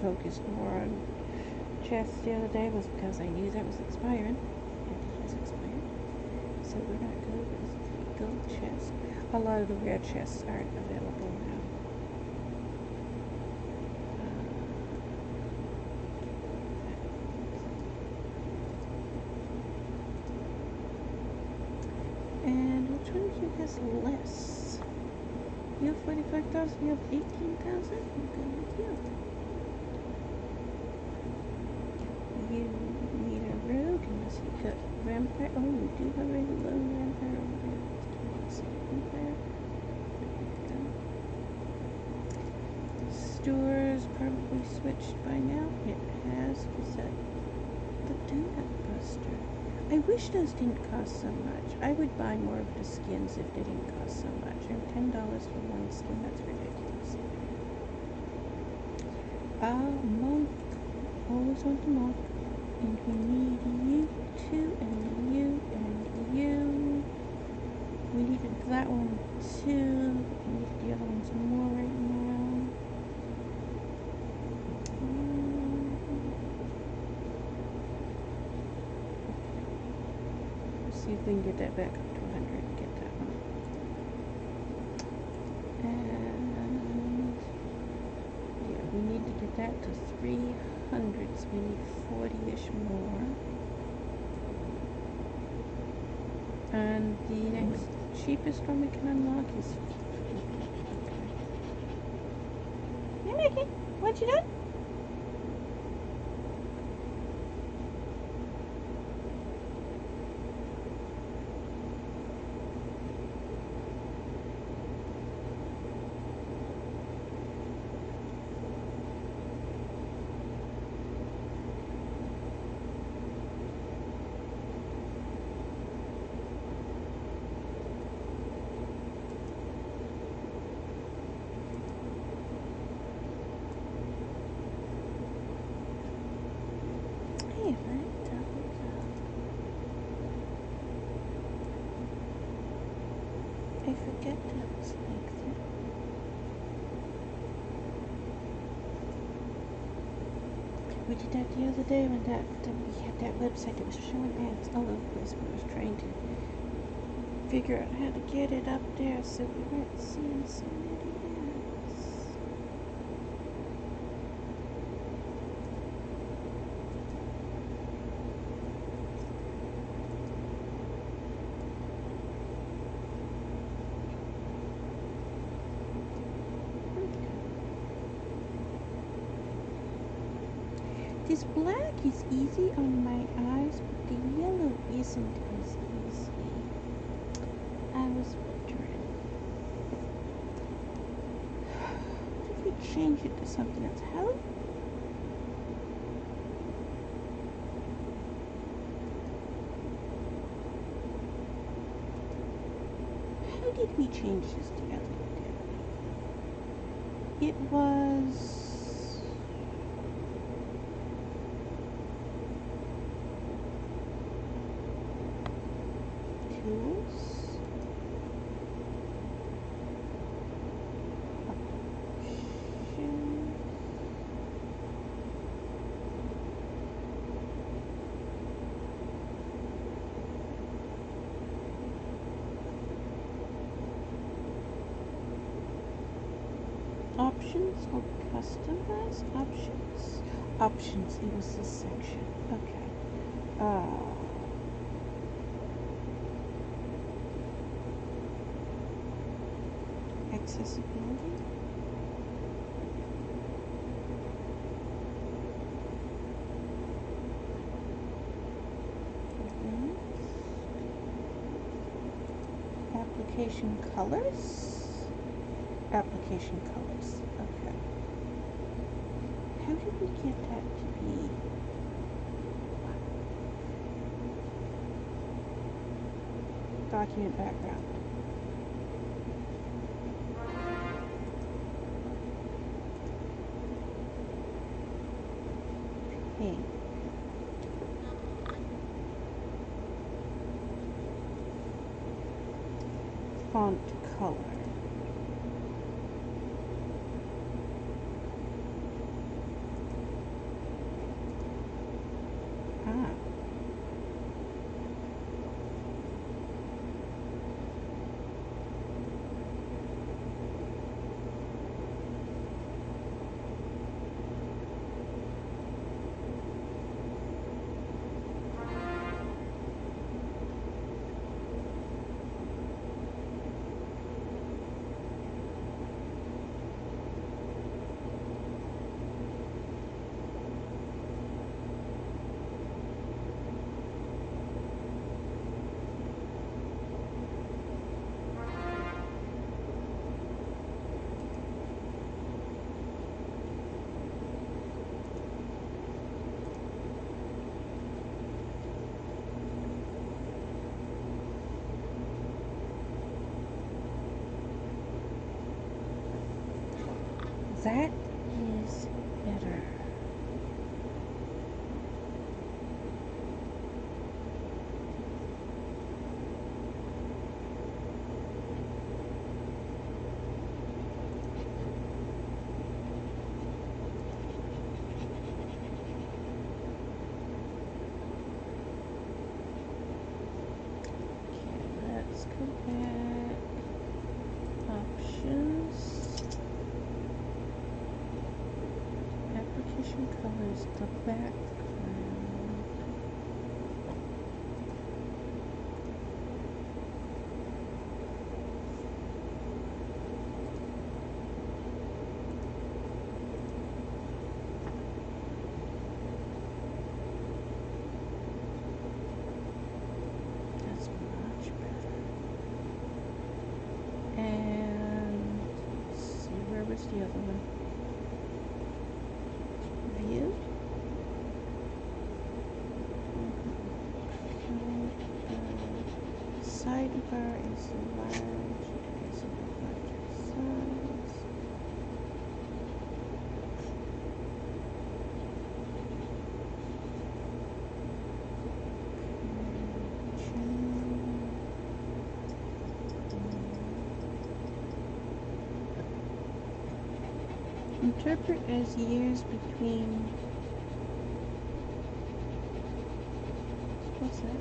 focused more on chests the other day, was because I knew that was expiring. And it has expired. So we're not good with the gold chests. A lot of the rare chests aren't available now. And which one of you has less? You have 45,000, you have 18,000? I'm good with you. You need a rogue unless you got vampire. Oh, we do have a low vampire over there. Let's see, vampire. Stores probably switched by now. It has. Was that the donut buster? I wish those didn't cost so much. I would buy more of the skins if they didn't cost so much. And $10 for one skin, that's ridiculous. Monk. Always want the monk. And we need you two, and you, and you. We needed that one too. We need the other ones more right now. Let's see if we can get that back up to 100 and get that one. And yeah, we need to get that to 300, so we need 40-ish more. And the next cheapest one we can unlock is... Hey, Mickey, what you doing? I forget that was like that. We did that the other day when we had that website that was showing ads all over the place. We was trying to figure out how to get it up there so we weren't seeing so many ads. This black is easy on my eyes, but the yellow isn't as easy. I was wondering, what if we change it to something that's how? did we change this the other day? It was... tools? Options or customize options? Options, it was this section. Okay. Accessibility. Application colors. Application colors. Okay. How did we get that to be? Document background. Pink. Font color. That is better. Okay, let's go back. Options. Application colors, the background. That's much better. And let's see, where was the other one? View. Sidebar is large. It is a larger size. Interpret as years between. What's that?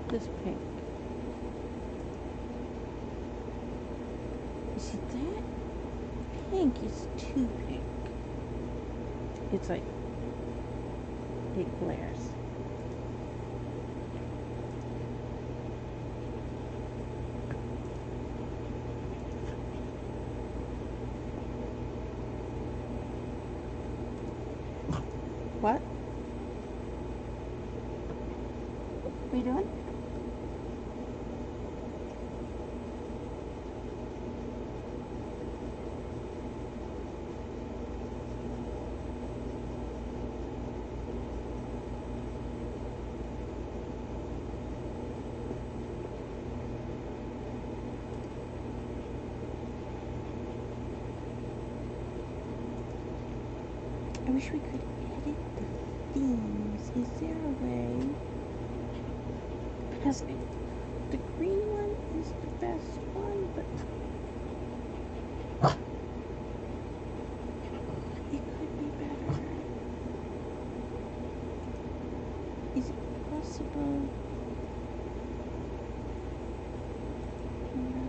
This pink. You see that? Pink is too pink. It's like, it glares. you doing? I wish we could edit the themes. Is there a way? Because the green one is the best one, but it could be better. Is it possible? No.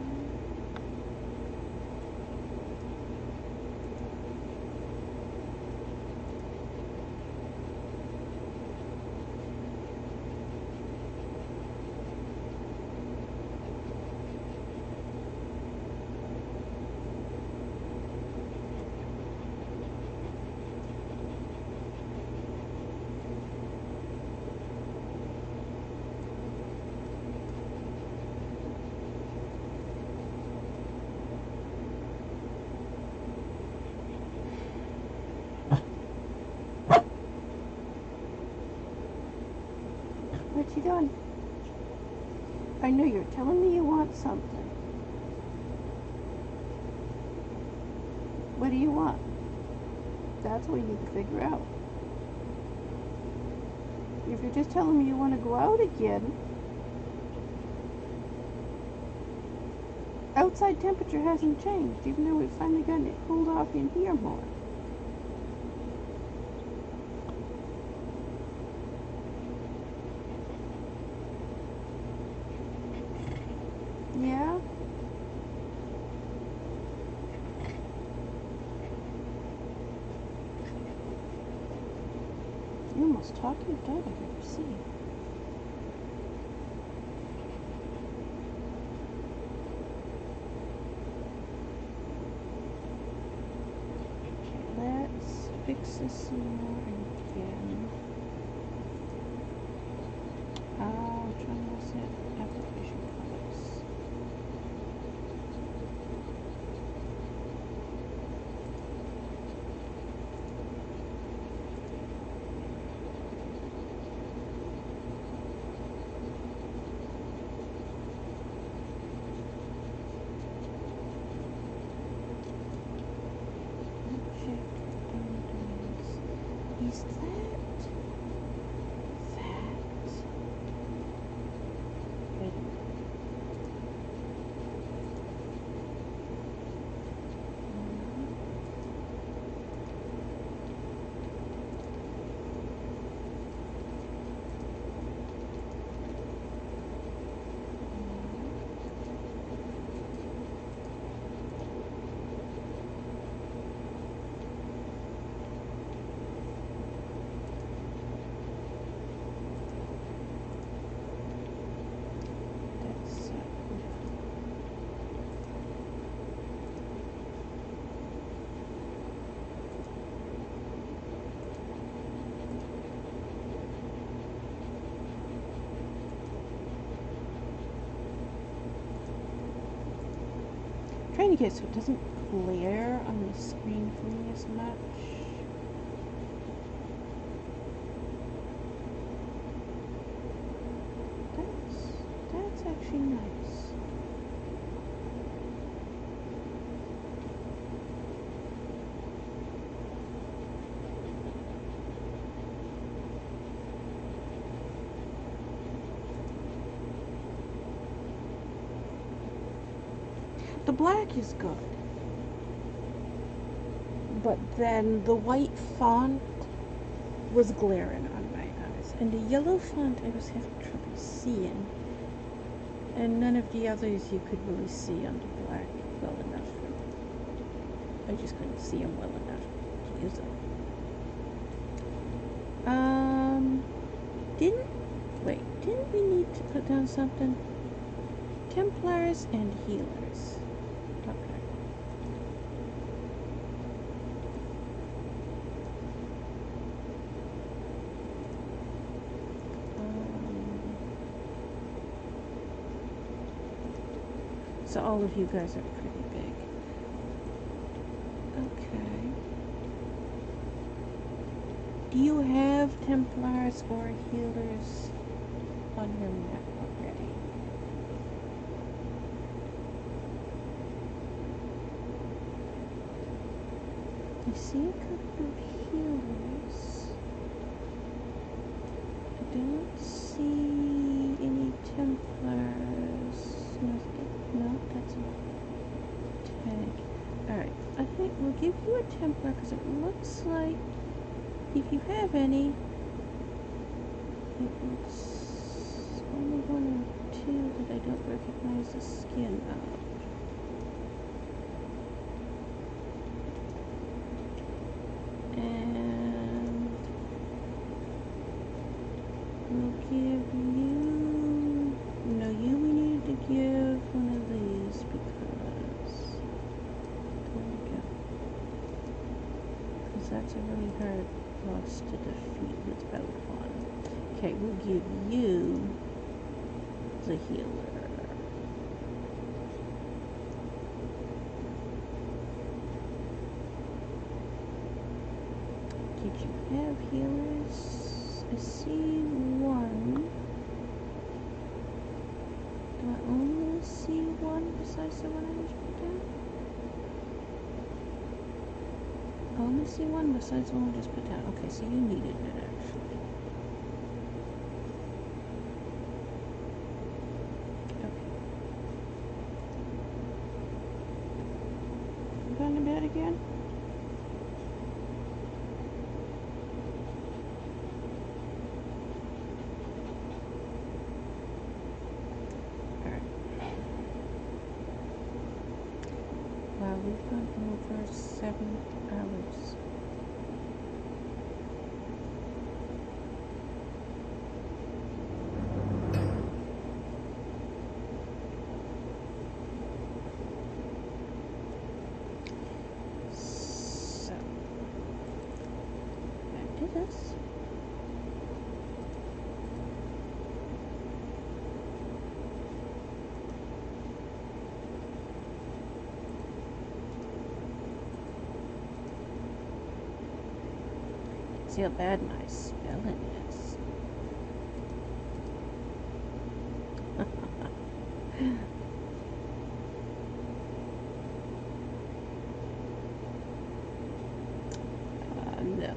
What you doing? I know you're telling me you want something. What do you want? That's what we need to figure out. If you're just telling me you want to go out again, outside temperature hasn't changed, even though we've finally gotten it cooled off in here more. Yeah? You're the most talkative dog I've ever seen. Let's fix this some more again. I'll try and set application colors. Is that good? Trying to get so it doesn't glare on the screen for me as much. That's actually nice. The black is good, but then the white font was glaring on my eyes, and the yellow font I was having trouble seeing, and none of the others you could really see on the black well enough. I just couldn't see them well enough to use them. Didn't we need to put down something? Templars and healers. Okay. So all of you guys are pretty big. Okay. Do you have Templars or healers on your map already? I see a couple of healers. I don't see any Templars. No, that's a tag. Alright, I think we'll give you a Templar because it looks like, if you have any, it looks only one or two that I don't recognize the skin of. And we'll give you, no, you we need to give one of these because, there we go. Because that's a really hard boss to defeat with about one. Okay, we'll give you the healer. Did you have healers? I see one. Do I only see one besides the one I just put down? I only see one besides the one I just put down. Okay, so you needed it actually. Okay. You gone to bed again? Wow, we've gone over 7 hours. So, back to this. See how bad my spelling is. No.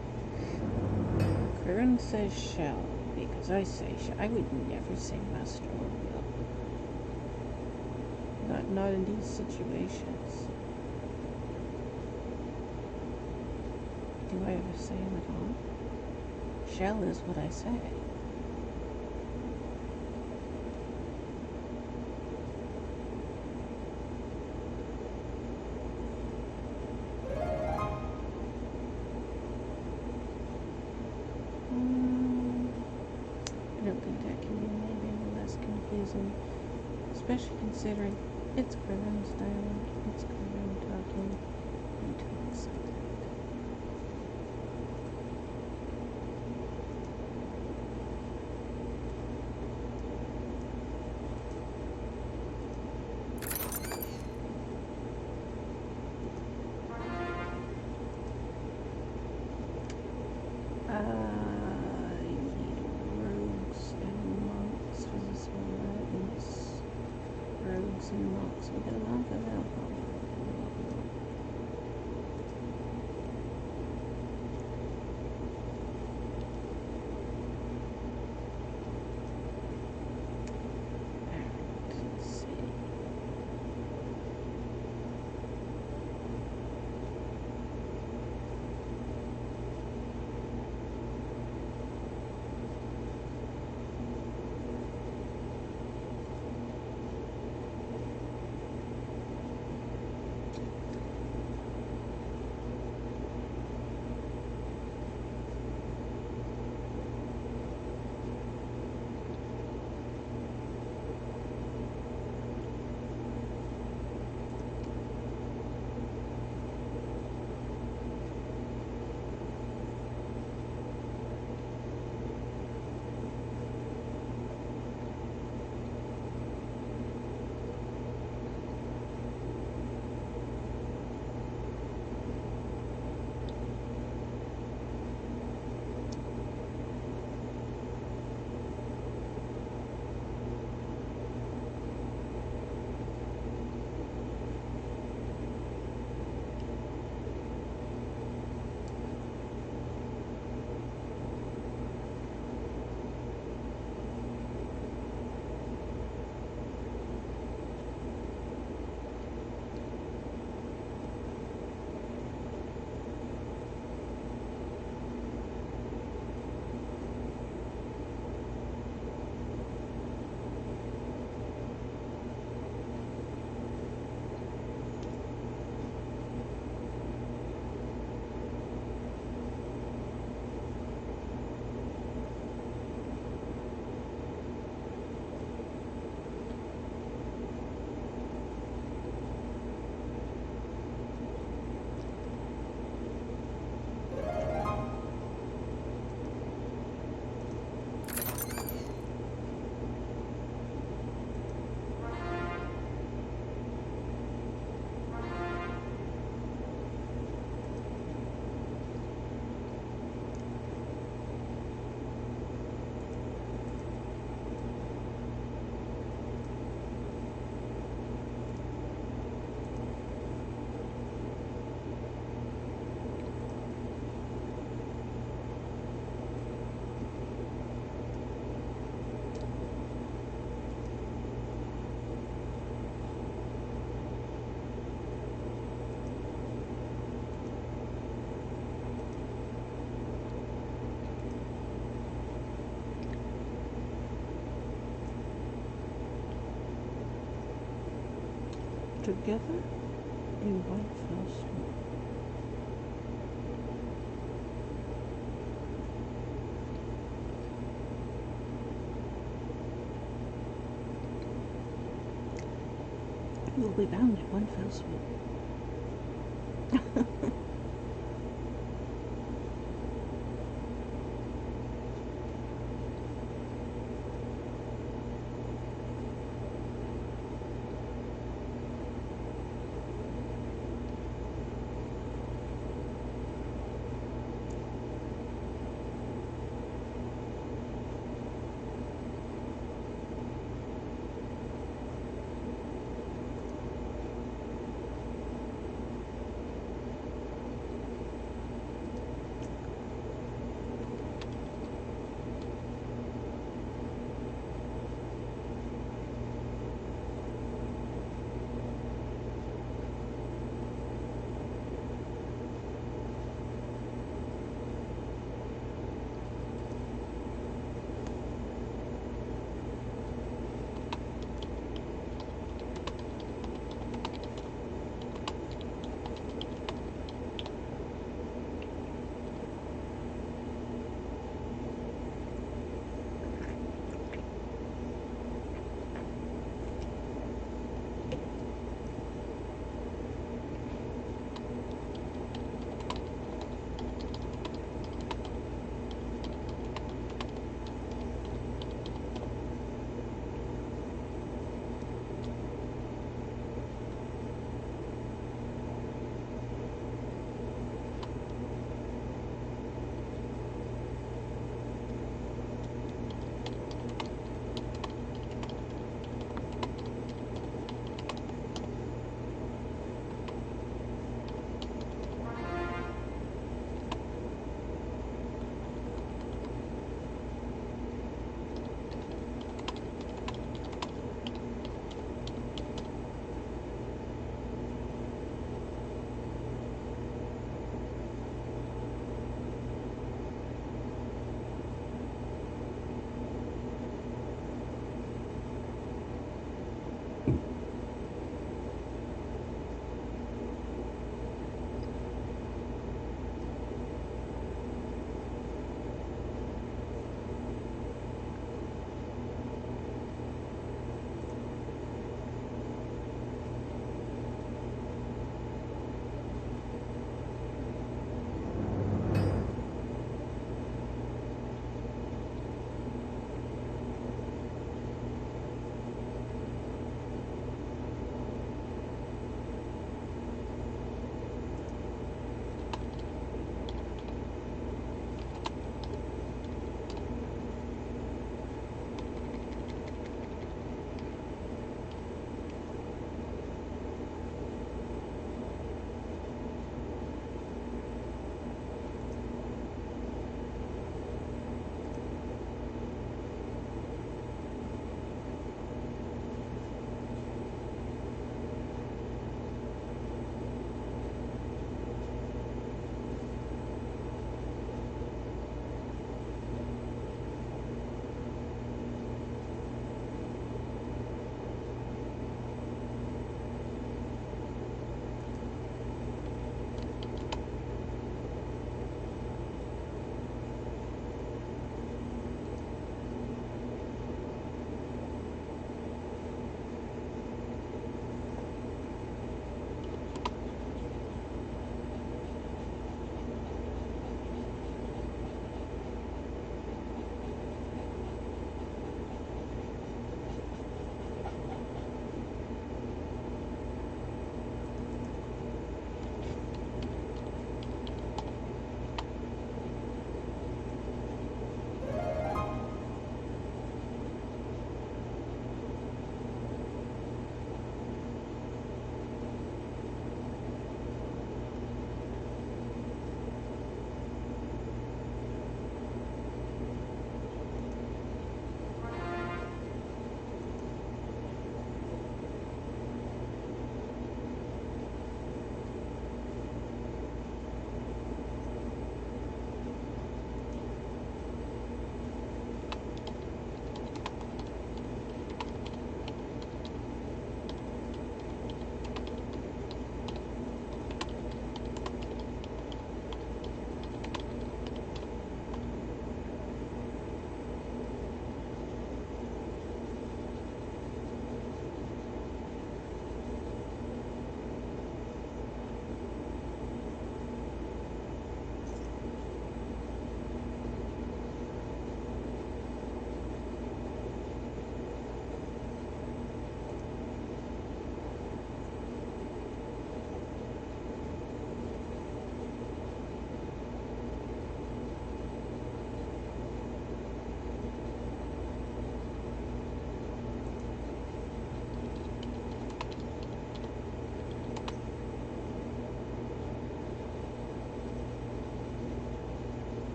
Quaraun says shall because I say shall. I would never say must or will. Not in these situations. Do I ever say them at all? Shall is what I say. I don't think that can be made any less confusing, especially considering it's Quaraun's dialogue, it's Quaraun talking, he talks like that. You need rogues and monks for this one, right? It's rogues and monks. We got a monk of alcohol. together in one fell swoop. We'll be bound in one fell swoop.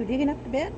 Go digging up the bed?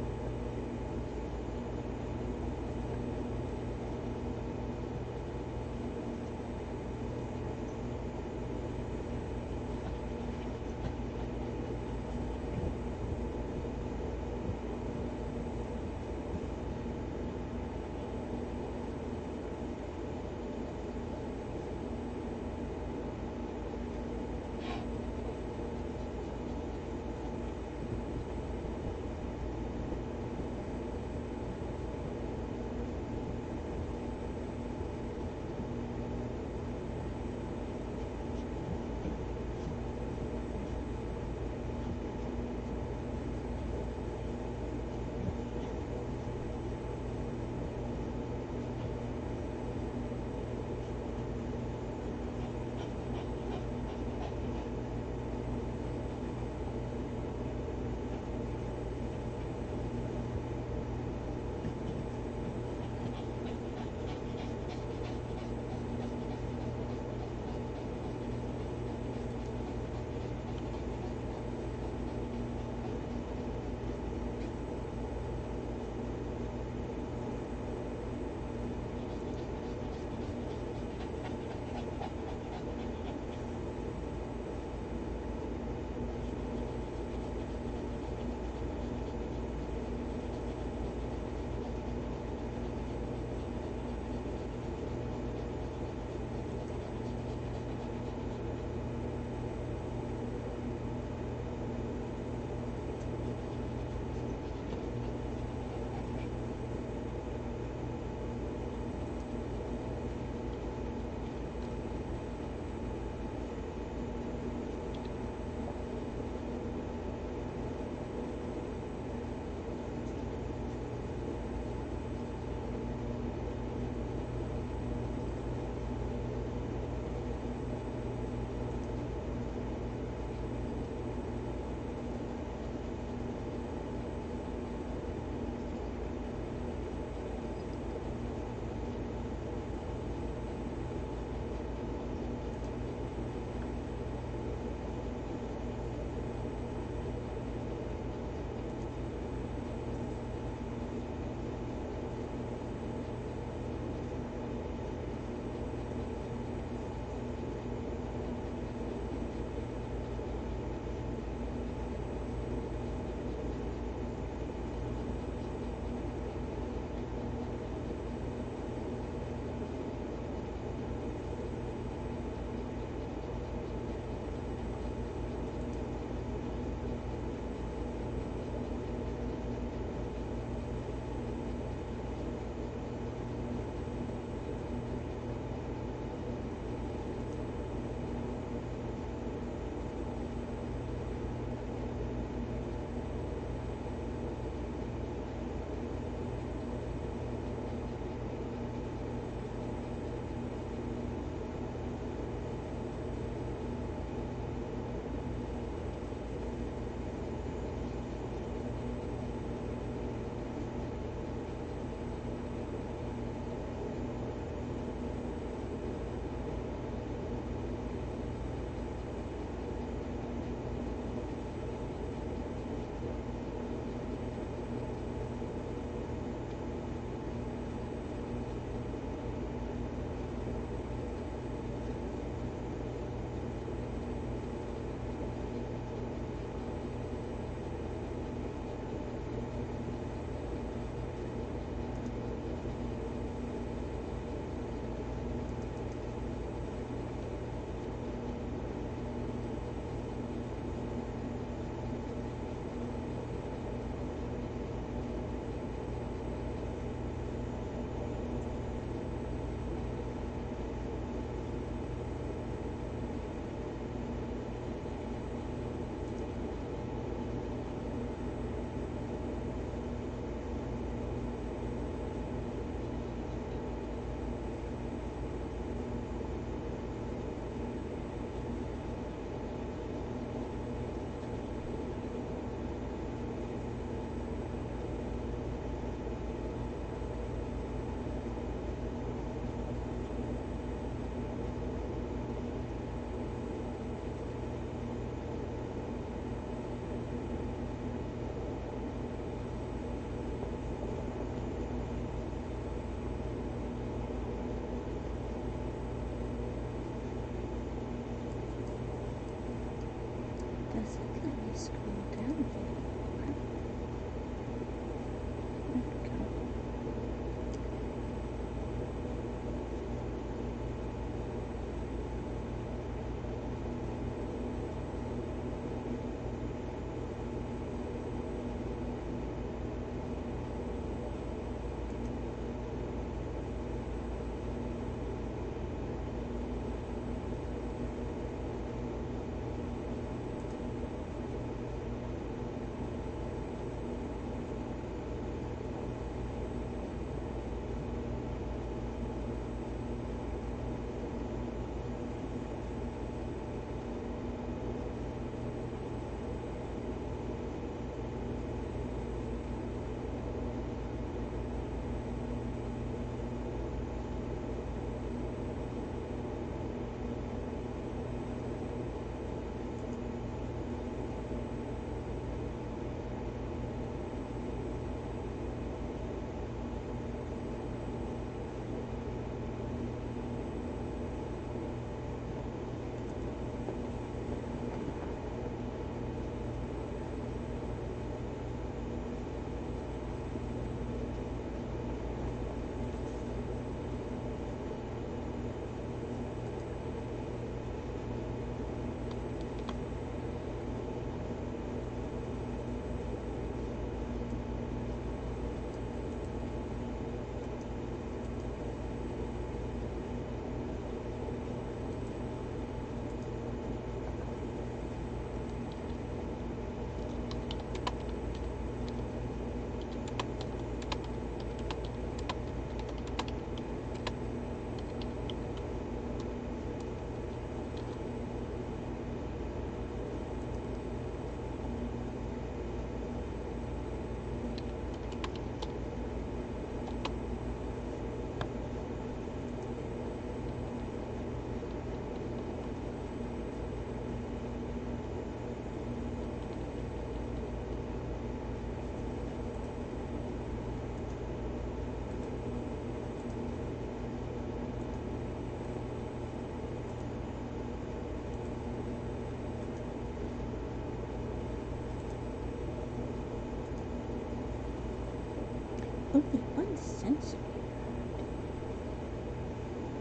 only one sensor.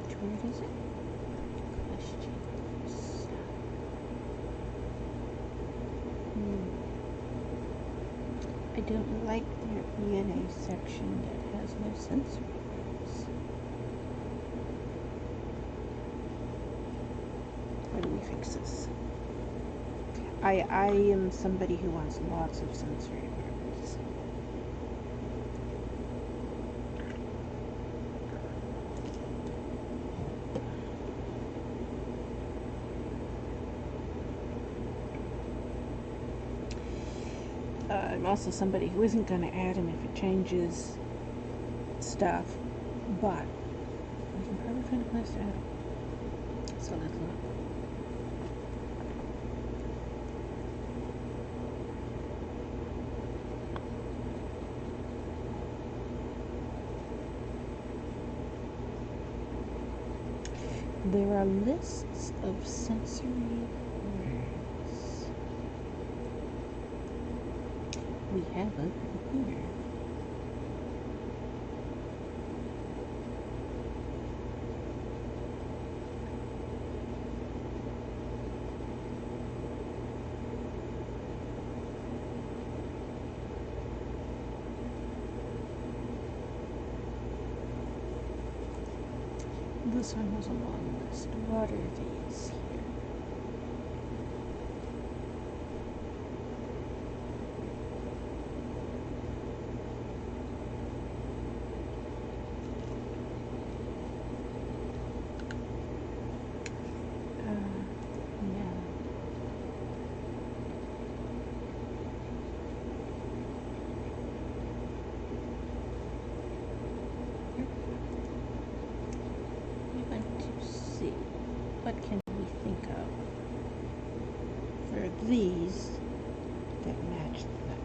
Which word is it? Questions. I don't like there being a section that has no sensor words. How do we fix this? I am somebody who wants lots of sensory words. I'm also somebody who isn't going to add them if it changes stuff, but we can probably find a place to add them. So let's look. There are lists of sensory words. We have a computer. This one was a long list. What are these here? Yeah. We want to see what can we think of for these that match that.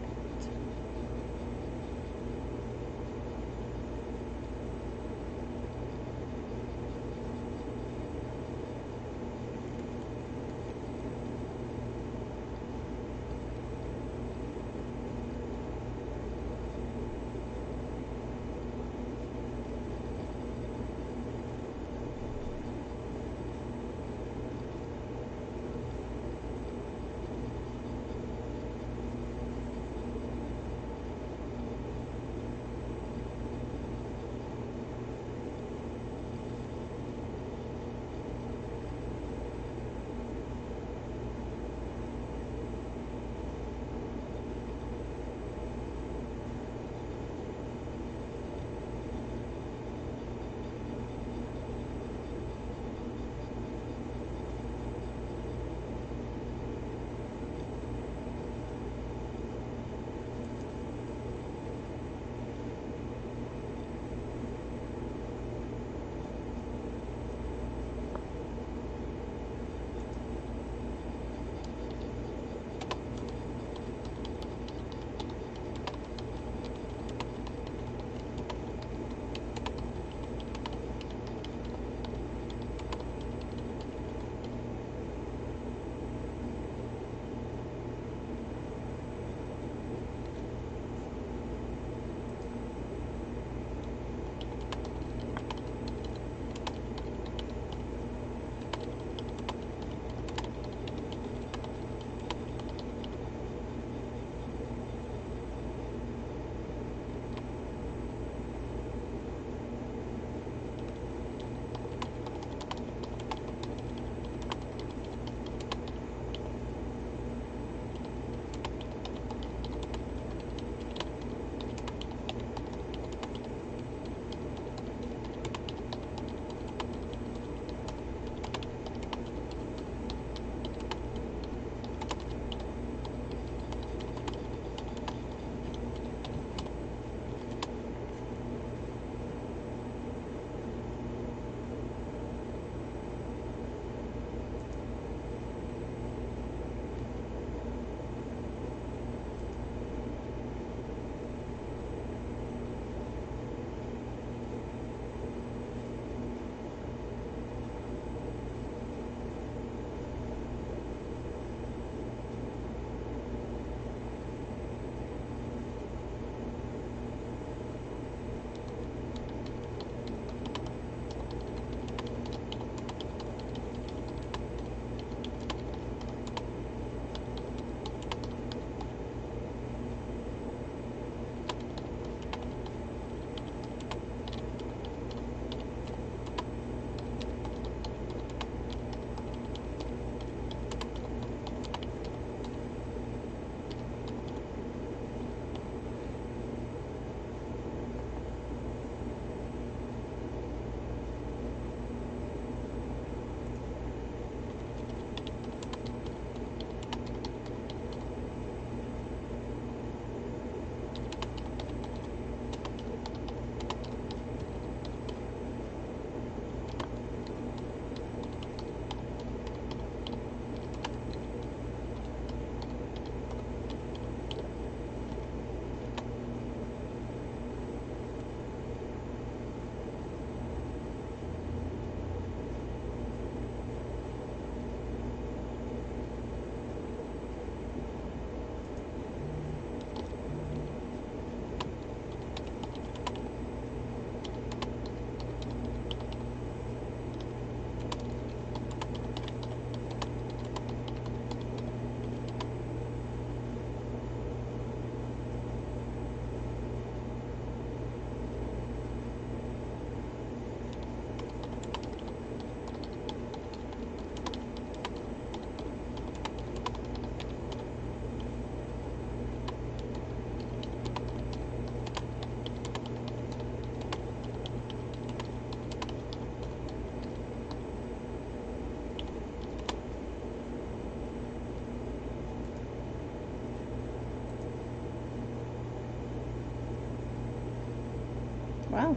Wow.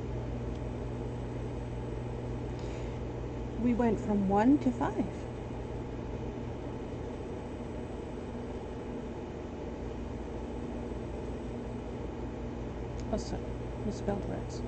We went from 1 to 5. Oh, sorry. Misspelled words.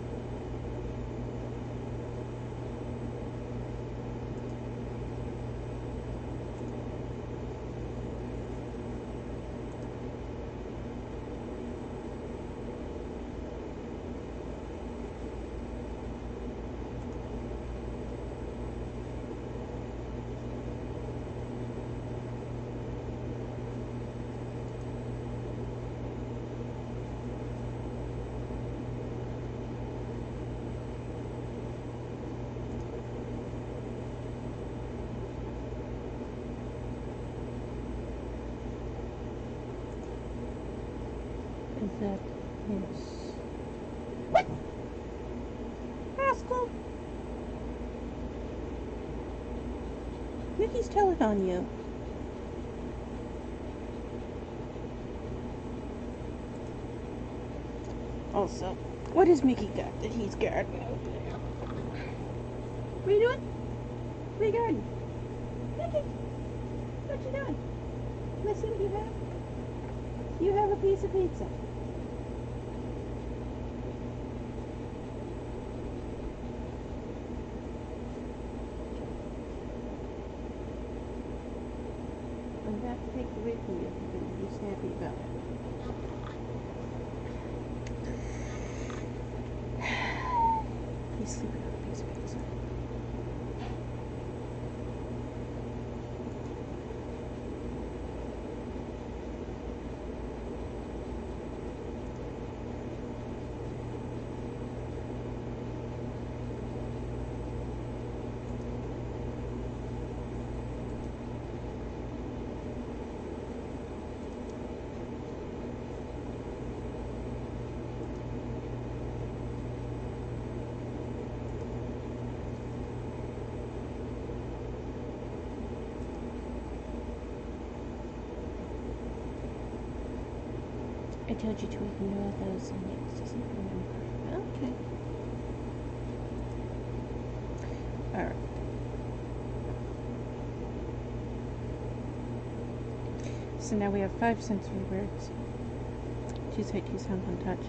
That is Rascal. Mickey's telling on you. Also, what has Mickey got that he's guarding out there? What are you doing? What are you guarding? Mickey! What you doing? Let's see what you have. You have a piece of pizza. I'm about to take it away from you if you're going to be snappy about it. He's sleeping on a piece of pizza. I told you to ignore those names. Doesn't remember. Okay. Alright. So now we have 5 sensory words. 2 sight, 2 sound, 1 touch.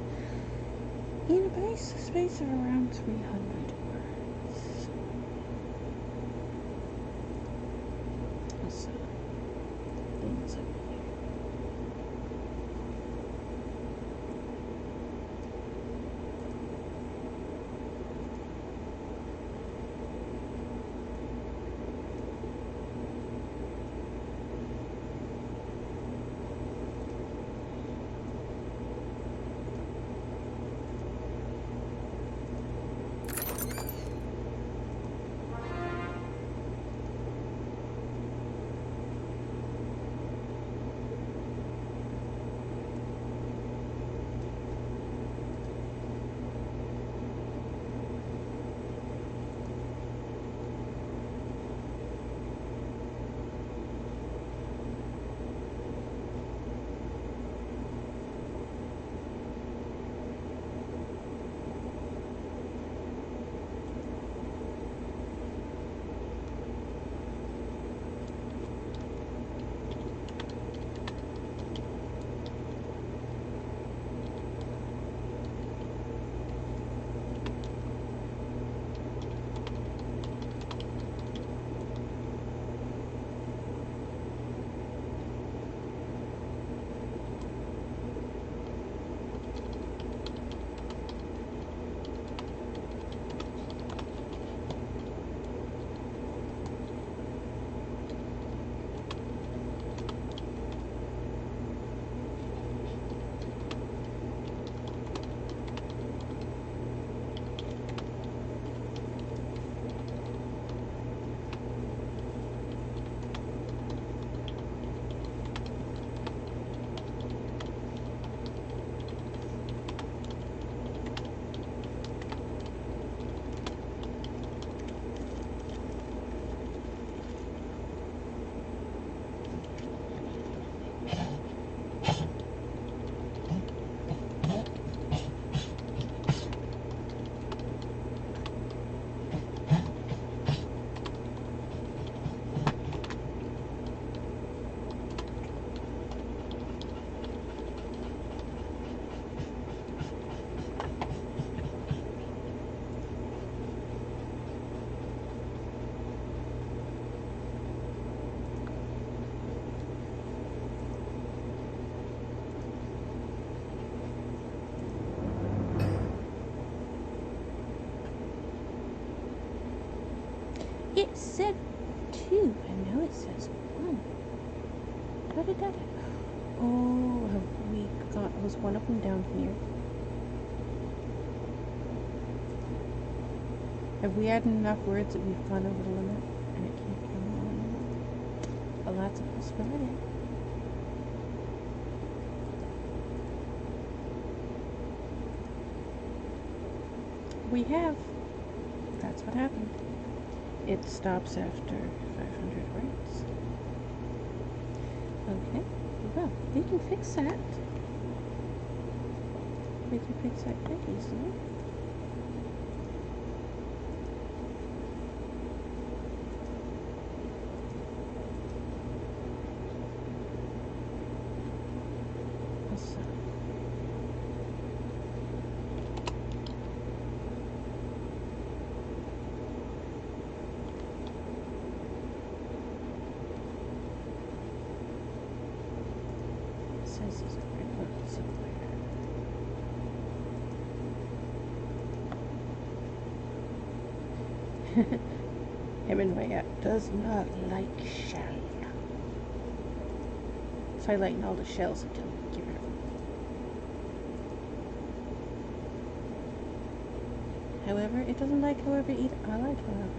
In a base space of around 300 words. Also, things over here. It said 2, and now it says 1. How did that happen? Oh, have we got, was one of them down here? Have we added enough words that we've gone over the limit and it can't come on? Well, that's a possibility. We have. That's what happened. It stops after 500 words. Okay, well, we can fix that. We can fix that quite easily. So, it says it's right somewhere. Hemingway does not like shell. It's highlighting all the shells until we get rid of them. However, it doesn't like however either. I like however.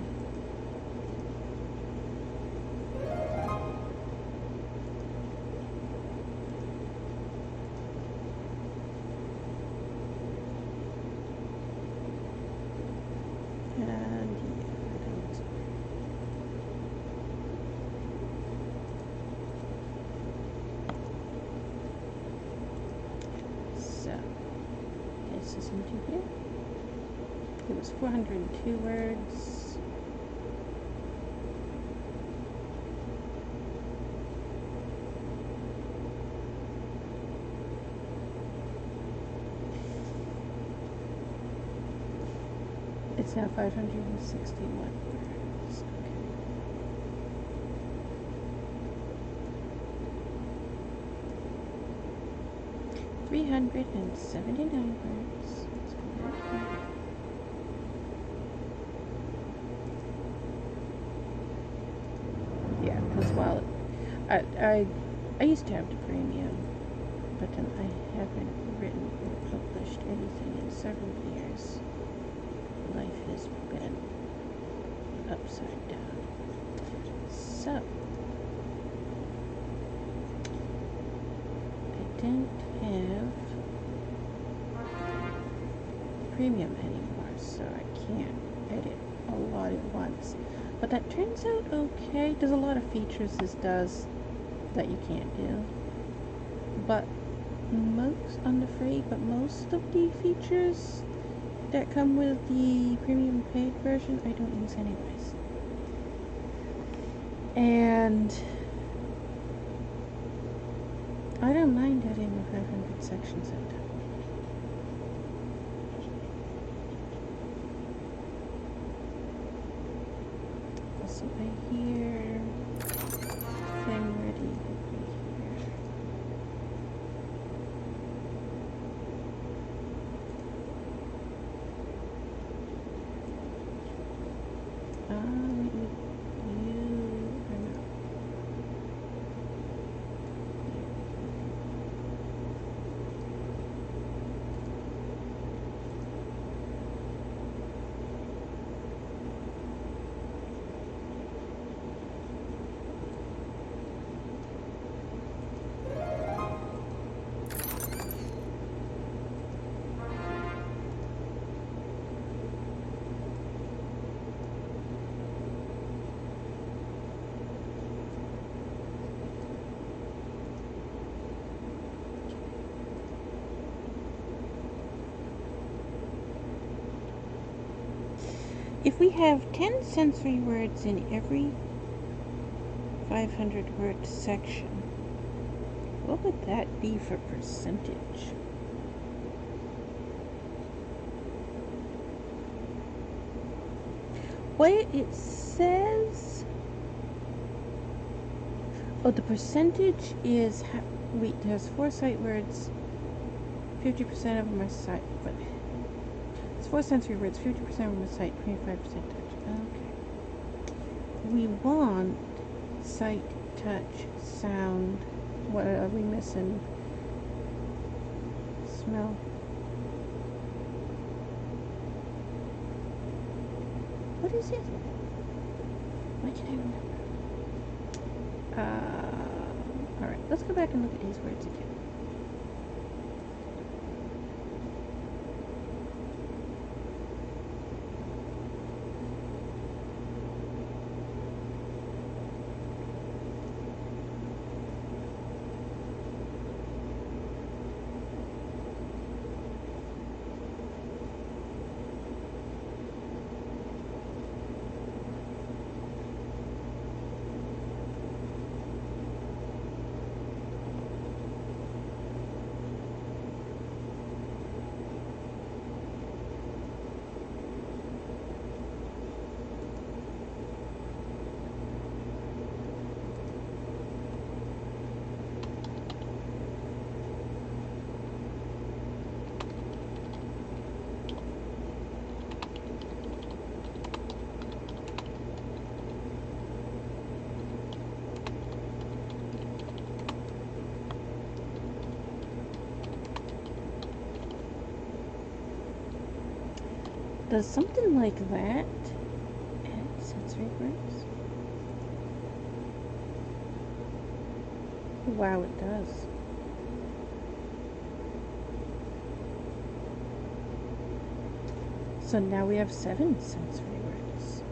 Into here. It was 402 words. It's now 561 words. Okay. 379 words. Yeah, because while I used to have the premium, but then I haven't written or published anything in several years. Life has been upside down. So I don't have premium anymore, so I can't edit a lot at once. But that turns out okay. There's a lot of features this does that you can't do. But most of the features that come with the premium paid version I don't use anyways. And I don't mind adding the 500 sections at time. So I hear thing ready here. If we have 10 sensory words in every 500 word section, what would that be for percentage? What it says, oh, the percentage is, wait, there's 4 sight words, 50% of them are sight, but it's 4 sensory words, 50% of them are sight, 25% touch. Okay. we want sight, touch, sound. What are we missing? Smell. What is it? Why can't I remember? Alright, let's go back and look at these words again. Does something like that add sensory words? Wow, it does. So now we have 7 sensory words.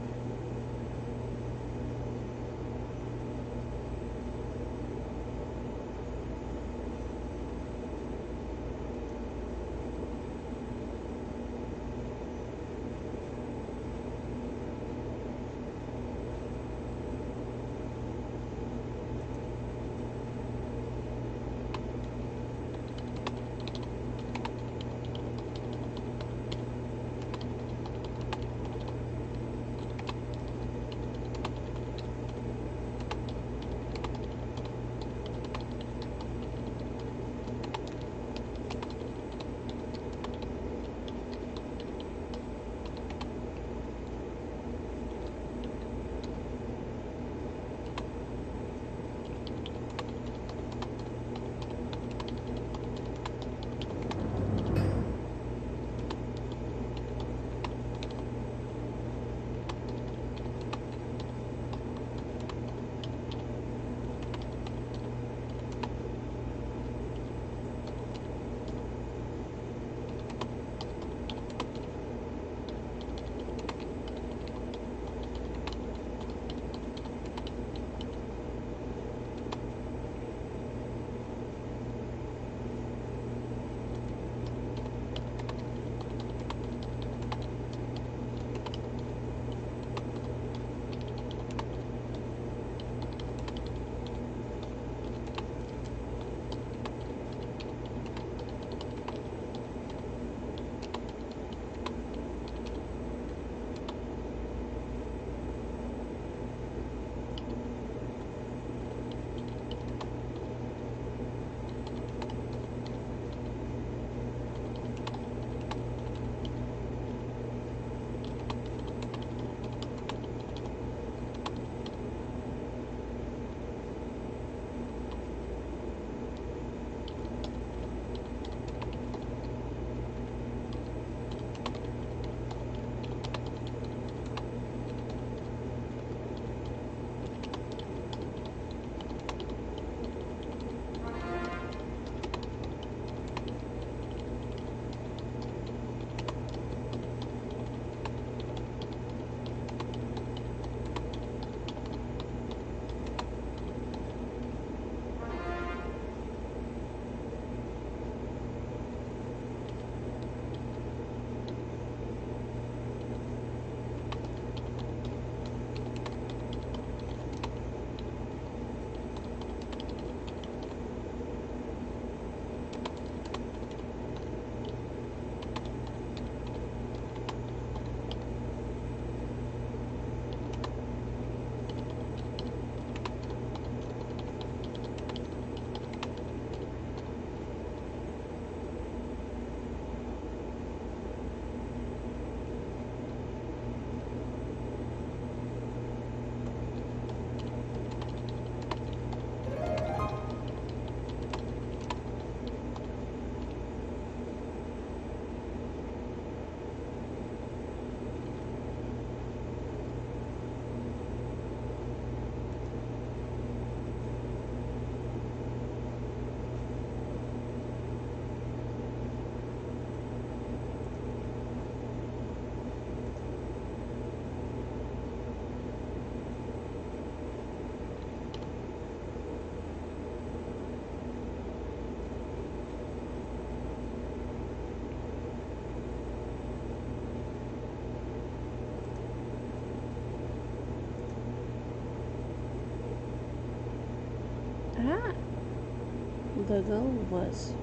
The goal was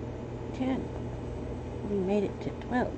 10. We made it to 12.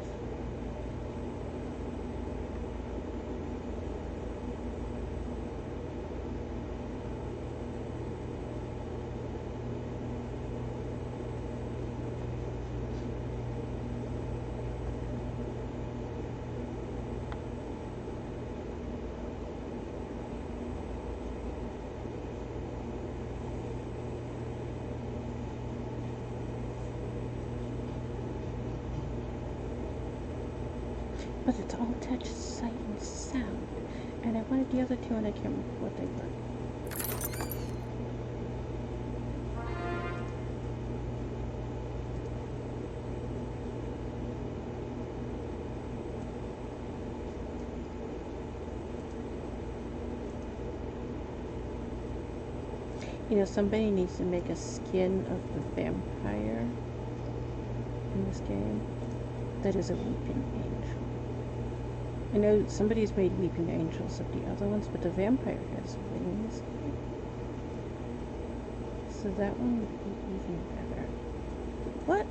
But it's all touch, sight, and sound. And I wanted the other two, and I can't remember what they were. You know, somebody needs to make a skin of the vampire in this game that is a weeping angel. I know somebody's made weeping angels of the other ones, but the vampire has wings. So that one would be even better. What?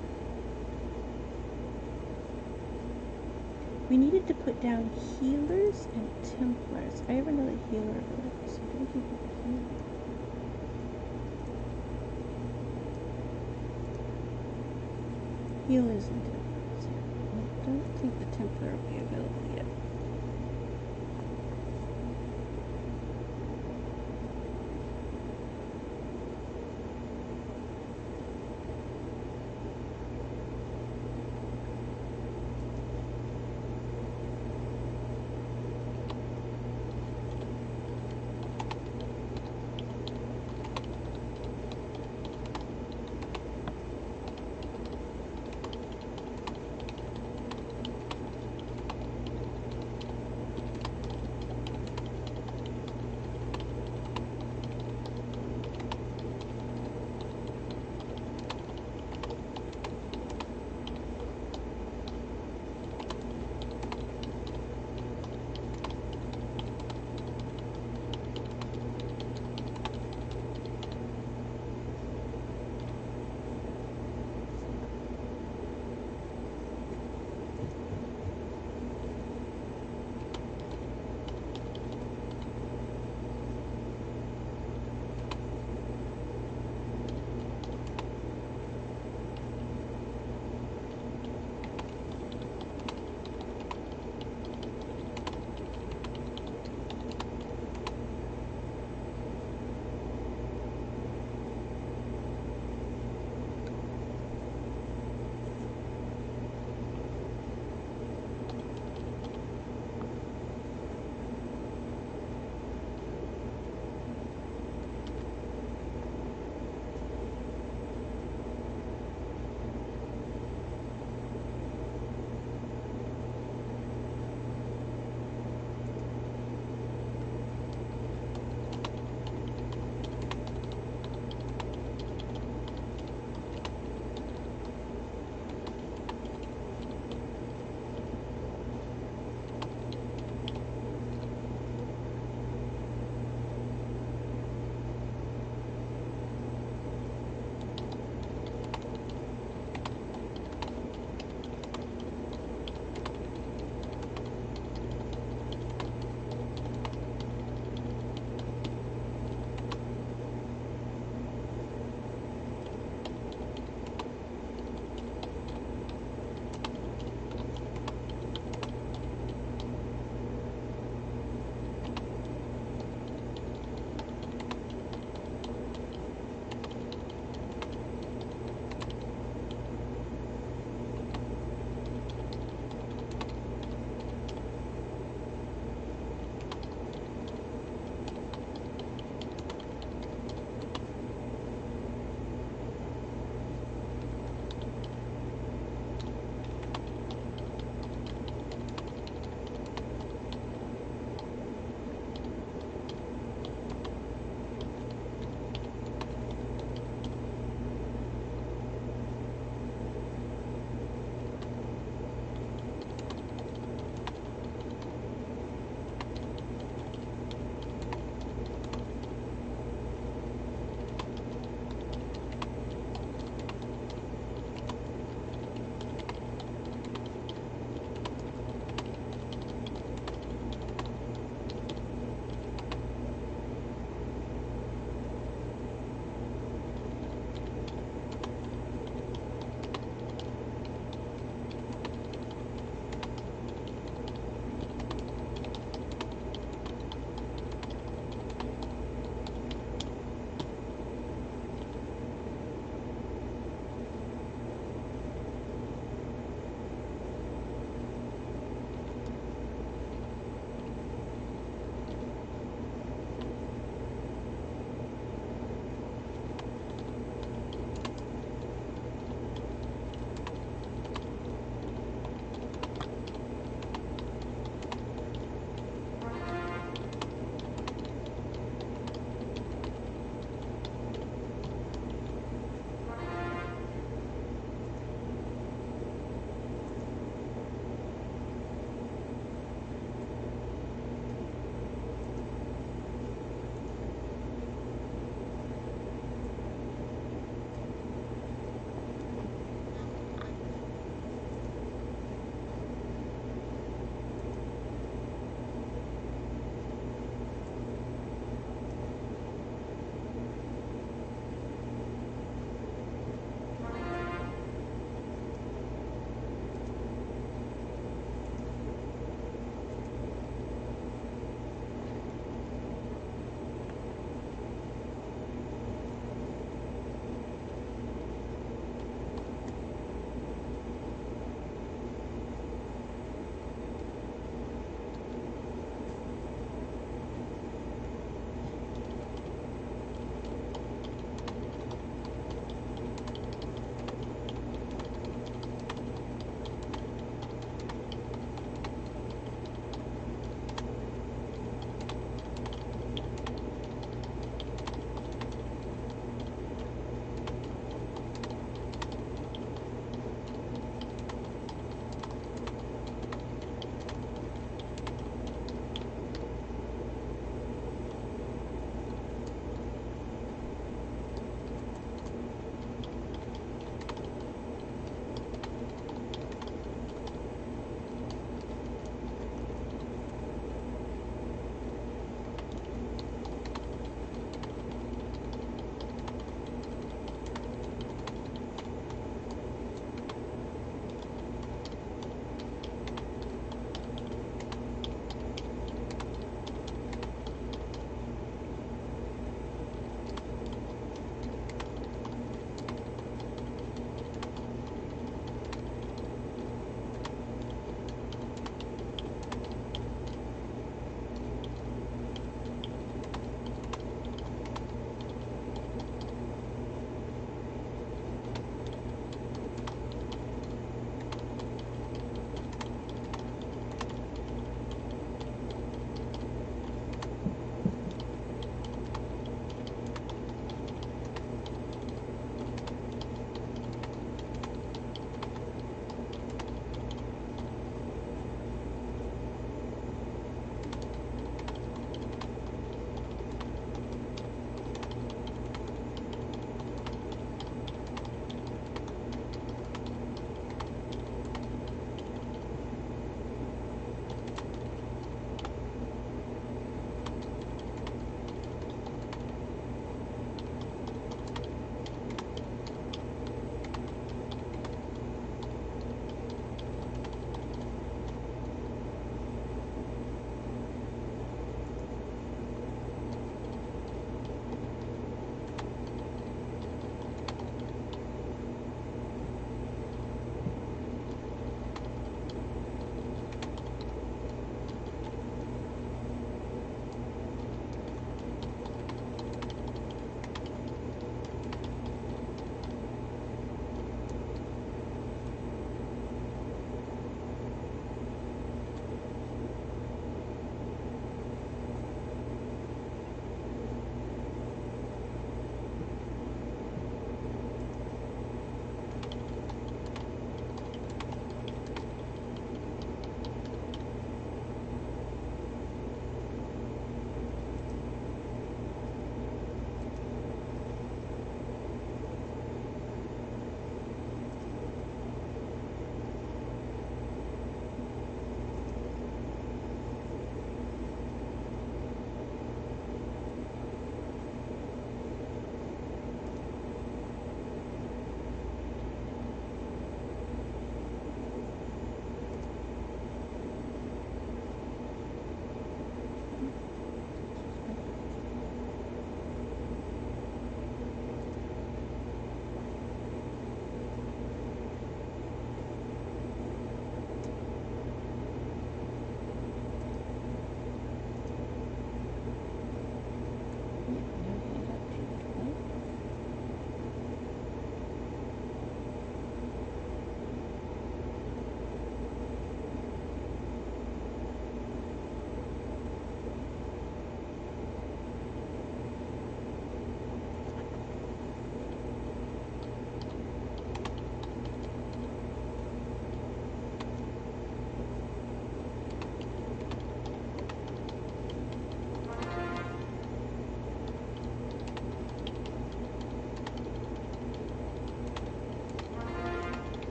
We needed to put down healers and templars. I have another healer available, so I'm going to keep it here. Healers and templars. I don't think the templar will be available yet.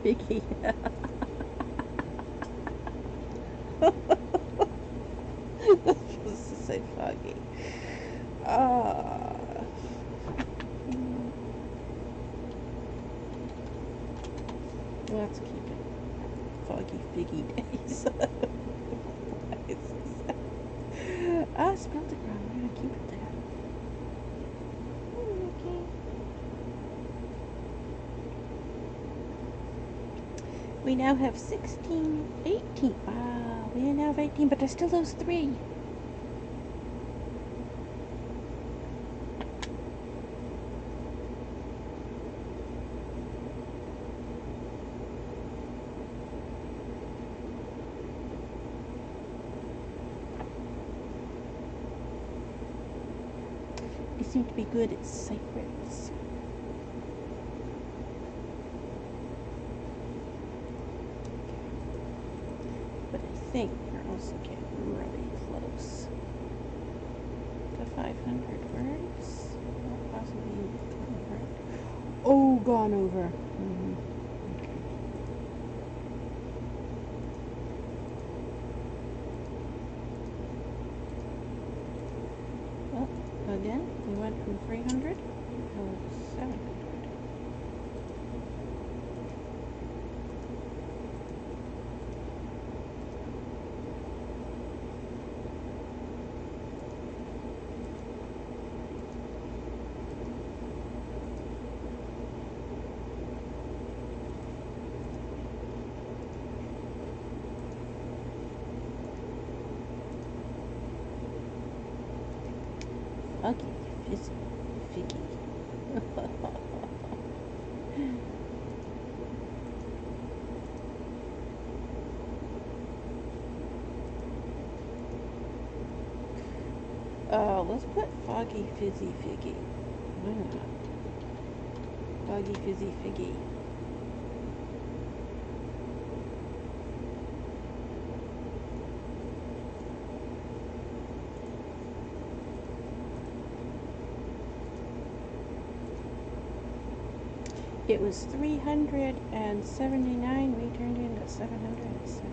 Figgy. That's supposed to say foggy. Let's keep it foggy figgy days. I spelled it wrong. We're gonna keep it there. Okay. We now have 16, 18. Wow, we now have 18, but there's still those 3. They seem to be good at ciphers. But I think we're also getting really close to 500 words. Or possibly even 300. Oh, gone over. Okay. Well, again, we went from 300 to 700. Foggy, fizzy, figgy. Let's put foggy, fizzy, figgy. Why not? Foggy, fizzy, figgy. It was 379. We turned into 777.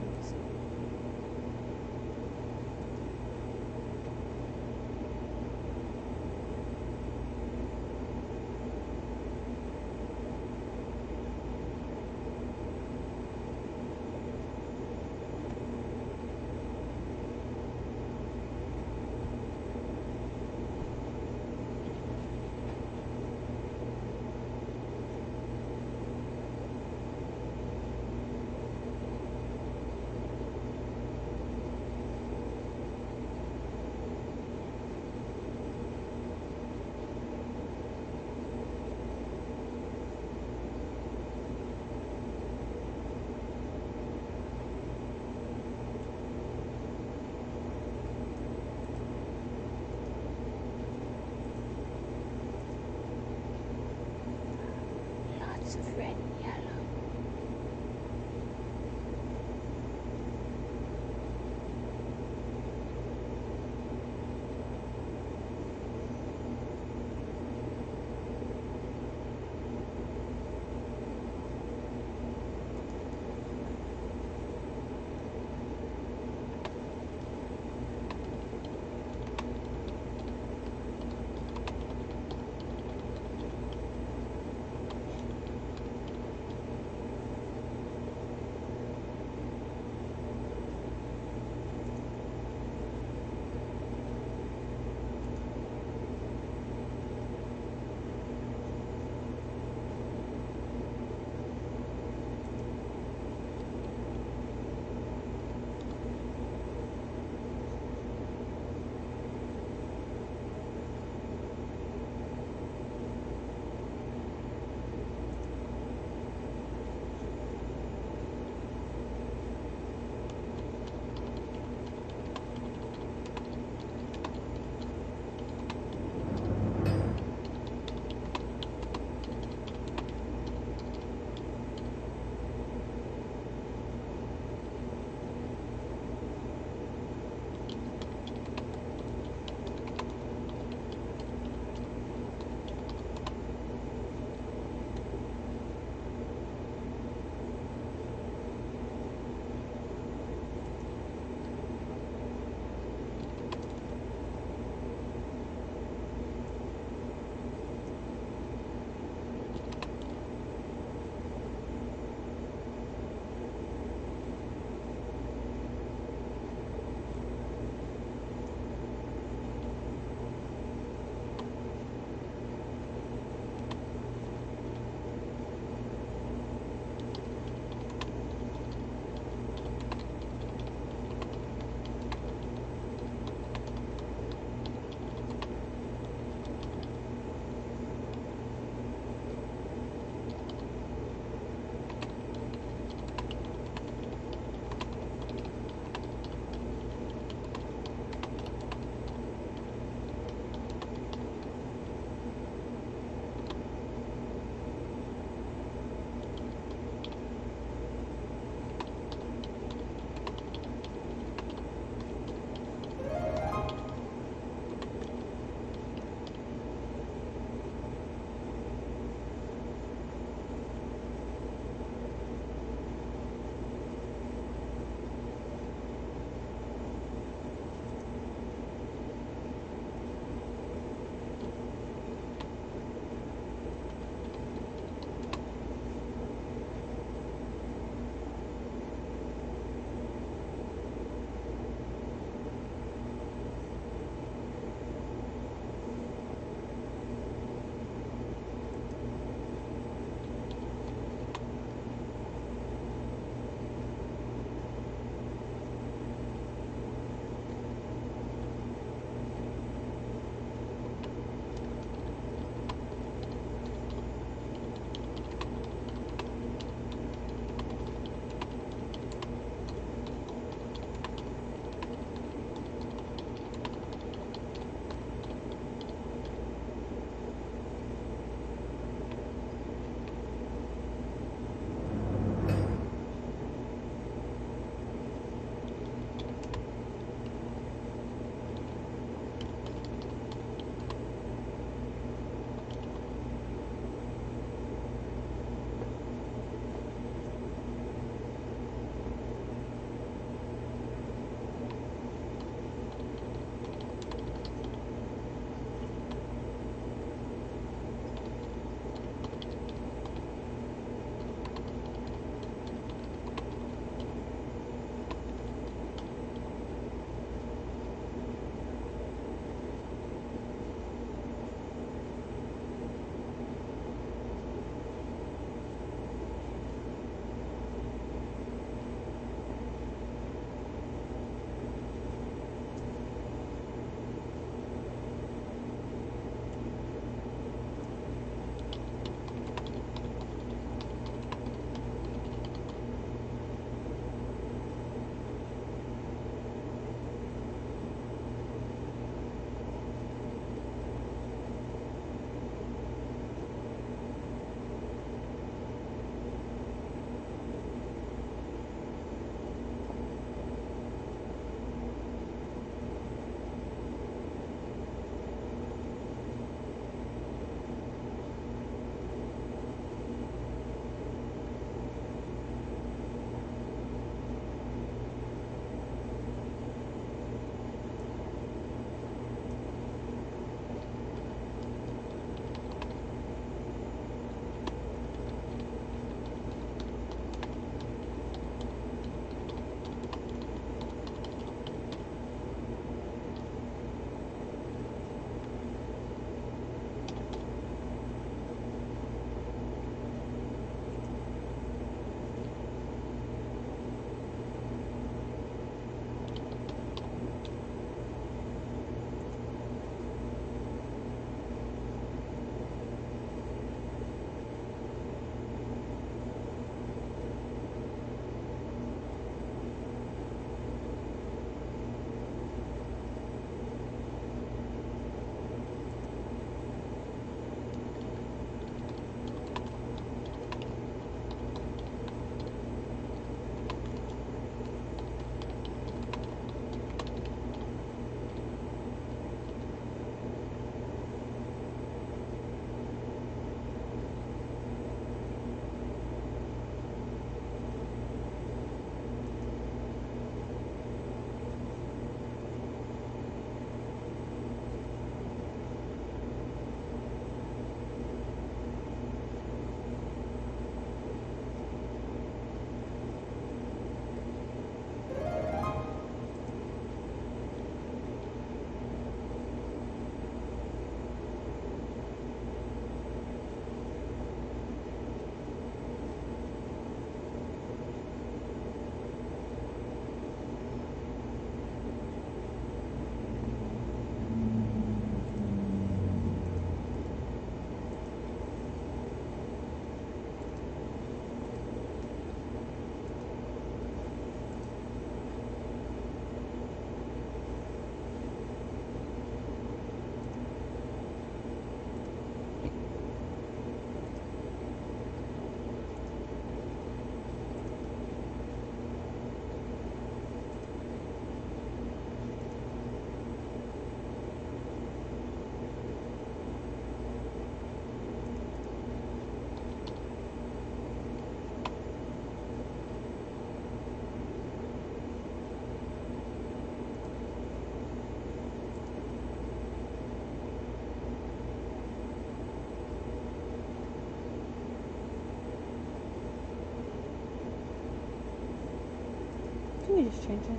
Can we just change it?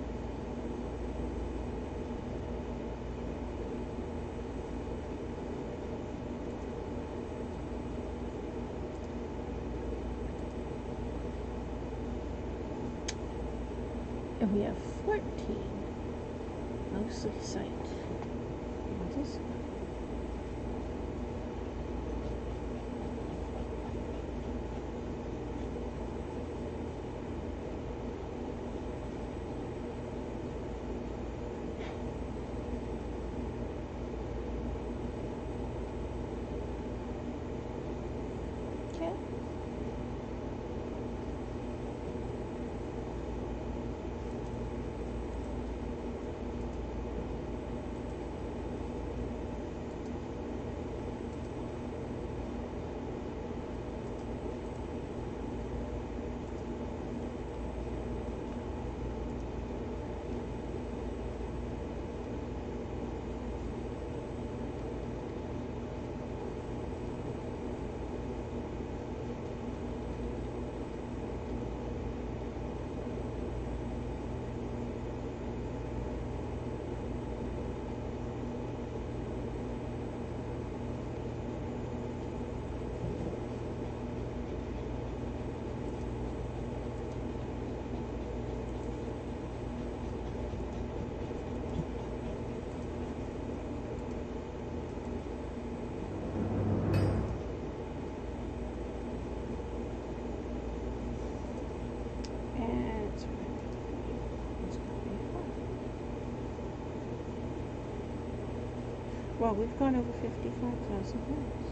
And we have 14. Mostly sight. What is it? Okay. Well, we've gone over 55,000 points.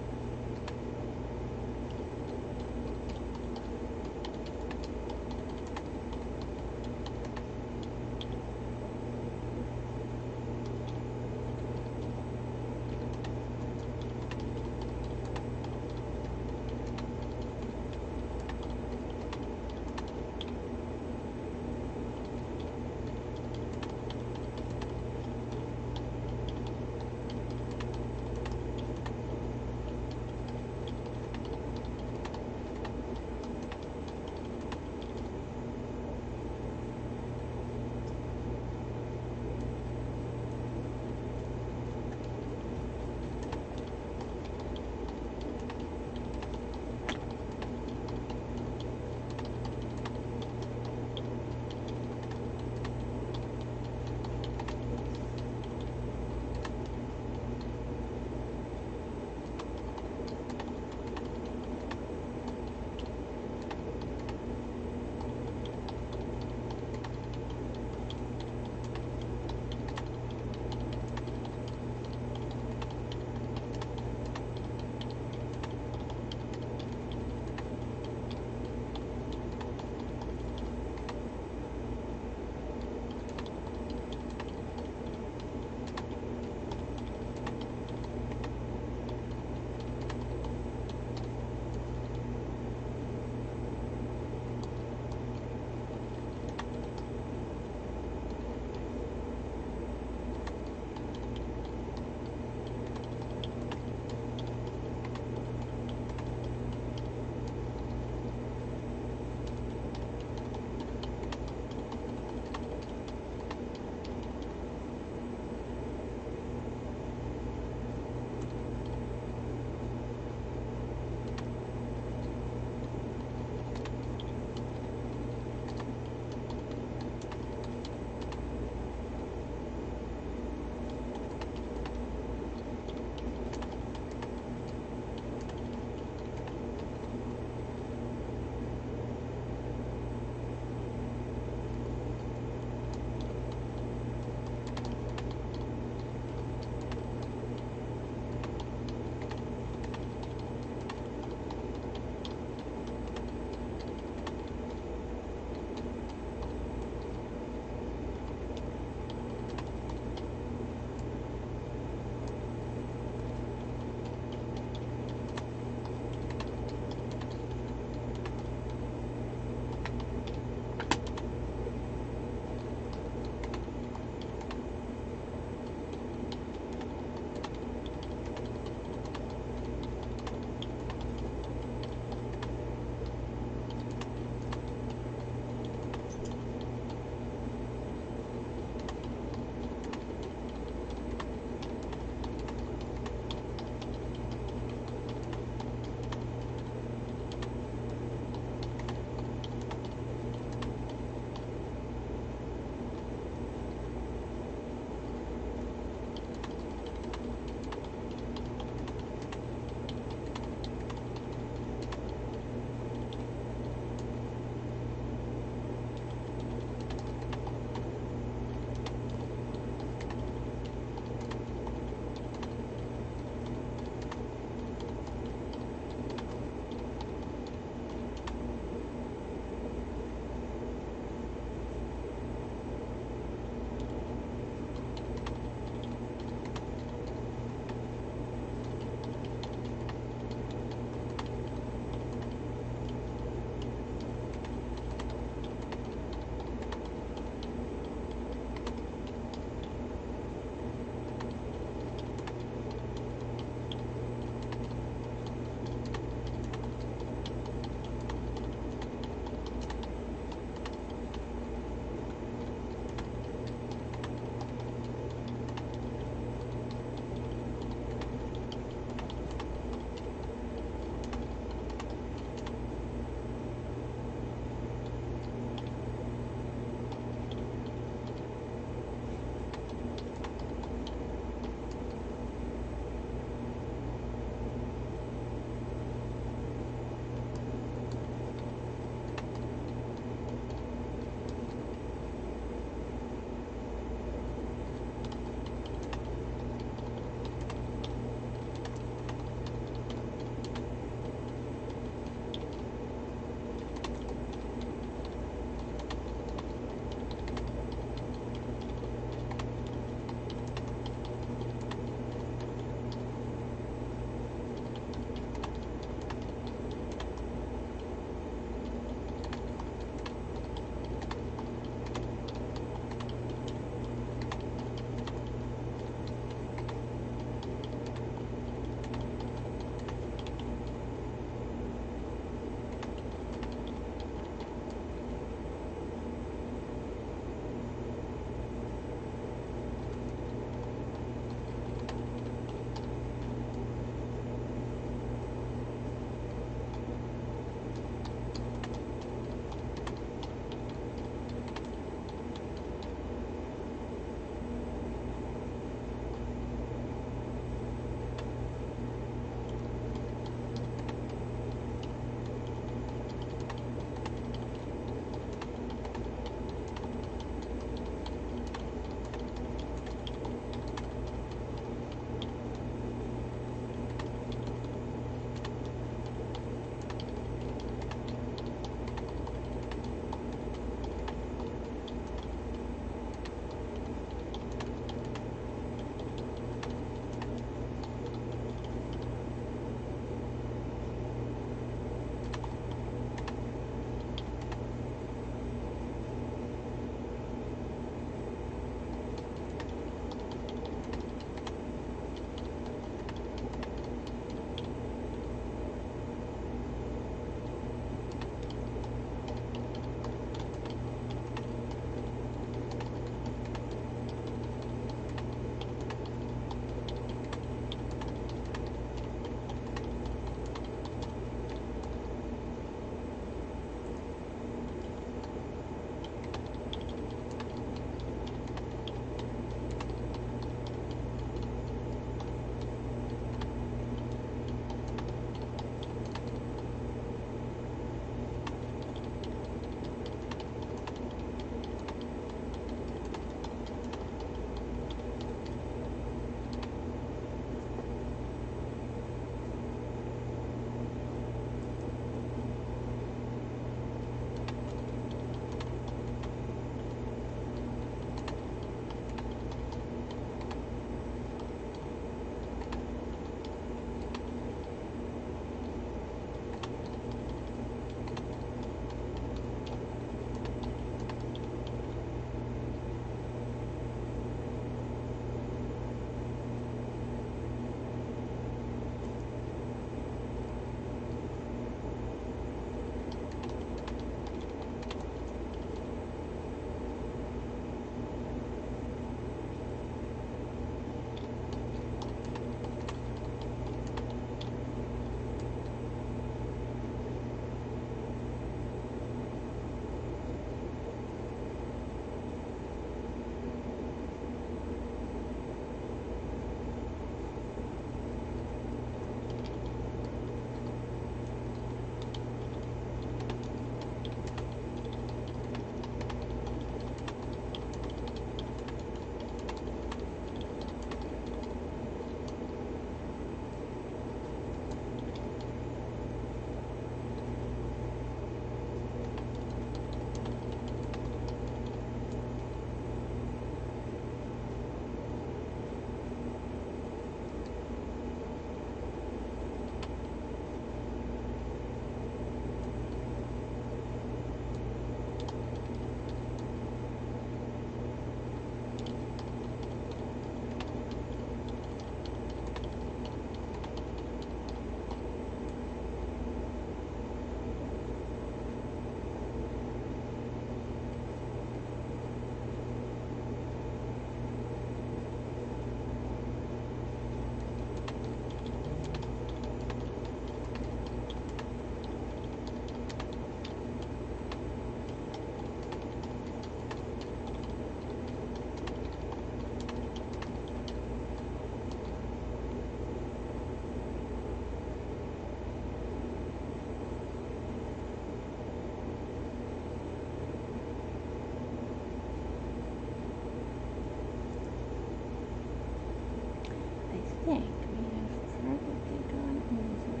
think we have probably gone over.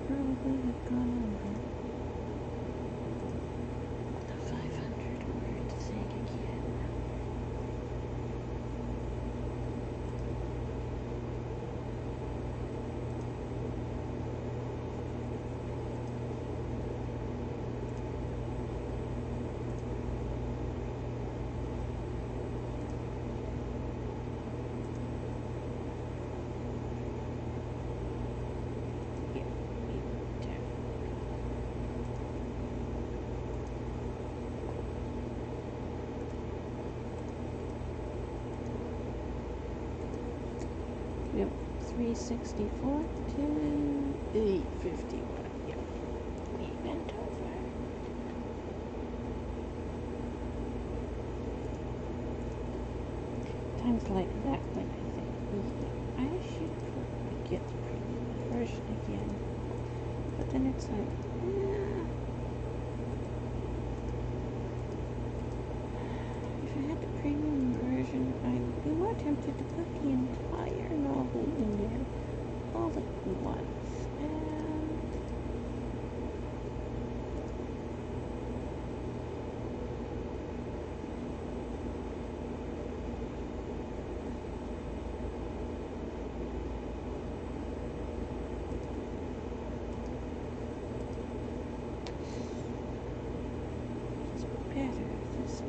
Probably have gone over the 500 word thing again. Yeah, we definitely. Yep, 364 to 851. Yep, we went over. Times like that when I think, I should probably get the premium version again. But then it's like, nah. If I had the premium version, I would be more tempted to put the entire novel in there all at once. And it's better this way.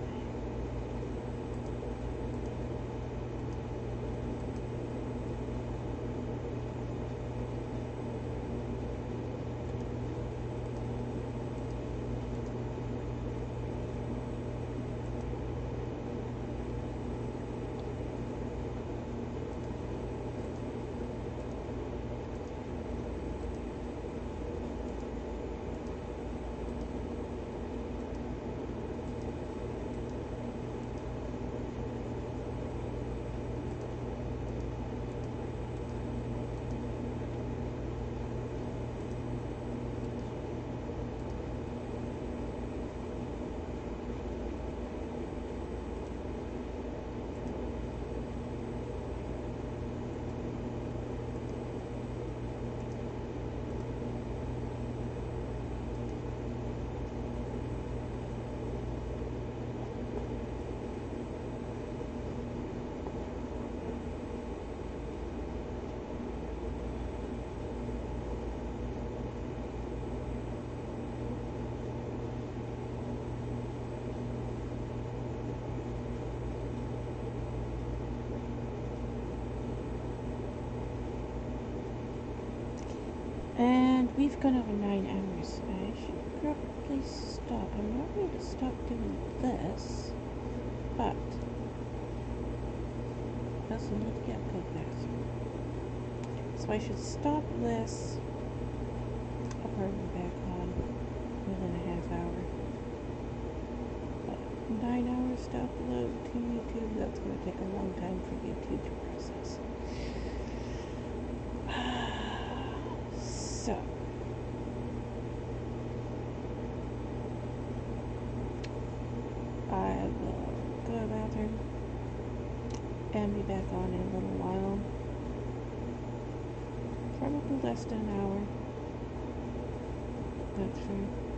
And we've gone over 9 hours. I should probably stop. I'm not ready to stop doing this, but I also need to get a go bathroom. So I should stop this. I'll probably be back on within a half hour. But 9 hours to upload to YouTube, that's going to take a long time for YouTube to process. So, I will go to the bathroom and be back on in a little while. Probably less than an hour. Not sure.